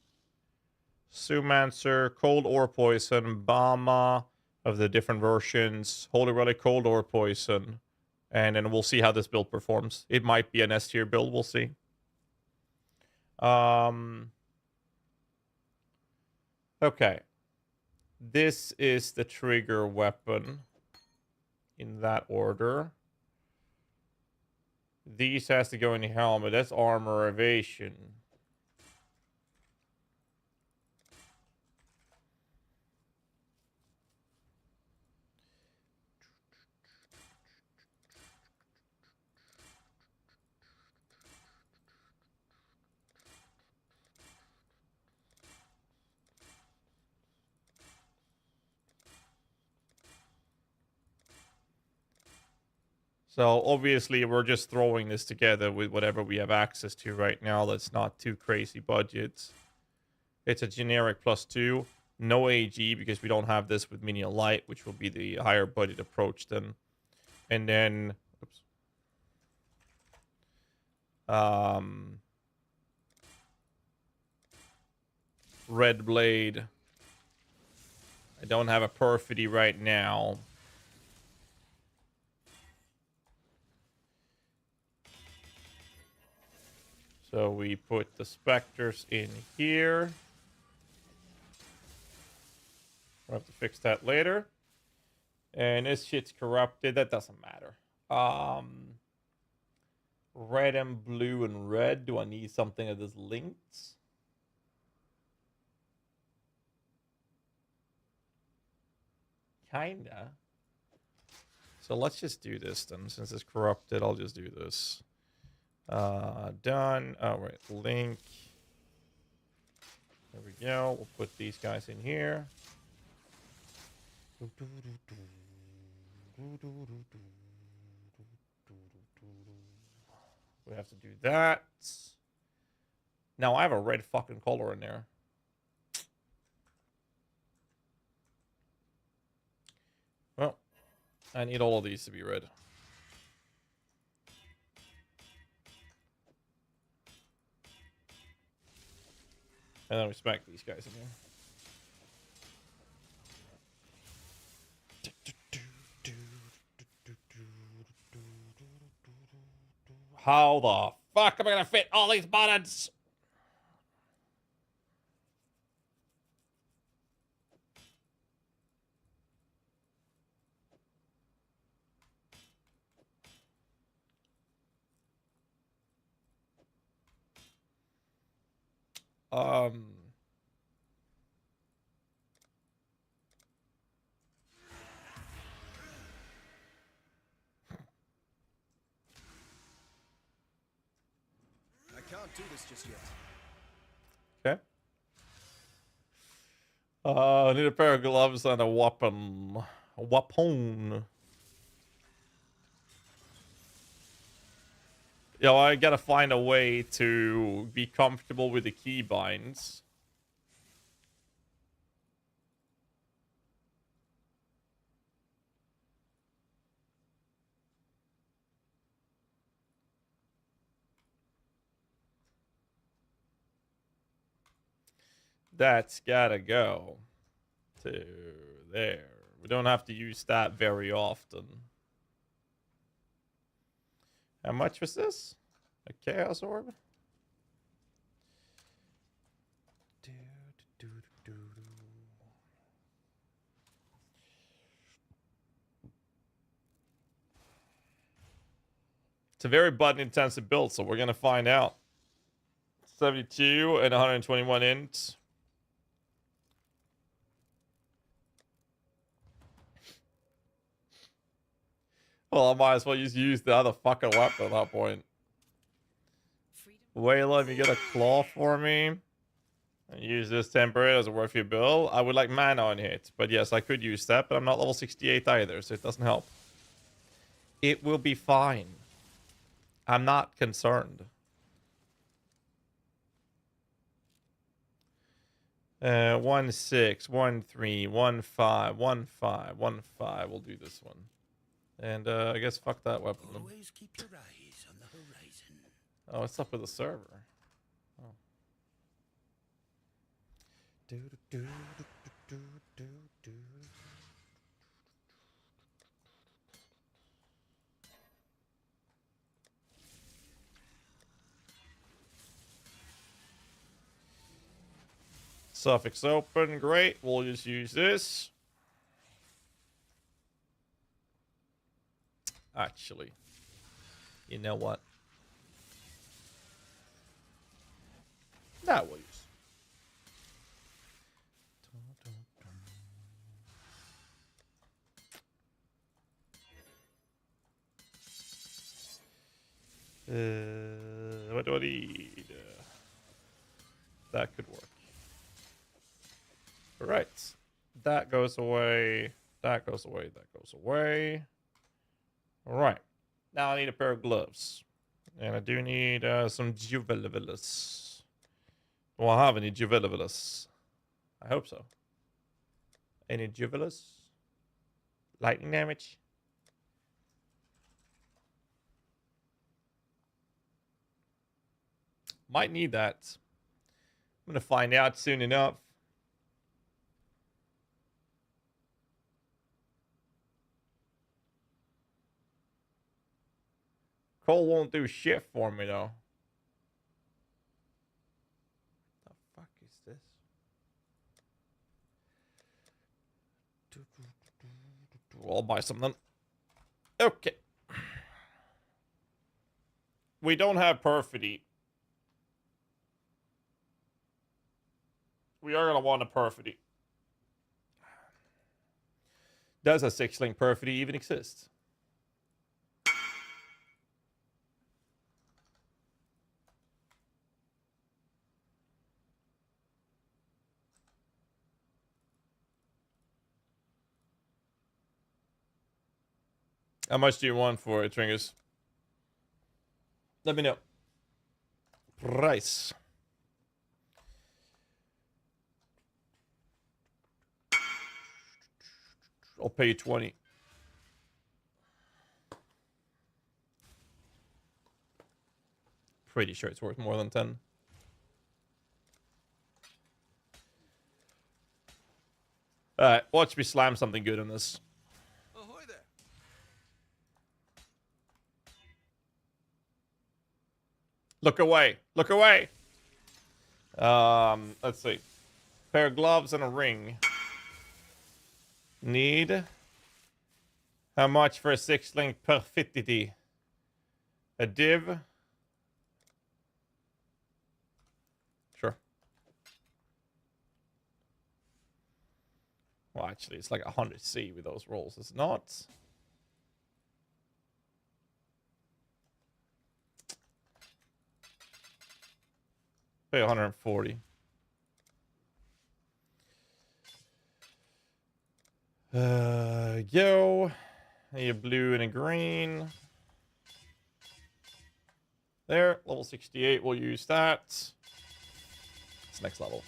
Sumancer, Cold Ore Poison, Bama of the different versions, Holy Relic, Cold Ore Poison. And then we'll see how this build performs. It might be an S tier build, we'll see. Okay. This is the trigger weapon. In that order. These has to go in the helmet. That's armor evasion. So obviously we're just throwing this together with whatever we have access to right now. That's not too crazy budgets. It's a generic +2. No AG because we don't have this with Minion Light, which will be the higher budget approach then. And then... Oops. Red Blade. I don't have a Perfidy right now. So we put the Spectres in here. We'll have to fix that later. And this shit's corrupted. That doesn't matter. Red and blue and red. Do I need something that is linked? Kinda. So let's just do this then. Since it's corrupted, I'll just do this. Done. Oh, right. Link. There we go. We'll put these guys in here. We have to do that. Now I have a red fucking color in there. Well, I need all of these to be red. And then we smack these guys in here. How the fuck am I gonna fit all these buttons? I can't do this just yet. Okay. I need a pair of gloves and a weapon. A weapon. Yo, I gotta find a way to be comfortable with the keybinds. That's gotta go to there. We don't have to use that very often. How much was this? A chaos orb? It's a very button intensive build, so we're gonna find out. 72 and 121 int. Well, I might as well just use the other fucking weapon at that point. Wayla, if you get a claw for me, and use this temporary as a worth your bill. I would like mana on hit, but yes, I could use that, but I'm not level 68 either, so it doesn't help. It will be fine. I'm not concerned. 1 6 1 3 1 5 1 5 1 5. We'll do this one, and I guess fuck that weapon. Always keep your eyes on the horizon. Oh, what's up with the server? Oh. Suffix open, great. We'll just use this. Actually, you know what? That will use. What do I need? That could work. All right. That goes away. That goes away. That goes away. All right. Now I need a pair of gloves. And I do need some juvelivelus. Do I have any juvelivelus? I hope so. Any juvelus? Lightning damage? Might need that. I'm going to find out soon enough. Cole won't do shit for me, though. The fuck is this? I'll buy something. Okay. We don't have perfidy. We are going to want a perfidy. Does a 6-link perfidy even exist? How much do you want for it, Tringus? Let me know. Price. I'll pay you 20. Pretty sure it's worth more than 10. Alright, watch me slam something good on this. Ahoy there. Look away. Look away. Let's see. Pair of gloves and a ring. Need. How much for a 6-link perfidity? A div. Sure. actually. It's like 100C with those rolls. It's not. Pay 140. Go. A blue and a green. There, level 68. We'll use that. It's next level.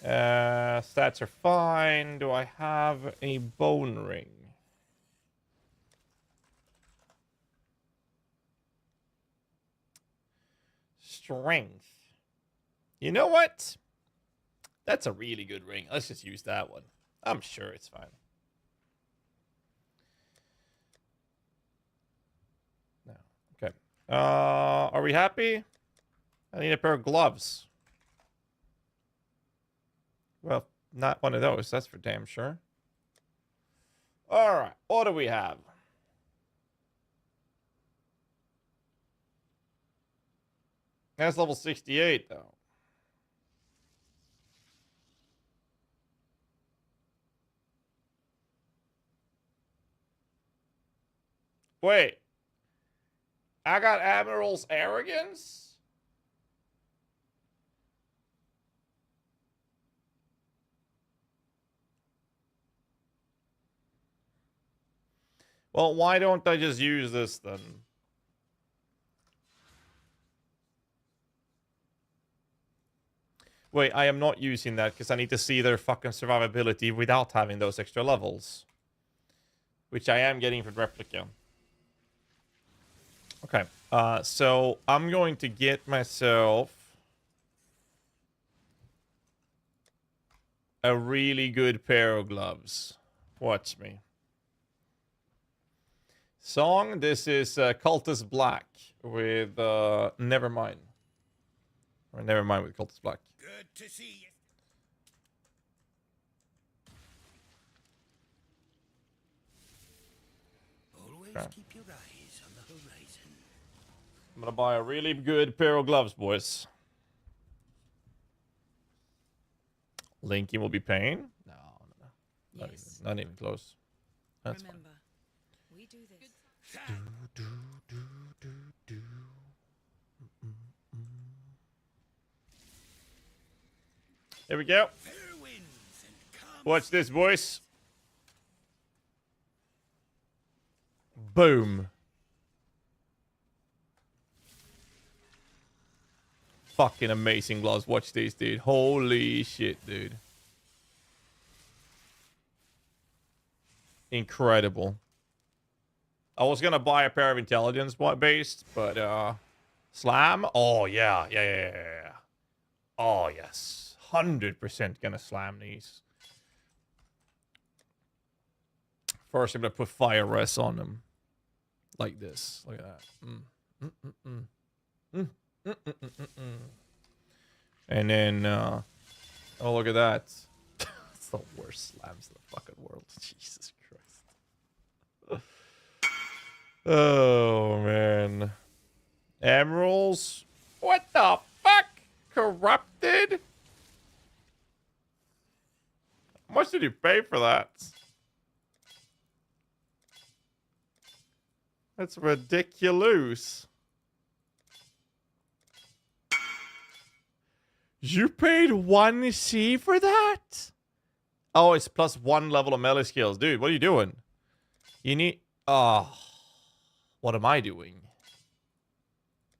Stats are fine. Do I have a bone ring? Strength. You know what? That's a really good ring. Let's just use that one. I'm sure it's fine. No. Okay. Are we happy? I need a pair of gloves. Well, not one of those. That's for damn sure. All right. What do we have? That's level 68, though. Wait. I got Admiral's Arrogance? Well, why don't I just use this then? Wait, I am not using that because I need to see their fucking survivability without having those extra levels. Which I am getting from Replica. Okay, so I'm going to get myself a really good pair of gloves. Watch me. Song, this is Cultist Black with Nevermind. Or Nevermind with Cultist Black. Good to see you. Always Okay. keep your eyes on the horizon. I'm gonna buy a really good pair of gloves, boys. Linky will be paying? No. Yes. Not even close. That's fine. Remember, we do this. There we go. Fair winds and calm Watch this, boys. Boom. Fucking amazing gloves. Watch these, dude. Holy shit, dude. Incredible. I was gonna buy a pair of intelligence based, but slam. Oh yeah. Oh yes, 100% gonna slam these. First, I'm gonna put fire res on them, like this. Look at that. And then, oh look at that. It's the worst slams in the fucking world. Jesus Christ. Oh man. Emeralds? What the fuck? Corrupted? How much did you pay for that? That's ridiculous. You paid 1C for that? Oh, it's plus 1 level of melee skills. Dude, what are you doing? You need... Oh. What am I doing?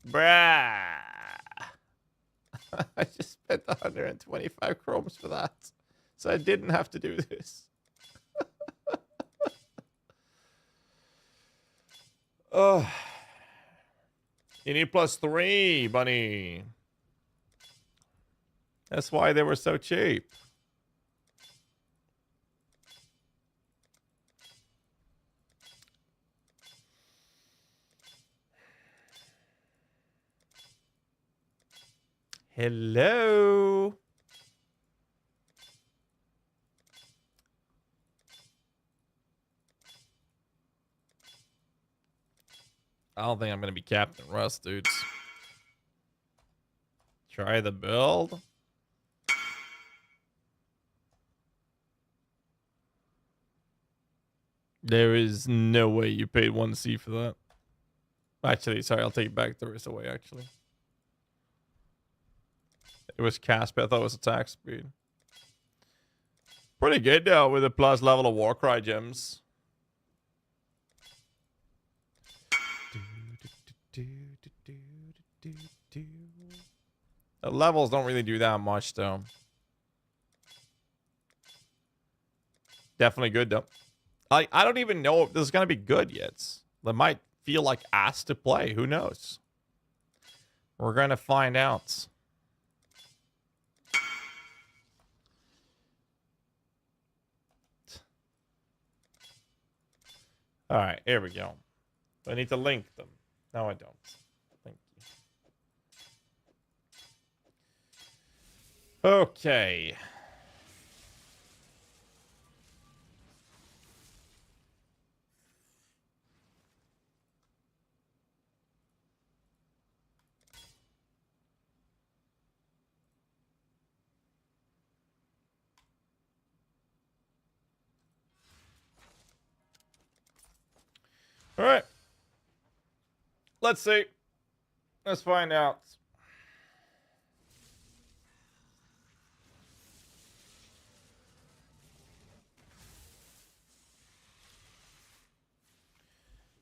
Bruh. I just spent 125 chromes for that. So I didn't have to do this. Oh. You need plus 3, bunny. That's why they were so cheap. Hello. I don't think I'm gonna be Captain Russ, dudes. Try the build. There is no way you paid 1C for that. Actually, sorry, I'll take it back. There is a way, actually. It was cast, but I thought it was attack speed. Pretty good, though, with the plus level of Warcry gems. The levels don't really do that much, though. Definitely good, though. I don't even know if this is going to be good yet. They might feel like ass to play. Who knows? We're going to find out. All right, here we go. I need to link them. No, I don't. Thank you. Okay. All right. Let's see. Let's find out.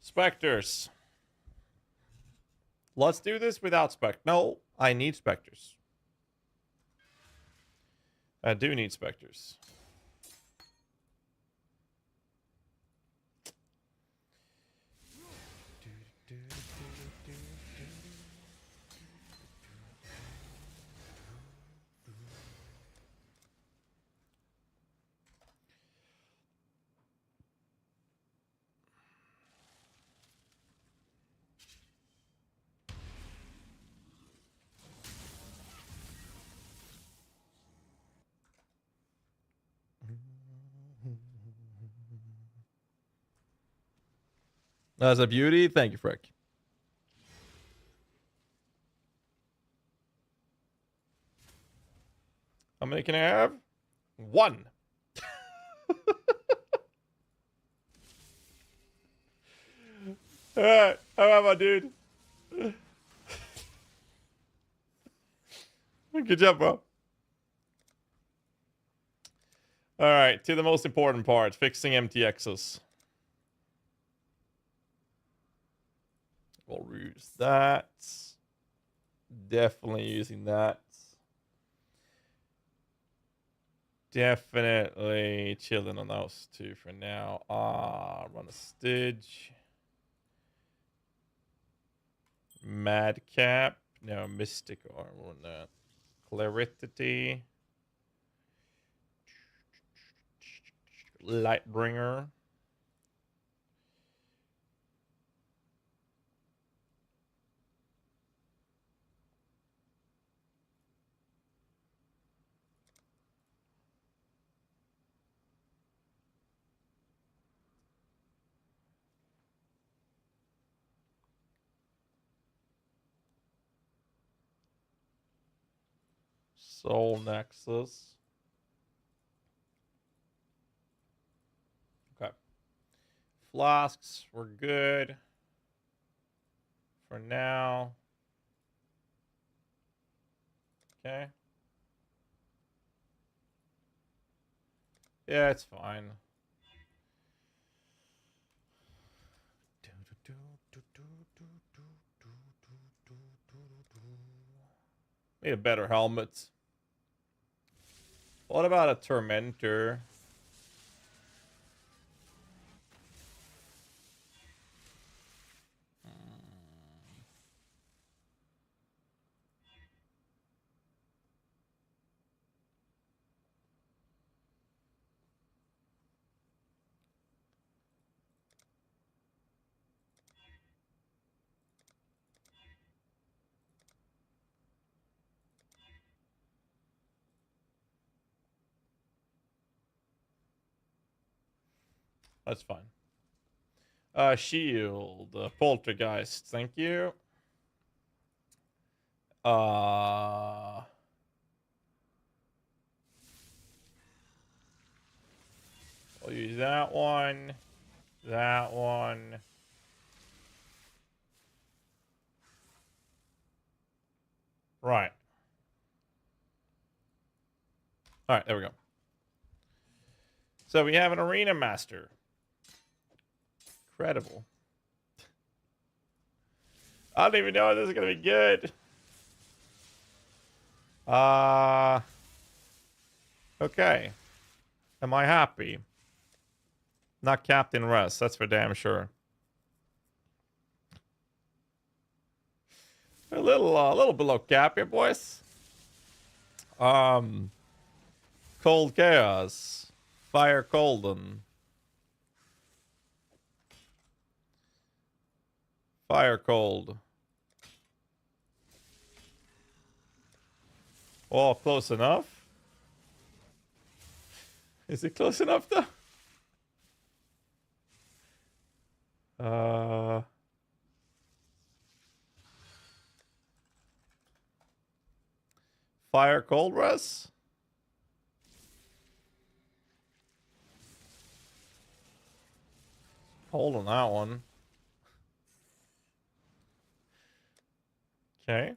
Spectres. Let's do this without spec. No, I need specters. I do need specters. That's a beauty. Thank you, Frick. How many can I have? One. All right. How about, dude? Good job, bro. All right. To the most important part, fixing MTXs. We'll use that. Definitely using that. Definitely chilling on those two for now. Run a Stitch. Madcap. No, Mystic Armor on that. Clarity. Lightbringer. Soul Nexus. Okay. Flasks, we're good. For now. Okay. Yeah, it's fine. Need a better helmet. What about a Tormentor? That's fine. Shield, Poltergeist, thank you. I'll use that one. That one. Right. All right, there we go. So we have an arena master. Incredible. I don't even know if this is gonna be good. Okay. Am I happy? Not Captain Russ, that's for damn sure. A little below cap here, boys. Cold Chaos. Fire Colden. Fire Cold. Oh, close enough? Is it close enough though? Fire Cold Russ? Hold on that one. Okay.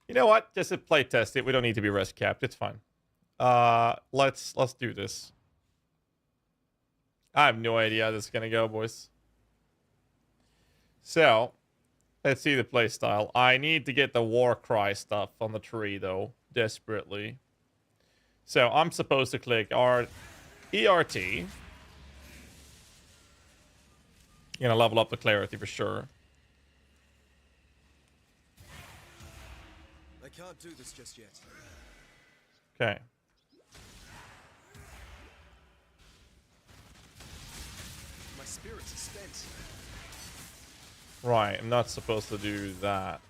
You know what? Just to play test it. We don't need to be rest capped. It's fine. Let's do this. I have no idea how this is gonna go, boys. So, let's see the play style. I need to get the war cry stuff on the tree though, desperately. So I'm supposed to click our ERT. Gonna level up the clarity for sure. I can't do this just yet. Okay. My spirits are spent. Right, I'm not supposed to do that.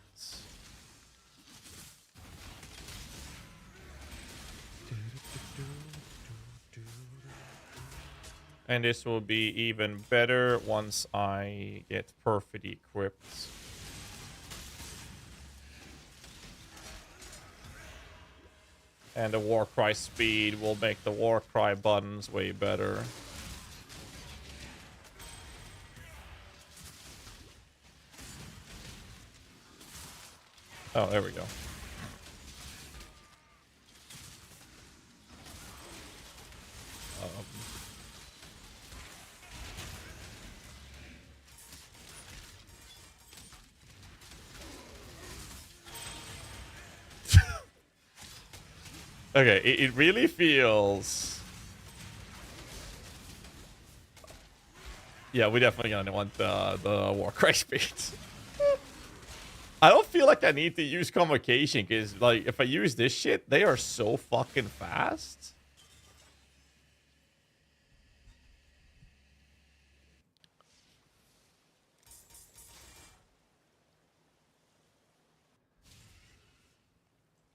And this will be even better once I get perfect equipped. And the Warcry speed will make the Warcry buttons way better. Oh, there we go. Okay, it really feels... Yeah, we definitely gonna want the Warcry speed. I don't feel like I need to use Convocation, because like if I use this shit, they are so fucking fast.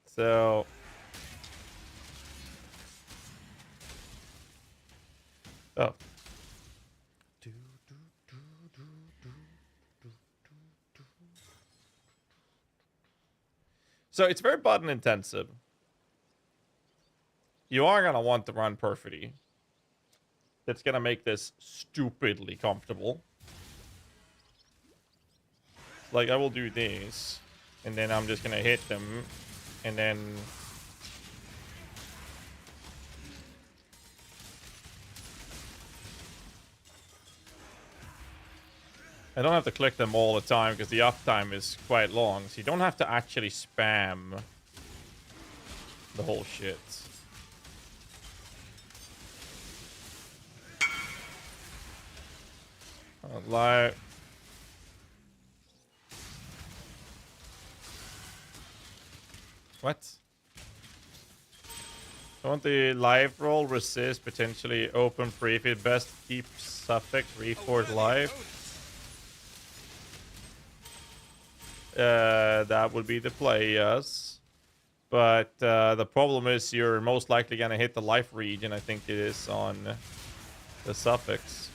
So... Oh. So it's very button intensive. You are going to want to run Perfidy. That's going to make this stupidly comfortable. Like, I will do this. And then I'm just going to hit them. And then... I don't have to click them all the time because the uptime is quite long. So you don't have to actually spam the whole shit. Live. What? I want the live roll, resist, potentially open pre-feed, best keep suffix, reforge live. That would be the play, yes. But the problem is you're most likely going to hit the life region, I think it is, on the suffix.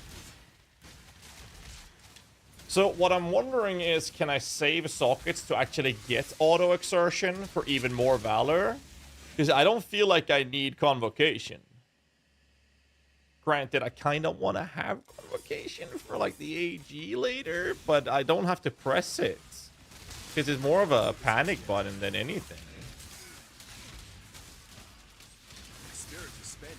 So what I'm wondering is, can I save sockets to actually get auto exertion for even more valor? Because I don't feel like I need convocation. Granted, I kind of want to have convocation for like the AG later, but I don't have to press it. Because it's more of a panic button than anything. Spirit is spent.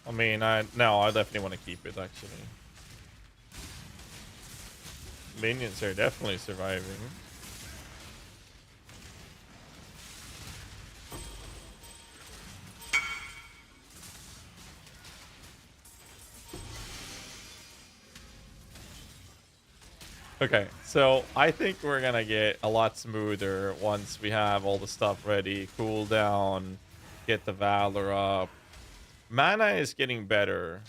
I mean, no, I definitely want to keep it, actually. Minions are definitely surviving. Okay, so I think we're gonna get a lot smoother once we have all the stuff ready. Cool down, get the Valor up. Mana is getting better.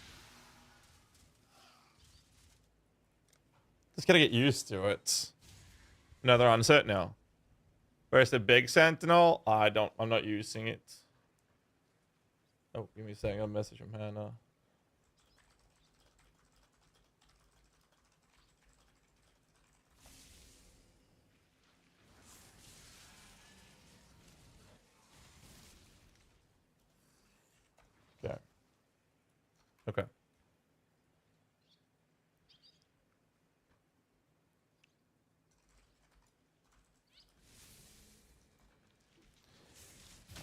Just gotta get used to it. Another onset now. Where's the big sentinel? I'm not using it. Oh, give me a second. I'll message from Hannah. Okay. Okay.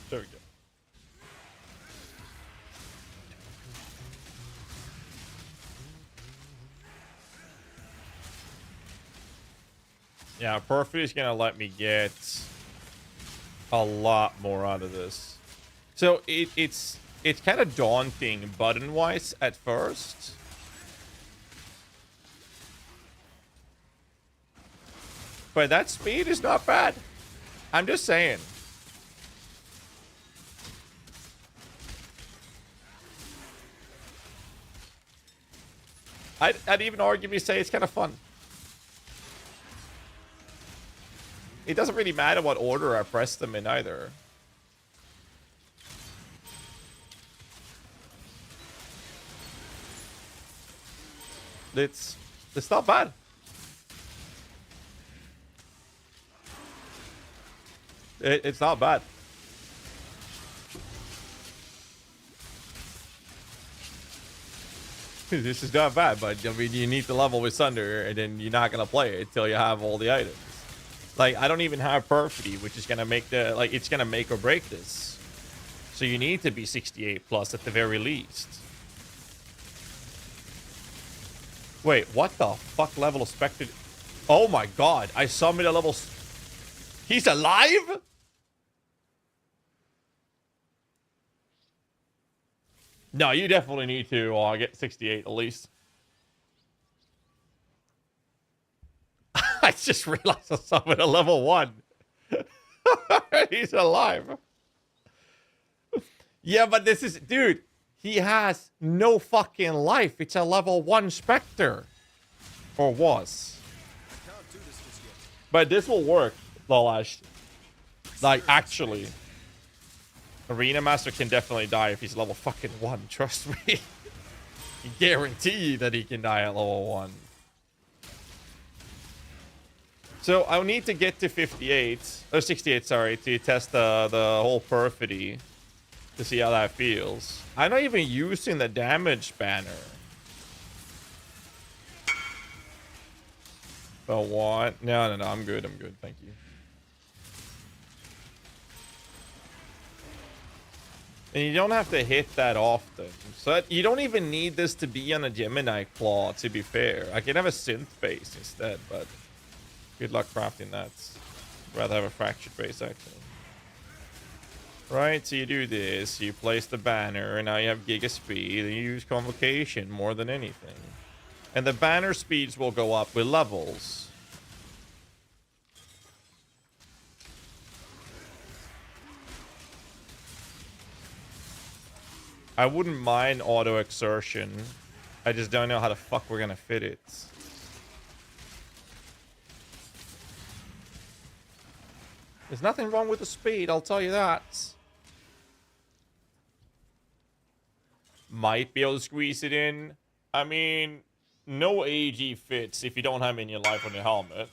There we go. Yeah, Perfidy is gonna let me get a lot more out of this. So it's kind of daunting button-wise at first. But that speed is not bad. I'm just saying. I'd even arguably say it's kind of fun. It doesn't really matter what order I press them in either. It's not bad. It's not bad. This is not bad, but I mean, you need to level with Sunder, and then you're not gonna play it until you have all the items. Like, I don't even have Perfidy, which is gonna make the it's gonna make or break this. So you need to be 68 plus at the very least. Wait, what the fuck level of Spectre? Oh my god, I summoned a level. He's alive? No, you definitely need to get 68 at least. I just realized I summoned a level 1. He's alive. Yeah, but this is... Dude, he has no fucking life. It's a level 1 Spectre. Or was. Can't do this just yet. But this will work, Lolash. Like, actually. Arena Master can definitely die if he's level fucking 1. Trust me. Guarantee that he can die at level 1. So I'll need to get to 58, or 68, sorry, to test the whole Perfidy to see how that feels. I'm not even using the damage banner. Oh, what? No, I'm good, thank you. And you don't have to hit that often. So you don't even need this to be on a Gemini Claw, to be fair. I can have a synth base instead, but good luck crafting that. Rather have a fractured base, actually. Right, so you do this, you place the banner, and now you have Giga Speed, and you use Convocation more than anything. And the banner speeds will go up with levels. I wouldn't mind auto exertion. I just don't know how the fuck we're gonna fit it. There's nothing wrong with the speed, I'll tell you that. Might be able to squeeze it in. I mean, no AG fits if you don't have any life on your helmet.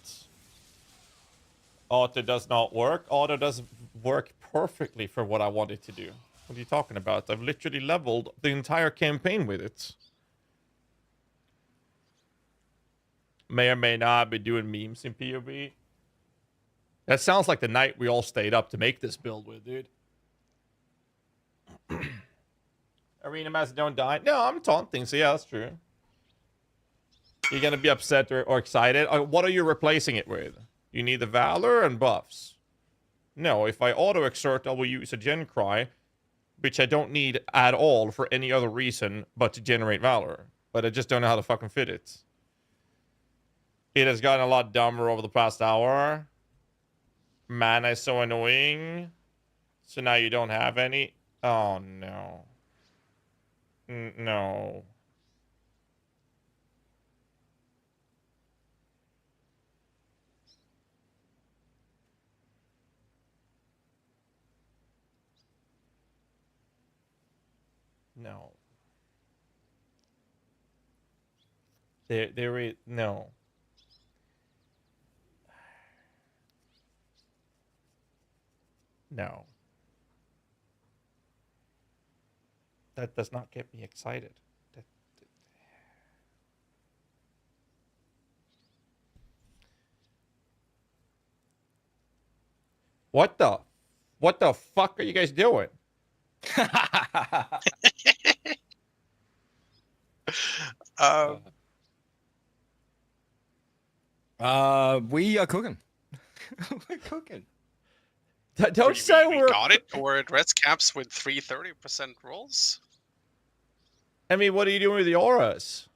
Auto does not work. Auto does work perfectly for what I want it to do. What are you talking about? I've literally leveled the entire campaign with it. May or may not be doing memes in PoE. That sounds like the night we all stayed up to make this build with, dude. Arena Master don't die. No, I'm taunting, so yeah, that's true. You're gonna be upset or excited. What are you replacing it with? You need the Valor and buffs. No, if I auto-exert, I will use a Gen Cry, which I don't need at all for any other reason but to generate Valor. But I just don't know how to fucking fit it. It has gotten a lot dumber over the past hour. Mana is so annoying. So now you don't have any. Oh, no. No. No. There is no. No. That does not get me excited. What the fuck are you guys doing? We are cooking. We're cooking. Don't say we we're. got it. We're at res caps with 330% rolls. I mean, what are you doing with the auras?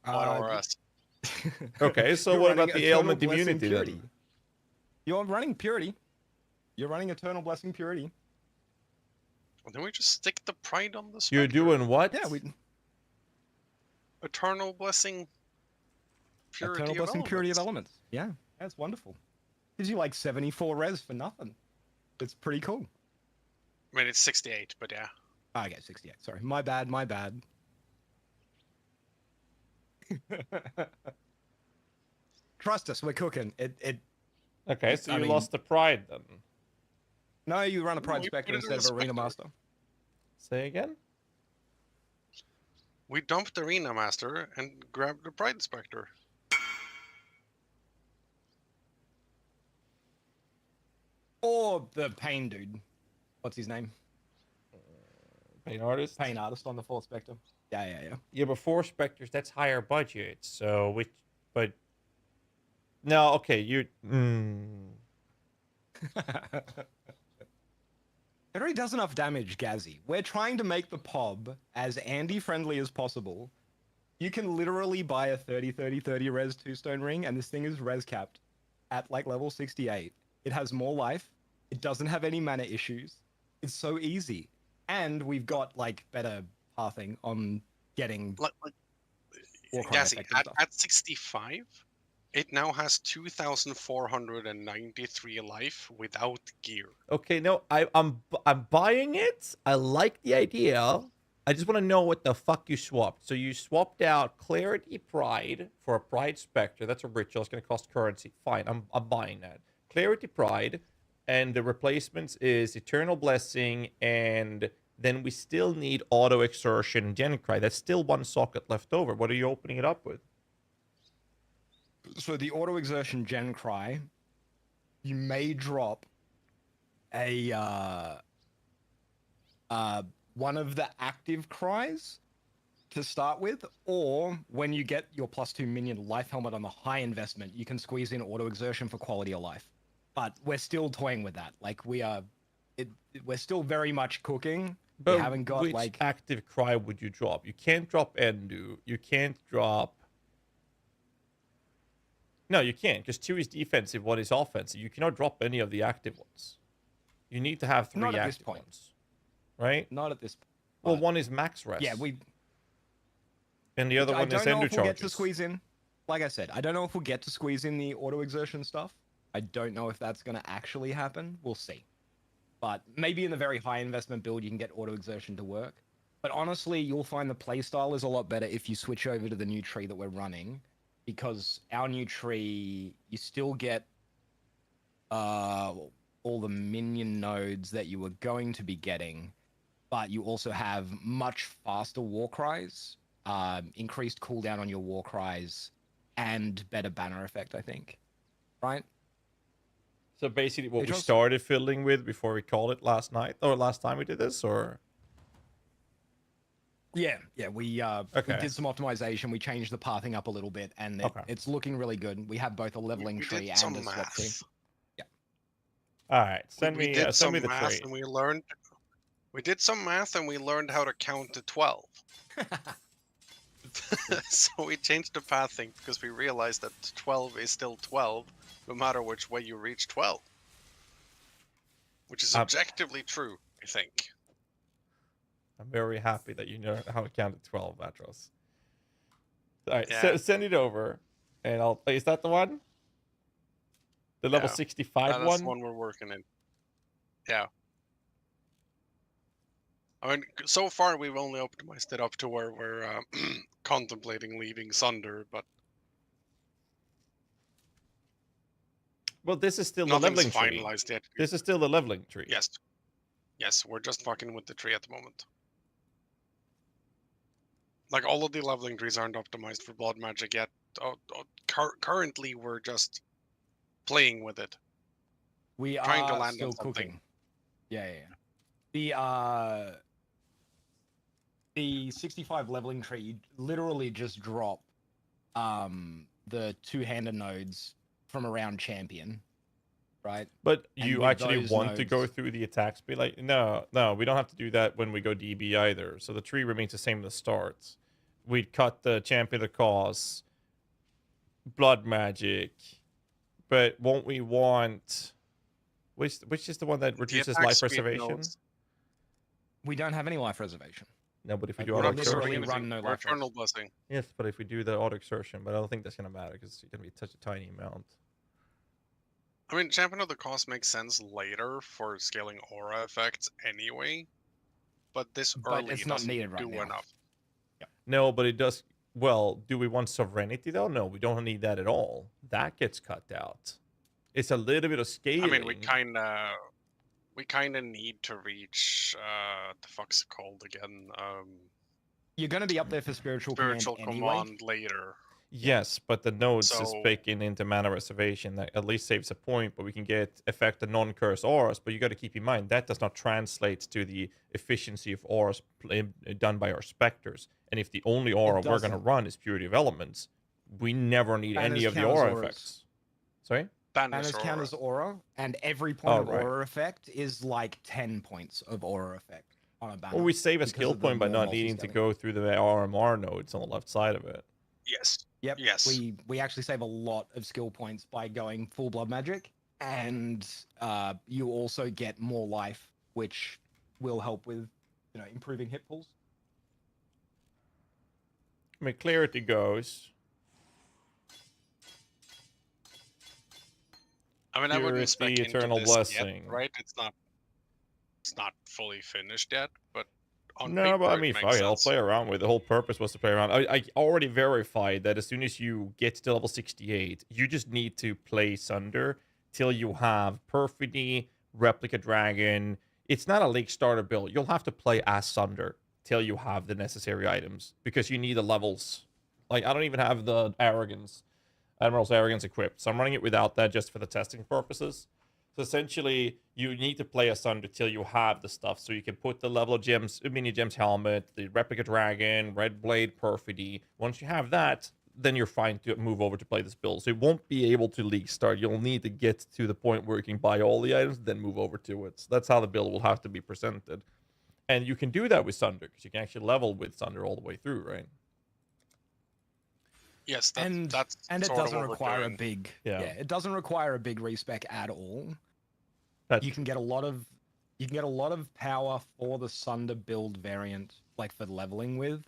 What or us? Okay, so You're what running about the Eternal ailment Blessing immunity Purity. then? You're running Purity. You're running Eternal Blessing Purity. Well, then we just stick the pride on the You're Spectre. doing what? Yeah, we Eternal Blessing Purity Eternal of Blessing Purity of Elements. Elements. Yeah, that's wonderful. Gives you like 74 res for nothing. It's pretty cool. I mean, it's 68, but yeah. Oh, okay, 68. Sorry, my bad. My bad. Trust us, we're cooking. Okay, so I you mean- lost the pride then. No, you run a Pride we Spectre put it in instead the of Arena Spectre. Master. Say again? We dumped Arena Master and grabbed the Pride Spectre. Or the Pain dude. What's his name? Pain artist? Pain artist on the 4th Spectre. Yeah. Yeah, but 4 Spectres, that's higher budget. So, but... No, okay, you... It already does enough damage, GHAZZY. We're trying to make the POB as Andy-friendly as possible. You can literally buy a 30-30-30 res 2-stone ring, and this thing is res capped at like level 68. It has more life. It doesn't have any mana issues. It's so easy. And we've got like better pathing on getting Like Warcry GHAZZY, effect and stuff. at 65, it now has 2,493 life without gear. Okay, no, I'm buying it. I like the idea. I just want to know what the fuck you swapped. So you swapped out Clarity Pride for a Pride Spectre. That's a ritual. It's going to cost currency. Fine, I'm buying that. Clarity Pride, and the replacements is Eternal Blessing, and then we still need Auto Exertion and Gen Cry. That's still one socket left over. What are you opening it up with? So the Auto Exertion Gen Cry, you may drop a one of the active cries to start with, or when you get your +2 minion life helmet on the high investment, you can squeeze in Auto Exertion for quality of life. But we're still toying with that. Like we're still very much cooking. But we haven't got which like active cry would you drop? You can't drop Endu. You can't drop. No, you can't, because 2 is defensive, 1 is offensive. You cannot drop any of the active ones. You need to have 3 Not at this active point. ones. Right? not at this point. Well, but- 1 is max rest. Yeah, we And the other I one is don't know Endu if we'll get to charges. squeeze in. Like I said, I don't know if we'll get to squeeze in the Auto Exertion stuff. I don't know if that's going to actually happen. We'll see. But maybe in the very high investment build, you can get auto exertion to work. But honestly, you'll find the playstyle is a lot better if you switch over to the new tree that we're running, because our new tree, you still get all the minion nodes that you were going to be getting, but you also have much faster war cries, increased cooldown on your war cries, and better banner effect, I think. Right? So basically, what we Atros? started fiddling with before we called it last night or last time we did this, or Yeah, we Okay. did some optimization. We changed the pathing up a little bit, and Okay. it's looking really good. We have both a leveling We tree did and some a swap tree. math. all right, We send me did some the math tree. and we learned. We did some math and we learned how to count to 12. So we changed the pathing because we realized that 12 is still 12, no matter which way you reach 12. Which is objectively true, I think. I'm very happy that you know how to count to 12, Atros. All right, Yeah. send it over, and I'll. Is that the one? The level Yeah. 65 That's one? the one we're working in. Yeah. I mean, so far we've only optimized it up to where we're contemplating leaving Sunder, but Well, this is still the nothing's leveling tree. finalized yet. This is still the leveling tree. Yes. Yes, we're just fucking with the tree at the moment. Like, all of the leveling trees aren't optimized for blood magic yet. Currently, we're just playing with it. We Trying to are land still on something. cooking. Yeah. The 65 leveling tree, you literally just drop the two-hander nodes from around champion, right? But And you with actually those want to go nodes- through the attack speed? Like, no, we don't have to do that when we go DB either. So the tree remains the same at the start. We'd cut the champion of the cause, blood magic, but won't we want which is the one that reduces attack life speed preservation? nodes. We don't have any life reservation. No, but if we Like, do we're auto not literally exertion, run no We're life Eternal rest. Blessing. yes, but if we do the auto exertion, but I don't think that's gonna matter because it's gonna be such a tiny amount. I mean, Champion of the Cause makes sense later for scaling aura effects anyway, but this But early it's not doesn't needed right do now. enough. No, but it does. Well, do we want sovereignty though? No, we don't need that at all. That gets cut out. It's a little bit of scaling. I mean, we kind of need to reach the fuck's it called again? You're going to be up there for spiritual, Spiritual command anyway. command later. Yes, but the nodes is So- baking into mana reservation that at least saves a point, but we can get effect the non-curse auras. But you got to keep in mind that does not translate to the efficiency of auras done by our specters. And if the only aura we're going to doesn't. run is purity of elements, we never need any Banners of the count as aura auras. effects. Sorry? Banners count as aura, and every point of right. aura effect is like 10 points of aura effect on a banner. Well, we save a because skill of the point by more not needing to multi-scaling. go through the RMR nodes on the left side of it. Yes. Yep. Yes. We actually save a lot of skill points by going full blood magic, and you also get more life, which will help with improving hit pools. I mean, clarity goes. I mean, I wouldn't spec Purity, into eternal this blessing. yet, right? It's not fully finished yet, but on No, paper, but I it mean, makes fuck it, I'll sense. play around with it. The whole purpose was to play around. I already verified that as soon as you get to level 68, you just need to play Sunder till you have Perfidy, Replica Dragon. It's not a late starter build. You'll have to play as Sunder till you have the necessary items because you need the levels. Like, I don't even have the Admiral's Arrogance equipped, so I'm running it without that just for the testing purposes. So essentially, you need to play as Sunder till you have the stuff, so you can put the level of gems, mini gems helmet, the replica dragon, red blade, perfidy. Once you have that, then you're fine to move over to play this build. So you won't be able to league start. You'll need to get to the point where you can buy all the items, then move over to it. So that's how the build will have to be presented. And you can do that with Sunder, because you can actually level with Sunder all the way through, right? Yes, And it it sort of doesn't what we're require a doing. big Yeah. it doesn't require a big respec at all. That's You can get a lot of power for the Sunder build variant, like for leveling with,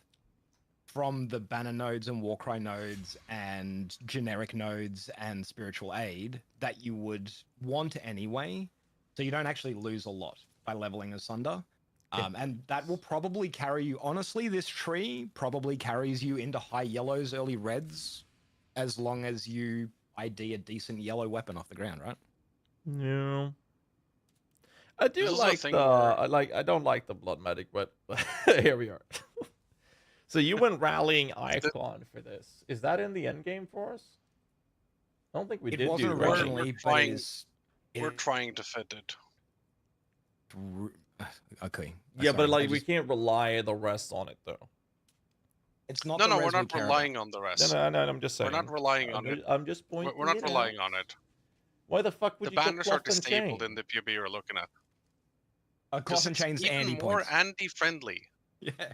from the banner nodes and Warcry nodes and generic nodes and spiritual aid that you would want anyway. So you don't actually lose a lot by leveling Asunder. And that will probably carry you, honestly, this tree probably carries you into high yellows, early reds, as long as you ID a decent yellow weapon off the ground, right? Yeah. I do This is a like thing the where- I don't like the blood medic, but here we are. So you went rallying icon for this. Is that in the end game for us? I don't think we It did wasn't do rallying. originally, but trying- it is. We're trying to fit it. Okay. Yeah, but sorry, like we can't rely the rest on it though. It's not. No, the no, res we're we not care relying about. on the No, rest. no, I'm just We're saying. not relying on it. I'm just pointing. We're not it relying out. on it. Why the fuck would The you go banners are cloth and disabled chain? in the PUB you're looking at. A 'Cause cloth and it's chains even Andy more points. Andy-friendly. Yeah,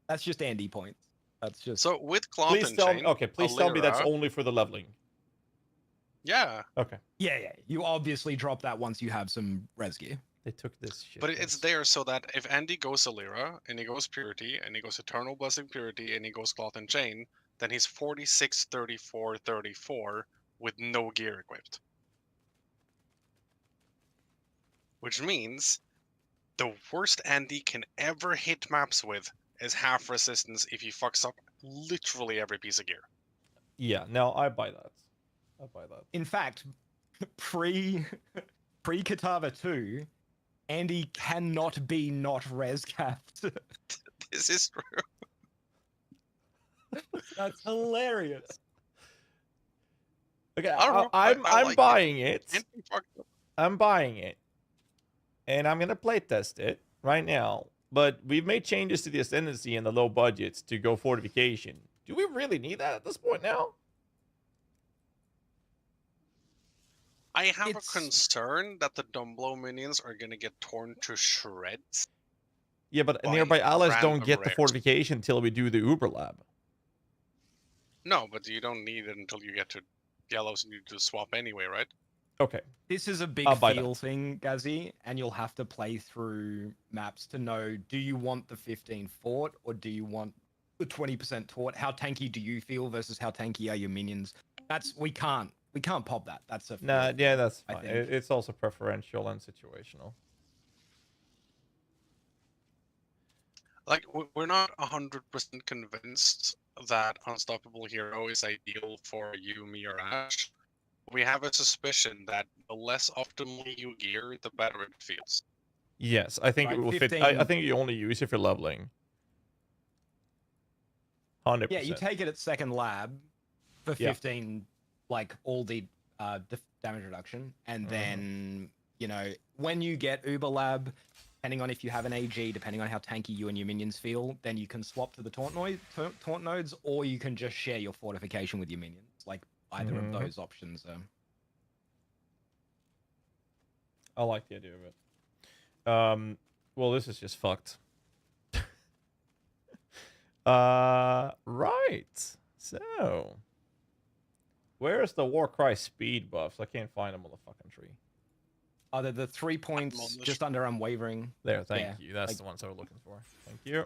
that's just Andy points. That's just. So with cloth Please and tell chain, me. Okay, please tell me that's Alira- only for the leveling. Yeah, Okay, Yeah. You obviously drop that once you have some res gear. they took this shit. but it's yes. there so that if Andy goes Alira, and he goes Purity, and he goes Eternal Blessing Purity, and he goes Cloth and Chain, then he's 46, 34, 34 with no gear equipped. Which means the worst Andy can ever hit maps with is half resistance if he fucks up literally every piece of gear. Yeah, no, I buy that. I buy that. In fact, pre Katava 2, Andy cannot be not res capped. This is true. That's hilarious. Okay, I don't know, I I'm like it. buying it. Andy fucked up. I'm buying it, and I'm gonna play test it right now. But we've made changes to the ascendancy and the low budgets to go fortification. Do we really need that at this point now? I have It's- a concern that the Dumblo minions are gonna get torn to shreds. Yeah, but By nearby allies don't random get the rares. fortification until we do the Uber lab. No, but you don't need it until you get to yellows and you do swap anyway, right? Okay. This is a big I'll buy feel thing, Gazzy, and you'll have to play through maps to know, do you want the 15 fort or do you want the 20% taunt? How tanky do you feel versus how tanky are your minions? We can't pop that. That's a Nah, feel yeah, thing, that's I fine. think. It's also preferential and situational. Like, we're not 100% convinced that Unstoppable Hero is ideal for you, me, or Ash. We have a suspicion that the less optimally you gear, the better it feels. Yes, I think Right, it will fit. 15 I think you only use it for leveling. 100%. Yeah, you take it at second lab for Yeah. 15, like all the damage reduction, and then when you get Uber Lab, depending on if you have an AG, depending on how tanky you and your minions feel, then you can swap to the taunt nodes, or you can just share your fortification with your minions. Like either of those options. I like the idea of it. Well, this is just fucked. Right. So, where's the Warcry speed buffs? I can't find them on the fucking tree. They're the 3 points just under Unwavering. There, thank Yeah, you. That's like- the ones I was looking for. Thank you.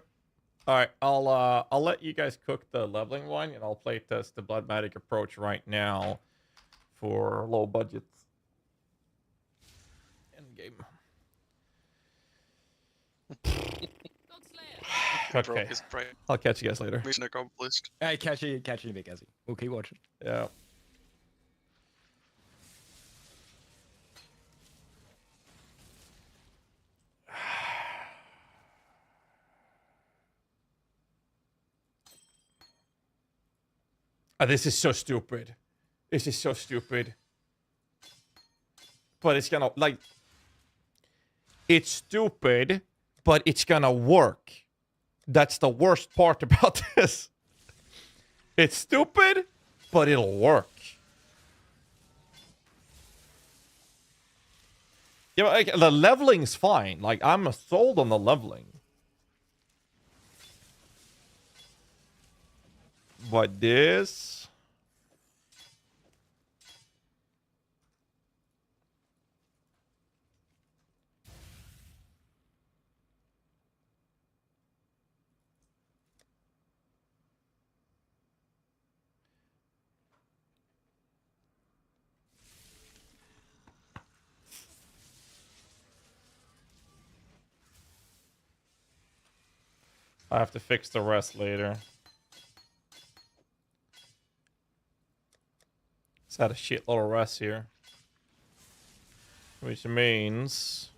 All right, I'll let you guys cook the leveling one, and I'll play test the Bloodmatic approach right now for low budgets. Endgame. Godslayer. Broke Okay, his brain. I'll catch you guys later. Mission accomplished. Hey, catch you in a bit, Gazzy. We'll keep watching. Yeah. This is so stupid. This is so stupid. But it's gonna, like... It's stupid, but it's gonna work. That's the worst part about this. It's stupid, but it'll work. Yeah, but, like, the leveling's fine. Like, I'm sold on the leveling. But this... I have to fix the rest later. It's had a shitload of rest here. Which means...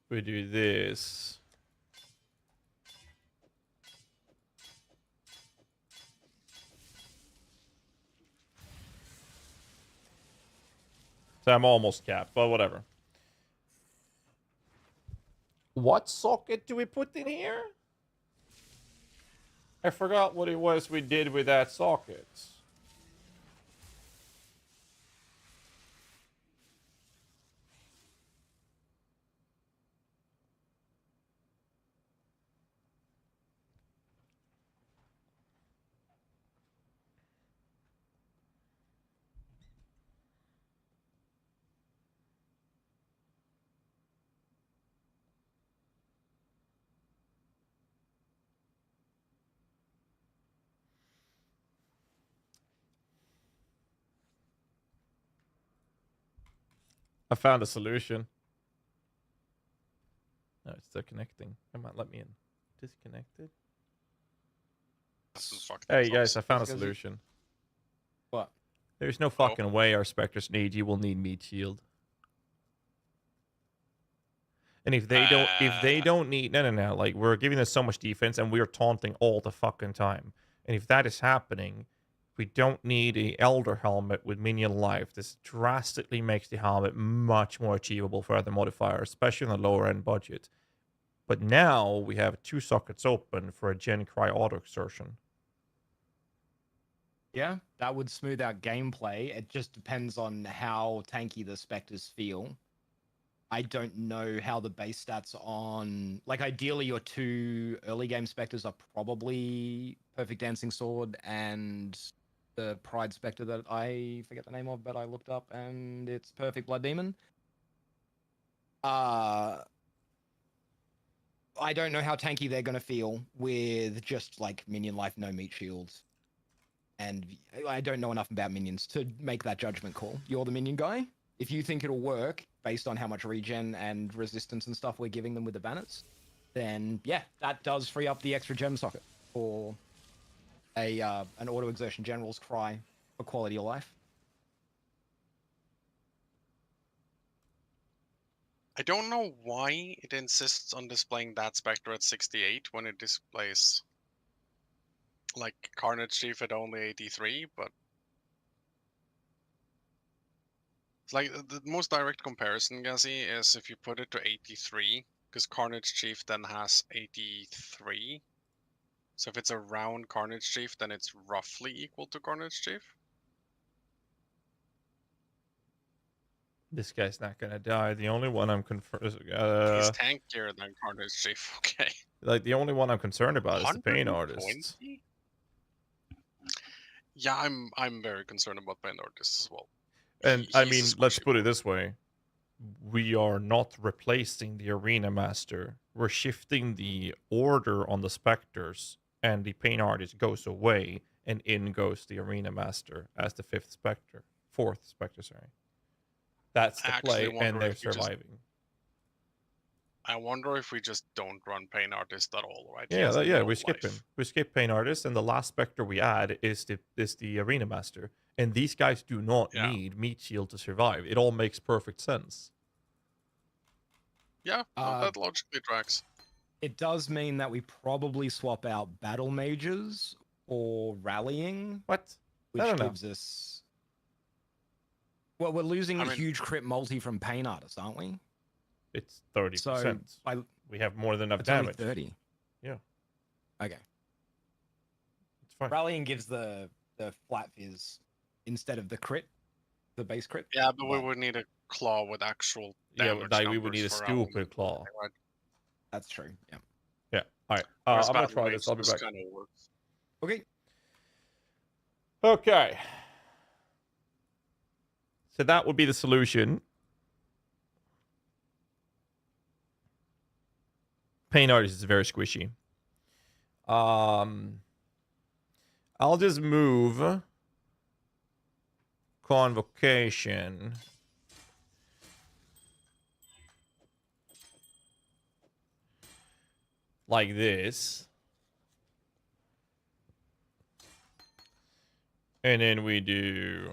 we do this. So I'm almost capped, but whatever. What socket do we put in here? I forgot what it was we did with that socket. I found a solution. No, it's still connecting. Come on, let me in. Disconnected. Hey guys, I found a solution. What? There's no fucking way our specters need you. Will need meat shield. And if they don't need no, like we're giving us so much defense and we're taunting all the fucking time. And if that is happening, we don't need a Elder helmet with minion life. This drastically makes the helmet much more achievable for other modifiers, especially on the lower end budget. But now we have 2 sockets open for a Gen Cry auto exertion. Yeah, that would smooth out gameplay. It just depends on how tanky the Spectres feel. I don't know how the base stats on... Like, ideally, your 2 early game Spectres are probably Perfect Dancing Sword and the Pride Spectre that I forget the name of, but I looked up, and it's Perfect Blood Demon. I don't know how tanky they're going to feel with just, like, minion life, no meat shields. And I don't know enough about minions to make that judgment call. You're the minion guy. If you think it'll work based on how much regen and resistance and stuff we're giving them with the banners, then yeah, that does free up the extra gem socket for an auto exertion general's cry for quality of life. I don't know why it insists on displaying that Spectre at 68 when it displays like Carnage Chief at only 83, but it's like the most direct comparison, GHAZZY, is if you put it to 83, because Carnage Chief then has 83. So if it's around Carnage Chief, then it's roughly equal to Carnage Chief. This guy's not gonna die. The only one I'm He's tankier than Carnage Chief, okay. like the only one I'm concerned about is the Pain Artist. 120? Yeah, I'm very concerned about Pain Artist as well. And I He's mean, a let's squishy put it boy. this way. We are not replacing the Arena Master. We're shifting the order on the Spectres, and the Pain Artist goes away, and in goes the Arena Master as the 5th Spectre. 4th Spectre, sorry. That's the play, and they're surviving. I wonder if we just don't run Pain Artist at all, right? He Yeah, has yeah, no we skip him. life. We skip Pain Artist, and the last Spectre we add is the Arena Master. And these guys do not need Meat Shield to survive. It all makes perfect sense. Yeah, no, that logically tracks. It does mean that we probably swap out Battle Mages or Rallying. What? Which I don't know. gives us... Well, we're losing a huge crit multi from Pain Artist, aren't we? It's 30%. So we have more than enough it's only damage. 30. Yeah. Okay. It's fine. Rallying gives the flat fizz instead of the crit, the base crit. Yeah, but we would need a claw with actual damage. Yeah, we would need a stupid claw. Right? That's true. Yeah. Yeah. All right. Whereas I'm gonna Battle try Mage this. I'll be just back. kinda works. Okay. Okay. So that would be the solution. Pain Artist is very squishy. I'll just move Convocation. Like this. And then we do...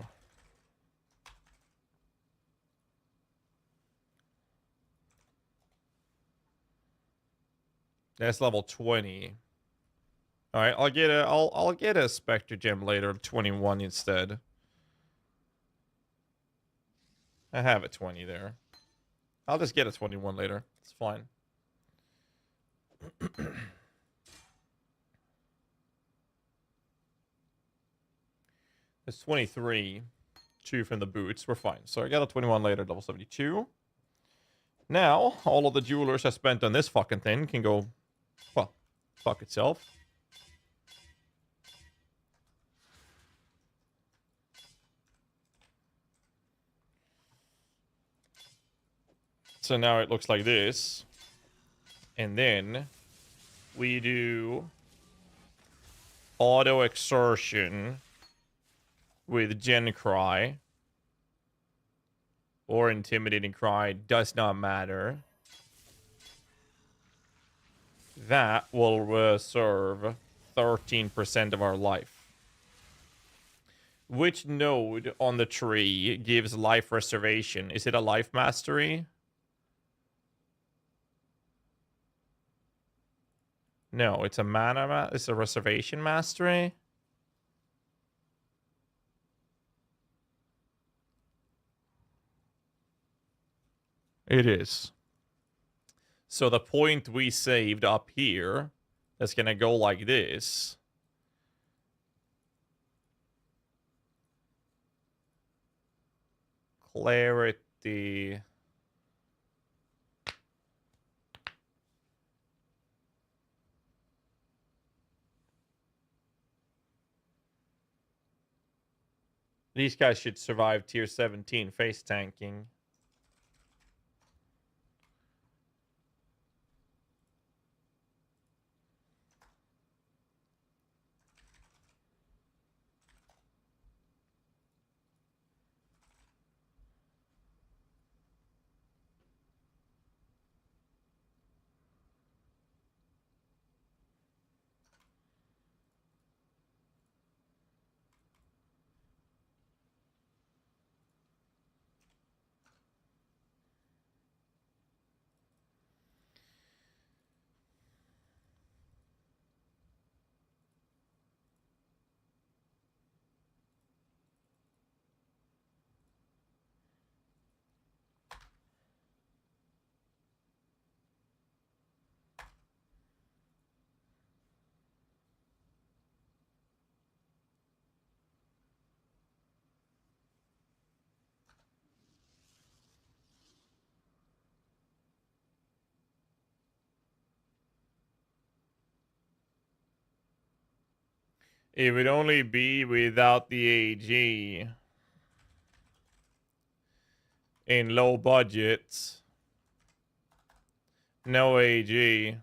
That's level 20. All right, I'll get a Spectre Gem later of 21 instead. I have a 20 there. I'll just get a 21 later. It's fine. There's 23. 2 from the boots. We're fine. So I got a 21 later, level 72. Now, all of the jewelers I spent on this fucking thing can go, well, fuck itself. So now it looks like this. And then we do auto exertion with Gen Cry or intimidating cry, does not matter. That will reserve 13% of our life. Which node on the tree gives life reservation? Is it a life mastery? No, it's a mana. It's a reservation mastery. It is. So the point we saved up here, that's gonna go like this. Clarity. These guys should survive tier 17 face tanking. It would only be without the AG. In low budgets. No AG.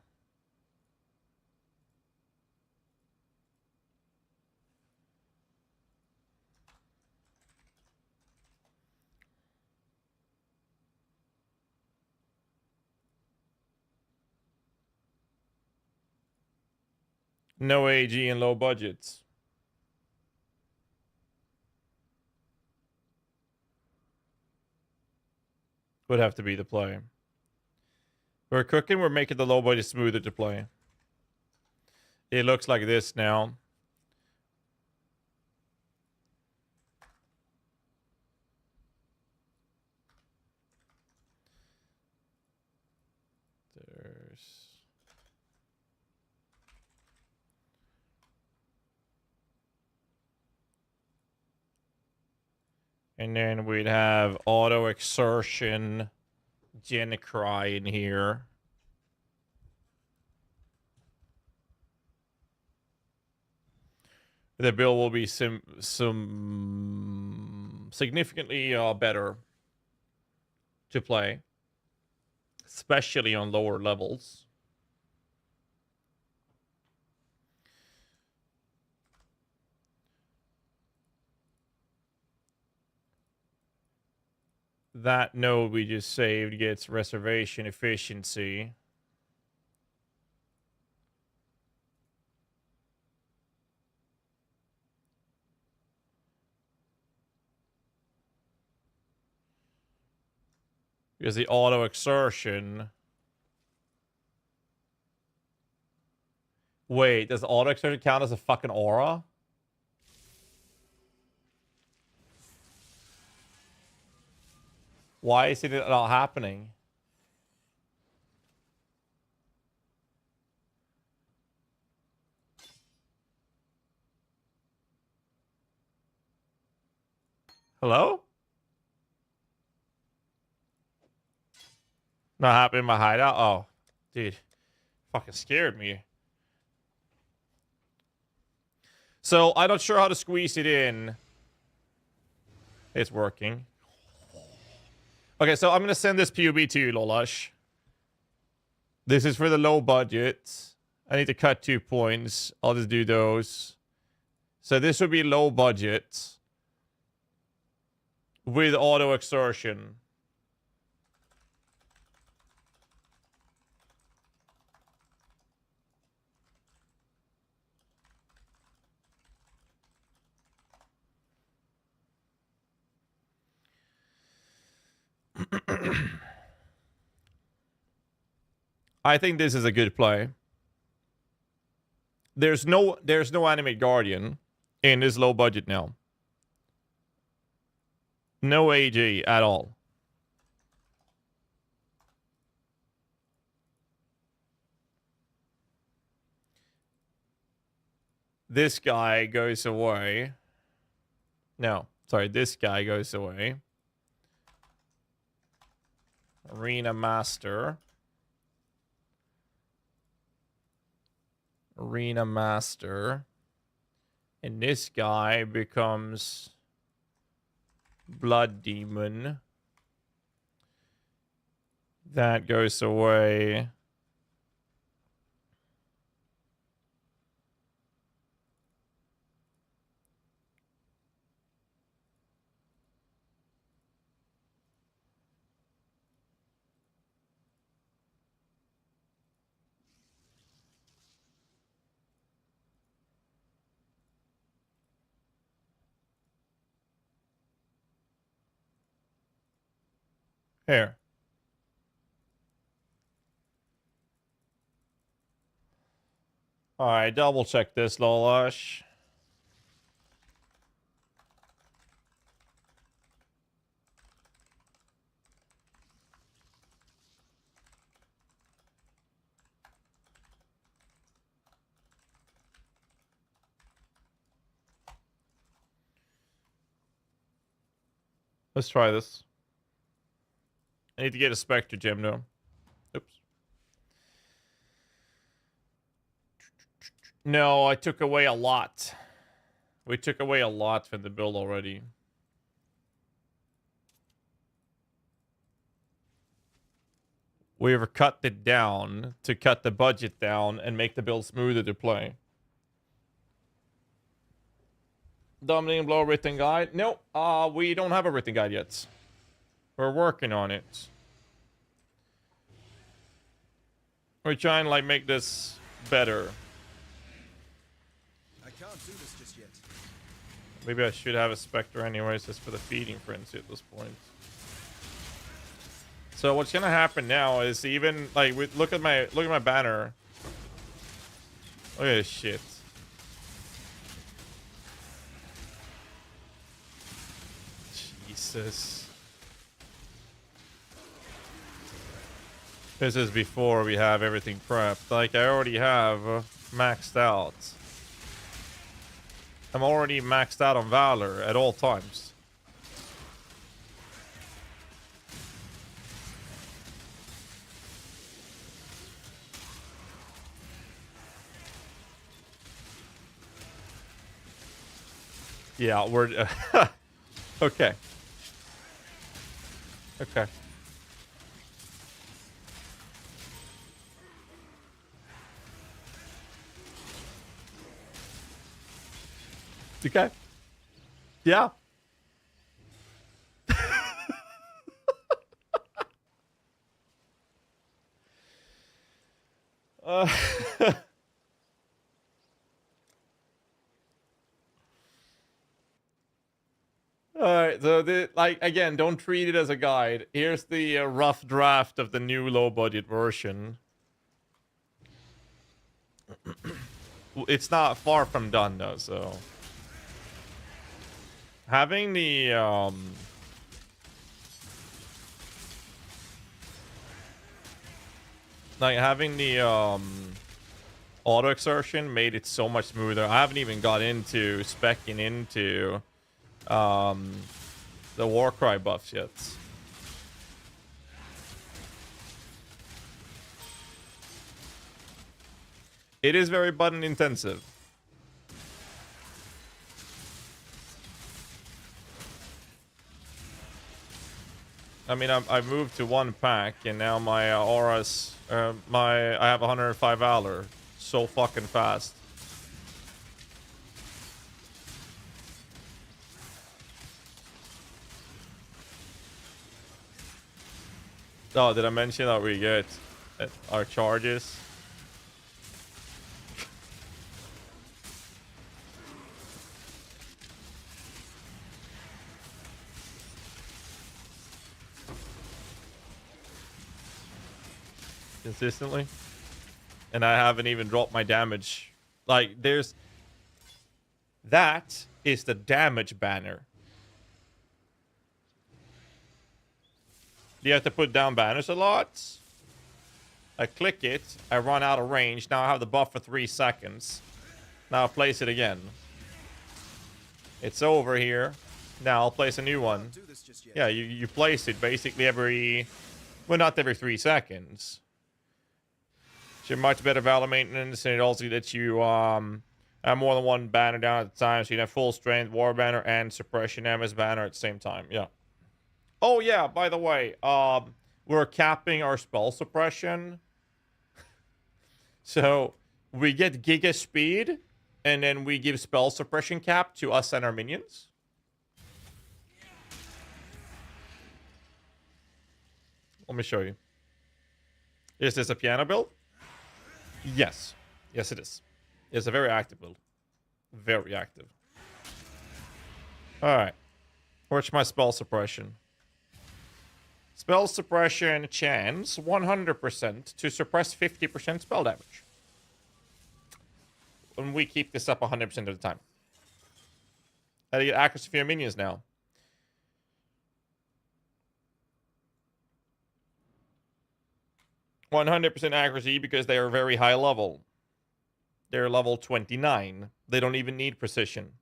No AG in low budgets. Would have to be the play. We're cooking, we're making the low budget smoother to play. It looks like this now. And then we'd have auto exertion, Gen Cry in here. The build will be significantly better to play, especially on lower levels. that node we just saved gets reservation efficiency. Because the auto exertion. Wait, does auto exertion count as a fucking aura? Why is it not happening? Hello? Not happening in my hideout? Oh, dude. Fucking scared me. So, I'm not sure how to squeeze it in. It's working. Okay, so I'm going to send this PUB to you, Lolash. This is for the low budget. I need to cut 2 points. I'll just do those. So this would be low budget. With auto exertion. I think this is a good play. There's no animate guardian in this low budget now. No AG at all. This guy goes away. No, sorry, this guy goes away. Arena Master. Arena Master. And this guy becomes Blood Demon. That goes away. Here. Alright, double check this, Lolash. Let's try this. I need to get a Spectre gem, though. Oops. No, I took away a lot. We took away a lot from the build already. We've cut it down to cut the budget down and make the build smoother to play. Dominating Blow written guide? Nope. We don't have a written guide yet. We're working on it. We're trying to, like, make this better. I can't do this just yet. Maybe I should have a Spectre anyways, just for the feeding frenzy at this point. So what's gonna happen now is even, like, look at my banner. Look at this shit. Jesus. This is before we have everything prepped. Like, I already have maxed out. I'm already maxed out on Valor at all times. Yeah, we're... okay. Okay. Okay. Yeah. Alright, so again, don't treat it as a guide. Here's the rough draft of the new low-budget version. It's not far from done though, so having the auto exertion made it so much smoother. I haven't even got into speccing into the Warcry buffs yet. It is very button intensive. I mean, I moved to 1 pack, and now my auras, I have 105 valor, so fucking fast. Oh, did I mention that we get our charges? Consistently, and I haven't even dropped my damage. Like, that is the damage banner. Do you have to put down banners a lot? I click it, I run out of range. Now I have the buff for 3 seconds. Now I'll place it again. It's over here. Now I'll place a new one. Yeah, you place it basically every, well, not every 3 seconds. It's much better valor maintenance, and it also lets you have more than 1 banner down at a time, so you can have full strength war banner and suppression MS banner at the same time. Yeah. Oh yeah, by the way, we're capping our spell suppression. So we get giga speed, and then we give spell suppression cap to us and our minions. Let me show you. Is this a piano build? Yes. Yes, it is. It's a very active build. Very active. Alright. Where's my spell suppression? Spell suppression chance 100% to suppress 50% spell damage. And we keep this up 100% of the time. How do you get accuracy for your minions now? %100% accuracy because they are very high level. They're level 29. They don't even need precision.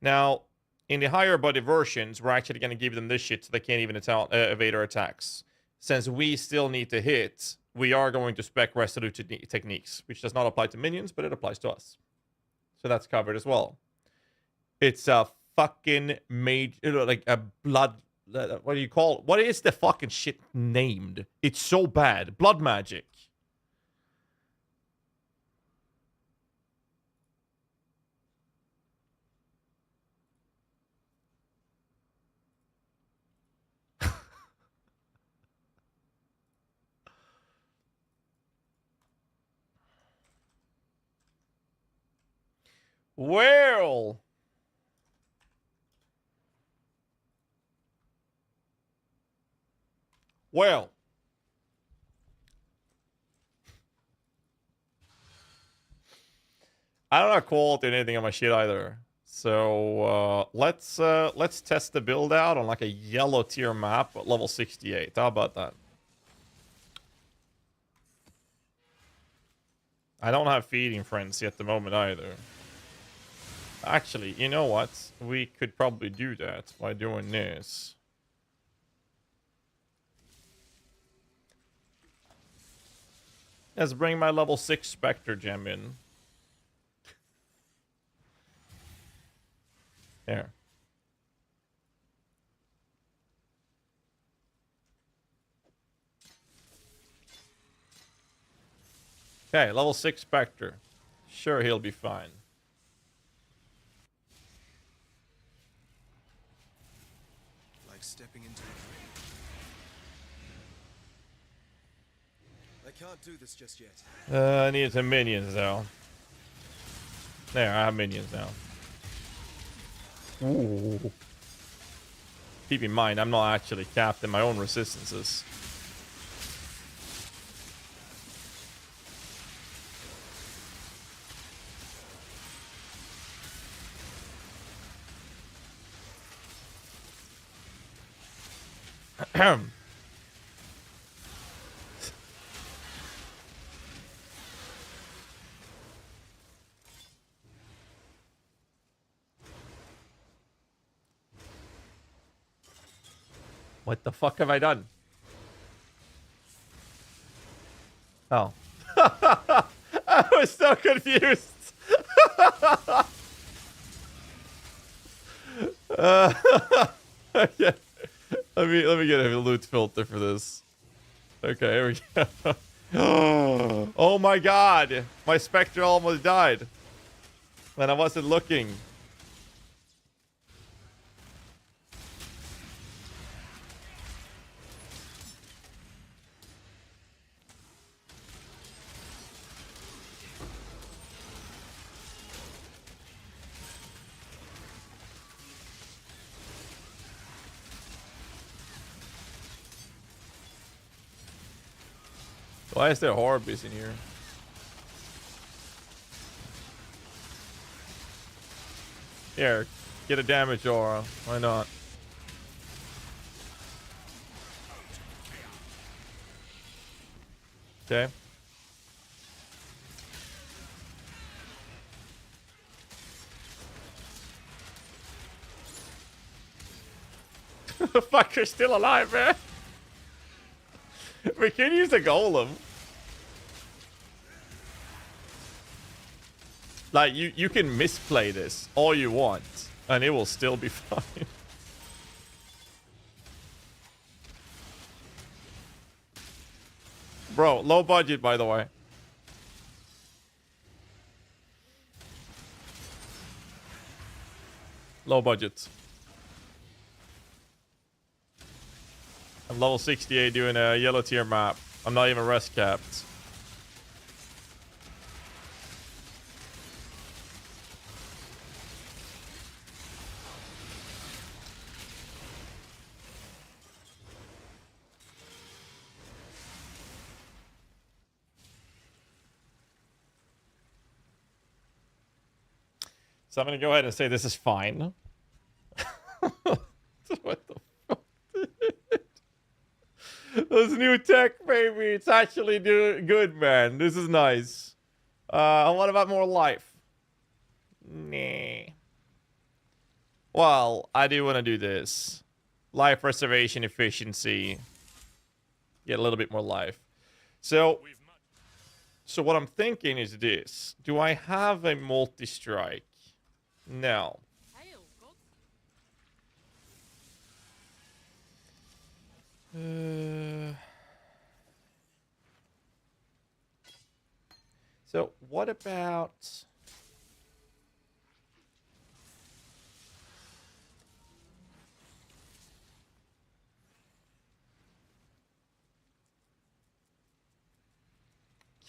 Now, in the higher budget versions, we're actually going to give them this shit so they can't even evade our attacks. Since we still need to hit, we are going to spec resolute techniques, which does not apply to minions, but it applies to us. So that's covered as well. It's a fucking major, like a blood... What do you call it? What is the fucking shit named? It's so bad. Blood magic. Well... Well, I don't have quality or anything on my shit either. So let's test the build out on like a yellow tier map at level 68. How about that? I don't have feeding frenzy at the moment either. Actually, you know what? We could probably do that by doing this. Let's bring my level 6 Spectre gem in. There. Okay, level 6 Spectre. Sure, he'll be fine. Like stepping into a dream. I can't do this just yet. I need some minions though. There, I have minions now. Ooh. Keep in mind, I'm not actually capped in my own resistances. What the fuck have I done? Oh. I was so confused. Okay. Let me get a loot filter for this. Okay, here we go. Oh my god! My Spectre almost died. When I wasn't looking. Why is there Horribus in here? Here, get a damage aura. Why not? Okay. Fuck, you're still alive, man. We can use a golem. Like, you can misplay this all you want, and it will still be fine. Bro, low budget, by the way. Low budget. I'm level 68 doing a yellow tier map. I'm not even rest capped. So I'm gonna go ahead and say this is fine. What the fuck? This new tech, baby. It's actually doing good, man. This is nice. What about more life? Nah. Well, I do want to do this. Life preservation efficiency. Get a little bit more life. So what I'm thinking is this. Do I have a multi-strike? No. Hail, God. So what about...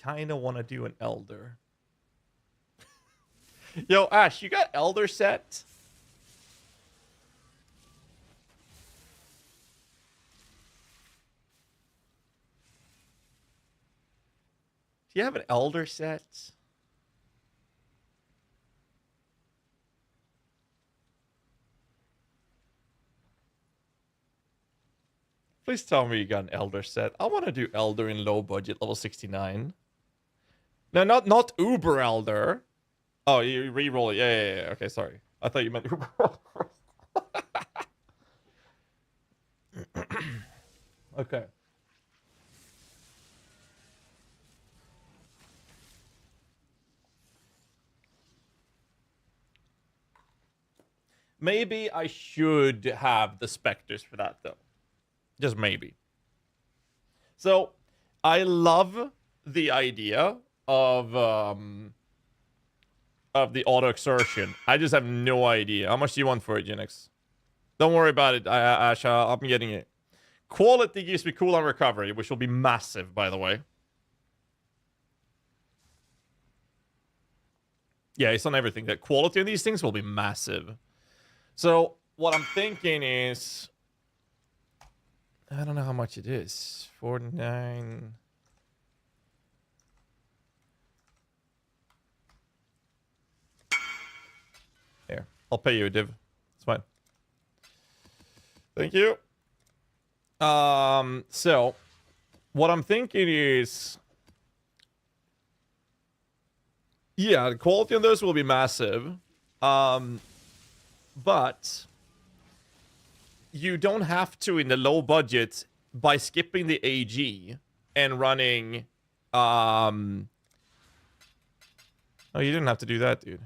Kinda want to do an Elder. Yo, Ash, you got Elder set? Do you have an Elder set? Please tell me you got an Elder set. I want to do Elder in low budget, level 69. No, not Uber Elder. Oh, you re-roll it. Yeah. Okay, sorry. I thought you meant Uber Elder. Okay. Maybe I should have the Spectres for that, though. Just maybe. So, I love the idea of the auto exertion. I just have no idea. How much do you want for it, Genix? Don't worry about it, Ash. I'm getting it. Quality gives me cooldown recovery, which will be massive, by the way. Yeah, it's on everything. That quality on these things will be massive. So what I'm thinking is I don't know how much it is. 49. There. I'll pay you a div. It's fine. Thank you. So what I'm thinking is, yeah, the quality on those will be massive. But you don't have to in the low budget by skipping the AG and running oh, you didn't have to do that, dude.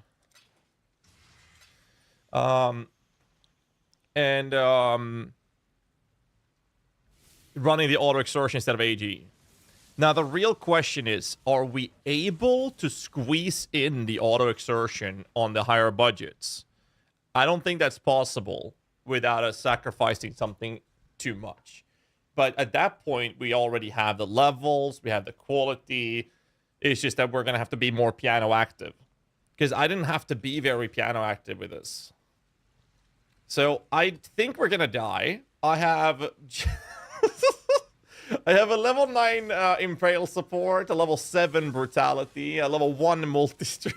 Running the auto extortion instead of AG. Now the real question is, are we able to squeeze in the auto exertion on the higher budgets? I don't think that's possible without us sacrificing something too much. But at that point, we already have the levels, we have the quality. It's just that we're going to have to be more piano active. Because I didn't have to be very piano active with this. So I think we're going to die. I have... I have a level 9 Impale support, a level 7 Brutality, a level 1 Multi-Strike.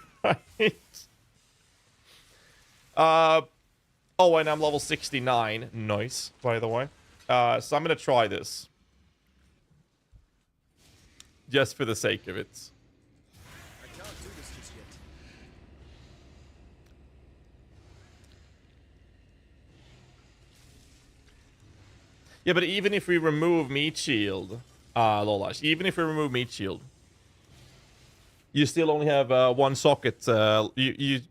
Oh, and I'm level 69. Nice, by the way. So I'm going to try this. Just for the sake of it. I can't do this just yet. Yeah, but even if we remove Meat Shield, Lolash, even if we remove Meat Shield, you still only have one socket. The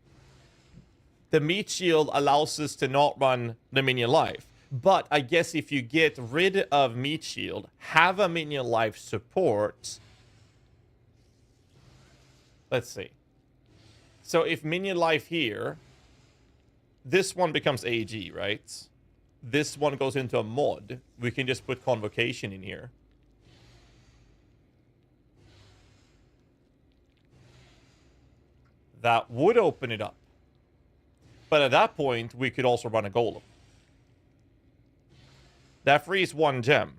Meat Shield allows us to not run the minion life. But I guess if you get rid of Meat Shield, have a minion life support. Let's see. So if minion life here, this one becomes AG, right? This one goes into a mod. We can just put Convocation in here. That would open it up. But at that point, we could also run a Golem. That frees 1 gem.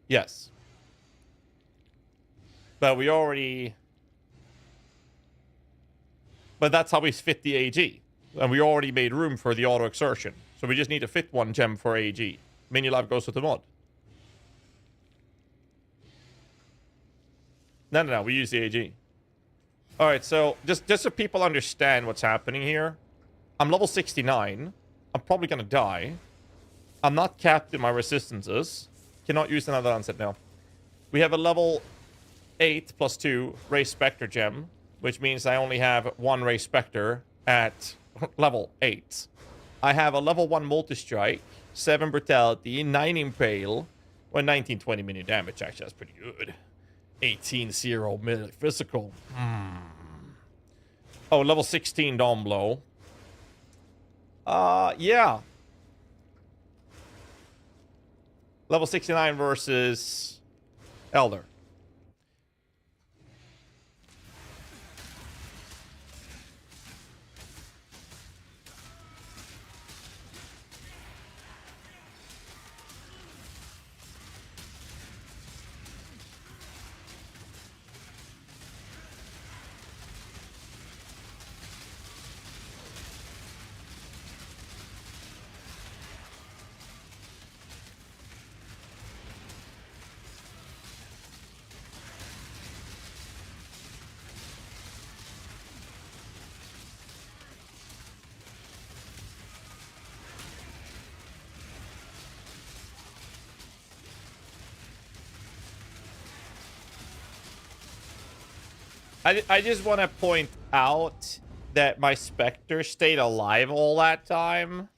Yes. But we already... But that's how we fit the AG. And we already made room for the auto exertion. So we just need to fit 1 gem for AG. Minion life goes to the mod. No. We use the AG. Alright, so just so people understand what's happening here. I'm level 69. I'm probably going to die. I'm not capped in my resistances. Cannot use another onset now. We have a level 8 plus 2 Ray Spectre gem. Which means I only have 1 Ray Spectre at level 8. I have a level 1 Multi-Strike, 7 Brutality, 9 Impale, well, 19-20 minion damage. Actually, that's pretty good. 18-0 melee physical. Oh, level 16 Dawn Blow. Yeah. Level 69 versus Elder. I just want to point out that my Spectre stayed alive all that time.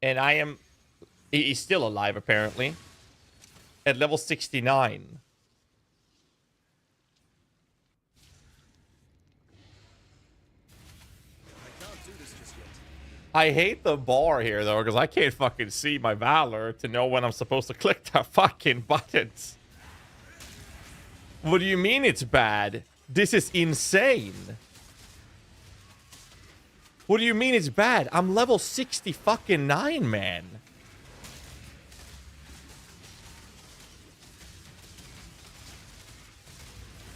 And I am... He's still alive, apparently. At level 69. I can't do this just yet. I hate the bar here, though, because I can't fucking see my Valor to know when I'm supposed to click the fucking buttons. What do you mean it's bad? This is insane. What do you mean it's bad? I'm level 60 fucking 9, man.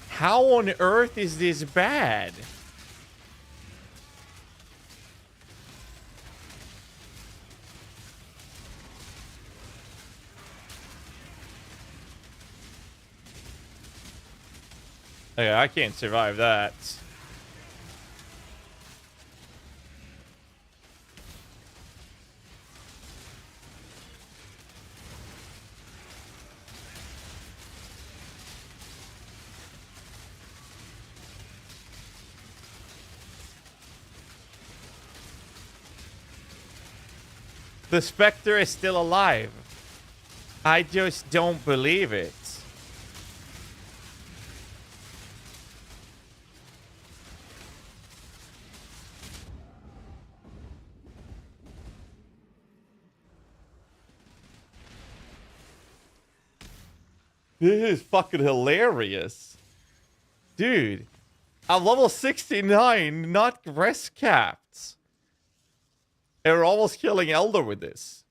How on earth is this bad? Okay, I can't survive that. The Spectre is still alive. I just don't believe it. This is fucking hilarious. Dude, I'm level 69, not rest capped. And we're almost killing Elder with this.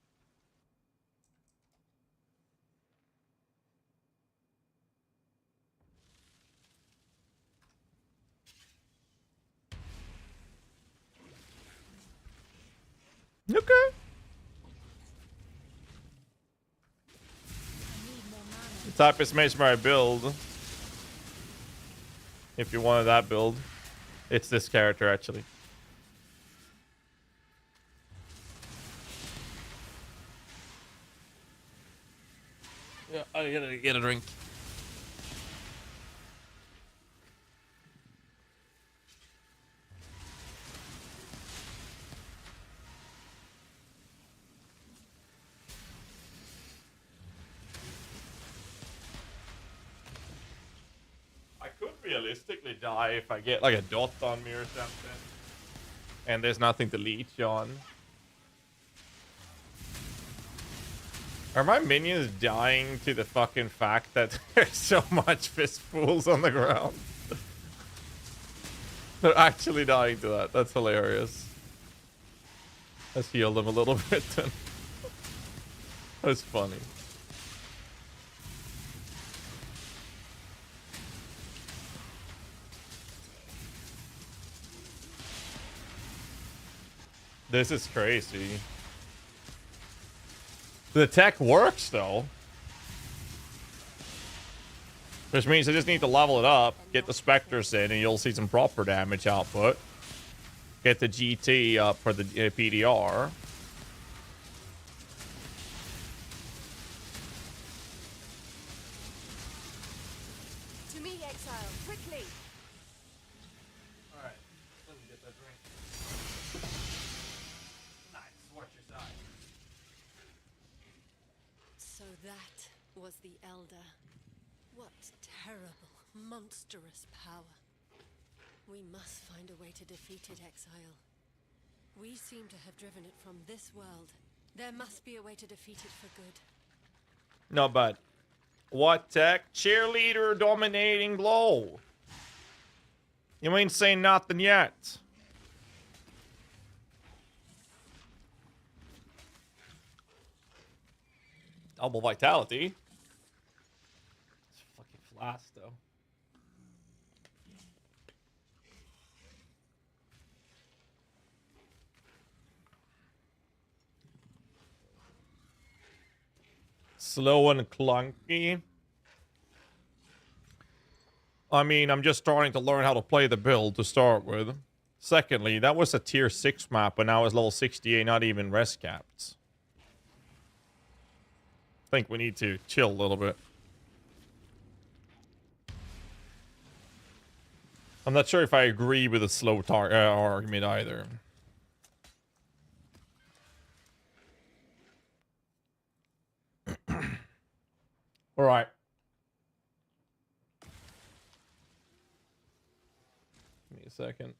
Okay. The type is Mesmer build. If you wanted that build. It's this character, actually. Yeah, I gotta get a drink. I could realistically die if I get like a dot on me or something. And there's nothing to leech on. Are my minions dying to the fucking fact that there's so much fistfuls on the ground? They're actually dying to that. That's hilarious. Let's heal them a little bit then. That's funny. This is crazy. The tech works, though. Which means I just need to level it up, get the Spectres in, and you'll see some proper damage output. Get the GT up for the PDR. To me, Exile, quickly! Alright, let me get that drink. Nice, watch your side. So that was the Elder. What terrible, monstrous power. We must find a way to defeat it, Exile. We seem to have driven it from this world. There must be a way to defeat it for good. No, but what tech? Cheerleader dominating blow. You ain't saying nothing yet. Double vitality. It's fucking flash, though. Slow and clunky. I mean, I'm just starting to learn how to play the build to start with. Secondly, that was a tier 6 map, and now it's level 68, not even rest capped. I think we need to chill a little bit. I'm not sure if I agree with the slow argument either. All right. Give me a second.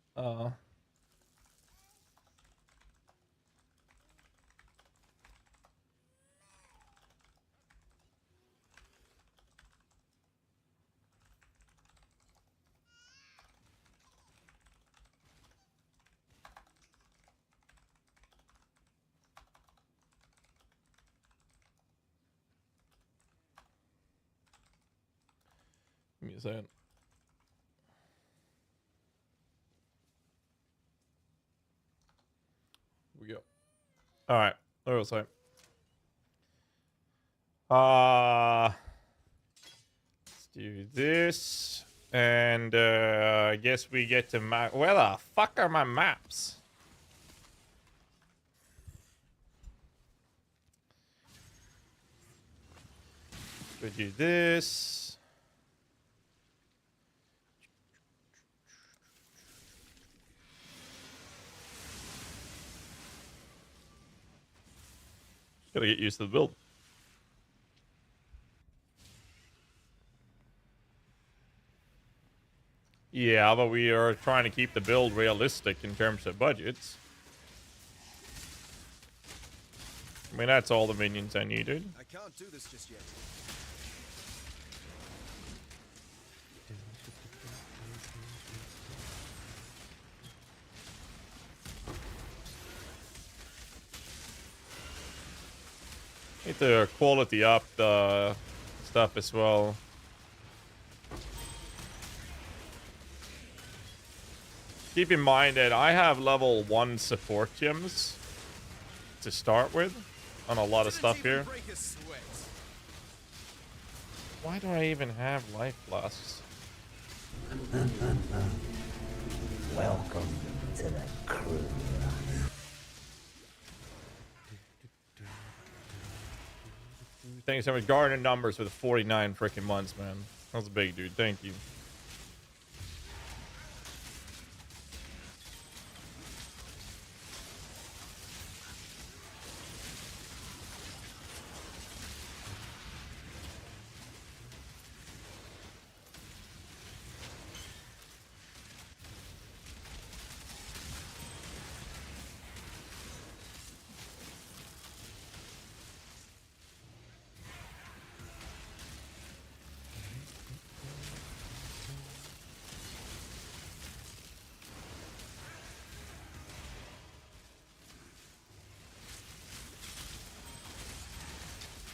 you saying? We go. All right. What was I? Let's do this, and I guess we get to map. Where the fuck are my maps? We do this. Gotta get used to the build. Yeah, but we are trying to keep the build realistic in terms of budgets. I mean, that's all the minions I needed. I can't do this just yet. Need to quality up the stuff as well. Keep in mind that I have level 1 support gems to start with on a lot of stuff here. Why do I even have life flasks? Welcome to the crew. Thank you so much. Garden numbers with 49 freaking months, man. That was a big dude. Thank you.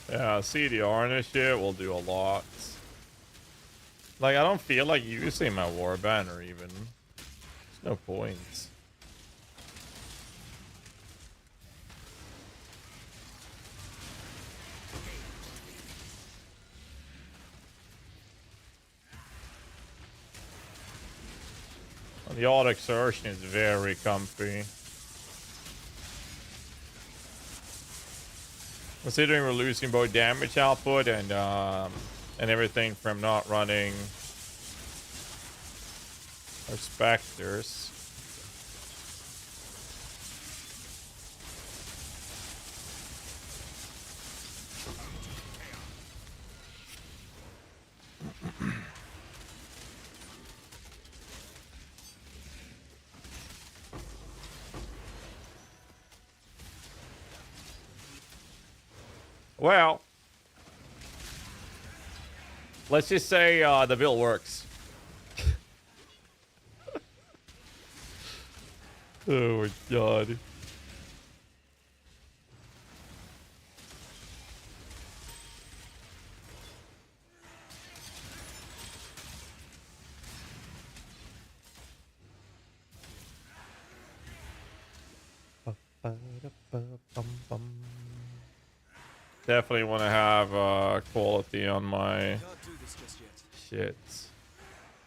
Yeah, CDR and this shit will do a lot. Like, I don't feel like using my war banner even. There's no point. The auto exertion is very comfy. Considering we're losing both damage output and everything from not running our specters. Well, let's just say the build works. Oh my god. Definitely want to have quality on my shit.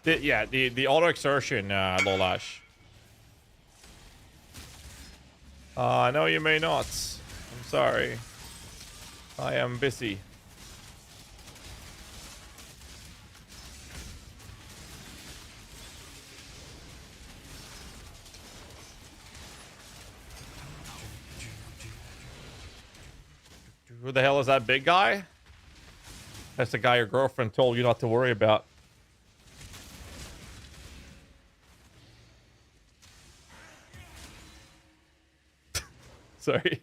The auto exertion, Lolash. No, you may not. I'm sorry. I am busy. Who the hell is that big guy? That's the guy your girlfriend told you not to worry about. Sorry.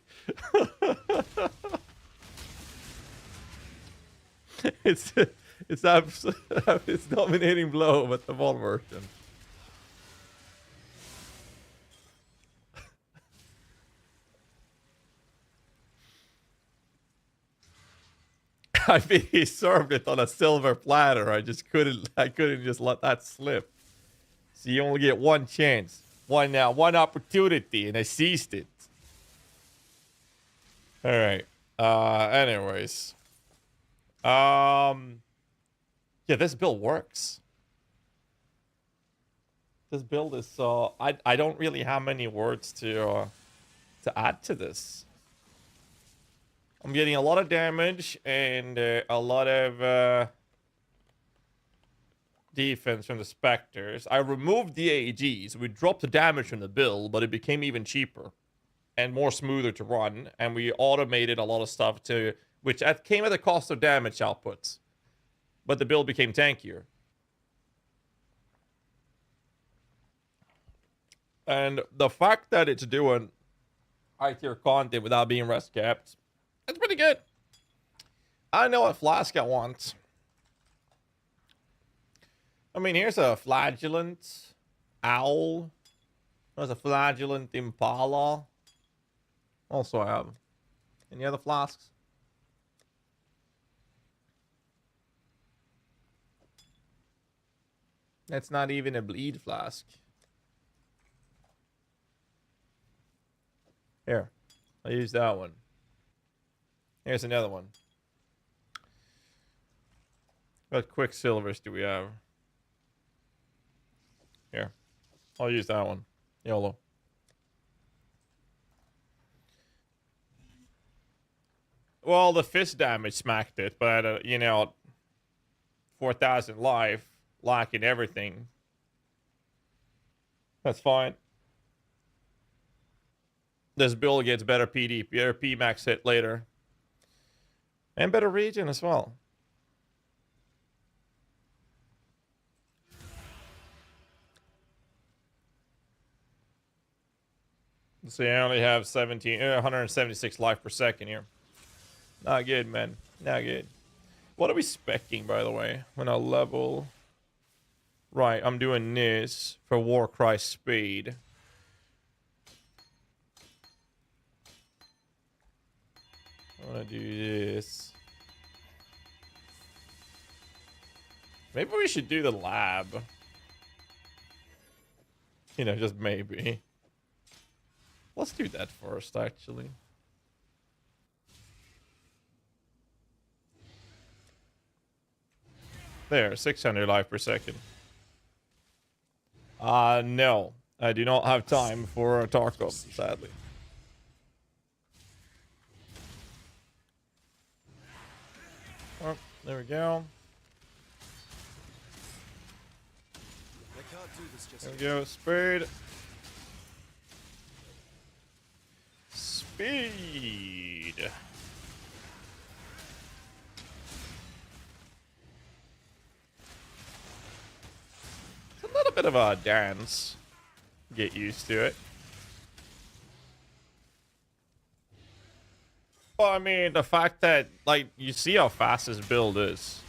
it's dominating blow, but the ball version. I mean, he served it on a silver platter. I couldn't just let that slip. So you only get one chance, one opportunity, and I seized it. All right. Anyways. Yeah, this build works. This build is I don't really have many words to add to this. I'm getting a lot of damage and a lot of defense from the Spectres. I removed the AGs. We dropped the damage from the build, but it became even cheaper and more smoother to run. And we automated a lot of stuff which came at the cost of damage outputs. But the build became tankier. And the fact that it's doing high tier content without being rest capped, that's pretty good. I know what flask I want. I mean, here's a flagellant owl. There's a flagellant impala. Also, I have any other flasks? That's not even a bleed flask. Here, I'll use that one. Here's another one. What quicksilvers do we have? Here, I'll use that one. YOLO. Well, the fist damage smacked it, but you know, 4,000 life, lacking everything. That's fine. This build gets better PD, better P-max hit later. And better regen as well. So I only have 176 life per second here. Not good, man. Not good. What are we speccing, by the way? When I level... Right, I'm doing this for Warcry speed. I want to do this. Maybe we should do the lab. You know, just maybe. Let's do that first, actually. There, 600 life per second. No. I do not have time for a Tarkov, sadly. Oh, there we go. There we go, speed. Speed. It's a little bit of a dance. Get used to it. Well, I mean, the fact that, like, you see how fast this build is.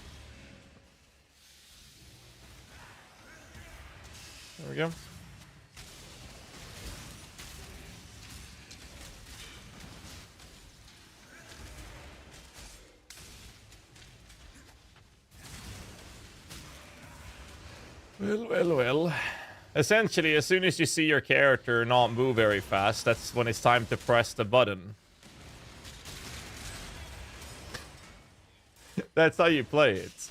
There we go. Well. Essentially, as soon as you see your character not move very fast, that's when it's time to press the button. That's how you play it.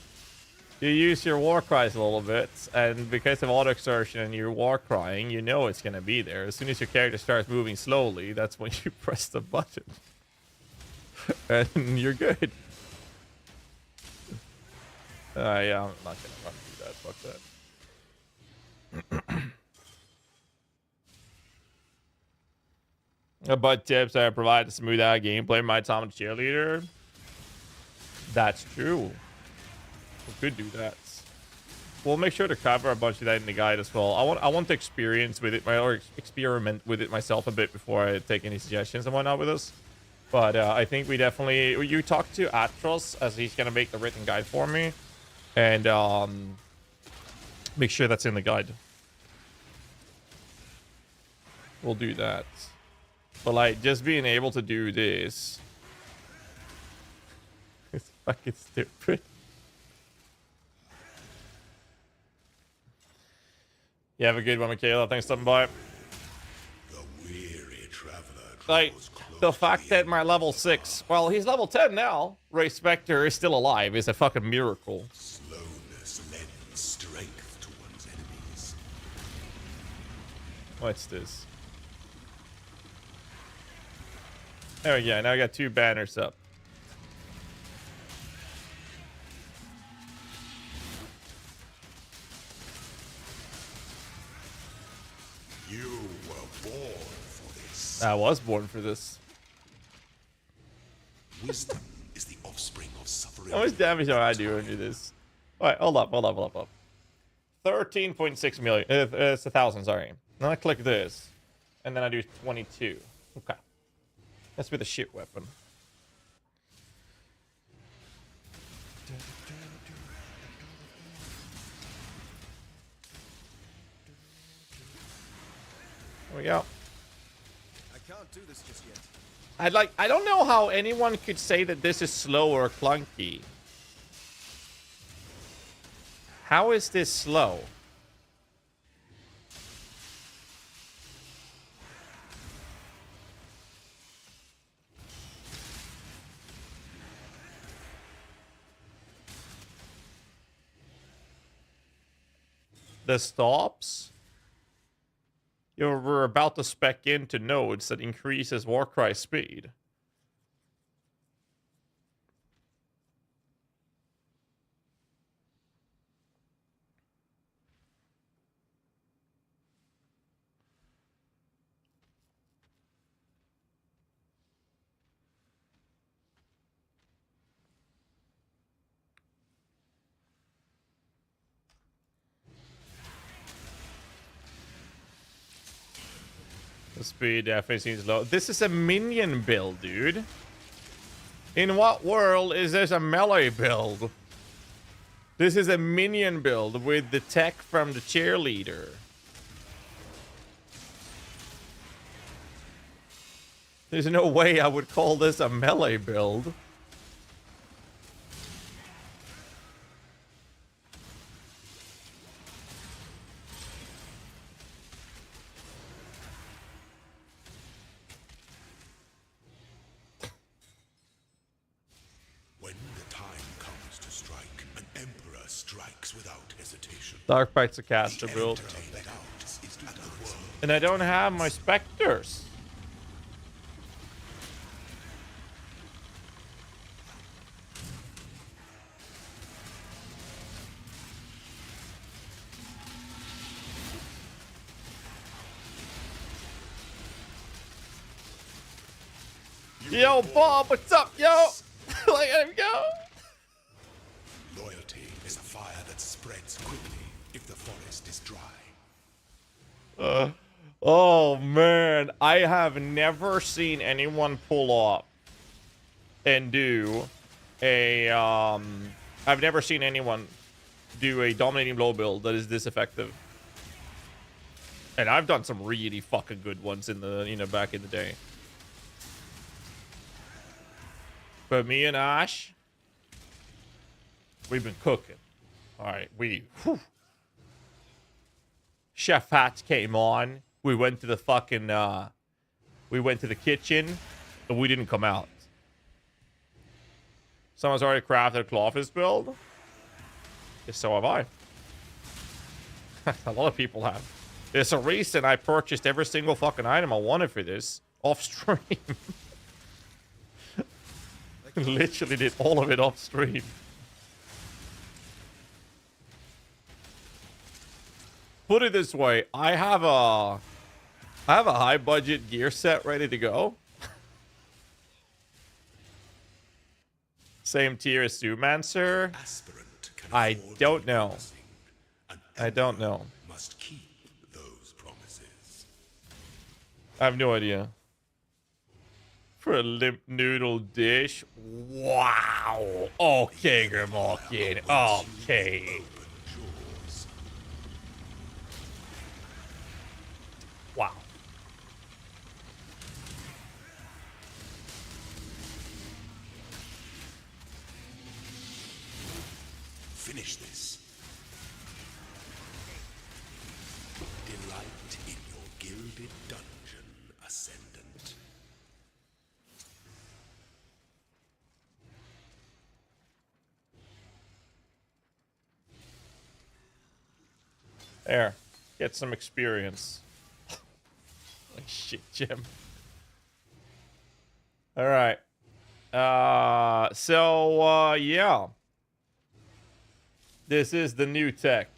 You use your war cries a little bit, and because of auto exertion and your war crying, you know it's gonna be there. As soon as your character starts moving slowly, that's when you press the button. And you're good. Yeah, I'm not gonna run through that. Fuck that. But tips I provide to smooth out gameplay. My time with cheerleader. That's true. We could do that. We'll make sure to cover a bunch of that in the guide as well. I want to experience with it, or experiment with it myself a bit before I take any suggestions and whatnot with us. But I think we definitely... You talk to Atros, as he's going to make the written guide for me. And make sure that's in the guide. We'll do that. But like, just being able to do this... Fucking stupid. You have a good one, Michaela. Thanks for stopping by. The weary traveler Like, draws the close fact to that the my level 6, well, he's level 10 now. Ray Spectre is still alive is a fucking miracle. slowness lends strength to one's enemies. What's this? There we go. Now I got 2 banners up. You were born for this. I was born for this. Wisdom is the offspring of suffering. How much damage do I do when I do this? Alright, hold up. 13.6 million. It's 1,000, sorry. Then I click this. And then I do 22. Okay. That's with a shit weapon. There we go. I can't do this just yet. I don't know how anyone could say that this is slow or clunky. How is this slow? The stops? We're about to spec into nodes that increases Warcry speed. The speed definitely seems low. This is a minion build, dude. In what world is this a melee build? This is a minion build with the tech from the cheerleader. There's no way I would call this a melee build. When the time comes to strike, an emperor strikes without hesitation. Dark Bite's a caster build. Entertained out is at the world. And I don't have my specters. Yo, Bob, what's up, yo? Let him go. Loyalty is a fire that spreads quickly if the forest is dry. Oh man, I have never seen anyone pull up and do a I've never seen anyone do a dominating blow build that is this effective. And I've done some really fucking good ones in the back in the day. But me and Ash, we've been cooking. All right, Chef Hatch came on. We went to the fucking, we went to the kitchen, and we didn't come out. Someone's already crafted a Clawfist build. Yes, so have I. A lot of people have. There's a reason I purchased every single fucking item I wanted for this off stream. Literally did all of it off stream. Put it this way, I have a high budget gear set ready to go. Same tier as Zoomancer. I don't know. I don't know. Must keep those promises. I have no idea. For a limp noodle dish. Wow. Okay, Grimmalkin. Okay. Wow. Finish this. Delight in your gilded dungeon, Ascendant. There. Get some experience. Like shit, Jim. Alright. Yeah. This is the new tech.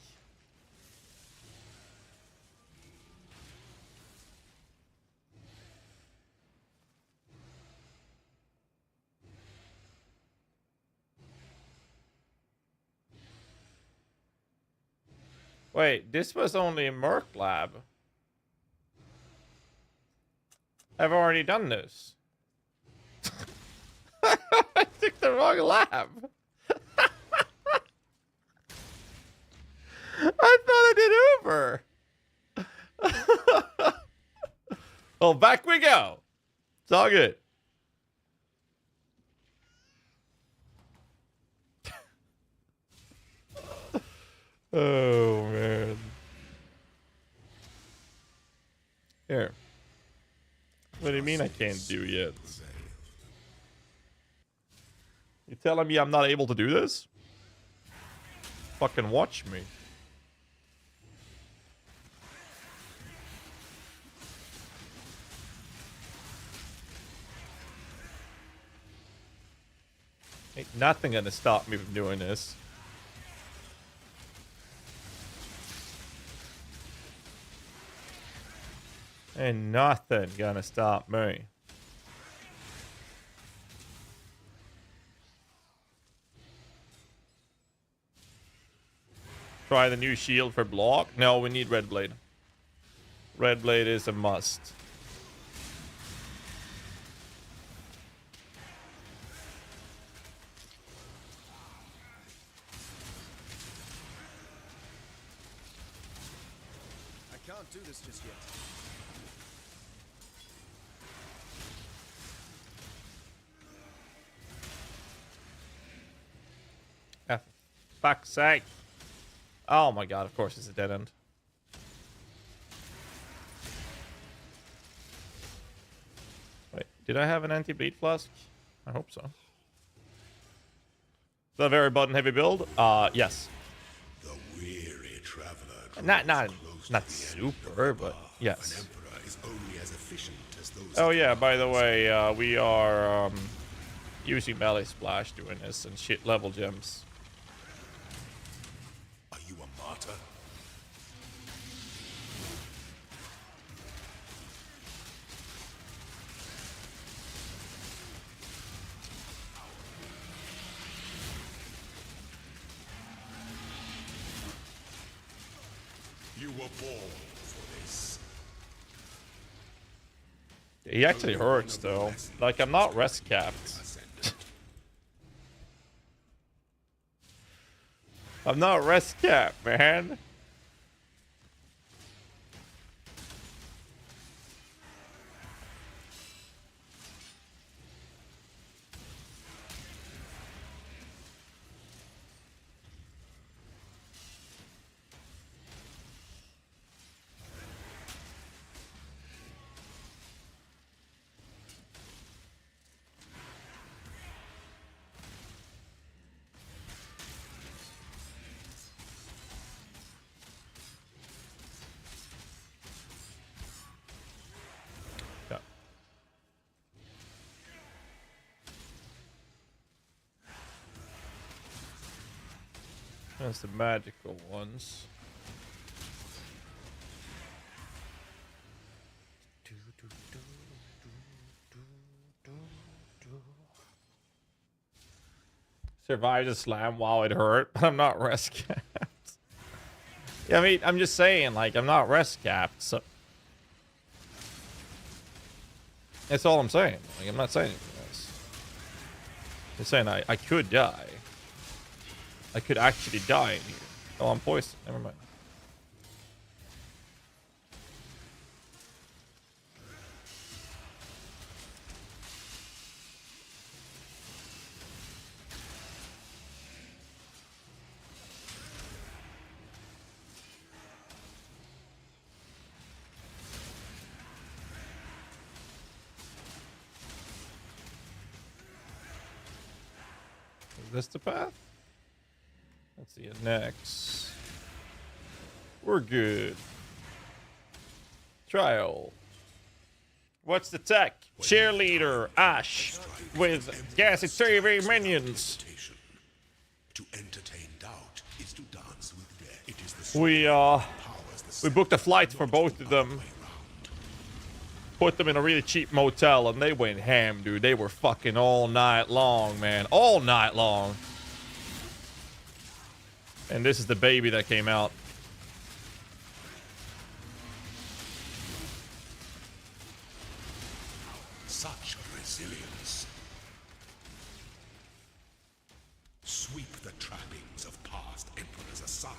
Wait, this was only a Merc lab. I've already done this. I took the wrong lab. I thought I did Uber. Well, back we go. It's all good. Oh, man. Here. What do you mean I can't do yet? You telling me I'm not able to do this? Fucking watch me. Ain't nothing gonna stop me from doing this. Ain't nothing gonna stop me. Try the new shield for block. No, we need Red Blade. Red Blade is a must. I can't do this just yet. Ah, for fuck's sake. Oh my god, of course it's a dead end. Wait, did I have an anti-bleed flask? I hope so. Is that a very button heavy build? Yes. The weary traveler Not super, but yes. An emperor is only as efficient as those. Oh yeah, by the way, we are using melee splash doing this and shit level gems. Are you a martyr? You were born for this. He actually hurts though. Like I'm not rest capped. I'm not rest capped, man. Yeah. That's the magical ones. Survived a slam while it hurt, but I'm not rest capped. Yeah, I mean, I'm just saying, like, I'm not rest capped, so. That's all I'm saying. Like, I'm not saying anything else. I'm saying I could die. I could actually die in here. Oh, I'm poisoned. Never mind. Is this the path? Let's see it next. We're good. Trial. What's the tech? Cheerleader Ash with Gassy TV minions. To entertain doubt is to dance with death. It is the We booked a flight for both of them. Put them in a really cheap motel and they went ham, dude. They were fucking all night long, man. All night long. And this is the baby that came out. Such resilience. Sweep the trappings of past emperors aside.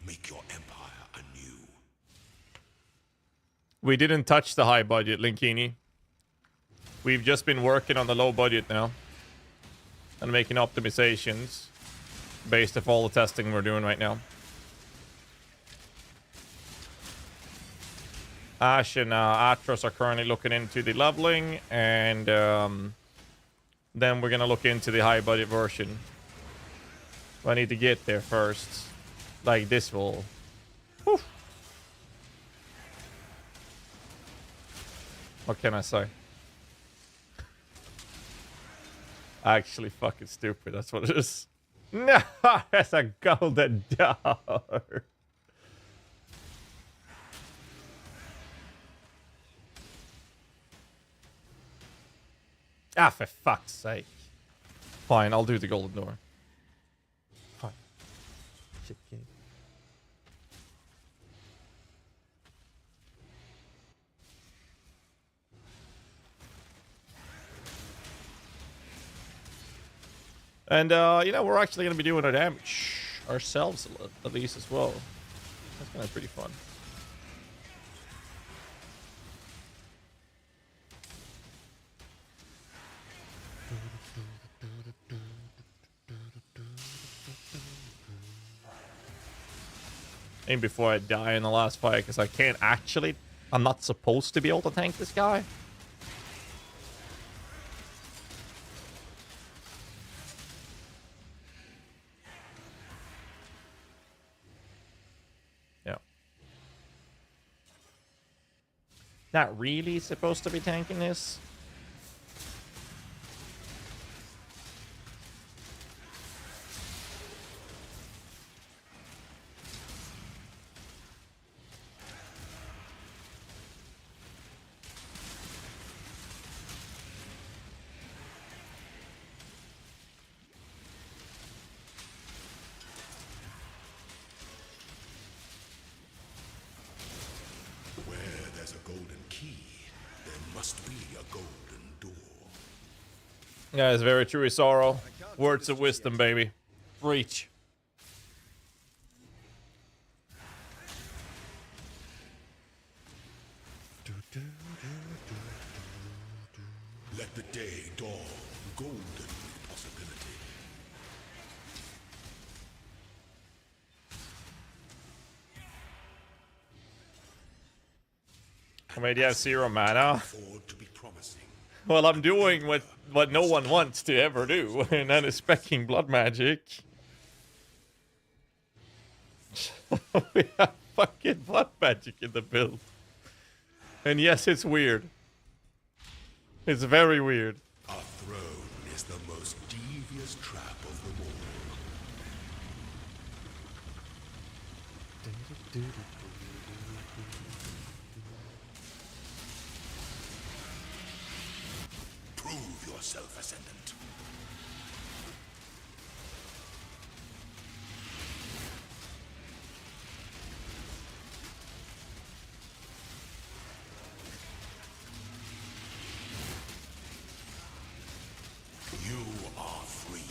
Make your empire anew. We didn't touch the high budget, Linkini. We've just been working on the low budget now. And making optimizations. Based off all the testing we're doing right now. Ash and Atros are currently looking into the leveling. And then we're going to look into the high budget version. I need to get there first. Like this will... Whew. What can I say? Actually fucking stupid, that's what it is. No, that's a golden door. Ah, for fuck's sake. Fine, I'll do the golden door. Fine. Shit game. And, you know, we're actually going to be doing our damage ourselves at least as well. That's kind of pretty fun. And before I die in the last fight, because I can't actually... I'm not supposed to be able to tank this guy. Not really supposed to be tanking this. Yeah, it's very true, Sorrow. Words of wisdom, baby. Reach. Let the day dawn, golden with possibility. I mean, you have 0 mana. Afford to be promising. Well, I'm doing what no one wants to ever do, and that is specking blood magic. We have fucking blood magic in the build. And yes, it's weird. It's very weird. Our throne is the most devious trap of them all. Prove yourself, Ascendant. You are free.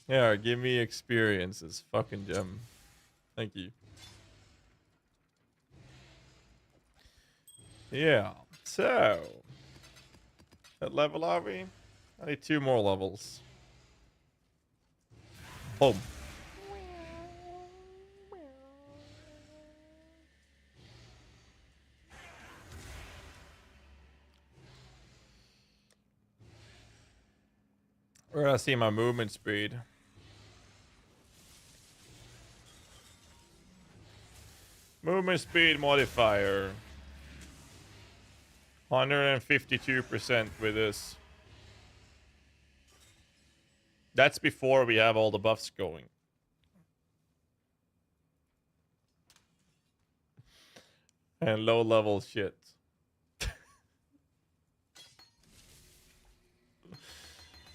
Yeah, give me experiences. Fucking gem. Thank you. Yeah, so... What level are we? I need 2 more levels. Boom. Where do I see my movement speed? Movement speed modifier. 152% with this. That's before we have all the buffs going. And low level shit.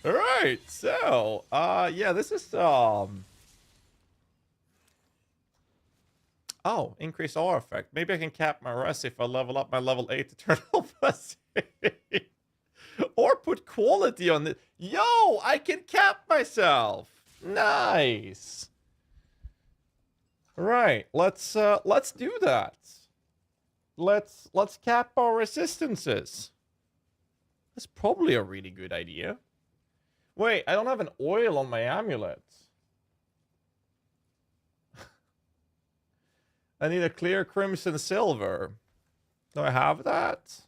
Alright, so yeah, this is oh, increase aura effect. Maybe I can cap my res if I level up my level 8 eternal pussy. Or put quality on it. Yo, I can cap myself. Nice. Right, let's do that. Let's cap our resistances. That's probably a really good idea. Wait, I don't have an oil on my amulet. I need a clear crimson silver. Do I have that?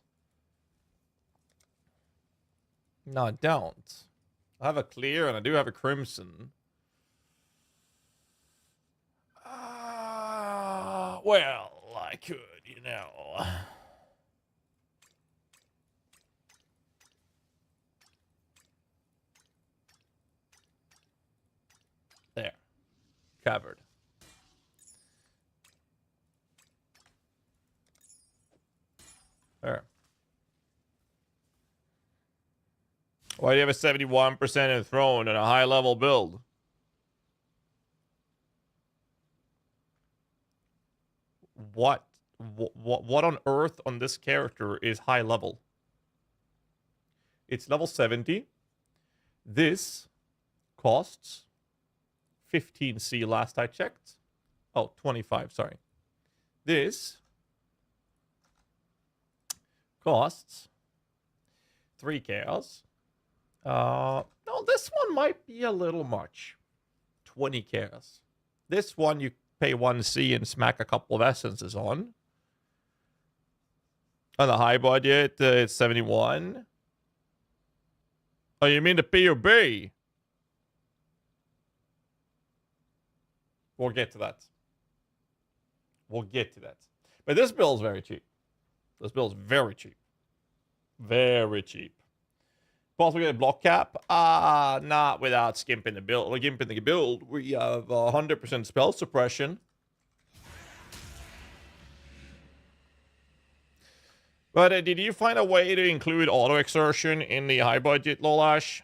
No, I don't. I have a clear and I do have a crimson. Well, I could, you know. There. Covered. There. Why do you have a 71% in throne and a high level build? What on earth on this character is high level? It's level 70. This costs 15C last I checked. Oh, 25, sorry. This costs 3 chaos. No, this one might be a little much. 20 chaos. This one you pay 1C and smack a couple of essences on. On the high budget, it's 71. Oh, you mean the PUB? We'll get to that. We'll get to that. But this build is very cheap. This build is very cheap. Very cheap. Possibly get a block cap? Not without skimping the build. Like skimping the build, we have 100% spell suppression. But did you find a way to include auto exertion in the high budget, Lolash?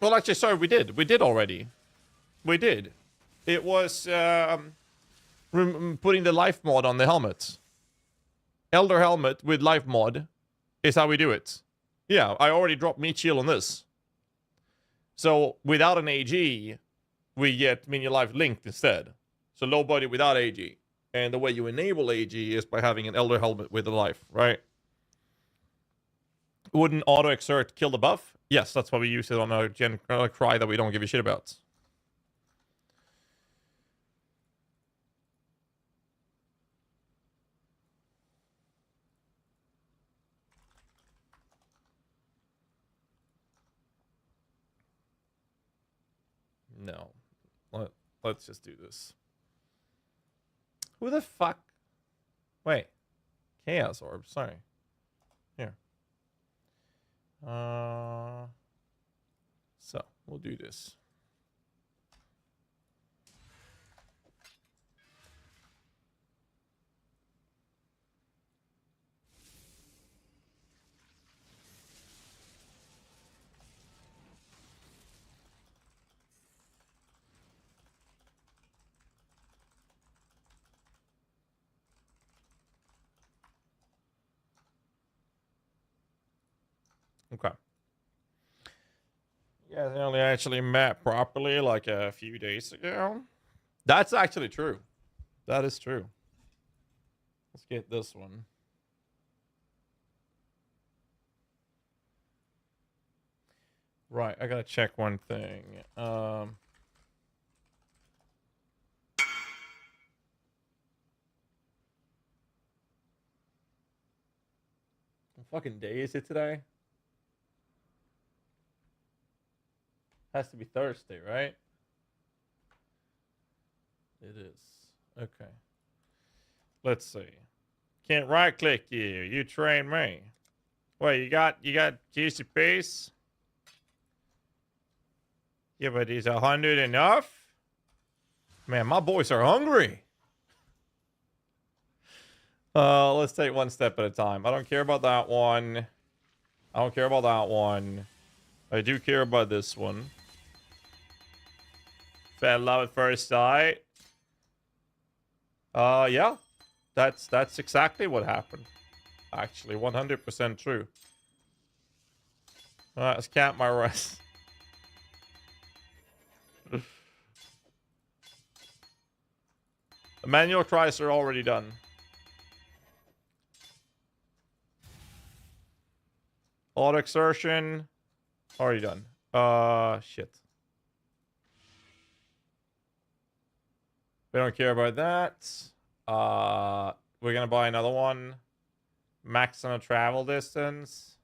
Well, actually, sorry, we did. We did already. We did. It was putting the life mod on the helmet. Elder helmet with life mod is how we do it. Yeah, I already dropped meat shield on this. So without an AG, we get minion life linked instead. So low body without AG. And the way you enable AG is by having an Elder helmet with a life, right? Wouldn't auto exert kill the buff? Yes, that's why we use it on a cry that we don't give a shit about. No. Let's just do this. Who the fuck? Wait. Chaos Orb, sorry. Here. So, we'll do this. Okay. You guys only actually met properly like a few days ago. That's actually true. That is true. Let's get this one. Right, I gotta check one thing. What fucking day is it today? Has to be Thursday, right? It is. Okay. Let's see. Can't right click you. You train me. Wait, you got juicy piece? Yeah, but is 100 enough? Man, my boys are hungry. Let's take one step at a time. I don't care about that one. I don't care about that one. I do care about this one. Fell in love at first sight. Yeah. That's exactly what happened. Actually, 100% true. Alright, let's count my rest. The manual tries are already done. Auto exertion. Already done. Shit. We don't care about that. We're gonna buy another one. Max on a travel distance.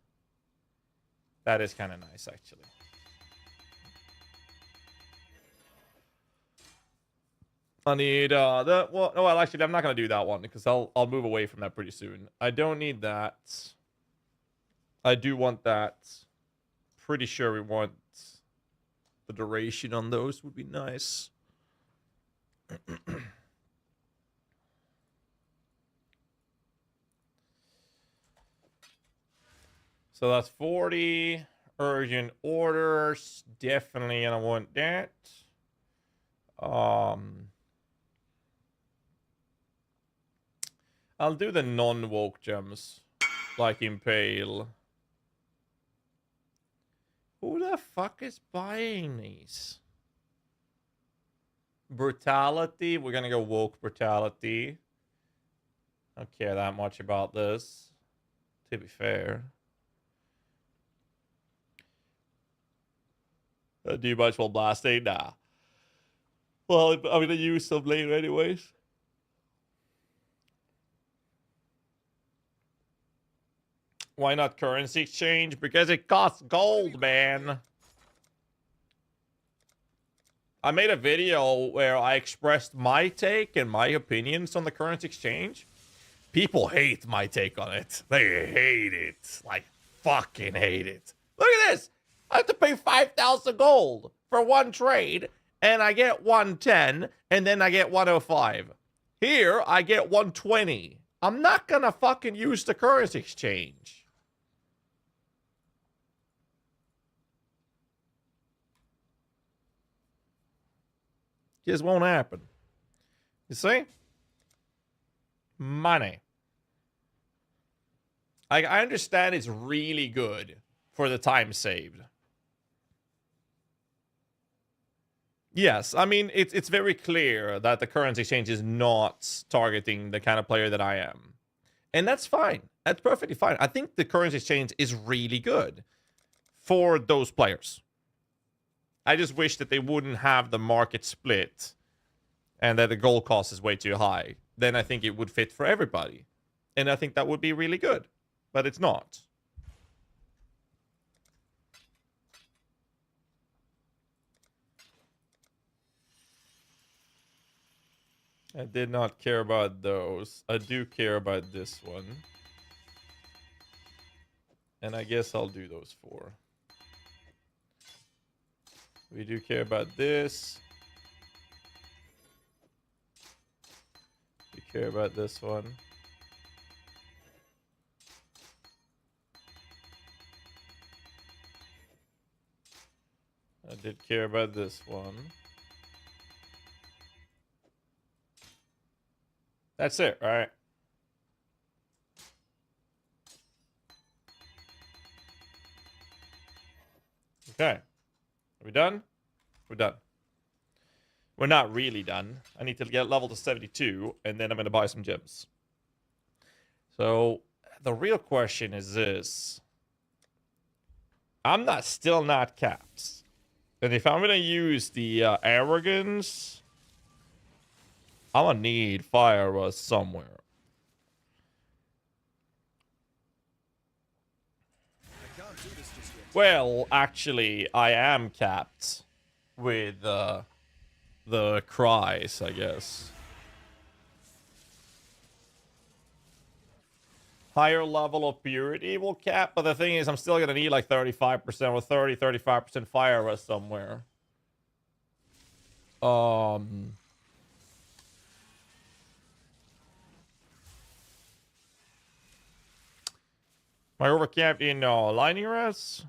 That is kind of nice, actually. I need well, actually, I'm not gonna do that one because I'll move away from that pretty soon. I don't need that. I do want that. Pretty sure we want the duration on those would be nice. So that's 40 urgent orders. Definitely gonna want that. I'll do the non-woke gems, like Impale. Who the fuck is buying these? Brutality. We're gonna go woke brutality. I don't care that much about this, to be fair. Do you much while blasting? Nah. Well, I'm gonna use some later anyways. Why not currency exchange? Because it costs gold, man. I made a video where I expressed my take and my opinions on the currency exchange. People hate my take on it. They hate it. Like, fucking hate it. Look at this. I have to pay 5,000 gold for one trade, and I get 110, and then I get 105. Here, I get 120. I'm not gonna fucking use the currency exchange. Just won't happen. You see? Money. I understand it's really good for the time saved. Yes, I mean, it's very clear that the currency exchange is not targeting the kind of player that I am. And that's fine. That's perfectly fine. I think the currency exchange is really good for those players. I just wish that they wouldn't have the market split and that the gold cost is way too high. Then I think it would fit for everybody. And I think that would be really good. But it's not. I did not care about those. I do care about this one. And I guess I'll do those 4. We do care about this. We care about this one. I did care about this one. That's it, right? Okay. Are we done? We're done. We're not really done. I need to get level to 72, and then I'm going to buy some gems. So, the real question is this. I'm still not capped. And if I'm going to use the arrogance, I'm going to need fire rust somewhere. I can't do this just yet. Well, actually, I am capped with the cries, I guess. Higher level of purity will cap, but the thing is, I'm still gonna need like 35% or 35% fire rust somewhere. My overcapped in lightning rest.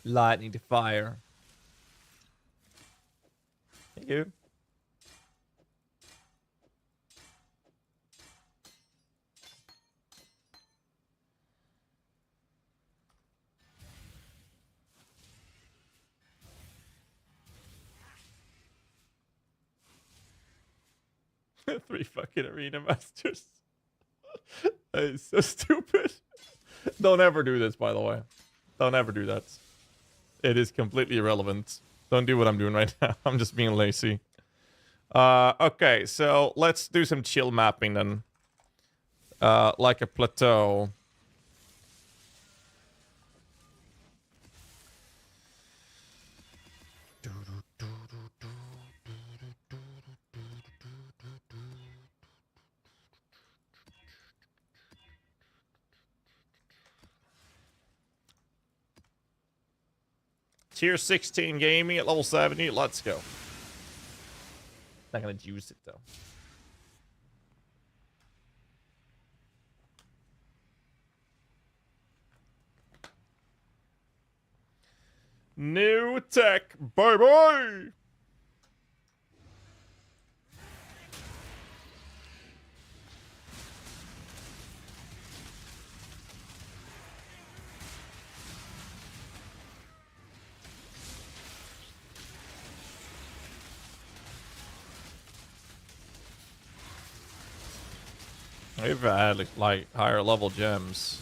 Lightning to fire. Thank you. Three fucking arena masters. That is so stupid. Don't ever do this, by the way. Don't ever do that. It is completely irrelevant. Don't do what I'm doing right now. I'm just being lazy. Okay, so let's do some chill mapping then. Like a plateau. Tier 16 gaming at level 70. Let's go. Not gonna use it though. New tech. Bye bye. If I had like higher level gems,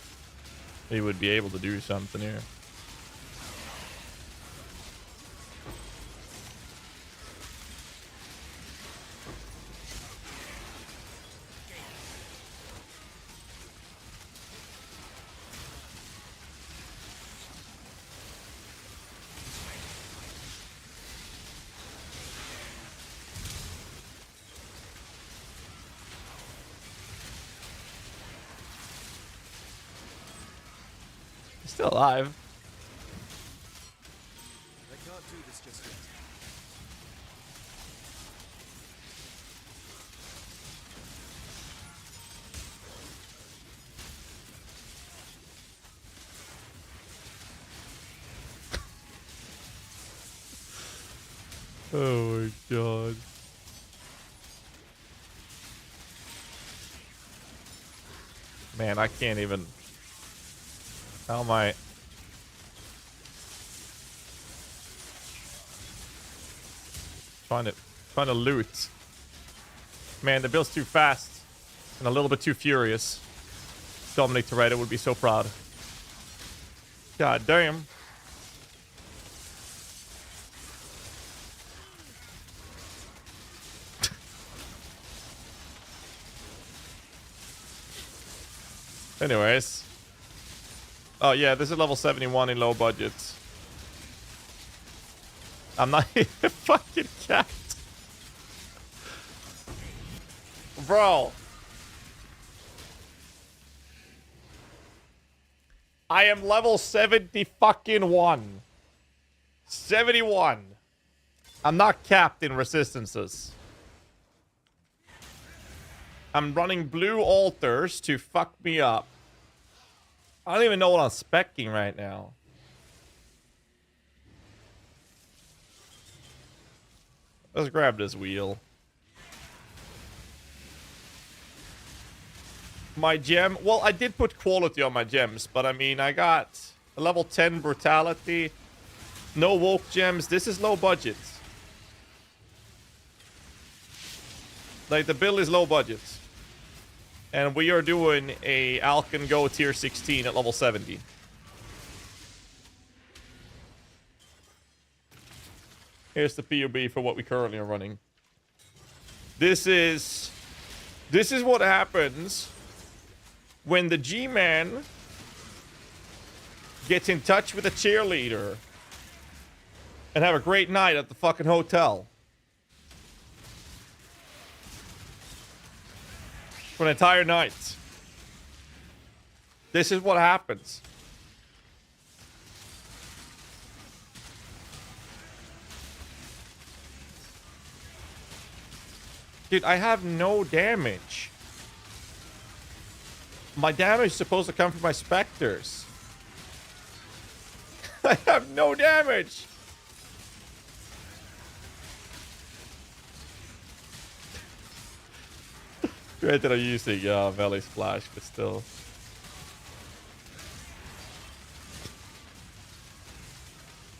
he would be able to do something here. Still alive. I can't do this just yet. Oh my god. Man, I can't even. How am I? Trying to loot. Man, the build's too fast and a little bit too furious. Dominic Toretto would be so proud. God damn. Anyways. Oh yeah, this is level 71 in low budget. I'm not even fucking capped. Bro. I am level 70 fucking 1. 71. I'm not capped in resistances. I'm running blue altars to fuck me up. I don't even know what I'm speccing right now. Let's grab this wheel. My gem. Well, I did put quality on my gems, but I mean, I got a level 10 brutality. No woke gems. This is low budget. Like, the build is low budget. And we are doing a Alcan Go tier 16 at level 70. Here's the POB for what we currently are running. This is what happens when the G-Man gets in touch with a cheerleader and have a great night at the fucking hotel. For an entire night. This is what happens. Dude, I have no damage. My damage is supposed to come from my specters. I have no damage. Granted, I'm using Valley Splash, but still.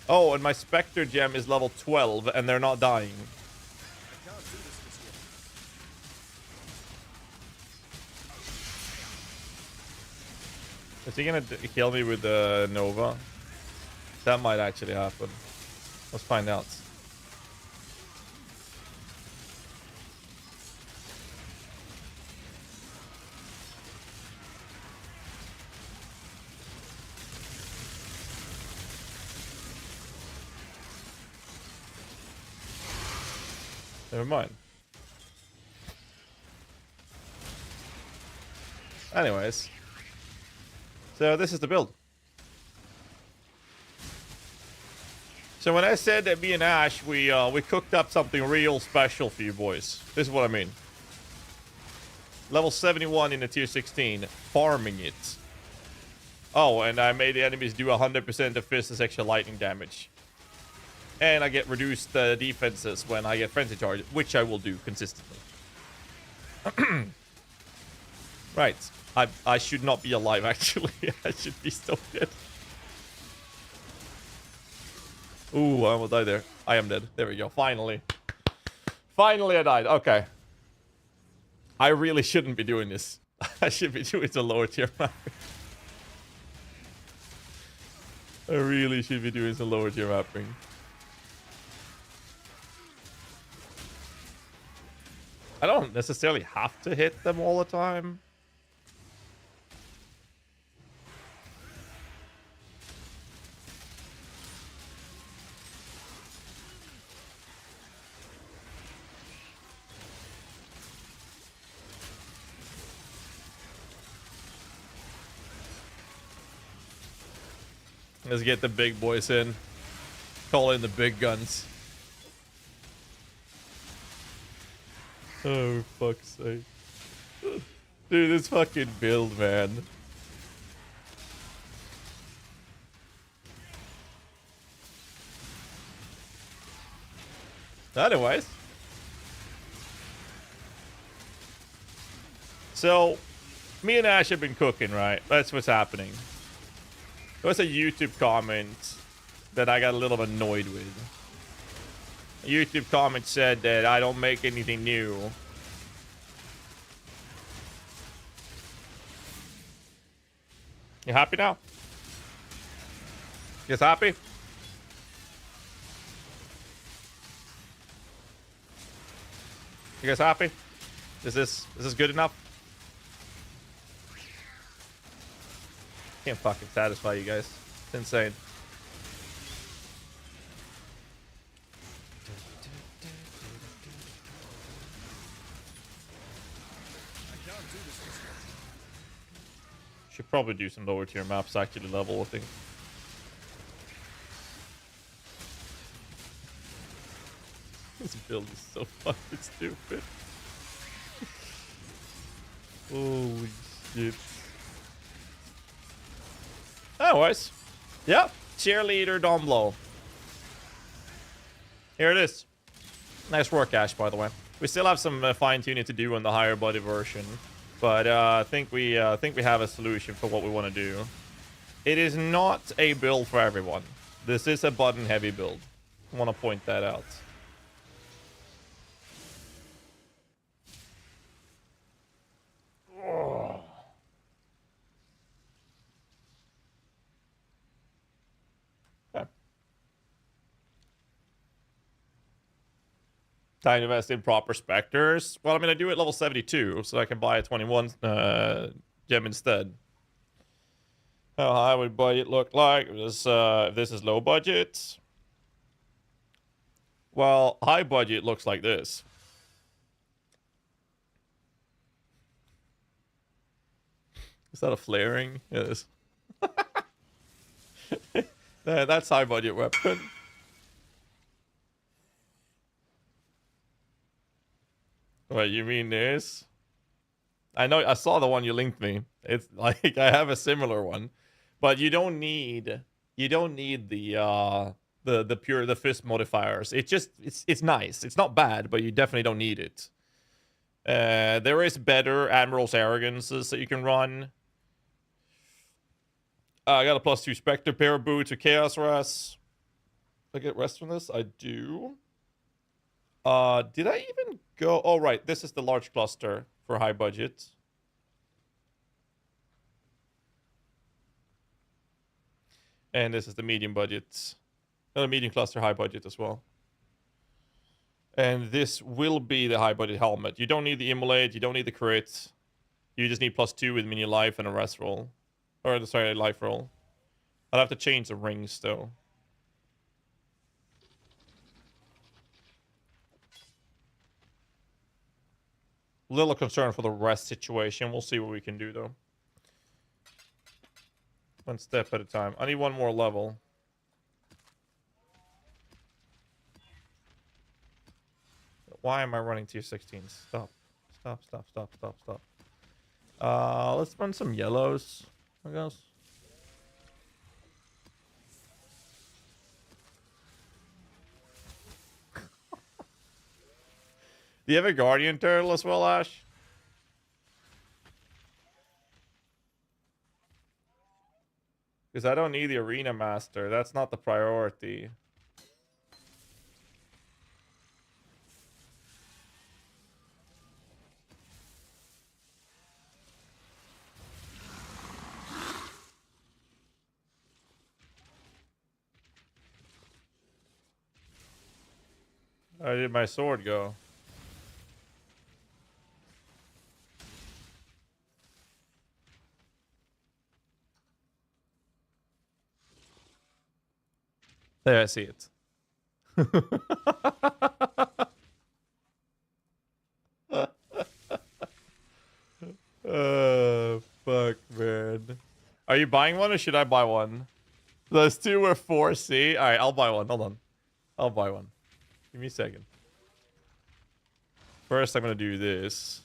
Oh, and my Spectre gem is level 12, and they're not dying. Is he gonna kill me with the Nova? That might actually happen. Let's find out. Never mind. Anyways. So this is the build. So when I said that me and Ash, we cooked up something real special for you boys. This is what I mean. Level 71 in the tier 16. Farming it. Oh, and I made the enemies do 100% of Fist's extra lightning damage. And I get reduced defenses when I get Frenzy Charge, which I will do consistently. Right. I should not be alive, actually. I should be so dead. Ooh, I almost died there. I am dead. There we go. Finally. Finally, I died. Okay. I really shouldn't be doing this. I should be doing the lower tier mapping. I really should be doing some lower tier mapping. I don't necessarily have to hit them all the time. Let's get the big boys in. Call in the big guns. Oh, fuck's sake. Dude, this fucking build, man. Anyways. So, me and Ash have been cooking, right? That's what's happening. There was a YouTube comment that I got a little annoyed with. A YouTube comment said that I don't make anything new. You happy now? You guys happy? You guys happy? Is this good enough? Can't fucking satisfy you guys. It's insane. Should probably do some lower tier maps actually level, I think. This build is so fucking stupid. Holy shit. Anyways, yeah, cheerleader down below. Here it is. Nice work, Ash, by the way. We still have some fine-tuning to do on the higher body version, but I think we have a solution for what we want to do. It is not a build for everyone. This is a button-heavy build. I want to point that out. Time to invest in proper specters. Well, I mean, I do it level 72, so I can buy a 21 gem instead. How high would budget look like? If this is low budget. Well, high budget looks like this. Is that a flaring? Yes. That's high budget weapon. What, you mean this? I know, I saw the one you linked me. It's like I have a similar one, but you don't need the fist modifiers. It's nice. It's not bad, but you definitely don't need it. There is better Admiral's Arrogances that you can run. I got a +2 Spectre pair of boots with Chaos Rest. I get rest from this? I do. Did I even go? Oh, right. This is the large cluster for high budget. And this is the medium budget. The medium cluster, high budget as well. And this will be the high budget helmet. You don't need the immolate. You don't need the crit. You just need +2 with mini life and a rest roll. Or, sorry, a life roll. I'll have to change the rings, though. Little concern for the rest situation. We'll see what we can do, though. One step at a time. I need one more level. Why am I running tier 16? Stop. Stop, stop, stop, stop, stop. Let's run some yellows, I guess. Do you have a Guardian Turtle as well, Ash? Because I don't need the Arena Master. That's not the priority. Where did my sword go? There, I see it. Fuck, man. Are you buying one or should I buy one? Those two were 4C. Alright, I'll buy one. Hold on. I'll buy one. Give me a second. First, I'm gonna do this.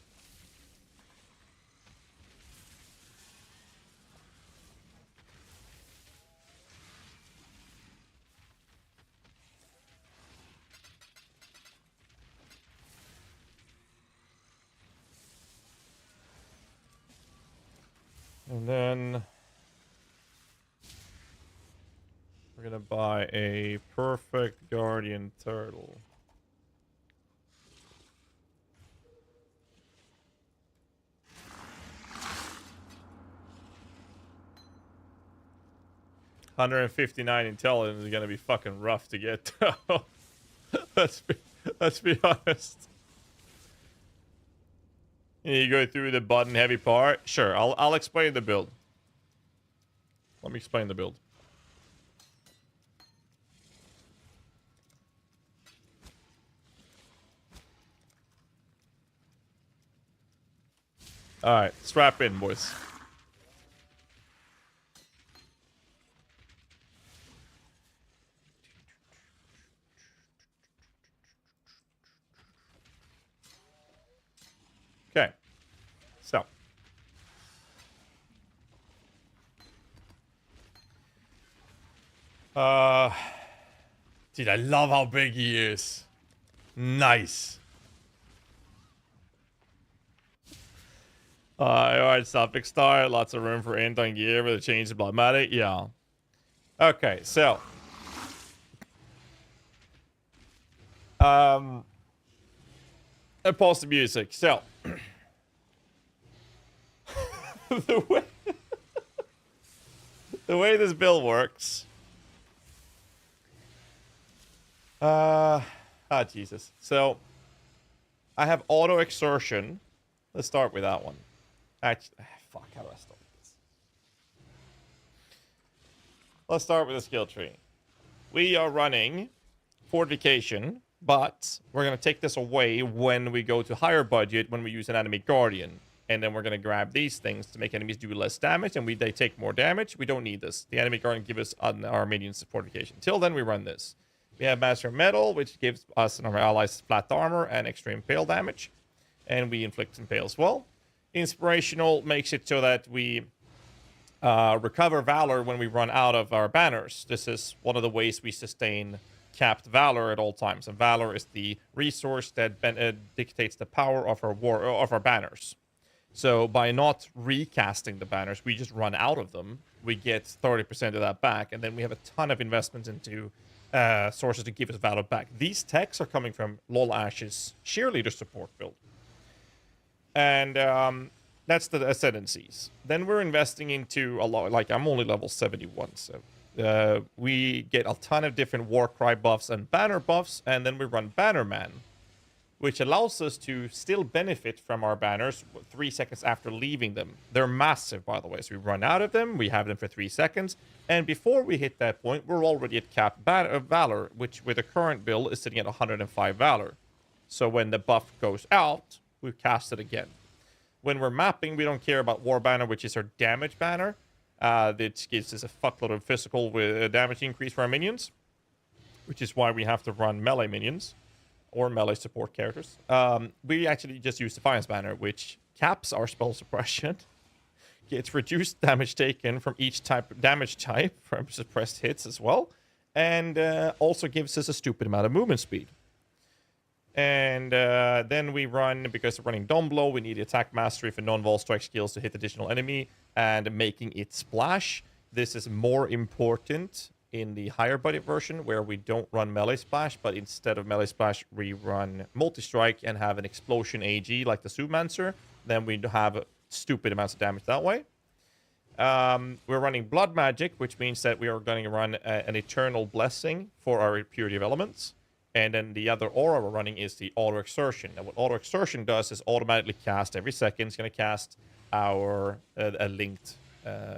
And then we're gonna buy a perfect Guardian Turtle. $159 intelligence is gonna be fucking rough to get. let's be honest. You go through the button heavy part. Sure, I'll explain the build. Let me explain the build. All right, strap in, boys. Okay, so dude, I love how big he is. Nice. Alright, Suffix Star. Lots of room for Anton gear with a change of Bloodmatic. Yeah. Okay, so. I pause the music. So. the way this build works. Jesus. So. I have auto exertion. Let's start with that one. Actually, fuck, how do I start this? Let's start with the skill tree. We are running fortification, but we're going to take this away when we go to higher budget, when we use an enemy guardian. And then we're going to grab these things to make enemies do less damage, and they take more damage. We don't need this. The enemy guardian gives us our minions fortification. Till then, we run this. We have Master of Metal, which gives us and our allies flat armor and extra impale damage. And we inflict impale as well. Inspirational makes it so that we recover Valor when we run out of our banners. This is one of the ways we sustain capped Valor at all times. And Valor is the resource that dictates the power of our banners. So by not recasting the banners, we just run out of them. We get 30% of that back, and then we have a ton of investments into sources to give us Valor back. These techs are coming from Lol Ash's Cheerleader support build. And that's the ascendancies. Then we're investing into a lot. Like, I'm only level 71, so we get a ton of different Warcry buffs and banner buffs, and then we run Bannerman, which allows us to still benefit from our banners 3 seconds after leaving them. They're massive, by the way, so we run out of them, we have them for 3 seconds, and before we hit that point, we're already at capped Valor, which with the current build is sitting at 105 Valor. So when the buff goes out, we cast it again. When we're mapping, we don't care about War Banner, which is our damage banner. That gives us a fuckload of physical with damage increase for our minions, which is why we have to run melee minions or melee support characters. We actually just use Defiance Banner, which caps our spell suppression, gets reduced damage taken from each damage type from suppressed hits as well, and also gives us a stupid amount of movement speed. And then we run, because we're running Dawn Blow, we need attack mastery for non-wall strike skills to hit additional enemy and making it splash. This is more important in the higher budget version, where we don't run melee splash, but instead of melee splash, we run multi-strike and have an explosion AG like the Submancer. Then we have stupid amounts of damage that way. We're running Blood Magic, which means that we are going to run an Eternal Blessing for our Purity of Elements. And then the other aura we're running is the Auto Exertion. And what Auto Exertion does is automatically cast every second. It's going to cast our a linked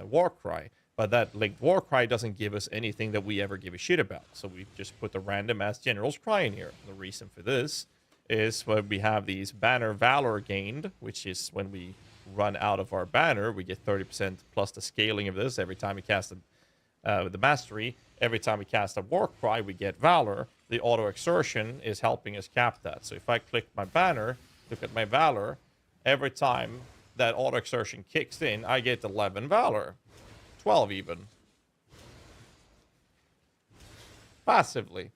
Warcry. But that linked Warcry doesn't give us anything that we ever give a shit about. So we just put the random ass General's Cry in here. The reason for this is when we have these Banner Valor gained, which is when we run out of our banner, we get 30% plus the scaling of this every time we cast the Mastery. Every time we cast a Warcry, we get Valor. The Auto Exertion is helping us cap that. So if I click my banner, look at my Valor, every time that Auto Exertion kicks in, I get 11 Valor. 12 even. Passively.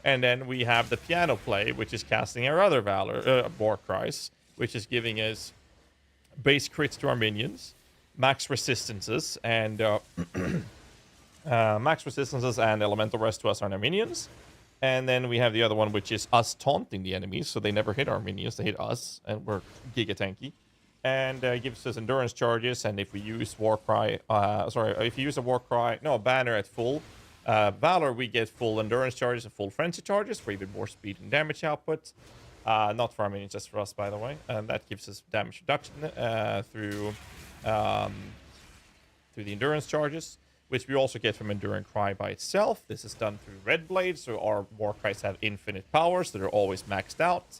And then we have the Piano Play, which is casting our other Valor, Warcries, which is giving us base crits to our minions, max resistances, and max resistances and elemental rest to us and our minions. And then we have the other one, which is us taunting the enemies, so they never hit our minions, they hit us, and we're giga tanky. And gives us endurance charges, and if we use Warcry, if you use a Warcry, no, a banner at full Valor, we get full endurance charges and full frenzy charges for even more speed and damage output. Not for our minions, just for us, by the way. And that gives us damage reduction through the endurance charges, which we also get from Enduring Cry by itself. This is done through Red Blade, so our Warcries have infinite powers that are always maxed out.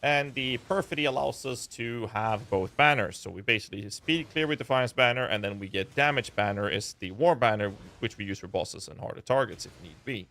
And the Perfidy allows us to have both banners. So we basically speed clear with Defiance Banner, and then we get Damage Banner is the War Banner, which we use for bosses and harder targets if need be.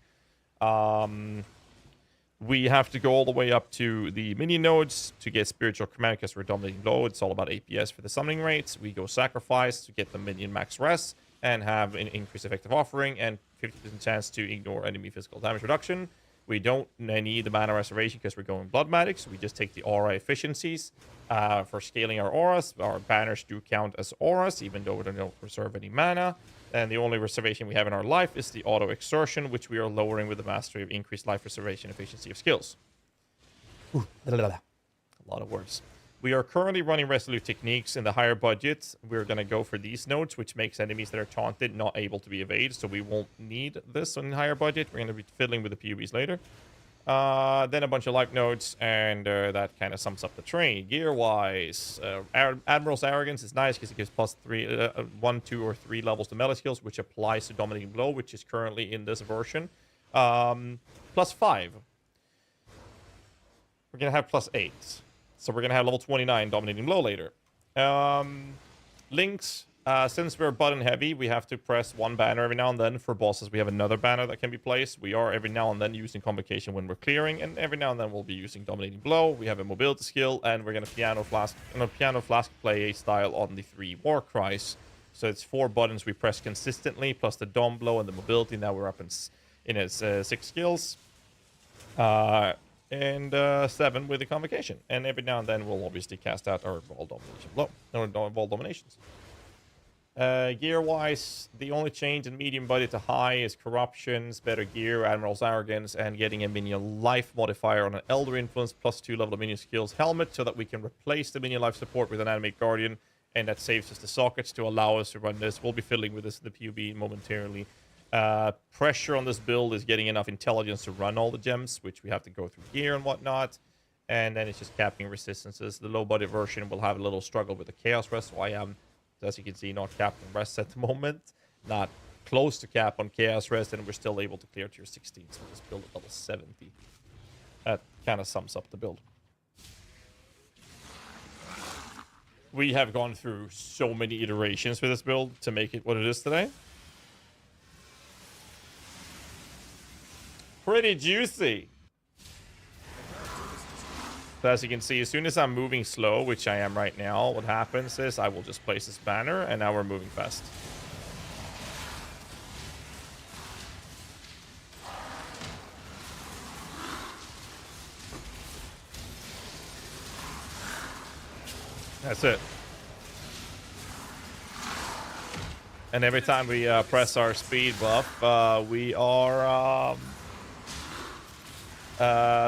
We have to go all the way up to the minion nodes to get Spiritual Command because we're dominating blow. It's all about APS for the summoning rates. We go Sacrifice to get the minion max rest and have an increased effective offering and 50% chance to ignore enemy physical damage reduction. We don't need the mana reservation because we're going Blood Magic, so we just take the aura efficiencies for scaling our auras. Our banners do count as auras, even though we don't reserve any mana. And the only reservation we have in our life is the auto exertion, which we are lowering with the mastery of increased life reservation efficiency of skills. Ooh, a lot of words. We are currently running Resolute Techniques in the higher budget. We're going to go for these nodes, which makes enemies that are taunted not able to be evaded, so we won't need this on higher budget. We're going to be fiddling with the PUBs later. Then a bunch of life nodes, and that kind of sums up the train. Gear-wise, Admiral's Arrogance is nice because it gives plus 1, 2, or 3 levels to melee skills, which applies to Dominating Blow, which is currently in this version. Plus 5. We're going to have plus 8. So we're going to have level 29 Dominating Blow later. Links, since we're button heavy, we have to press one banner every now and then. For bosses, we have another banner that can be placed. We are every now and then using Convocation when we're clearing, and every now and then we'll be using Dominating Blow. We have a mobility skill, and we're going to Piano Flask play a style on the 3 War Cries. So it's 4 buttons we press consistently, plus the Dom Blow and the mobility. Now we're up in its 6 skills. And 7 with the Convocation. And every now and then we'll obviously cast out our Ball Domination Blow. Or Ball Dominations. Gear-wise, the only change in medium budget to high is Corruptions, better gear, Admiral's Arrogance, and getting a minion life modifier on an Elder Influence plus 2 level of minion skills helmet so that we can replace the minion life support with an Animate Guardian, and that saves us the sockets to allow us to run this. We'll be fiddling with this in the PUB momentarily. Pressure on this build is getting enough intelligence to run all the gems, which we have to go through gear and whatnot. And then it's just capping resistances. The low budget version will have a little struggle with the Chaos Rest, so I am, as you can see, not capped on rest at the moment. Not close to cap on Chaos Rest, and we're still able to clear tier 16, so this build at level 70. That kind of sums up the build. We have gone through so many iterations with this build to make it what it is today. Pretty juicy. So as you can see, as soon as I'm moving slow, which I am right now, what happens is I will just place this banner, and now we're moving fast. That's it. And every time we press our speed buff, we are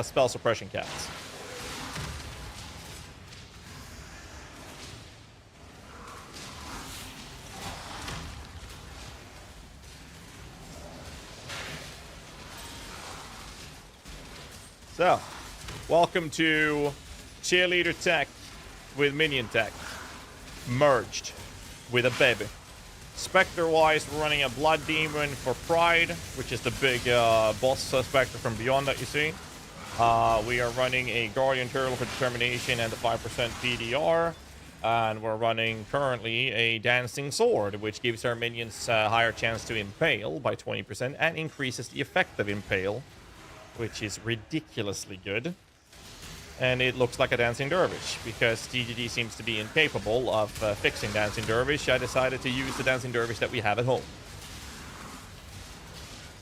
spell suppression cats. So, welcome to Cheerleader Tech with Minion Tech. Merged with a baby. Spectre-wise, we're running a Blood Demon for Pride, which is the big boss Spectre from Beyond that you see. We are running a Guardian Turtle for Determination and the 5% PDR. And we're running currently a Dancing Sword, which gives our minions a higher chance to impale by 20% and increases the effect of impale, which is ridiculously good. And it looks like a Dancing Dervish, because TGD seems to be incapable of fixing Dancing Dervish. I decided to use the Dancing Dervish that we have at home.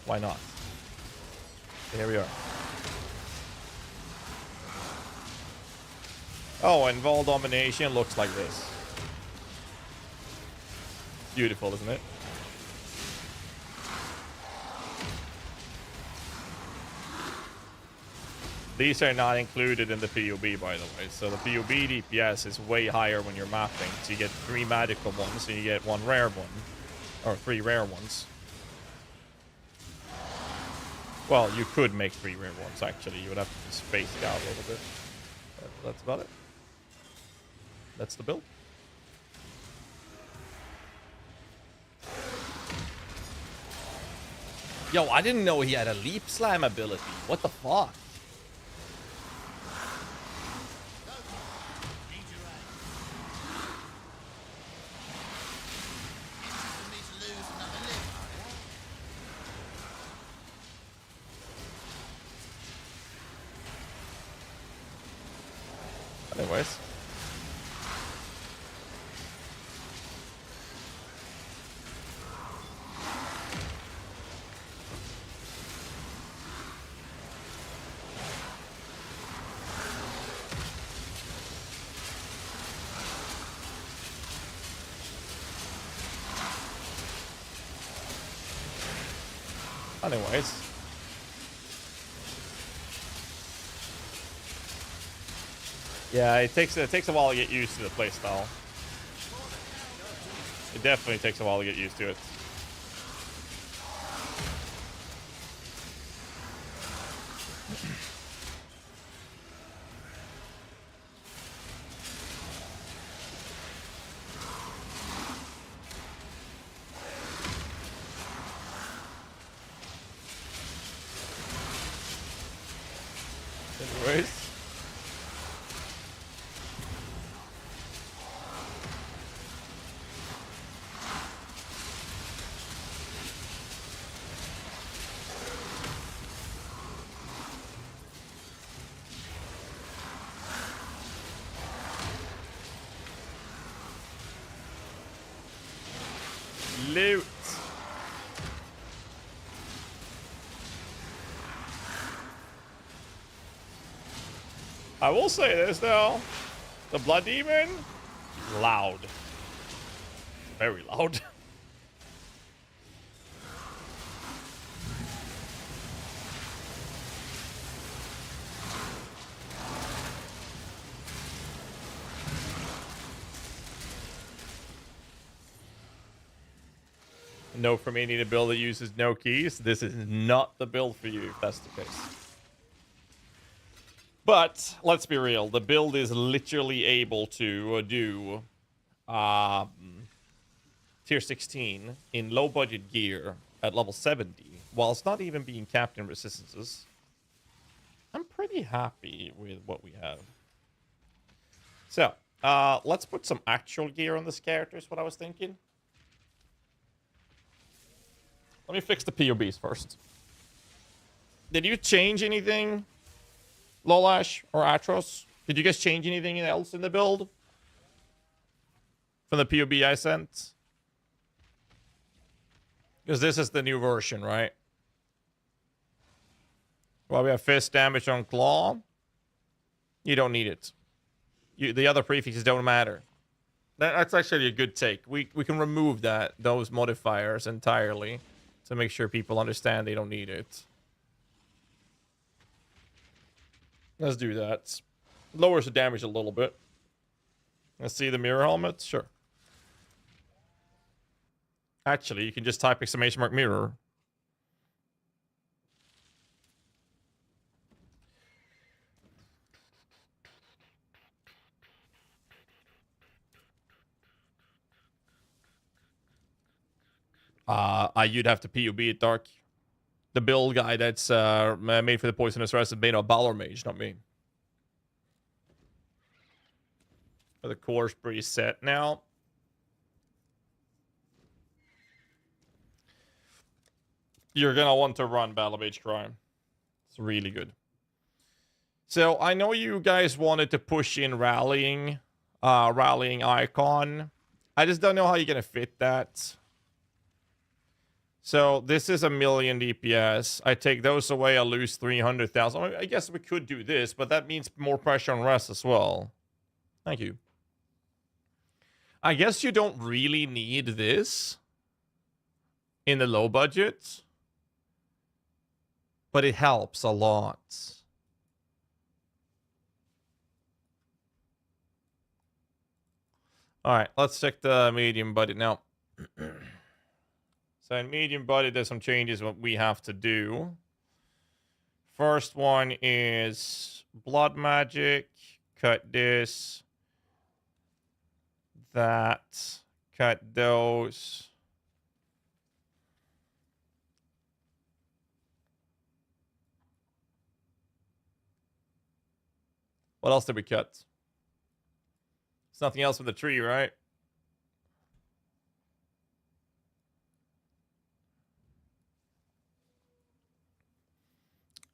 Why not? Here we are. Oh, and Vol Domination looks like this. Beautiful, isn't it? These are not included in the PUB, by the way. So the PUB DPS is way higher when you're mapping. So you get 3 magical ones, and you get 1 rare one. Or 3 rare ones. Well, you could make 3 rare ones, actually. You would have to space it out a little bit. But that's about it. That's the build. Yo, I didn't know he had a leap slam ability. What the fuck? Anyways. Anyways. Yeah, it takes a while to get used to the playstyle. It definitely takes a while to get used to it. Anyways. Loot. I will say this though, the Blood Demon, loud, very loud. No, for me, need a build that uses no keys. This is not the build for you if that's the case. But let's be real, the build is literally able to do tier 16 in low budget gear at level 70 while it's not even being capped in resistances. I'm pretty happy with what we have. So, let's put some actual gear on this character is what I was thinking. Let me fix the POBs first. Did you change anything, Lolash or Atros? Did you guys change anything else in the build? From the POB I sent? Because this is the new version, right? Well, we have fist damage on claw. You don't need it. The other prefixes don't matter. That's actually a good take. We can remove those modifiers entirely to make sure people understand they don't need it. Let's do that. Lowers the damage a little bit. Let's see the mirror helmet. Sure. Actually, you can just type exclamation mark mirror. You'd have to POB it, Dark. The build guy that's made for the Poisonous Rest is made of Balor Mage, not me. The core's pretty set now. You're gonna want to run Balor Mage Crime. It's really good. So I know you guys wanted to push in rallying icon. I just don't know how you're gonna fit that. So this is 1,000,000 DPS. I take those away, I lose 300,000. I guess we could do this, but that means more pressure on rest as well. Thank you. I guess you don't really need this in the low budget, but it helps a lot. All right, let's check the medium budget now. So in medium budget, there's some changes what we have to do. First one is blood magic. Cut this. That. Cut those. What else did we cut? There's nothing else with the tree, right?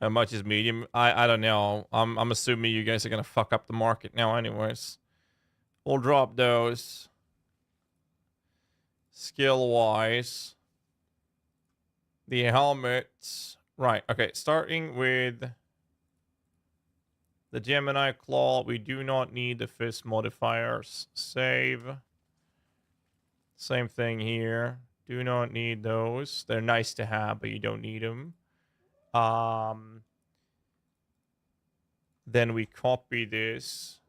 How much is medium? I don't know. I'm assuming you guys are gonna fuck up the market now anyways. We'll drop those. Skill wise. The helmet. Right, okay, starting with the Gemini Claw. We do not need the fist modifiers. Save. Same thing here. Do not need those. They're nice to have, but you don't need them. Then we copy this.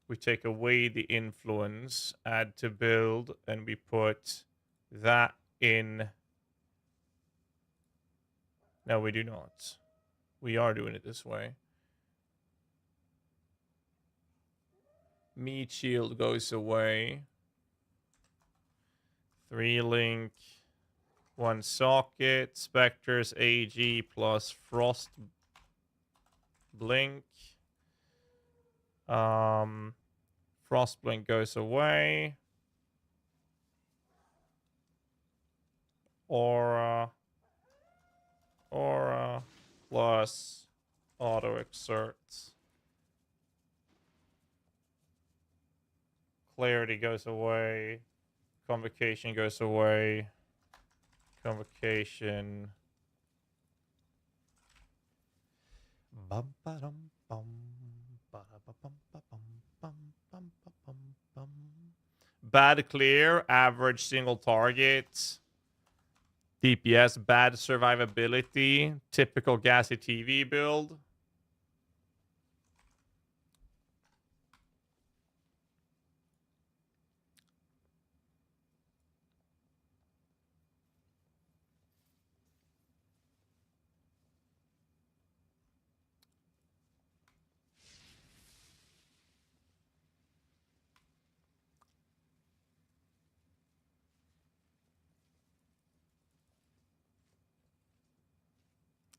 We take away the influence, add to build, and we put that in. No, we do not. We are doing it this way. Meat shield goes away. 3 link, 1 socket, Spectre's AG plus Frost Blink. Frost Blink goes away. Aura plus Auto Exert. Clarity goes away. Convocation goes away. Convocation. Bum, ba-dum, bum, ba-da-ba-bum, ba-bum, bum, bum, ba-bum, bum. Bad clear, average single target. DPS, bad survivability. Typical GHAZZY TV build.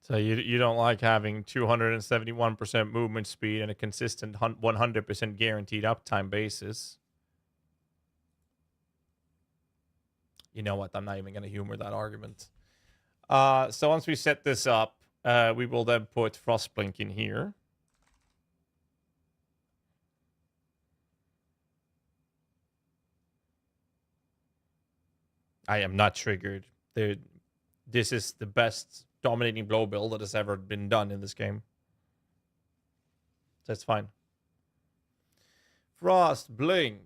So you don't like having 271% movement speed and a consistent 100% guaranteed uptime basis. You know what? I'm not even going to humor that argument. So once we set this up, we will then put Frostblink in here. I am not triggered. This is the best dominating blow build that has ever been done in this game. That's fine. Frostblink.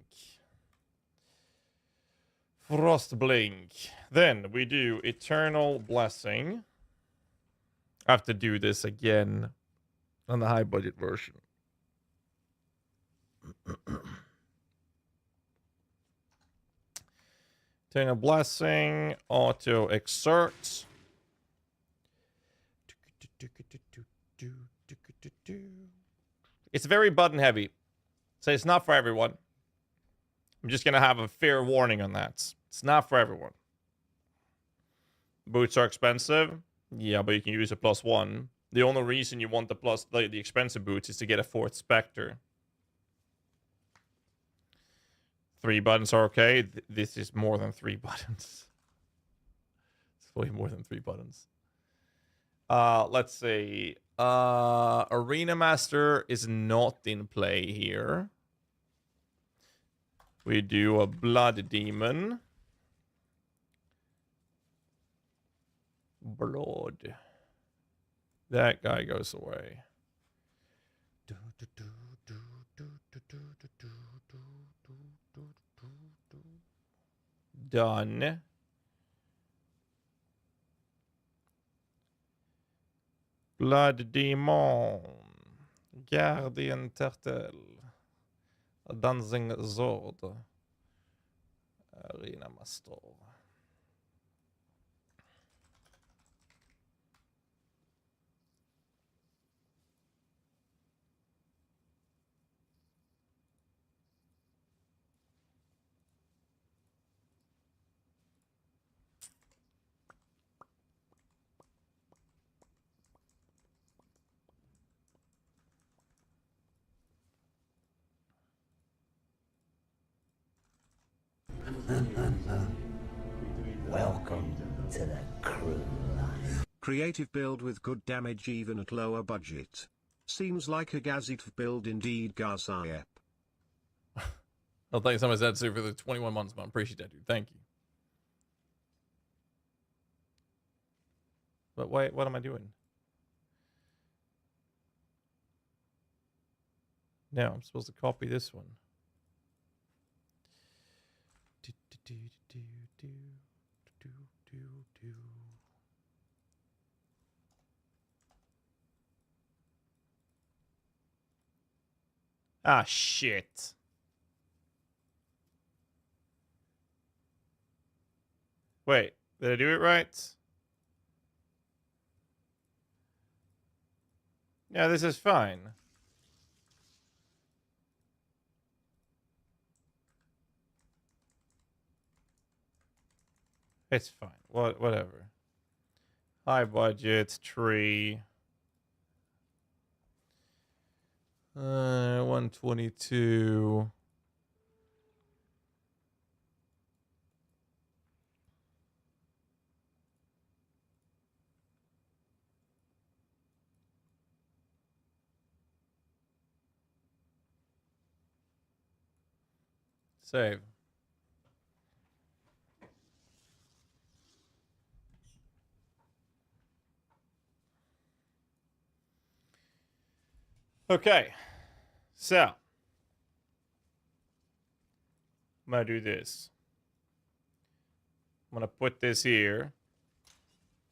Frostblink. Then we do Eternal Blessing. I have to do this again on the high budget version. Eternal Blessing, Auto Exert. It's very button heavy, so it's not for everyone. I'm just going to have a fair warning on that. It's not for everyone. Boots are expensive. Yeah, but you can use a +1. The only reason you want the expensive boots is to get a 4th Spectre. 3 buttons are okay. This is more than 3 buttons. It's way more than 3 buttons. Let's see. Arena Master is not in play here. We do a Blood Demon. Blood. That guy goes away. Done. Blood Demon. Guardian Turtle. Dancing Zord. Arena Master. Welcome to the crew. Creative build with good damage even at lower budget. Seems like a GHAZZY build indeed, GHAZZY. Well, thanks so much, Zetsu, for the 21 months, man. Appreciate that, dude. Thank you. But wait, what am I doing? No, I'm supposed to copy this one. Ah, shit. Wait, did I do it right? Yeah, this is fine. It's fine. Whatever. High budget, tree. 122. Save. Okay. So. I'm going to do this. I'm going to put this here.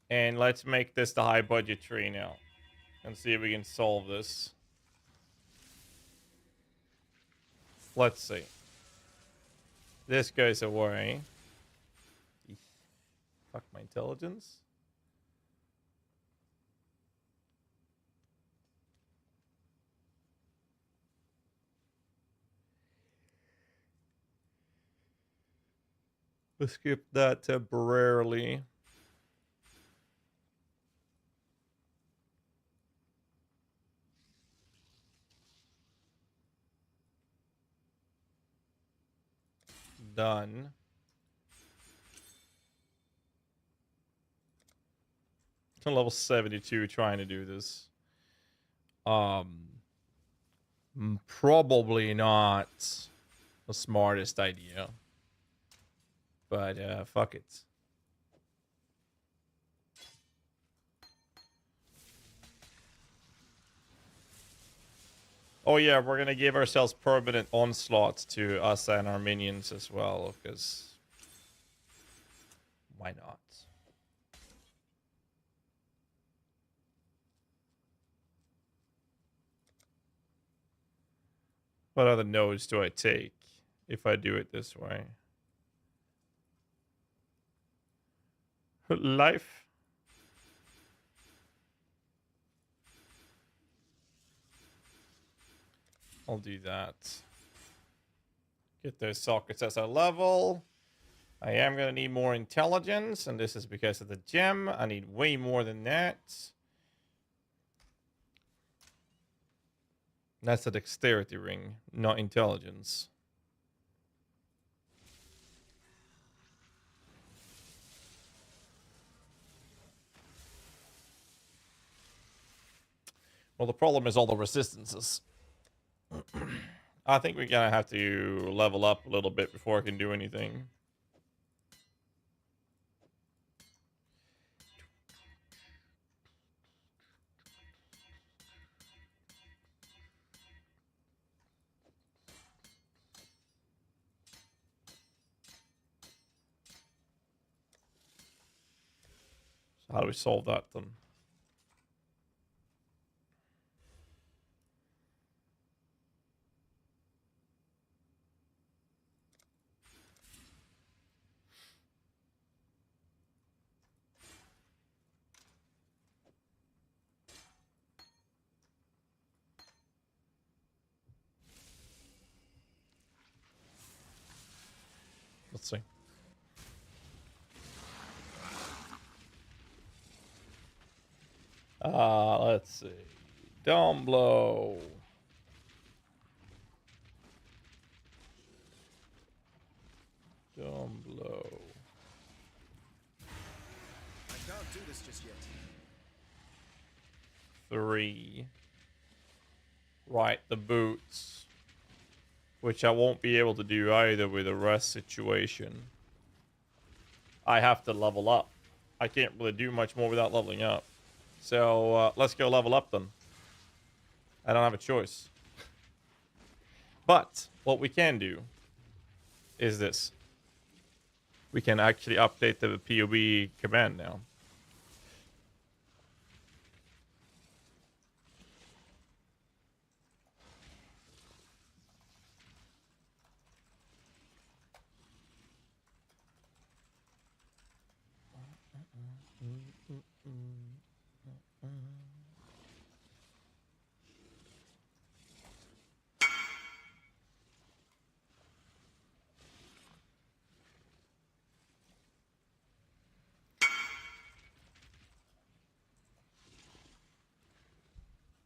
And let's make this the high budget tree now. And see if we can solve this. Let's see. This goes away. Fuck my intelligence. We'll skip that temporarily. Done. To level 72 trying to do this. Probably not the smartest idea. But fuck it. Oh yeah, we're gonna give ourselves permanent onslaughts to us and our minions as well, because why not? What other nodes do I take if I do it this way? Life. I'll do that. Get those sockets as a level. I am going to need more intelligence, and this is because of the gem. I need way more than that. That's a dexterity ring, not intelligence. Well, the problem is all the resistances. I think we're going to have to level up a little bit before I can do anything. So how do we solve that then? Let's see. Let's see. Dome blow. Dome blow. I can't do this just yet. 3. Right, the boots. Which I won't be able to do either with the rest situation. I have to level up. I can't really do much more without leveling up. So let's go level up then. I don't have a choice. But what we can do is this. We can actually update the POB command now.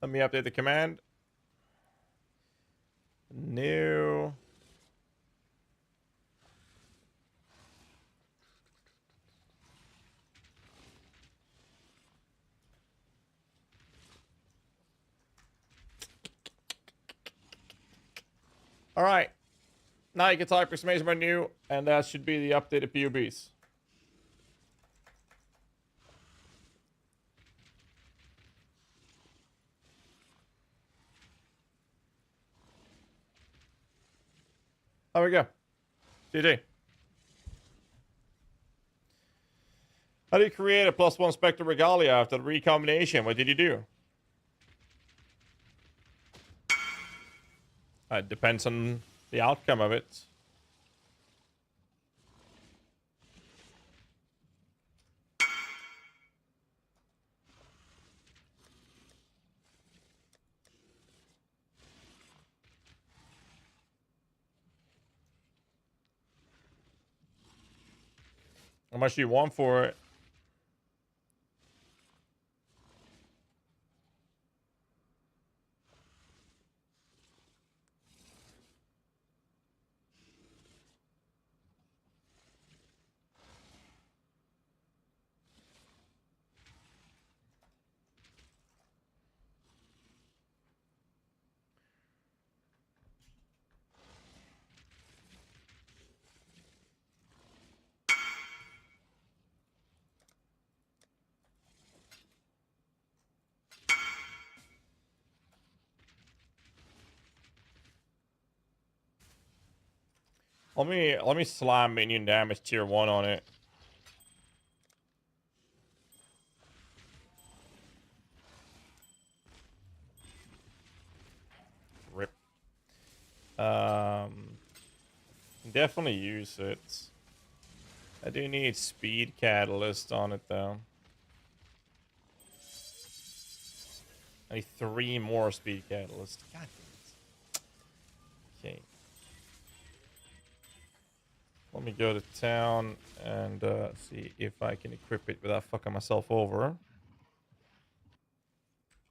Let me update the command. New. All right. Now you can type exclamation mark new, and that should be the updated PUBs. There we go. GG. How do you create a +1 Spectre Regalia after the recombination? What did you do? It depends on the outcome of it. How much do you want for it? Let me slam minion damage tier 1 on it. Rip. Definitely use it. I do need speed catalyst on it though. I need 3 more speed catalyst. God damn it. Okay. Let me go to town and see if I can equip it without fucking myself over.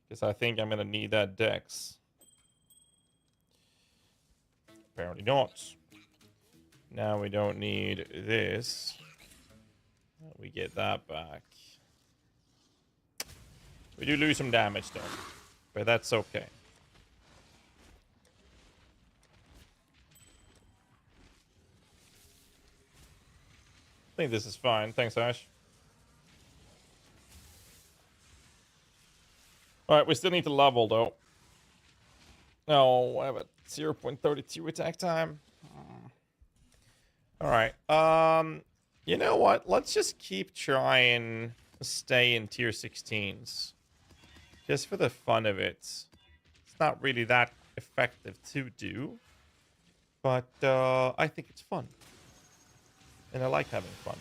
Because I think I'm going to need that dex. Apparently not. Now we don't need this. We get that back. We do lose some damage though. But that's okay. I think this is fine. Thanks, Ash. Alright, we still need to level, though. No, I have a 0.32 attack time. Alright, you know what? Let's just keep trying to stay in tier 16s. Just for the fun of it. It's not really that effective to do. But, I think it's fun. And I like having fun.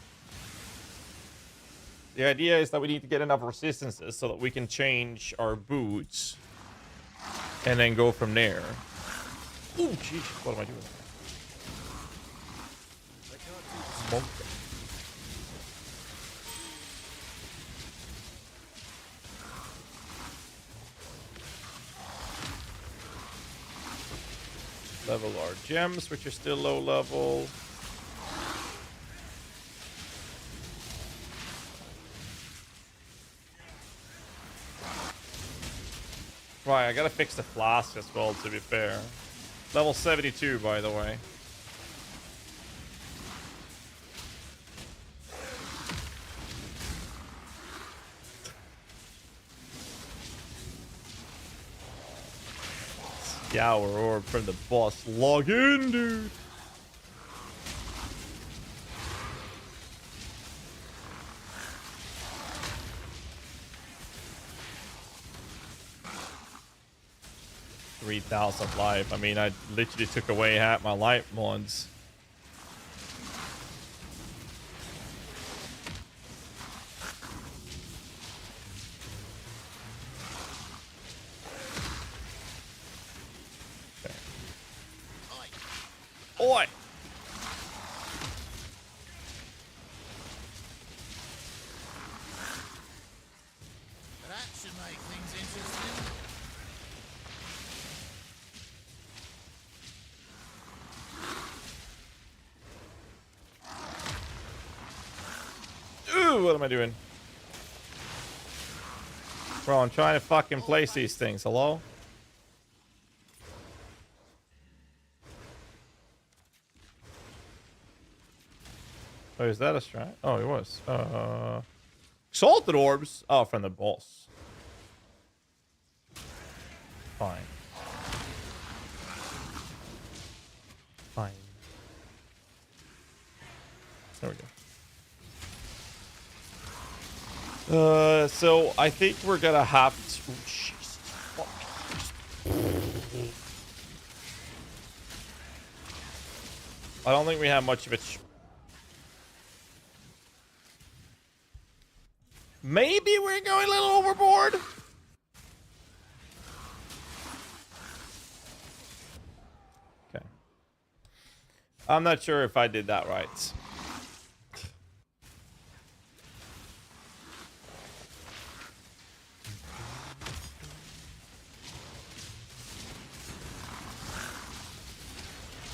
The idea is that we need to get enough resistances so that we can change our boots. And then go from there. Oh, jeez. What am I doing? Monk. Level our gems, which are still low level. Right, I gotta fix the flask as well, to be fair. Level 72, by the way. Scour orb from the boss. Log in, dude! $3,000 life. I mean, I literally took away half my life mods. Oi! That should make things interesting. Ooh, what am I doing? Bro, I'm trying to fucking place these things. Hello? Oh, is that a strat? Oh, it was. Salted orbs. Oh, from the boss. Fine. Fine. There we go. So I think we're gonna have to. Jesus fuck. I don't think we have much of it. Maybe we're going a little overboard. Okay. I'm not sure if I did that right.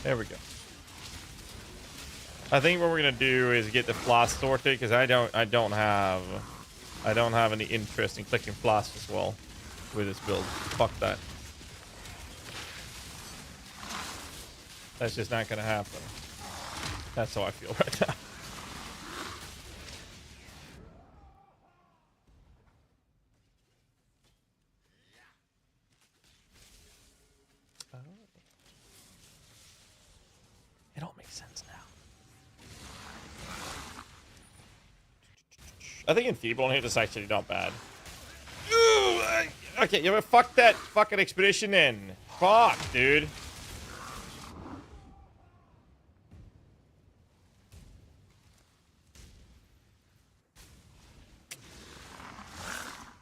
There we go. I think what we're gonna do is get the flask sorted because I don't have any interest in clicking flask as well with this build. Fuck that. That's just not gonna happen. That's how I feel right now. It all makes sense now. I think Enfeeble here is actually not bad. Ooh, okay, you know, fuck that fucking expedition in. Fuck, dude.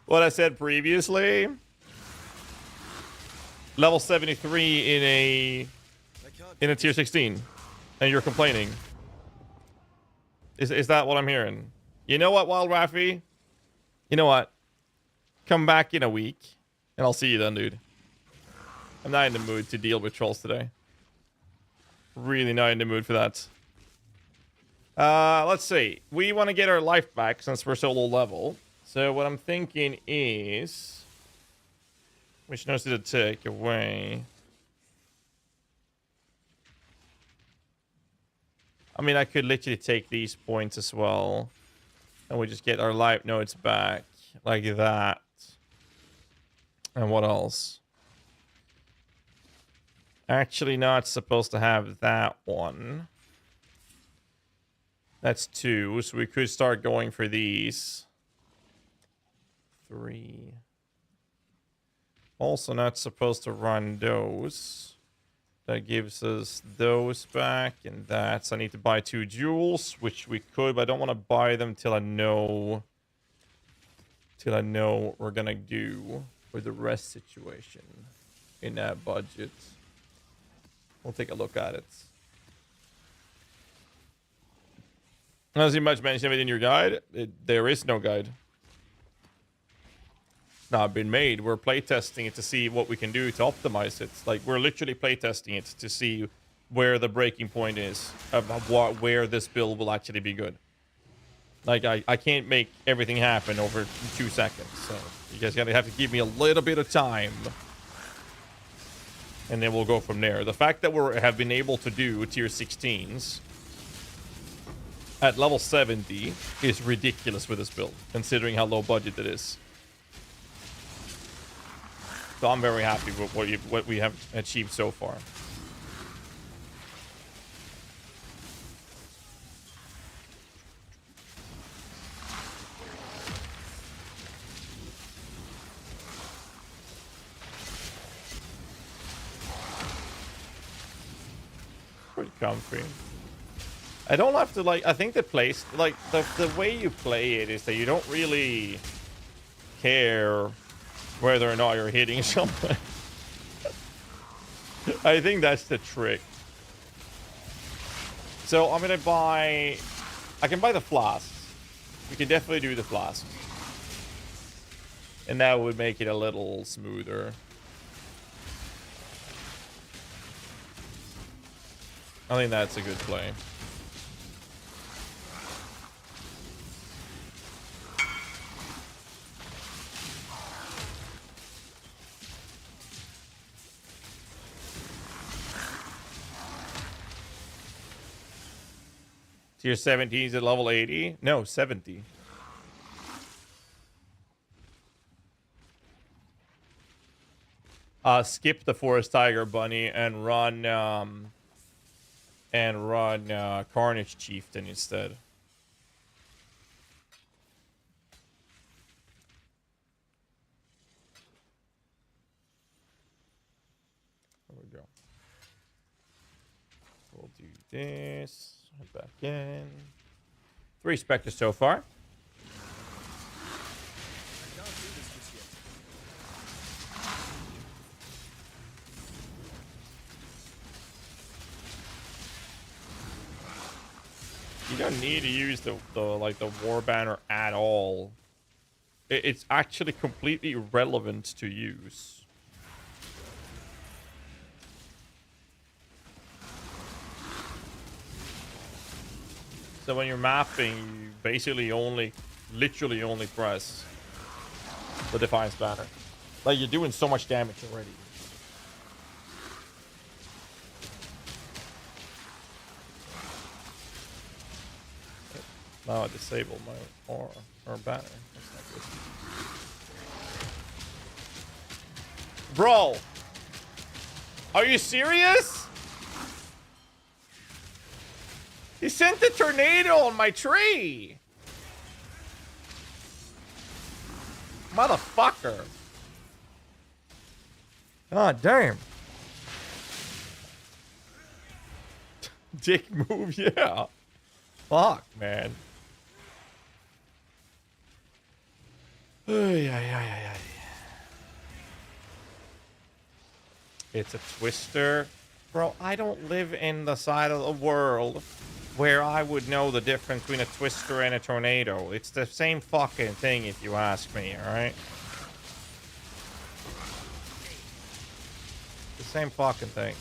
What I said previously. Level 73 in a tier 16. And you're complaining. Is that what I'm hearing? You know what, Wild Raffy? You know what? Come back in a week. And I'll see you then, dude. I'm not in the mood to deal with trolls today. Really not in the mood for that. Let's see. We want to get our life back since we're so low level. So what I'm thinking is... which knows to take away... I mean, I could literally take these points as well. And we just get our life nodes back. Like that. And what else? Actually not supposed to have that one. That's 2. So we could start going for these. 3. Also not supposed to run those. That gives us those back and that. So I need to buy 2 jewels, which we could, but I don't want to buy them till I know what we're gonna do with the rest situation in that budget. We'll take a look at it. As you much mentioned it in your guide, there is no guide. Not been made. We're playtesting it to see what we can do to optimize it. Like, we're literally playtesting it to see where the breaking point is of where this build will actually be good. Like, I can't make everything happen over 2 seconds. So you guys gotta have to give me a little bit of time. And then we'll go from there. The fact that we have been able to do tier 16s at level 70 is ridiculous with this build, considering how low budget it is. So I'm very happy with what we have achieved so far. Pretty comfy. I don't have to, like, I think the place, like, the way you play it is that you don't really care whether or not you're hitting something. I think that's the trick. So I'm gonna buy... I can buy the flasks. We can definitely do the flasks. And that would make it a little smoother. I think that's a good play. Tier 17 is at level 80? No, 70. Skip the Forest Tiger Bunny and run Carnage Chieftain instead. There we go. We'll do this. Head back in. 3 Spectres so far. You don't need to use the war banner at all. It's actually completely irrelevant to use. So when you're mapping, you basically literally only press the Defiance banner. Like, you're doing so much damage already. Now I disable my or banner. That's not good. Bro! Are you serious? He sent a tornado on my tree! Motherfucker. God damn. Dick move, yeah. Fuck, man. It's a twister. Bro, I don't live in the side of the world where I would know the difference between a twister and a tornado. It's the same fucking thing if you ask me, alright? The same fucking thing.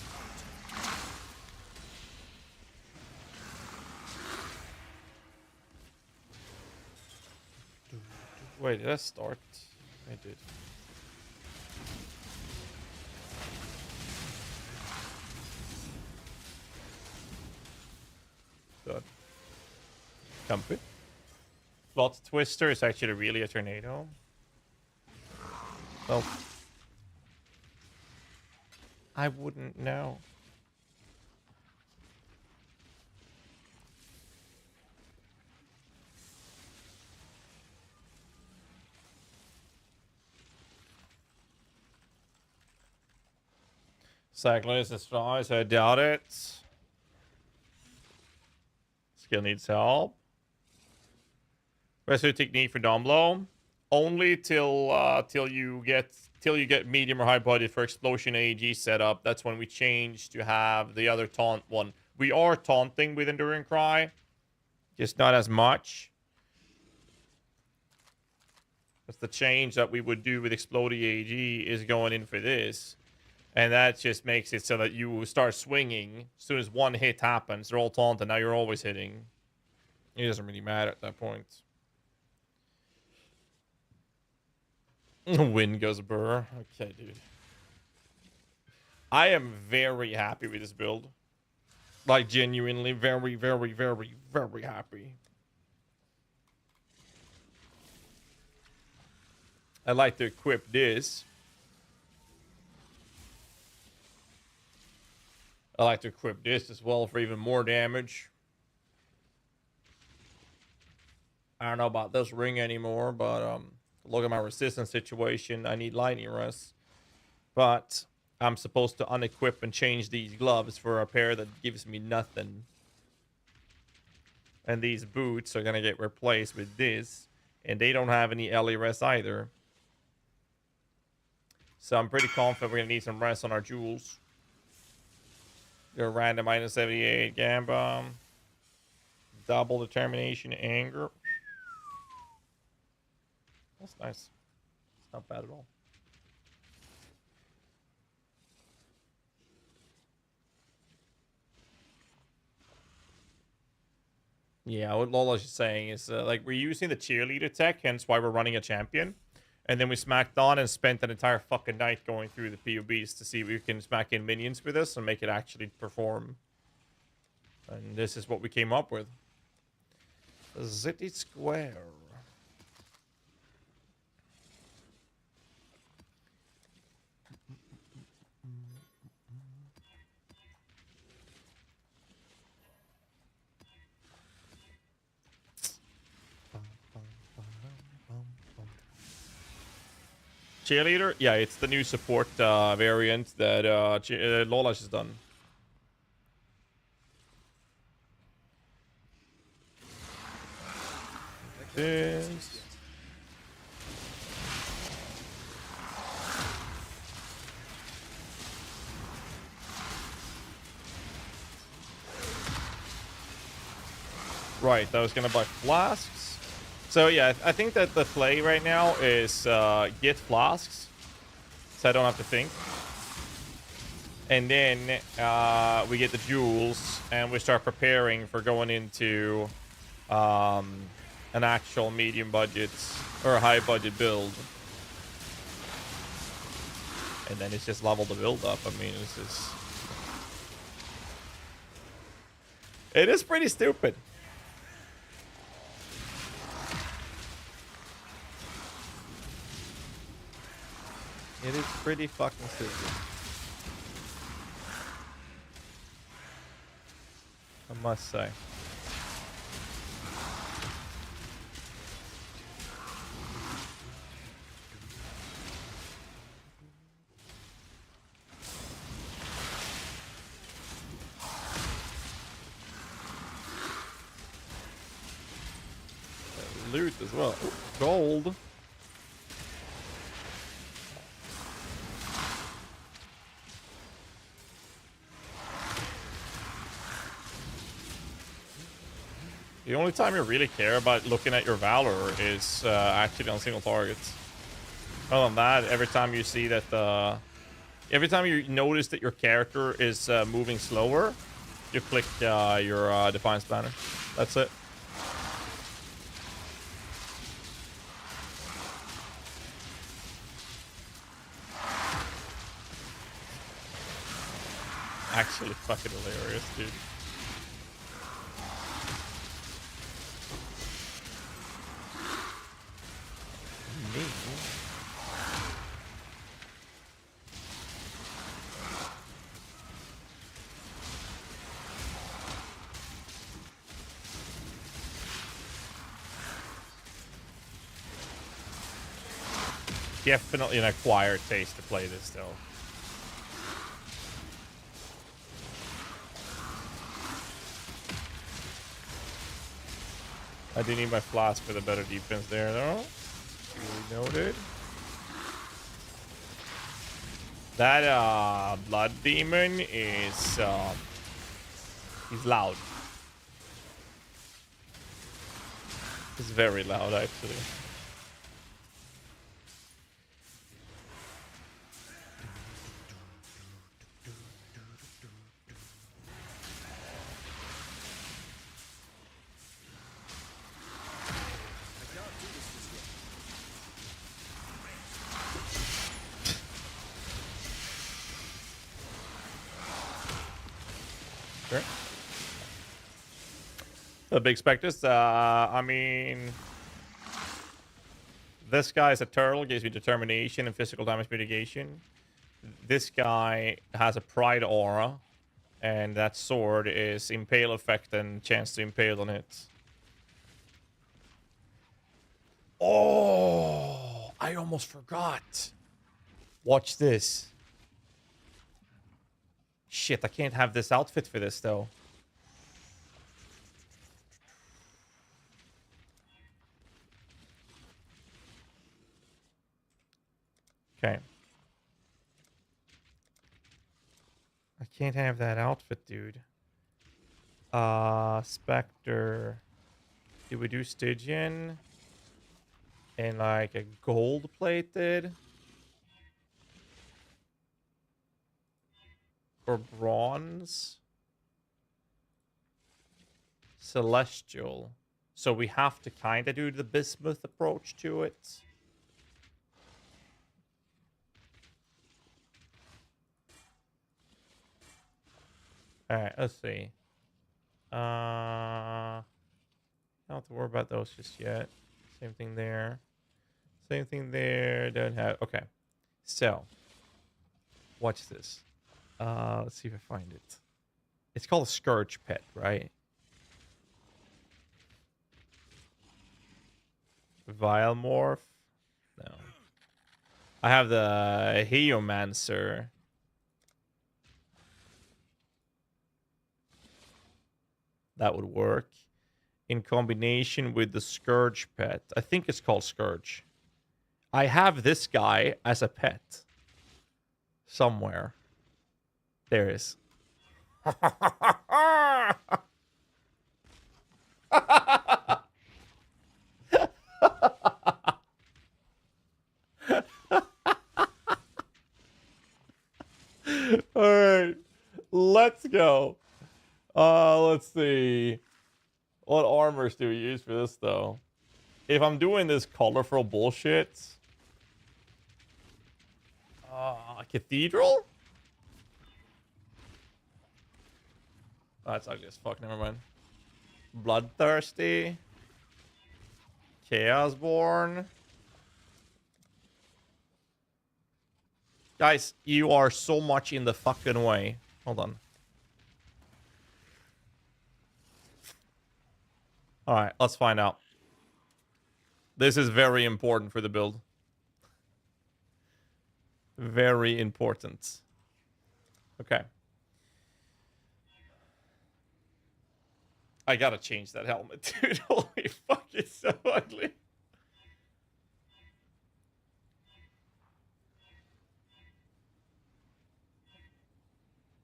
Wait, did I start? I did. Done. Comfy. Plot twister is actually really a tornado. Well, I wouldn't know. Cyclist is strong, so I doubt it. Skill needs help. Rescue technique for Domblow. Only till you get medium or high budget for explosion AEG setup. That's when we change to have the other taunt one. We are taunting with Enduring Cry, just not as much. That's the change that we would do with Exploding AEG is going in for this. And that just makes it so that you start swinging. As soon as one hit happens, they're all taunted. Now you're always hitting. It doesn't really matter at that point. Wind goes burr. Okay, dude. I am very happy with this build. Like, genuinely very, very, very, very happy. I'd like to equip this. I like to equip this as well for even more damage. I don't know about this ring anymore, but look at my resistance situation. I need lightning rest. But I'm supposed to unequip and change these gloves for a pair that gives me nothing. And these boots are going to get replaced with this. And they don't have any LE rest either. So I'm pretty confident we're going to need some rest on our jewels. Your random minus 78 Gamba. Double determination, anger. That's nice. It's not bad at all. Yeah, what Lola's just saying is like we're using the cheerleader tech, hence why we're running a champion. And then we smacked on and spent an entire fucking night going through the POBs to see if we can smack in minions with this and make it actually perform. And this is what we came up with. City Square. Cheerleader? Yeah, it's the new support variant that Lola's has done. This. Right, I was gonna buy flasks. So yeah, I think that the play right now is get flasks, so I don't have to think. And then we get the jewels, and we start preparing for going into an actual medium budget or a high budget build. And then it's just level the build up. I mean, it's just... It is pretty stupid. It is pretty fucking stupid. I must say. Loot as well. Ooh, gold. The only time you really care about looking at your Valor is actually on single targets. Other than that, every time you see that every time you notice that your character is moving slower, you click your Defiance banner. That's it. Actually fucking hilarious, dude. Me? Definitely an acquired taste to play this still. I do need my flask for the better defense there, though. Duly noted. That blood demon is he's loud. He's very loud, actually. Sure. The big specters. I mean, this guy's a turtle, gives me determination and physical damage mitigation. This guy has a pride aura, and that sword is impale effect and chance to impale on it. Oh, I almost forgot. Watch this. Shit, I can't have this outfit for this, though. Okay. I can't have that outfit, dude. Spectre. Did we do Stygian? And like a gold plated? Or bronze? Celestial. So we have to kind of do the bismuth approach to it. Alright, let's see. Don't have to worry about those just yet. Same thing there. Same thing there. Don't have. Okay. So, watch this. Let's see if I find it. It's called a Scourge Pet, right? Vilemorph? No. I have the Heomancer. That would work. In combination with the Scourge Pet. I think it's called Scourge. I have this guy as a pet. Somewhere. There it is. Alright. Let's go. Let's see. What armors do we use for this, though? If I'm doing this colorful bullshit... Cathedral? Oh, that's ugly as fuck, never mind. Bloodthirsty. Chaosborn. Guys, you are so much in the fucking way. Hold on. Alright, let's find out. This is very important for the build. Very important. Okay. I gotta change that helmet, dude. Holy fuck, it's so ugly.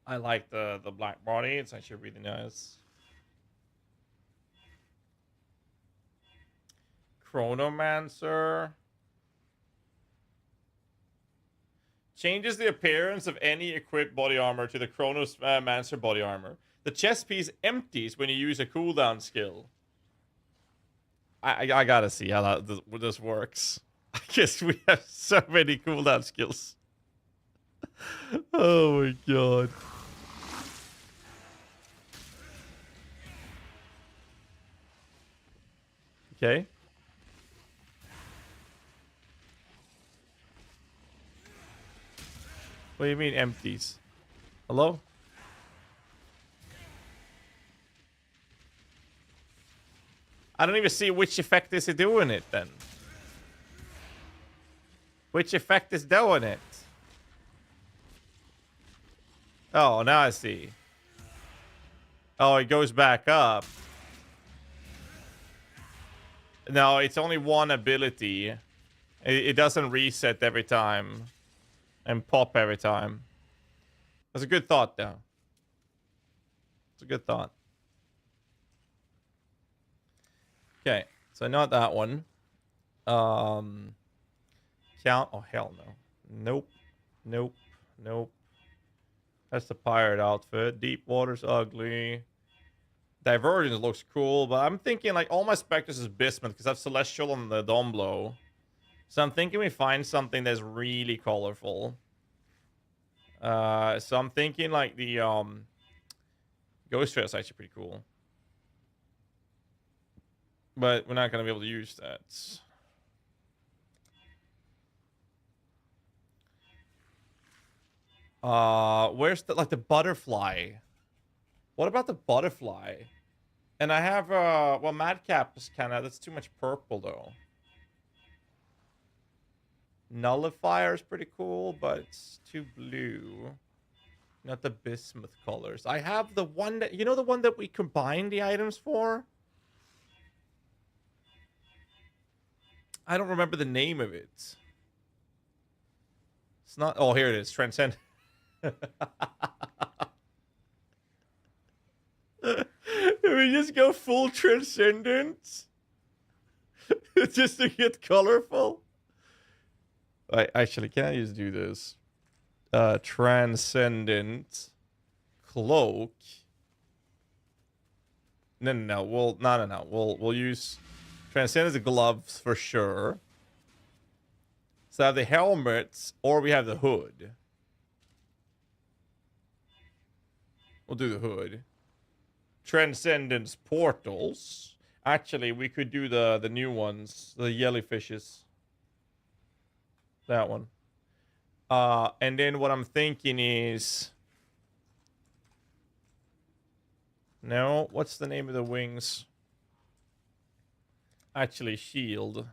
I like the black body. It's actually really nice. Chronomancer. Changes the appearance of any equipped body armor to the Chronomancer body armor. The chest piece empties when you use a cooldown skill. I gotta see how this works. I guess we have so many cooldown skills. Oh my god. Okay. What do you mean empties? Hello? I don't even see which effect is it doing it then. Which effect is doing it? Oh, now I see. Oh, it goes back up. No, it's only one ability. It doesn't reset every time. And pop every time. That's a good thought, though. It's a good thought. Okay, so not that one. Count. Oh, hell no. Nope. Nope. Nope. That's the pirate outfit. Deep water's ugly. Divergence looks cool, but I'm thinking like all my specters is bismuth because I have celestial on the Domblow. So I'm thinking we find something that's really colorful. So I'm thinking like the Ghost Trail is actually pretty cool. But we're not gonna be able to use that. Where's the butterfly? What about the butterfly? And I have well, Madcap is that's too much purple though. Nullifier is pretty cool, but it's too blue. Not the bismuth colors. I have the one that, the one that we combine the items for? I don't remember the name of it. It's not, oh, here it is, Transcend. just go full transcendent? Just to get colorful? Actually, can I just do this? Transcendent cloak. No. We'll use transcendent gloves for sure. So I have the helmets, or we have the hood. We'll do the hood. Transcendence portals. Actually, we could do the new ones, the jellyfishes. That one. And then what I'm thinking is, no, what's the name of the wings? Actually, shield.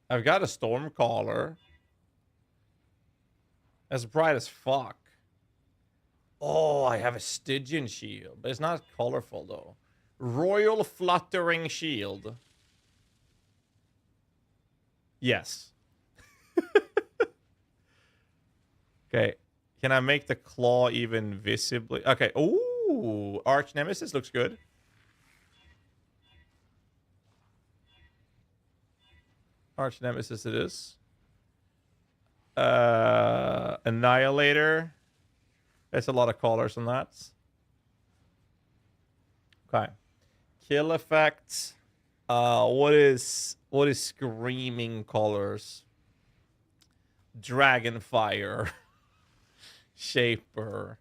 I've got a Stormcaller. As bright as fuck. Oh, I have a Stygian shield, but it's not colorful though. Royal Fluttering Shield. Yes. Okay. Can I make the claw even visibly? Okay. Ooh, Arch Nemesis looks good. Arch Nemesis it is. Annihilator. There's a lot of colors on that. Okay. Kill effects. What is screaming colors? Dragonfire. Shaper.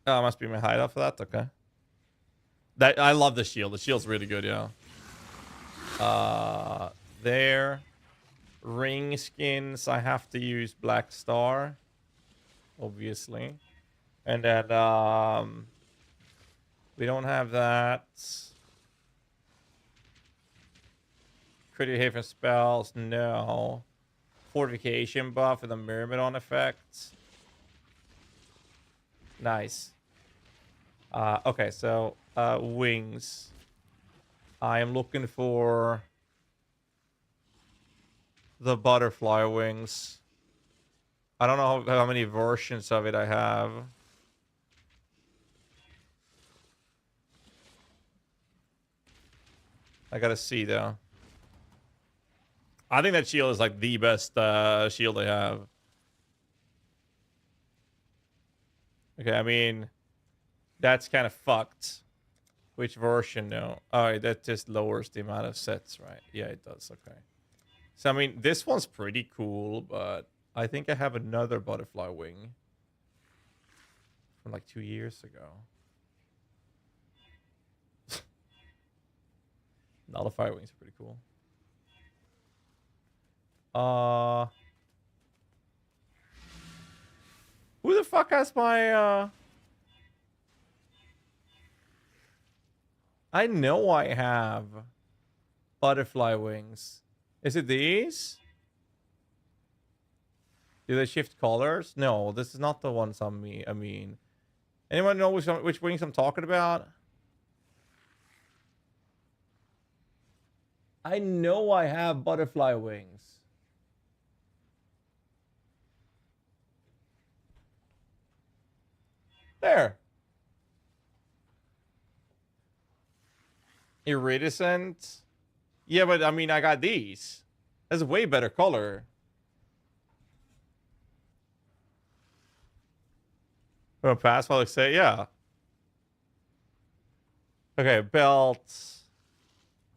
Oh, must be my hideout for that. Okay. That I love the shield. The shield's really good, yeah. There. Ring skins. I have to use Black Star, obviously. And then we don't have that. Critical Haven spells, no. Fortification buff with a Myrmidon effect. Nice. Okay, so wings. I am looking for the butterfly wings. I don't know how many versions of it I have. I gotta see though. I think that shield is like the best shield I have. Okay, I mean, that's kind of fucked. Which version though? Alright, that just lowers the amount of sets, right? Yeah, it does. Okay. So I mean, this one's pretty cool, but I think I have another butterfly wing from like 2 years ago. Nullify wings are pretty cool. Who the fuck has my I know I have butterfly wings. Is it these? Do they shift colors? No, this is not the ones I mean. Anyone know which wings I'm talking about? I know I have butterfly wings. There. Iridescent. Yeah, but I mean, I got these. That's a way better color. From a pass while I say, yeah. Okay, belt.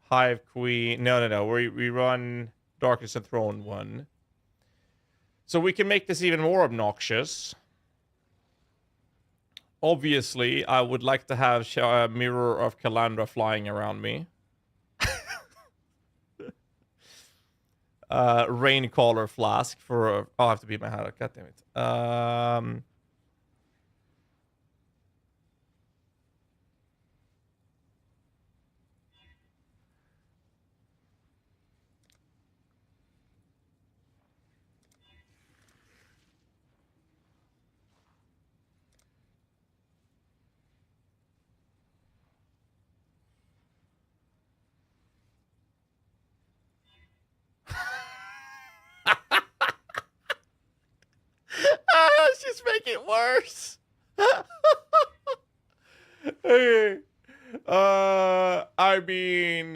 Hive Queen. No. We run Darkness and Throne one. So we can make this even more obnoxious. Obviously, I would like to have Mirror of Calandra flying around me. Raincaller Flask for... I'll have to beat my head out. God damn it. She's making make it worse. Okay. I mean,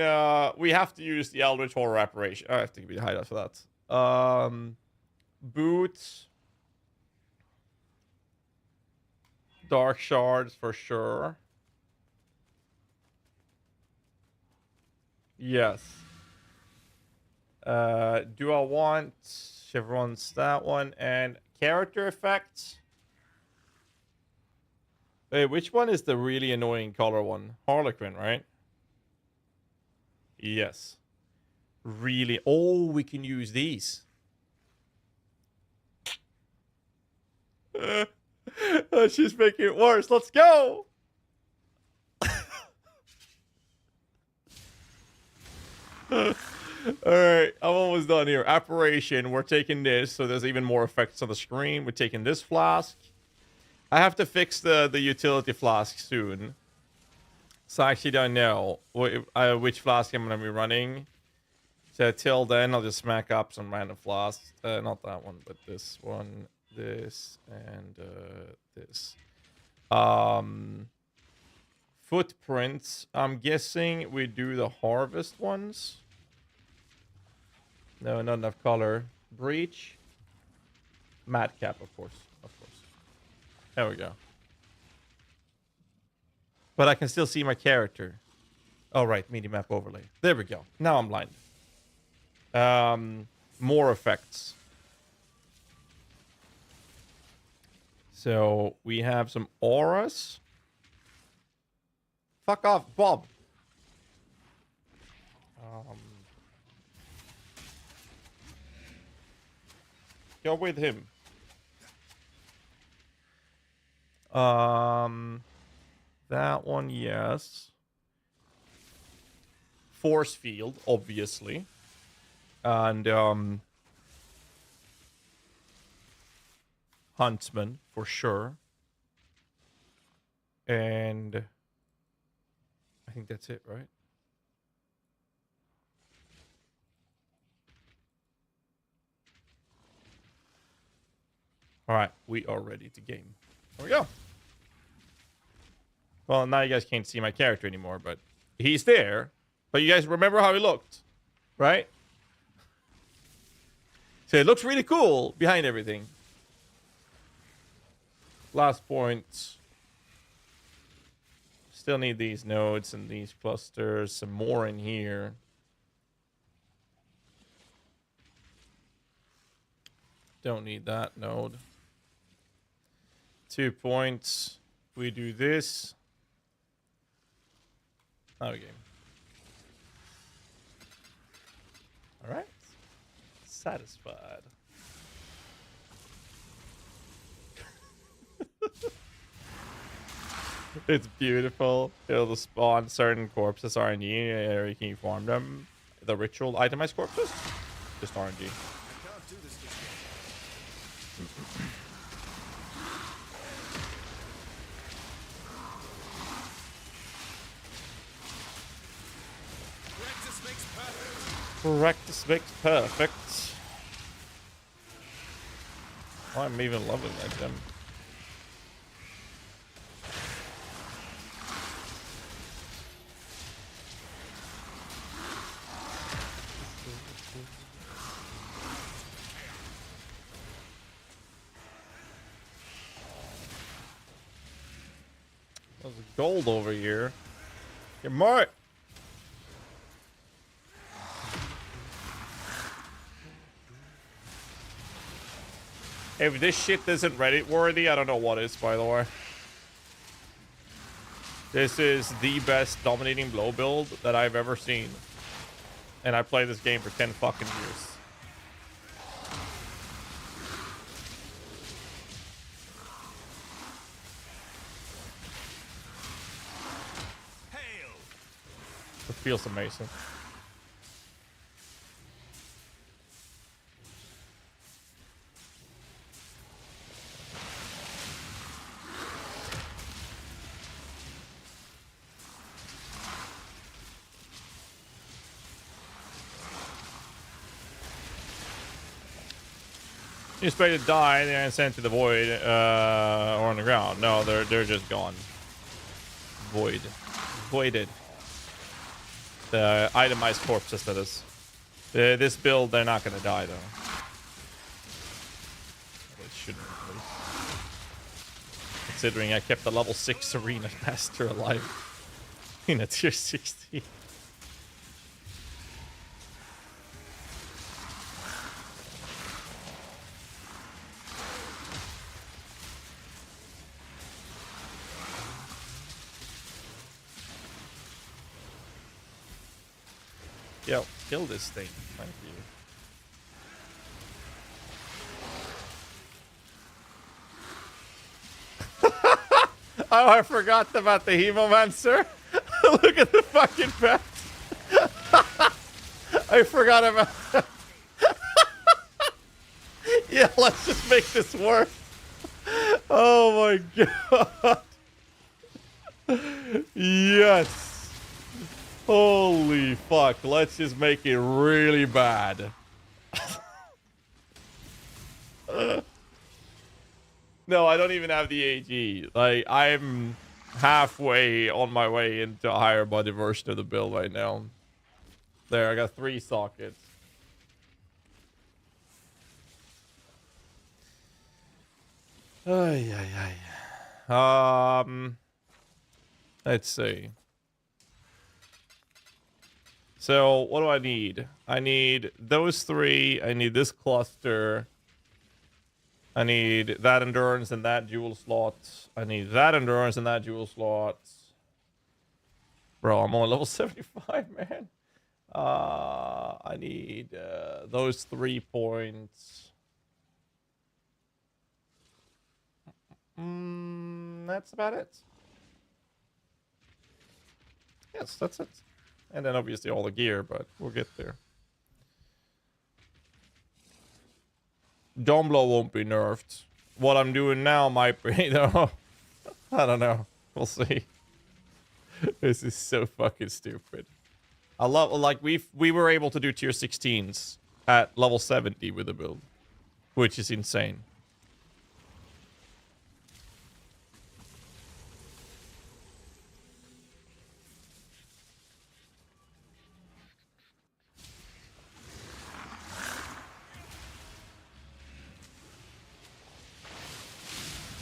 we have to use the Eldritch Horror Apparition. I have to give you the hideout for that. Boots. Dark Shards for sure. Yes. Do I want... Everyone's that one. And character effects. Wait, which one is the really annoying color one? Harlequin, right? Yes. Really. Oh, we can use these. She's making it worse. Let's go. Alright, I'm almost done here. Apparition, we're taking this, so there's even more effects on the screen. We're taking this flask. I have to fix the utility flask soon. So I actually don't know which flask I'm going to be running. So till then, I'll just smack up some random flasks. Not that one, but this one, this, and this. Footprints. I'm guessing we do the harvest ones. No, not enough color. Breach. Madcap, of course. Of course. There we go. But I can still see my character. Oh, right. Media map overlay. There we go. Now I'm blind. More effects. So we have some auras. Fuck off, Bob. Go with him. That one, yes. Force field, obviously. And Huntsman, for sure. And I think that's it, right? All right, we are ready to game. Here we go. Well, now you guys can't see my character anymore, but he's there. But you guys remember how he looked, right? So it looks really cool behind everything. Last point. Still need these nodes and these clusters. Some more in here. Don't need that node. 2 points. We do this. Okay. All right. Satisfied. It's beautiful. It'll spawn certain corpses RNG, or you can farm them. The ritual itemized corpses? Just RNG. I can't do this just yet. Practice makes perfect. Practice makes perfect. Oh, I'm even loving that gem. There's gold over here. Get more. If this shit isn't Reddit worthy, I don't know what is, by the way. This is the best dominating blow build that I've ever seen. And I played this game for 10 fucking years. It feels amazing. You expect to die and sent to the void or on the ground. No, they're just gone. Void. Voided. The itemized corpses, that is. This build, they're not gonna die though. It shouldn't, at least. Considering I kept the level 6 arena master alive in a tier 60. Yo, kill this thing. Thank you. Oh, I forgot about the Hemomancer. Look at the fucking pet. I forgot about that. Yeah, let's just make this work. Oh my god. Yes. Holy fuck, let's just make it really bad. No, I don't even have the AG. Like, I'm halfway on my way into a higher body version of the build right now. There, I got 3 sockets. Ay, ay, ay. Let's see. So, what do I need? I need those 3. I need this cluster. I need that endurance and that jewel slot. I need that endurance and that jewel slot. Bro, I'm on level 75, man. I need those 3 points. That's about it. Yes, that's it. And then obviously all the gear, but we'll get there. Domblow won't be nerfed. What I'm doing now might be, though. I don't know. We'll see. This is so fucking stupid. I love, like, we were able to do tier 16s at level 70 with the build, which is insane.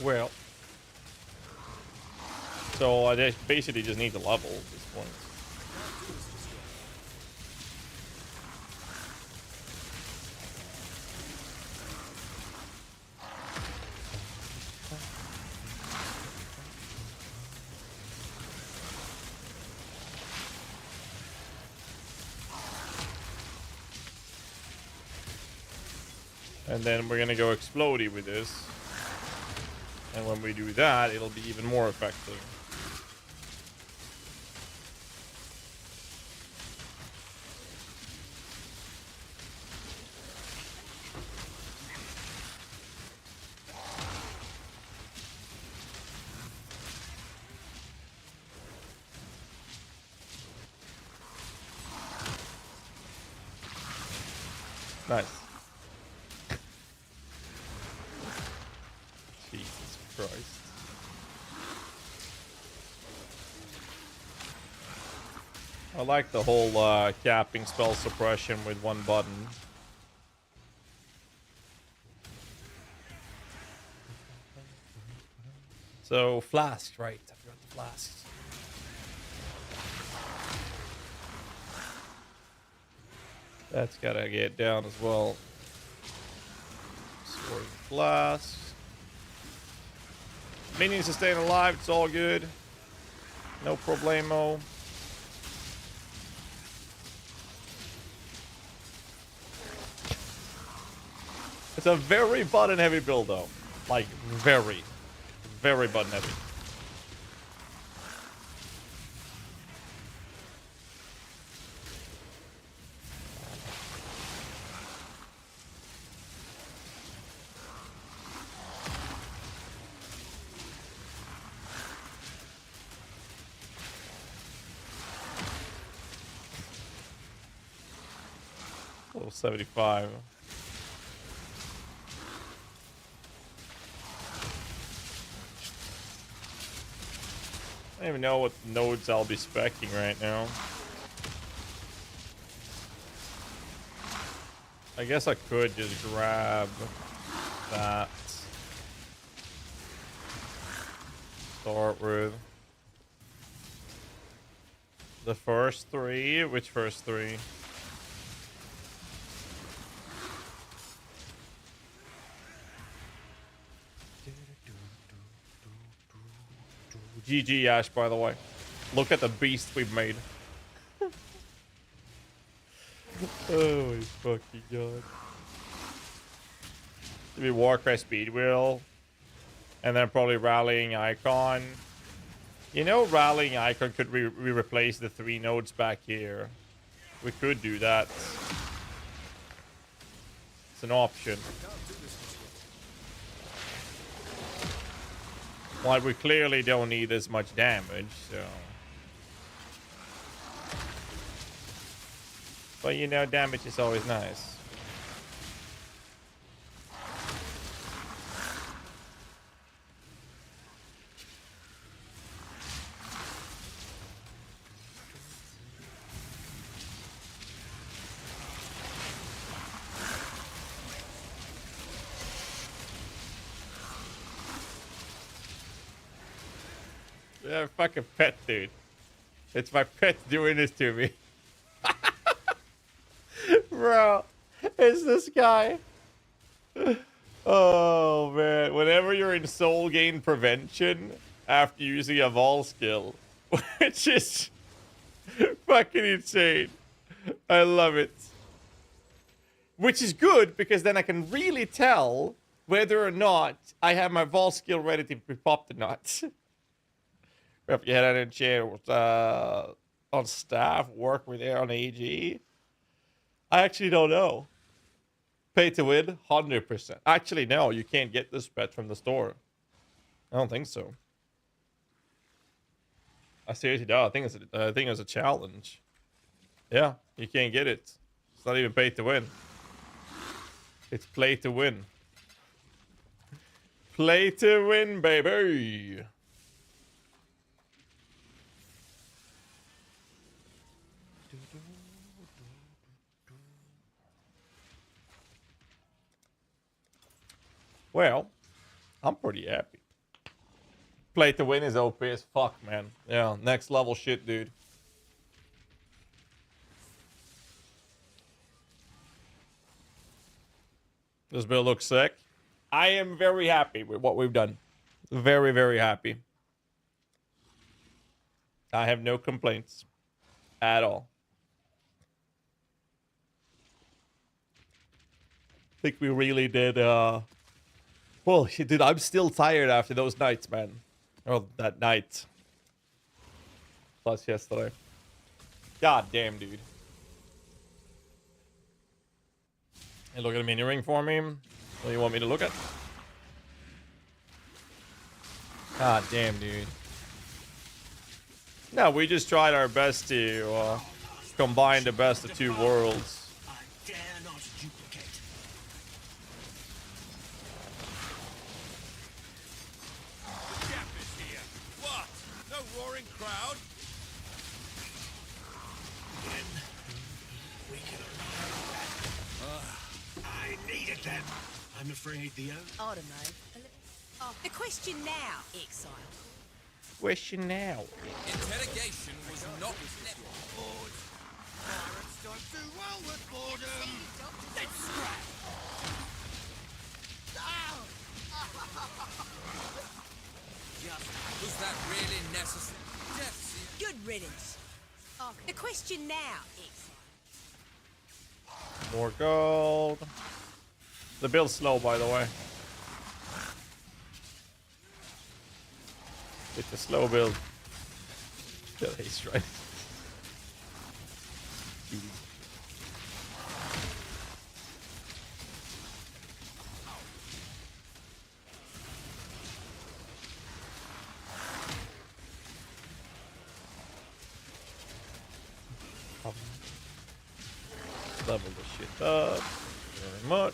Well, so I basically just need to level at this point. And then we're gonna go explodey with this. And when we do that, it'll be even more effective. Nice. Jesus Christ. I like the whole capping spell suppression with one button. So, flask, right? I forgot the flasks. That's gotta get down as well. Sword and flasks. Minions are staying alive, it's all good. No problemo. It's a very button heavy build though. Like, very button heavy. Level 75. don't even know what nodes I'll be speccing right now. I guess I could just grab that. Start with the first three. Which first three? GG Ash, by the way. Look at the beast we've made. Oh my fucking god. Maybe Warcry Speed Wheel. And then probably Rallying Icon. You know, Rallying Icon could we replace the 3 nodes back here. We could do that. It's an option. Well, we clearly don't need as much damage, so... But you know, damage is always nice. Yeah, fucking pet, dude. It's my pet doing this to me. Bro, it's this guy. Oh, man. Whenever you're in soul gain prevention after using a Vol skill, which is fucking insane. I love it. Which is good, because then I can really tell whether or not I have my Vol skill ready to be popped or not. If you had any chance on staff, work with Air on AG, I actually don't know. Pay to win, 100%. Actually, no, you can't get this pet from the store. I don't think so. I seriously don't. I think it's a challenge. Yeah, you can't get it. It's not even pay to win. It's play to win. Play to win, baby. Well, I'm pretty happy. Play to win is OP as fuck, man. Yeah, next level shit, dude. This build looks sick. I am very happy with what we've done. Very, very happy. I have no complaints at all. I think we really did, well, dude, I'm still tired after those nights, man. Oh, that night. Plus yesterday. God damn, dude. Hey, look at a mini ring for me. What do you want me to look at? God damn, dude. No, we just tried our best to combine the best of 2 worlds. I'm afraid the I don't know. The question now, Exile. Question now. Interrogation was not bored. Pirates don't do well with boredom. Let's scrap. Was that really necessary? Good riddance. The question now, Exile. More gold. The build's slow, by the way. It's a slow build. Yeah, he's right. Level the shit up. Very much.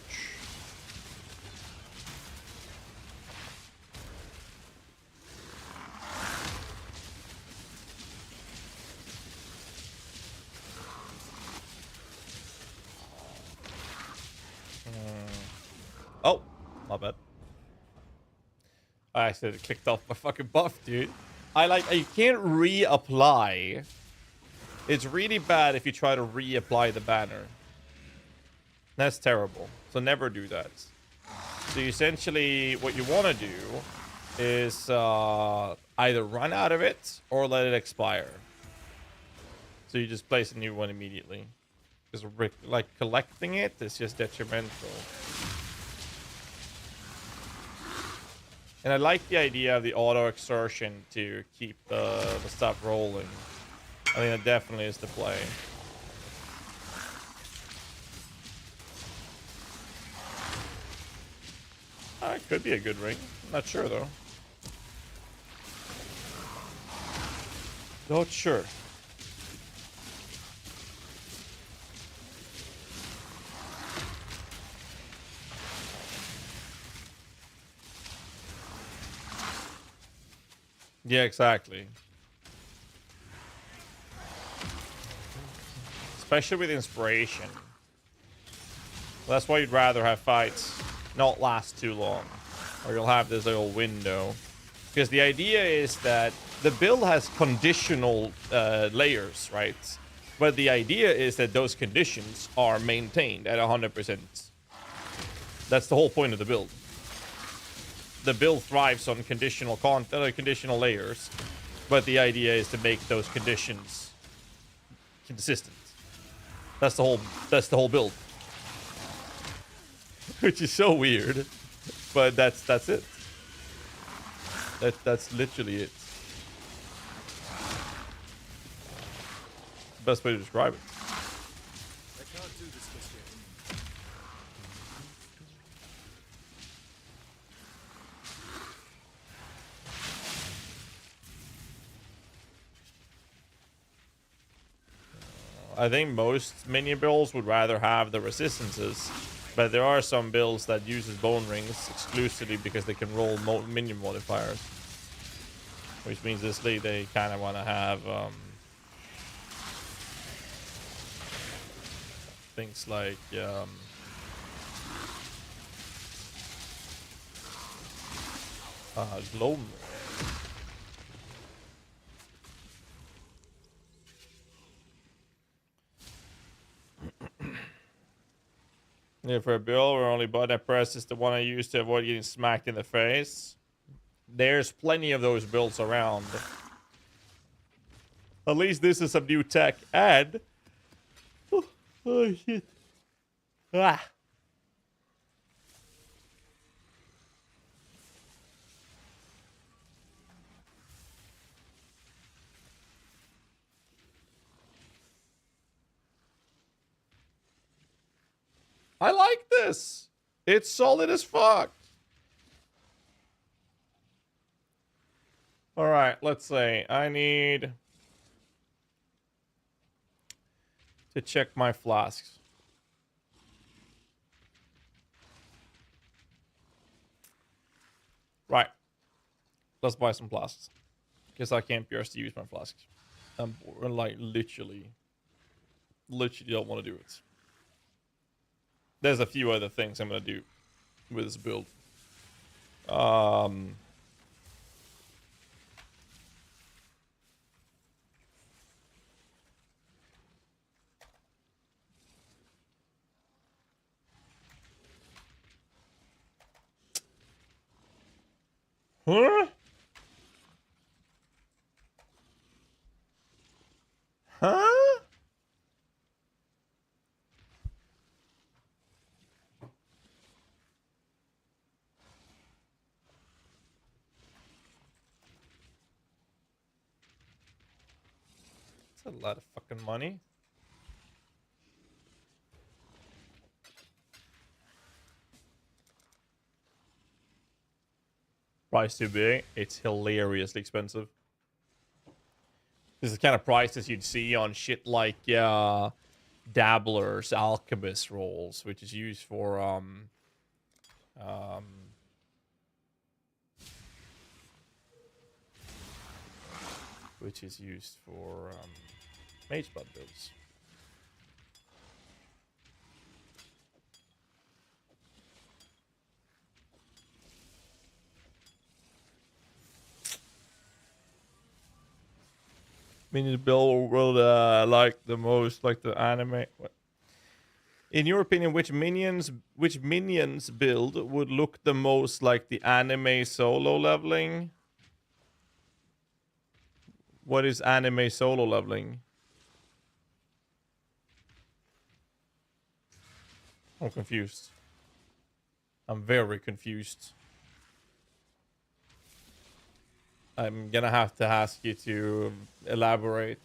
Oh, my bad. I accidentally clicked off my fucking buff, dude. You can't reapply. It's really bad if you try to reapply the banner. That's terrible. So never do that. So essentially, what you want to do is either run out of it or let it expire. So you just place a new one immediately. Because like collecting it is just detrimental. And I like the idea of the auto exertion to keep the stuff rolling. I think that definitely is the play. It could be a good ring. Not sure though. Not sure. Yeah, exactly. Especially with inspiration. Well, that's why you'd rather have fights not last too long. Or you'll have this little window. Because the idea is that the build has conditional layers, right? But the idea is that those conditions are maintained at 100%. That's the whole point of the build. The build thrives on conditional conditional layers, but the idea is to make those conditions consistent. That's the whole build. Which is so weird, but that's it. That's literally it. Best way to describe it. I can't do this just yet. I think most minion builds would rather have the resistances, but there are some builds that uses bone rings exclusively because they can roll minion modifiers, which means this league they kind of want to have things like glow. Yeah, for a build where only button I press is the one I use to avoid getting smacked in the face. There's plenty of those builds around. At least this is some new tech. And oh shit. Ah. I like this. It's solid as fuck. All right, let's say I need to check my flasks. Right. Let's buy some flasks. Because I can't be arsed to use my flasks. I'm like literally don't want to do it. There's a few other things I'm going to do with this build. Huh? Huh? That's a lot of fucking money. Price too big. It's hilariously expensive. This is the kind of prices you'd see on shit like Dabbler's Alchemist rolls, which is used for Mage Blood builds. Minions build will like the most, like the anime. What? In your opinion, which minions build would look the most like the anime solo leveling? What is anime solo leveling? I'm confused. I'm very confused. I'm gonna have to ask you to elaborate.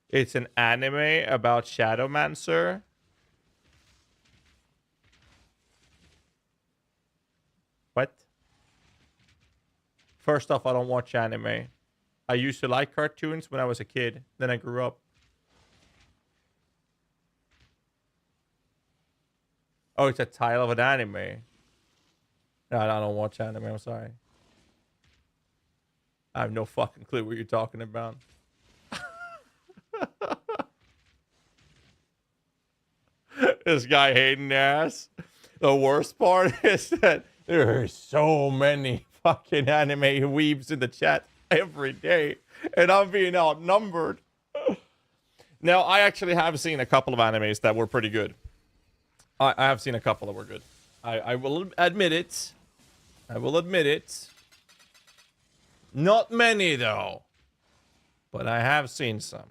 It's an anime about Shadowmancer. What? First off, I don't watch anime. I used to like cartoons when I was a kid. Then I grew up. Oh, it's a title of an anime. No, I don't watch anime. I'm sorry. I have no fucking clue what you're talking about. This guy hating ass. The worst part is that there are so many fucking anime weebs in the chat every day, and I'm being outnumbered. Now, I actually have seen a couple of animes that were pretty good. I have seen a couple that were good. I will admit it. I will admit it. Not many, though. But I have seen some.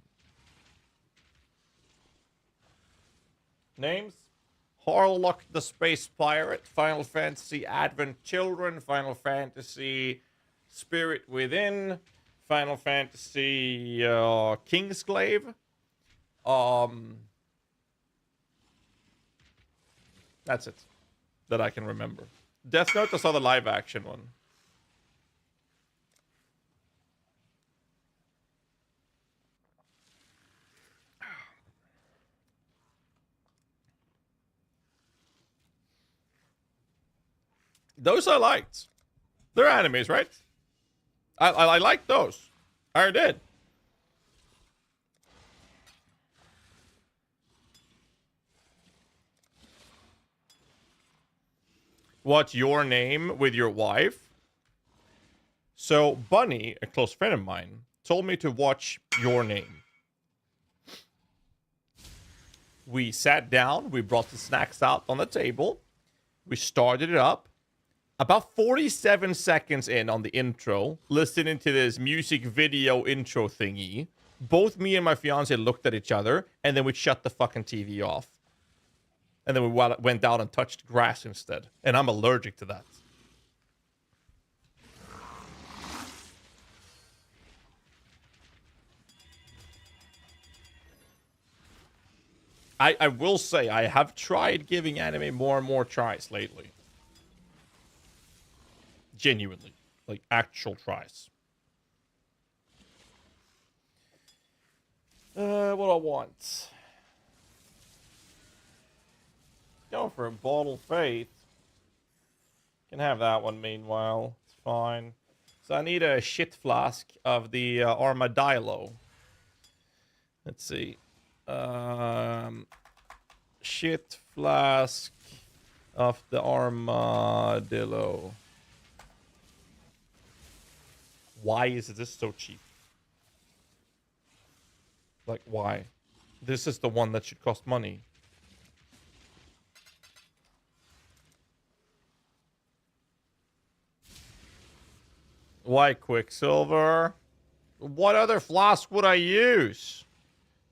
Names? Harlock the Space Pirate, Final Fantasy Advent Children, Final Fantasy Spirit Within, Final Fantasy Kingsglaive. That's it. That I can remember. Death Note, I saw the live action one. Those I liked. They're animes, right? I liked those. I did. What's Your Name with your wife? So Bunny, a close friend of mine, told me to watch Your Name. We sat down, we brought the snacks out on the table, we started it up. About 47 seconds in on the intro, listening to this music video intro thingy, both me and my fiance looked at each other, and then we shut the fucking TV off. And then we went out and touched grass instead. And I'm allergic to that. I will say, I have tried giving anime more and more tries lately. Genuinely. Like, actual tries. What do I want? Go for a Bottle Faith. Can have that one meanwhile. It's fine. So I need a shit flask of the Armadillo. Let's see. Shit flask of the Armadillo. Why is this so cheap? Like, why? This is the one that should cost money. Why Quicksilver? What other flask would I use?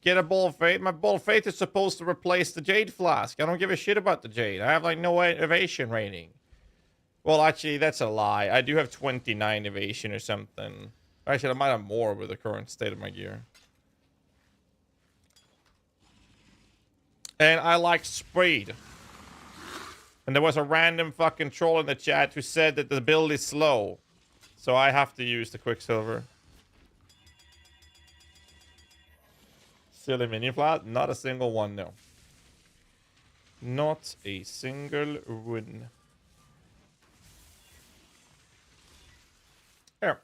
Get a Ball of Faith? My Ball of Faith is supposed to replace the Jade flask. I don't give a shit about the Jade. I have, like, no evasion rating. Well, actually, that's a lie. I do have 29 evasion or something. Actually, I might have more with the current state of my gear. And I like speed. And there was a random fucking troll in the chat who said that the build is slow. So I have to use the Quicksilver. Silly mini flat? Not a single one, no. Not a single one. Here.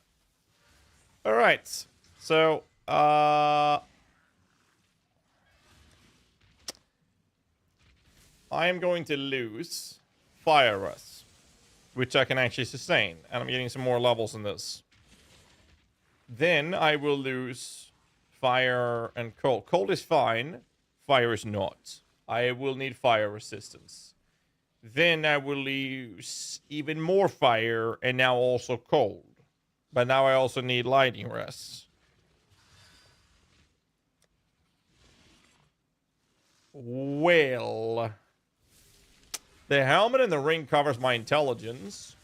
Alright. So, I am going to lose fire rest, which I can actually sustain, and I'm getting some more levels in this. Then I will lose fire and cold. Cold is fine, fire is not. I will need fire resistance. Then I will lose even more fire and now also cold. But now I also need lightning rest. Well, the helmet and the ring covers my intelligence.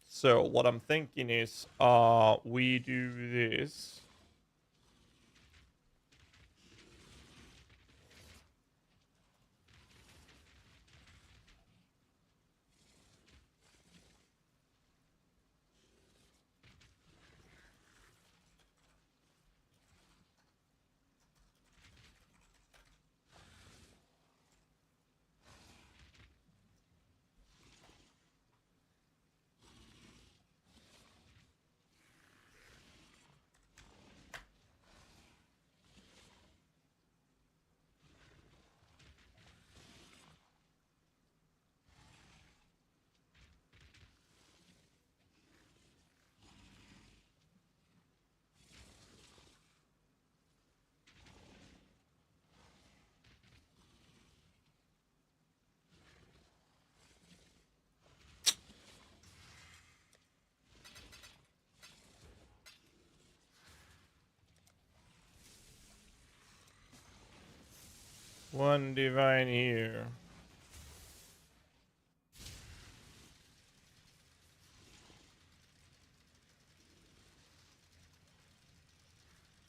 So what I'm thinking is, we do this. One divine here.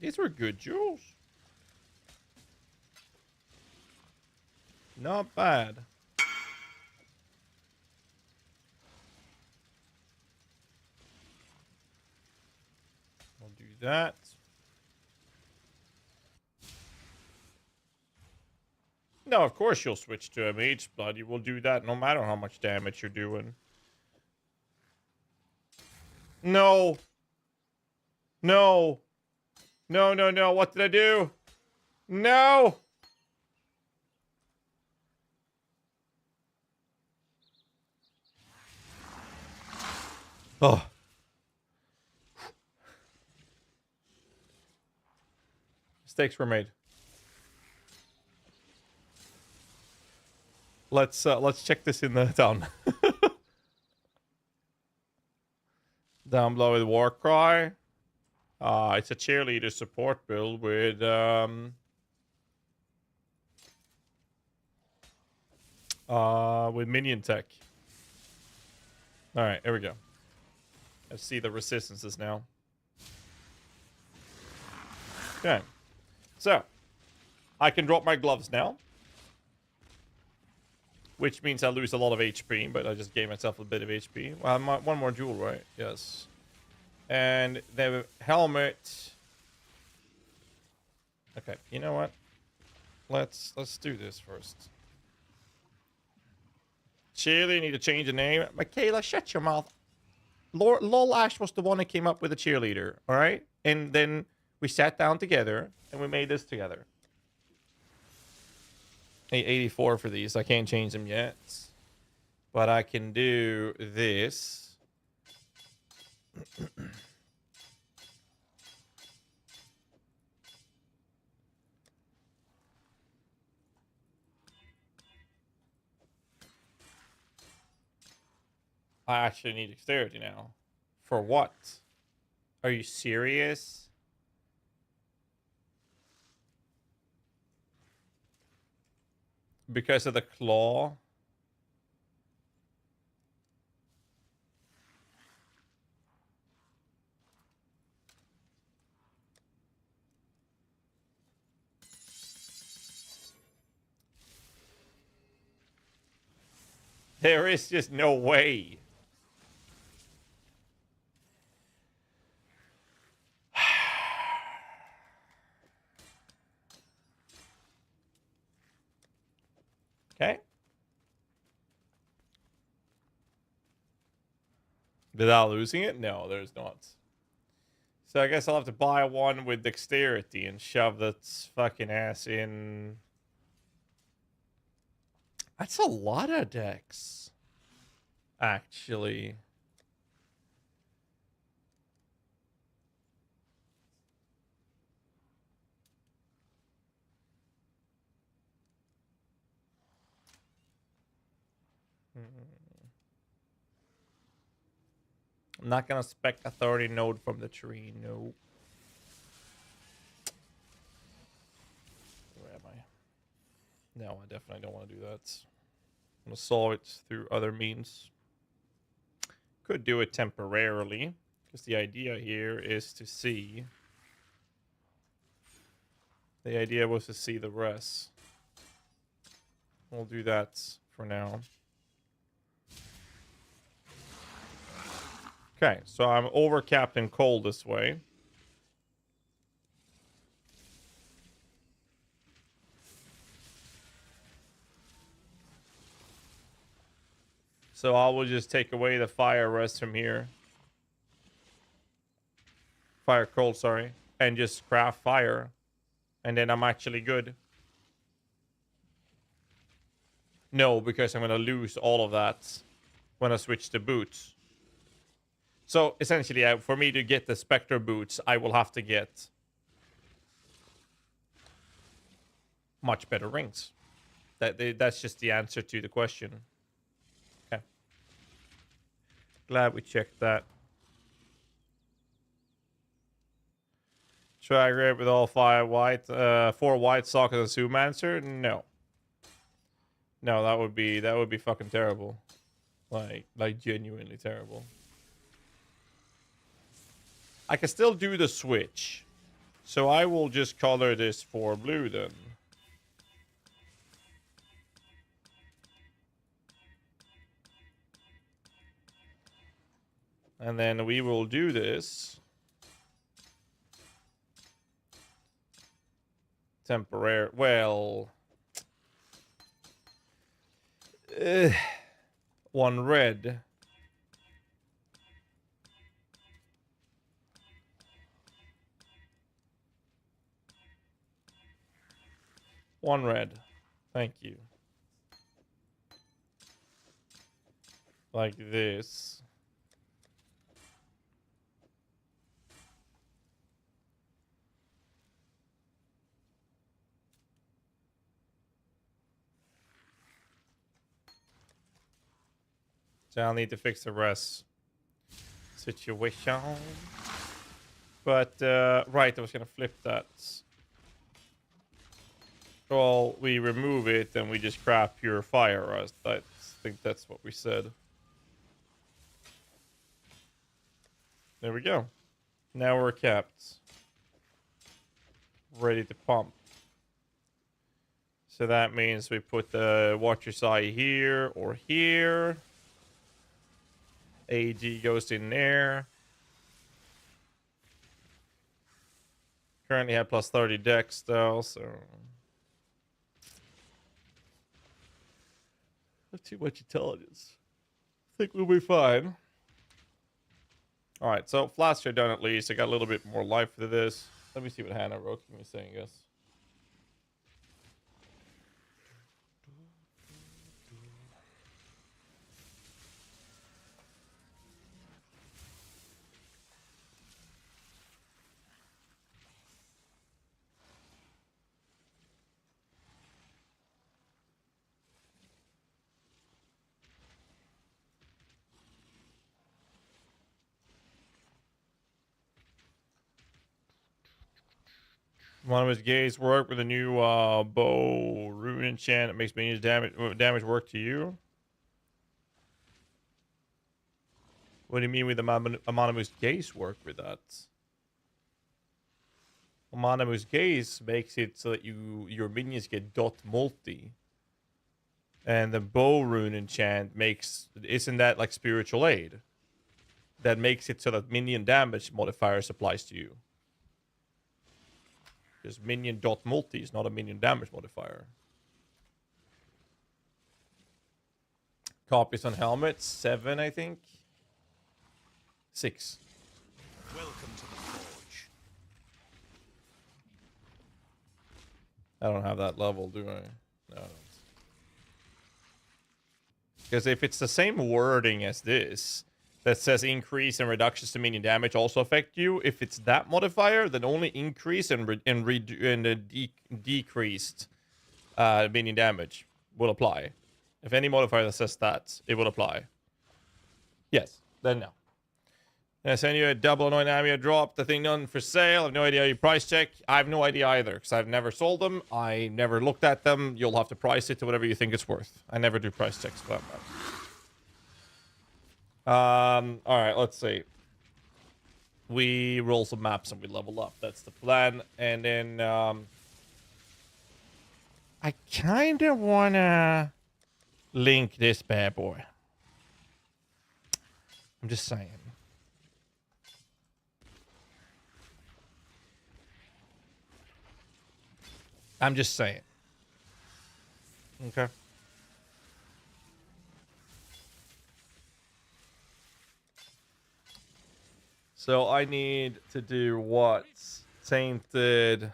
These were good jewels. Not bad. I'll do that. No, of course you'll switch to a mage blood. You will do that no matter how much damage you're doing. No. No. No, no, no. What did I do? No. Oh. Mistakes were made. Let's check this in the down. Down below with Warcry. It's a cheerleader support build with minion tech. All right, here we go. Let's see the resistances now. Okay, so I can drop my gloves now, which means I lose a lot of HP, but I just gave myself a bit of HP. Well, one more jewel, right? Yes. And the helmet. Okay, you know what? Let's do this first. Cheerleader, need to change the name. Michaela, shut your mouth. Lol Ash was the one that came up with the cheerleader, all right? And then we sat down together and we made this together. 84 for these. I can't change them yet, but I can do this. I actually need dexterity now. For what? Are you serious? Because of the claw? There is just no way. Okay. Without losing it? No, there's not. So I guess I'll have to buy one with dexterity and shove that fucking ass in. That's a lot of dex, actually. I'm not gonna spec authority node from the tree, no. Where am I? No, I definitely don't want to do that. I'm gonna solve it through other means. Could do it temporarily, because the idea here is to see. The idea was to see the rest. We'll do that for now. Okay, so I'm over Captain Cole this way. So I will just take away the fire rest from here. Fire cold, sorry. And just craft fire. And then I'm actually good. No, because I'm going to lose all of that when I switch to boots. So essentially, for me to get the Spectre boots, I will have to get much better rings. That's just the answer to the question. Okay. Glad we checked that. Try grab with all 4 white sockets and Zoomancer? No. No, that would be fucking terrible. Like genuinely terrible. I can still do the switch. So I will just color this for blue then. And then we will do this. Temporary. Well. One red. One red. Thank you. Like this. So I'll need to fix the rest situation. But, right, I was going to flip that. Well, we remove it and we just craft pure fire rust. I think that's what we said. There we go. Now we're capped. Ready to pump. So that means we put the Watcher's Eye here or here. AG goes in there. Currently have plus 30 dex though, so... Not too much intelligence. I think we'll be fine. Alright, so flasks are done at least. I got a little bit more life for this. Let me see what Hannah wrote me saying, I guess. One of his gaze work with a new bow rune enchant. It makes minions damage work to you. What do you mean with Amanamu's gaze work with that? Amanamu's gaze makes it so that your minions get dot multi. And the bow rune enchant isn't that like spiritual aid? That makes it so that minion damage modifiers applies to you. Because minion dot multi is not a minion damage modifier. Copies on helmets, 7, I think. 6. Welcome to the Forge. I don't have that level, do I? No. Because if it's the same wording as this, that says increase and reductions to minion damage also affect you, if it's that modifier, then only increase and decreased minion damage will apply. If any modifier that says that, it will apply. Yes, then no. And I send you a double annoying ammo drop. The thing done for sale. I have no idea how you price check. I have no idea either, because I've never sold them. I never looked at them. You'll have to price it to whatever you think it's worth. I never do price checks for that matter. Alright, let's see. We roll some maps and we level up. That's the plan. And then I kinda wanna link this bad boy. I'm just saying. I'm just saying. Okay. So I need to do what? Tainted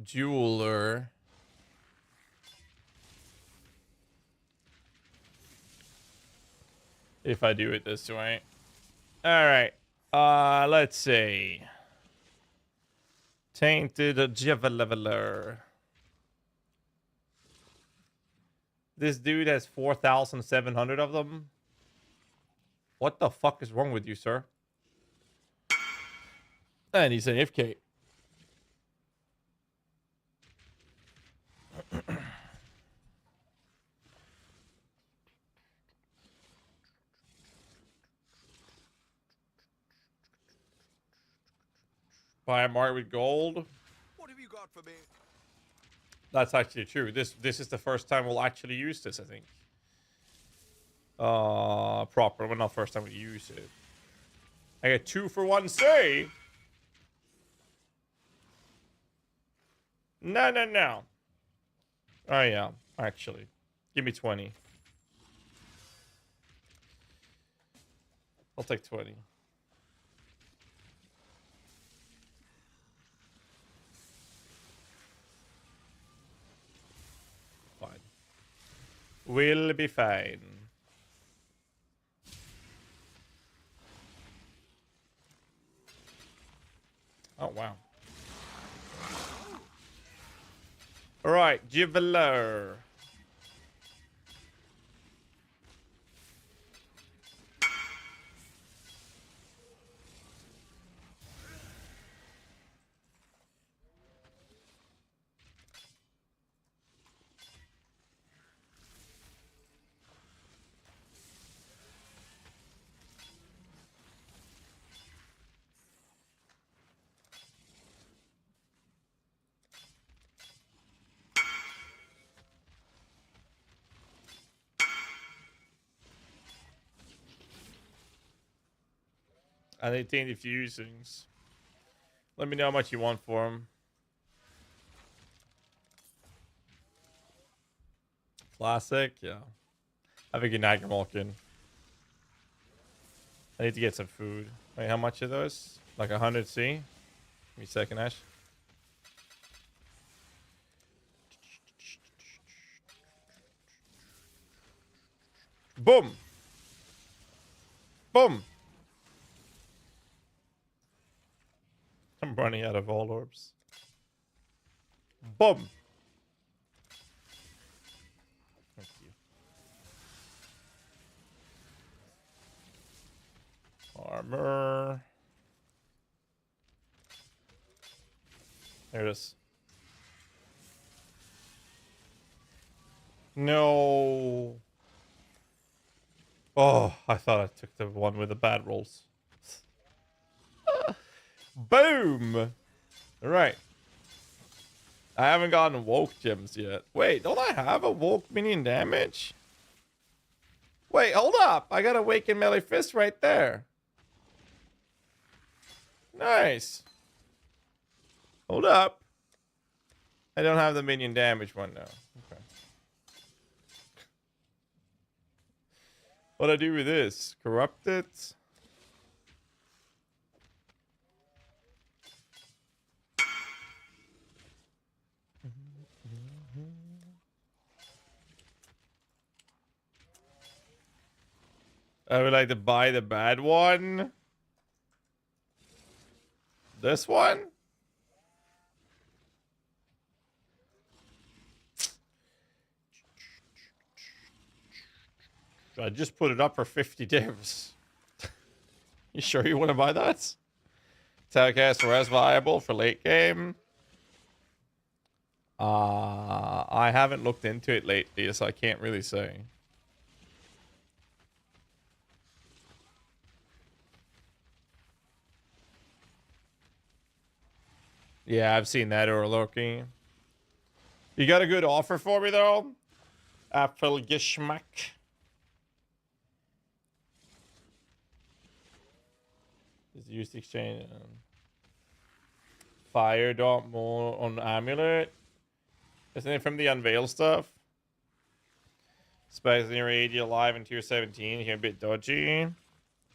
Jeweler. If I do it this way. Alright. Let's see. Tainted Jeweler. This dude has 4,700 of them. What the fuck is wrong with you, sir? And he's an FK. Buy a mark with gold. What have you got for me? That's actually true. This is the first time we'll actually use this, I think. Proper. Well, not first time we use it. I get 2 for 1 save. No, no, no. Oh, yeah. Actually. Give me 20. I'll take 20. Fine. We'll be fine. Oh, wow. All right, Jeweler. And 18 diffusings. Let me know how much you want for them. Classic, yeah. I think a Nagamolkin. I need to get some food. Wait, how much are those? Like 100 C? Give me a second, Ash. Boom! Boom! I'm running out of all orbs. Boom! Thank you. Armor. There it is. No. Oh, I thought I took the one with the bad rolls. Boom! Alright. I haven't gotten woke gems yet. Wait, don't I have a woke minion damage? Wait, hold up. I got a awakened melee fist right there. Nice. Hold up. I don't have the minion damage one now. Okay. What do I do with this? Corrupt it? I would like to buy the bad one. This one? I just put it up for 50 divs. You sure you want to buy that? Telecast res viable for late game? I haven't looked into it lately, so I can't really say. Yeah, I've seen that overlooking. You got a good offer for me, though? Apfelgeschmack. Is used to exchange Fire Dot more on Amulet. Isn't it from the Unveil stuff? Spies near 80 alive in tier 17. Here a bit dodgy.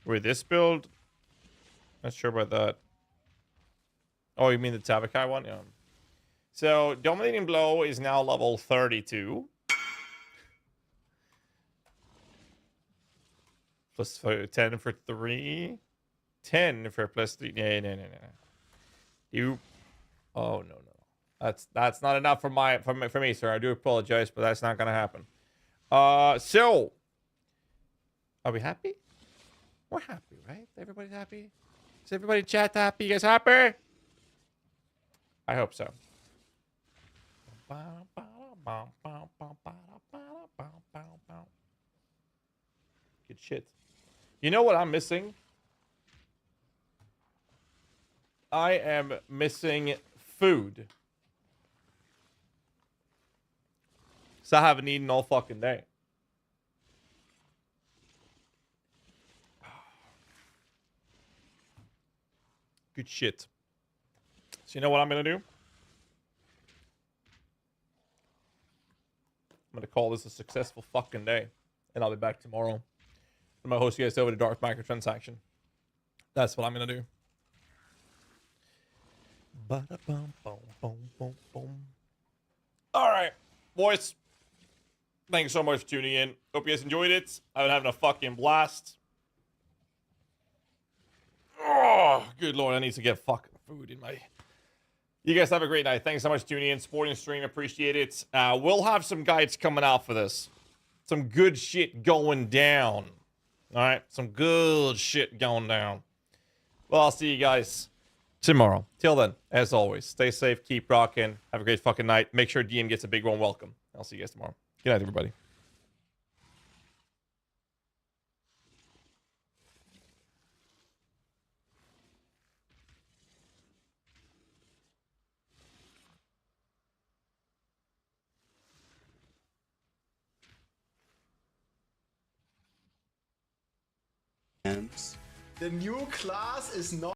With this build? Not sure about that. Oh, you mean the Tabakai one? Yeah. So, Dominating Blow is now level 32. Plus 10 for 3. 10 for plus 3. No. You. Oh, no. That's not enough for me, sir. I do apologize, but that's not gonna happen. So. Are we happy? We're happy, right? Everybody's happy? Is everybody in chat happy? You guys happy? I hope so. Good shit. You know what I'm missing? I am missing food. So I haven't eaten all fucking day. Good shit. So you know what I'm gonna do? I'm gonna call this a successful fucking day. And I'll be back tomorrow. I'm gonna host you guys over to Darth Microtransaction. That's what I'm gonna do. Alright, boys. Thanks so much for tuning in. Hope you guys enjoyed it. I've been having a fucking blast. Oh, good lord, I need to get fucking food in my... You guys have a great night. Thanks so much for tuning in, supporting the stream. Appreciate it. We'll have some guides coming out for this. Some good shit going down. Alright, some good shit going down. Well, I'll see you guys tomorrow. Till then, as always, stay safe, keep rocking. Have a great fucking night. Make sure DM gets a big warm welcome. I'll see you guys tomorrow. Good night, everybody. The new class is not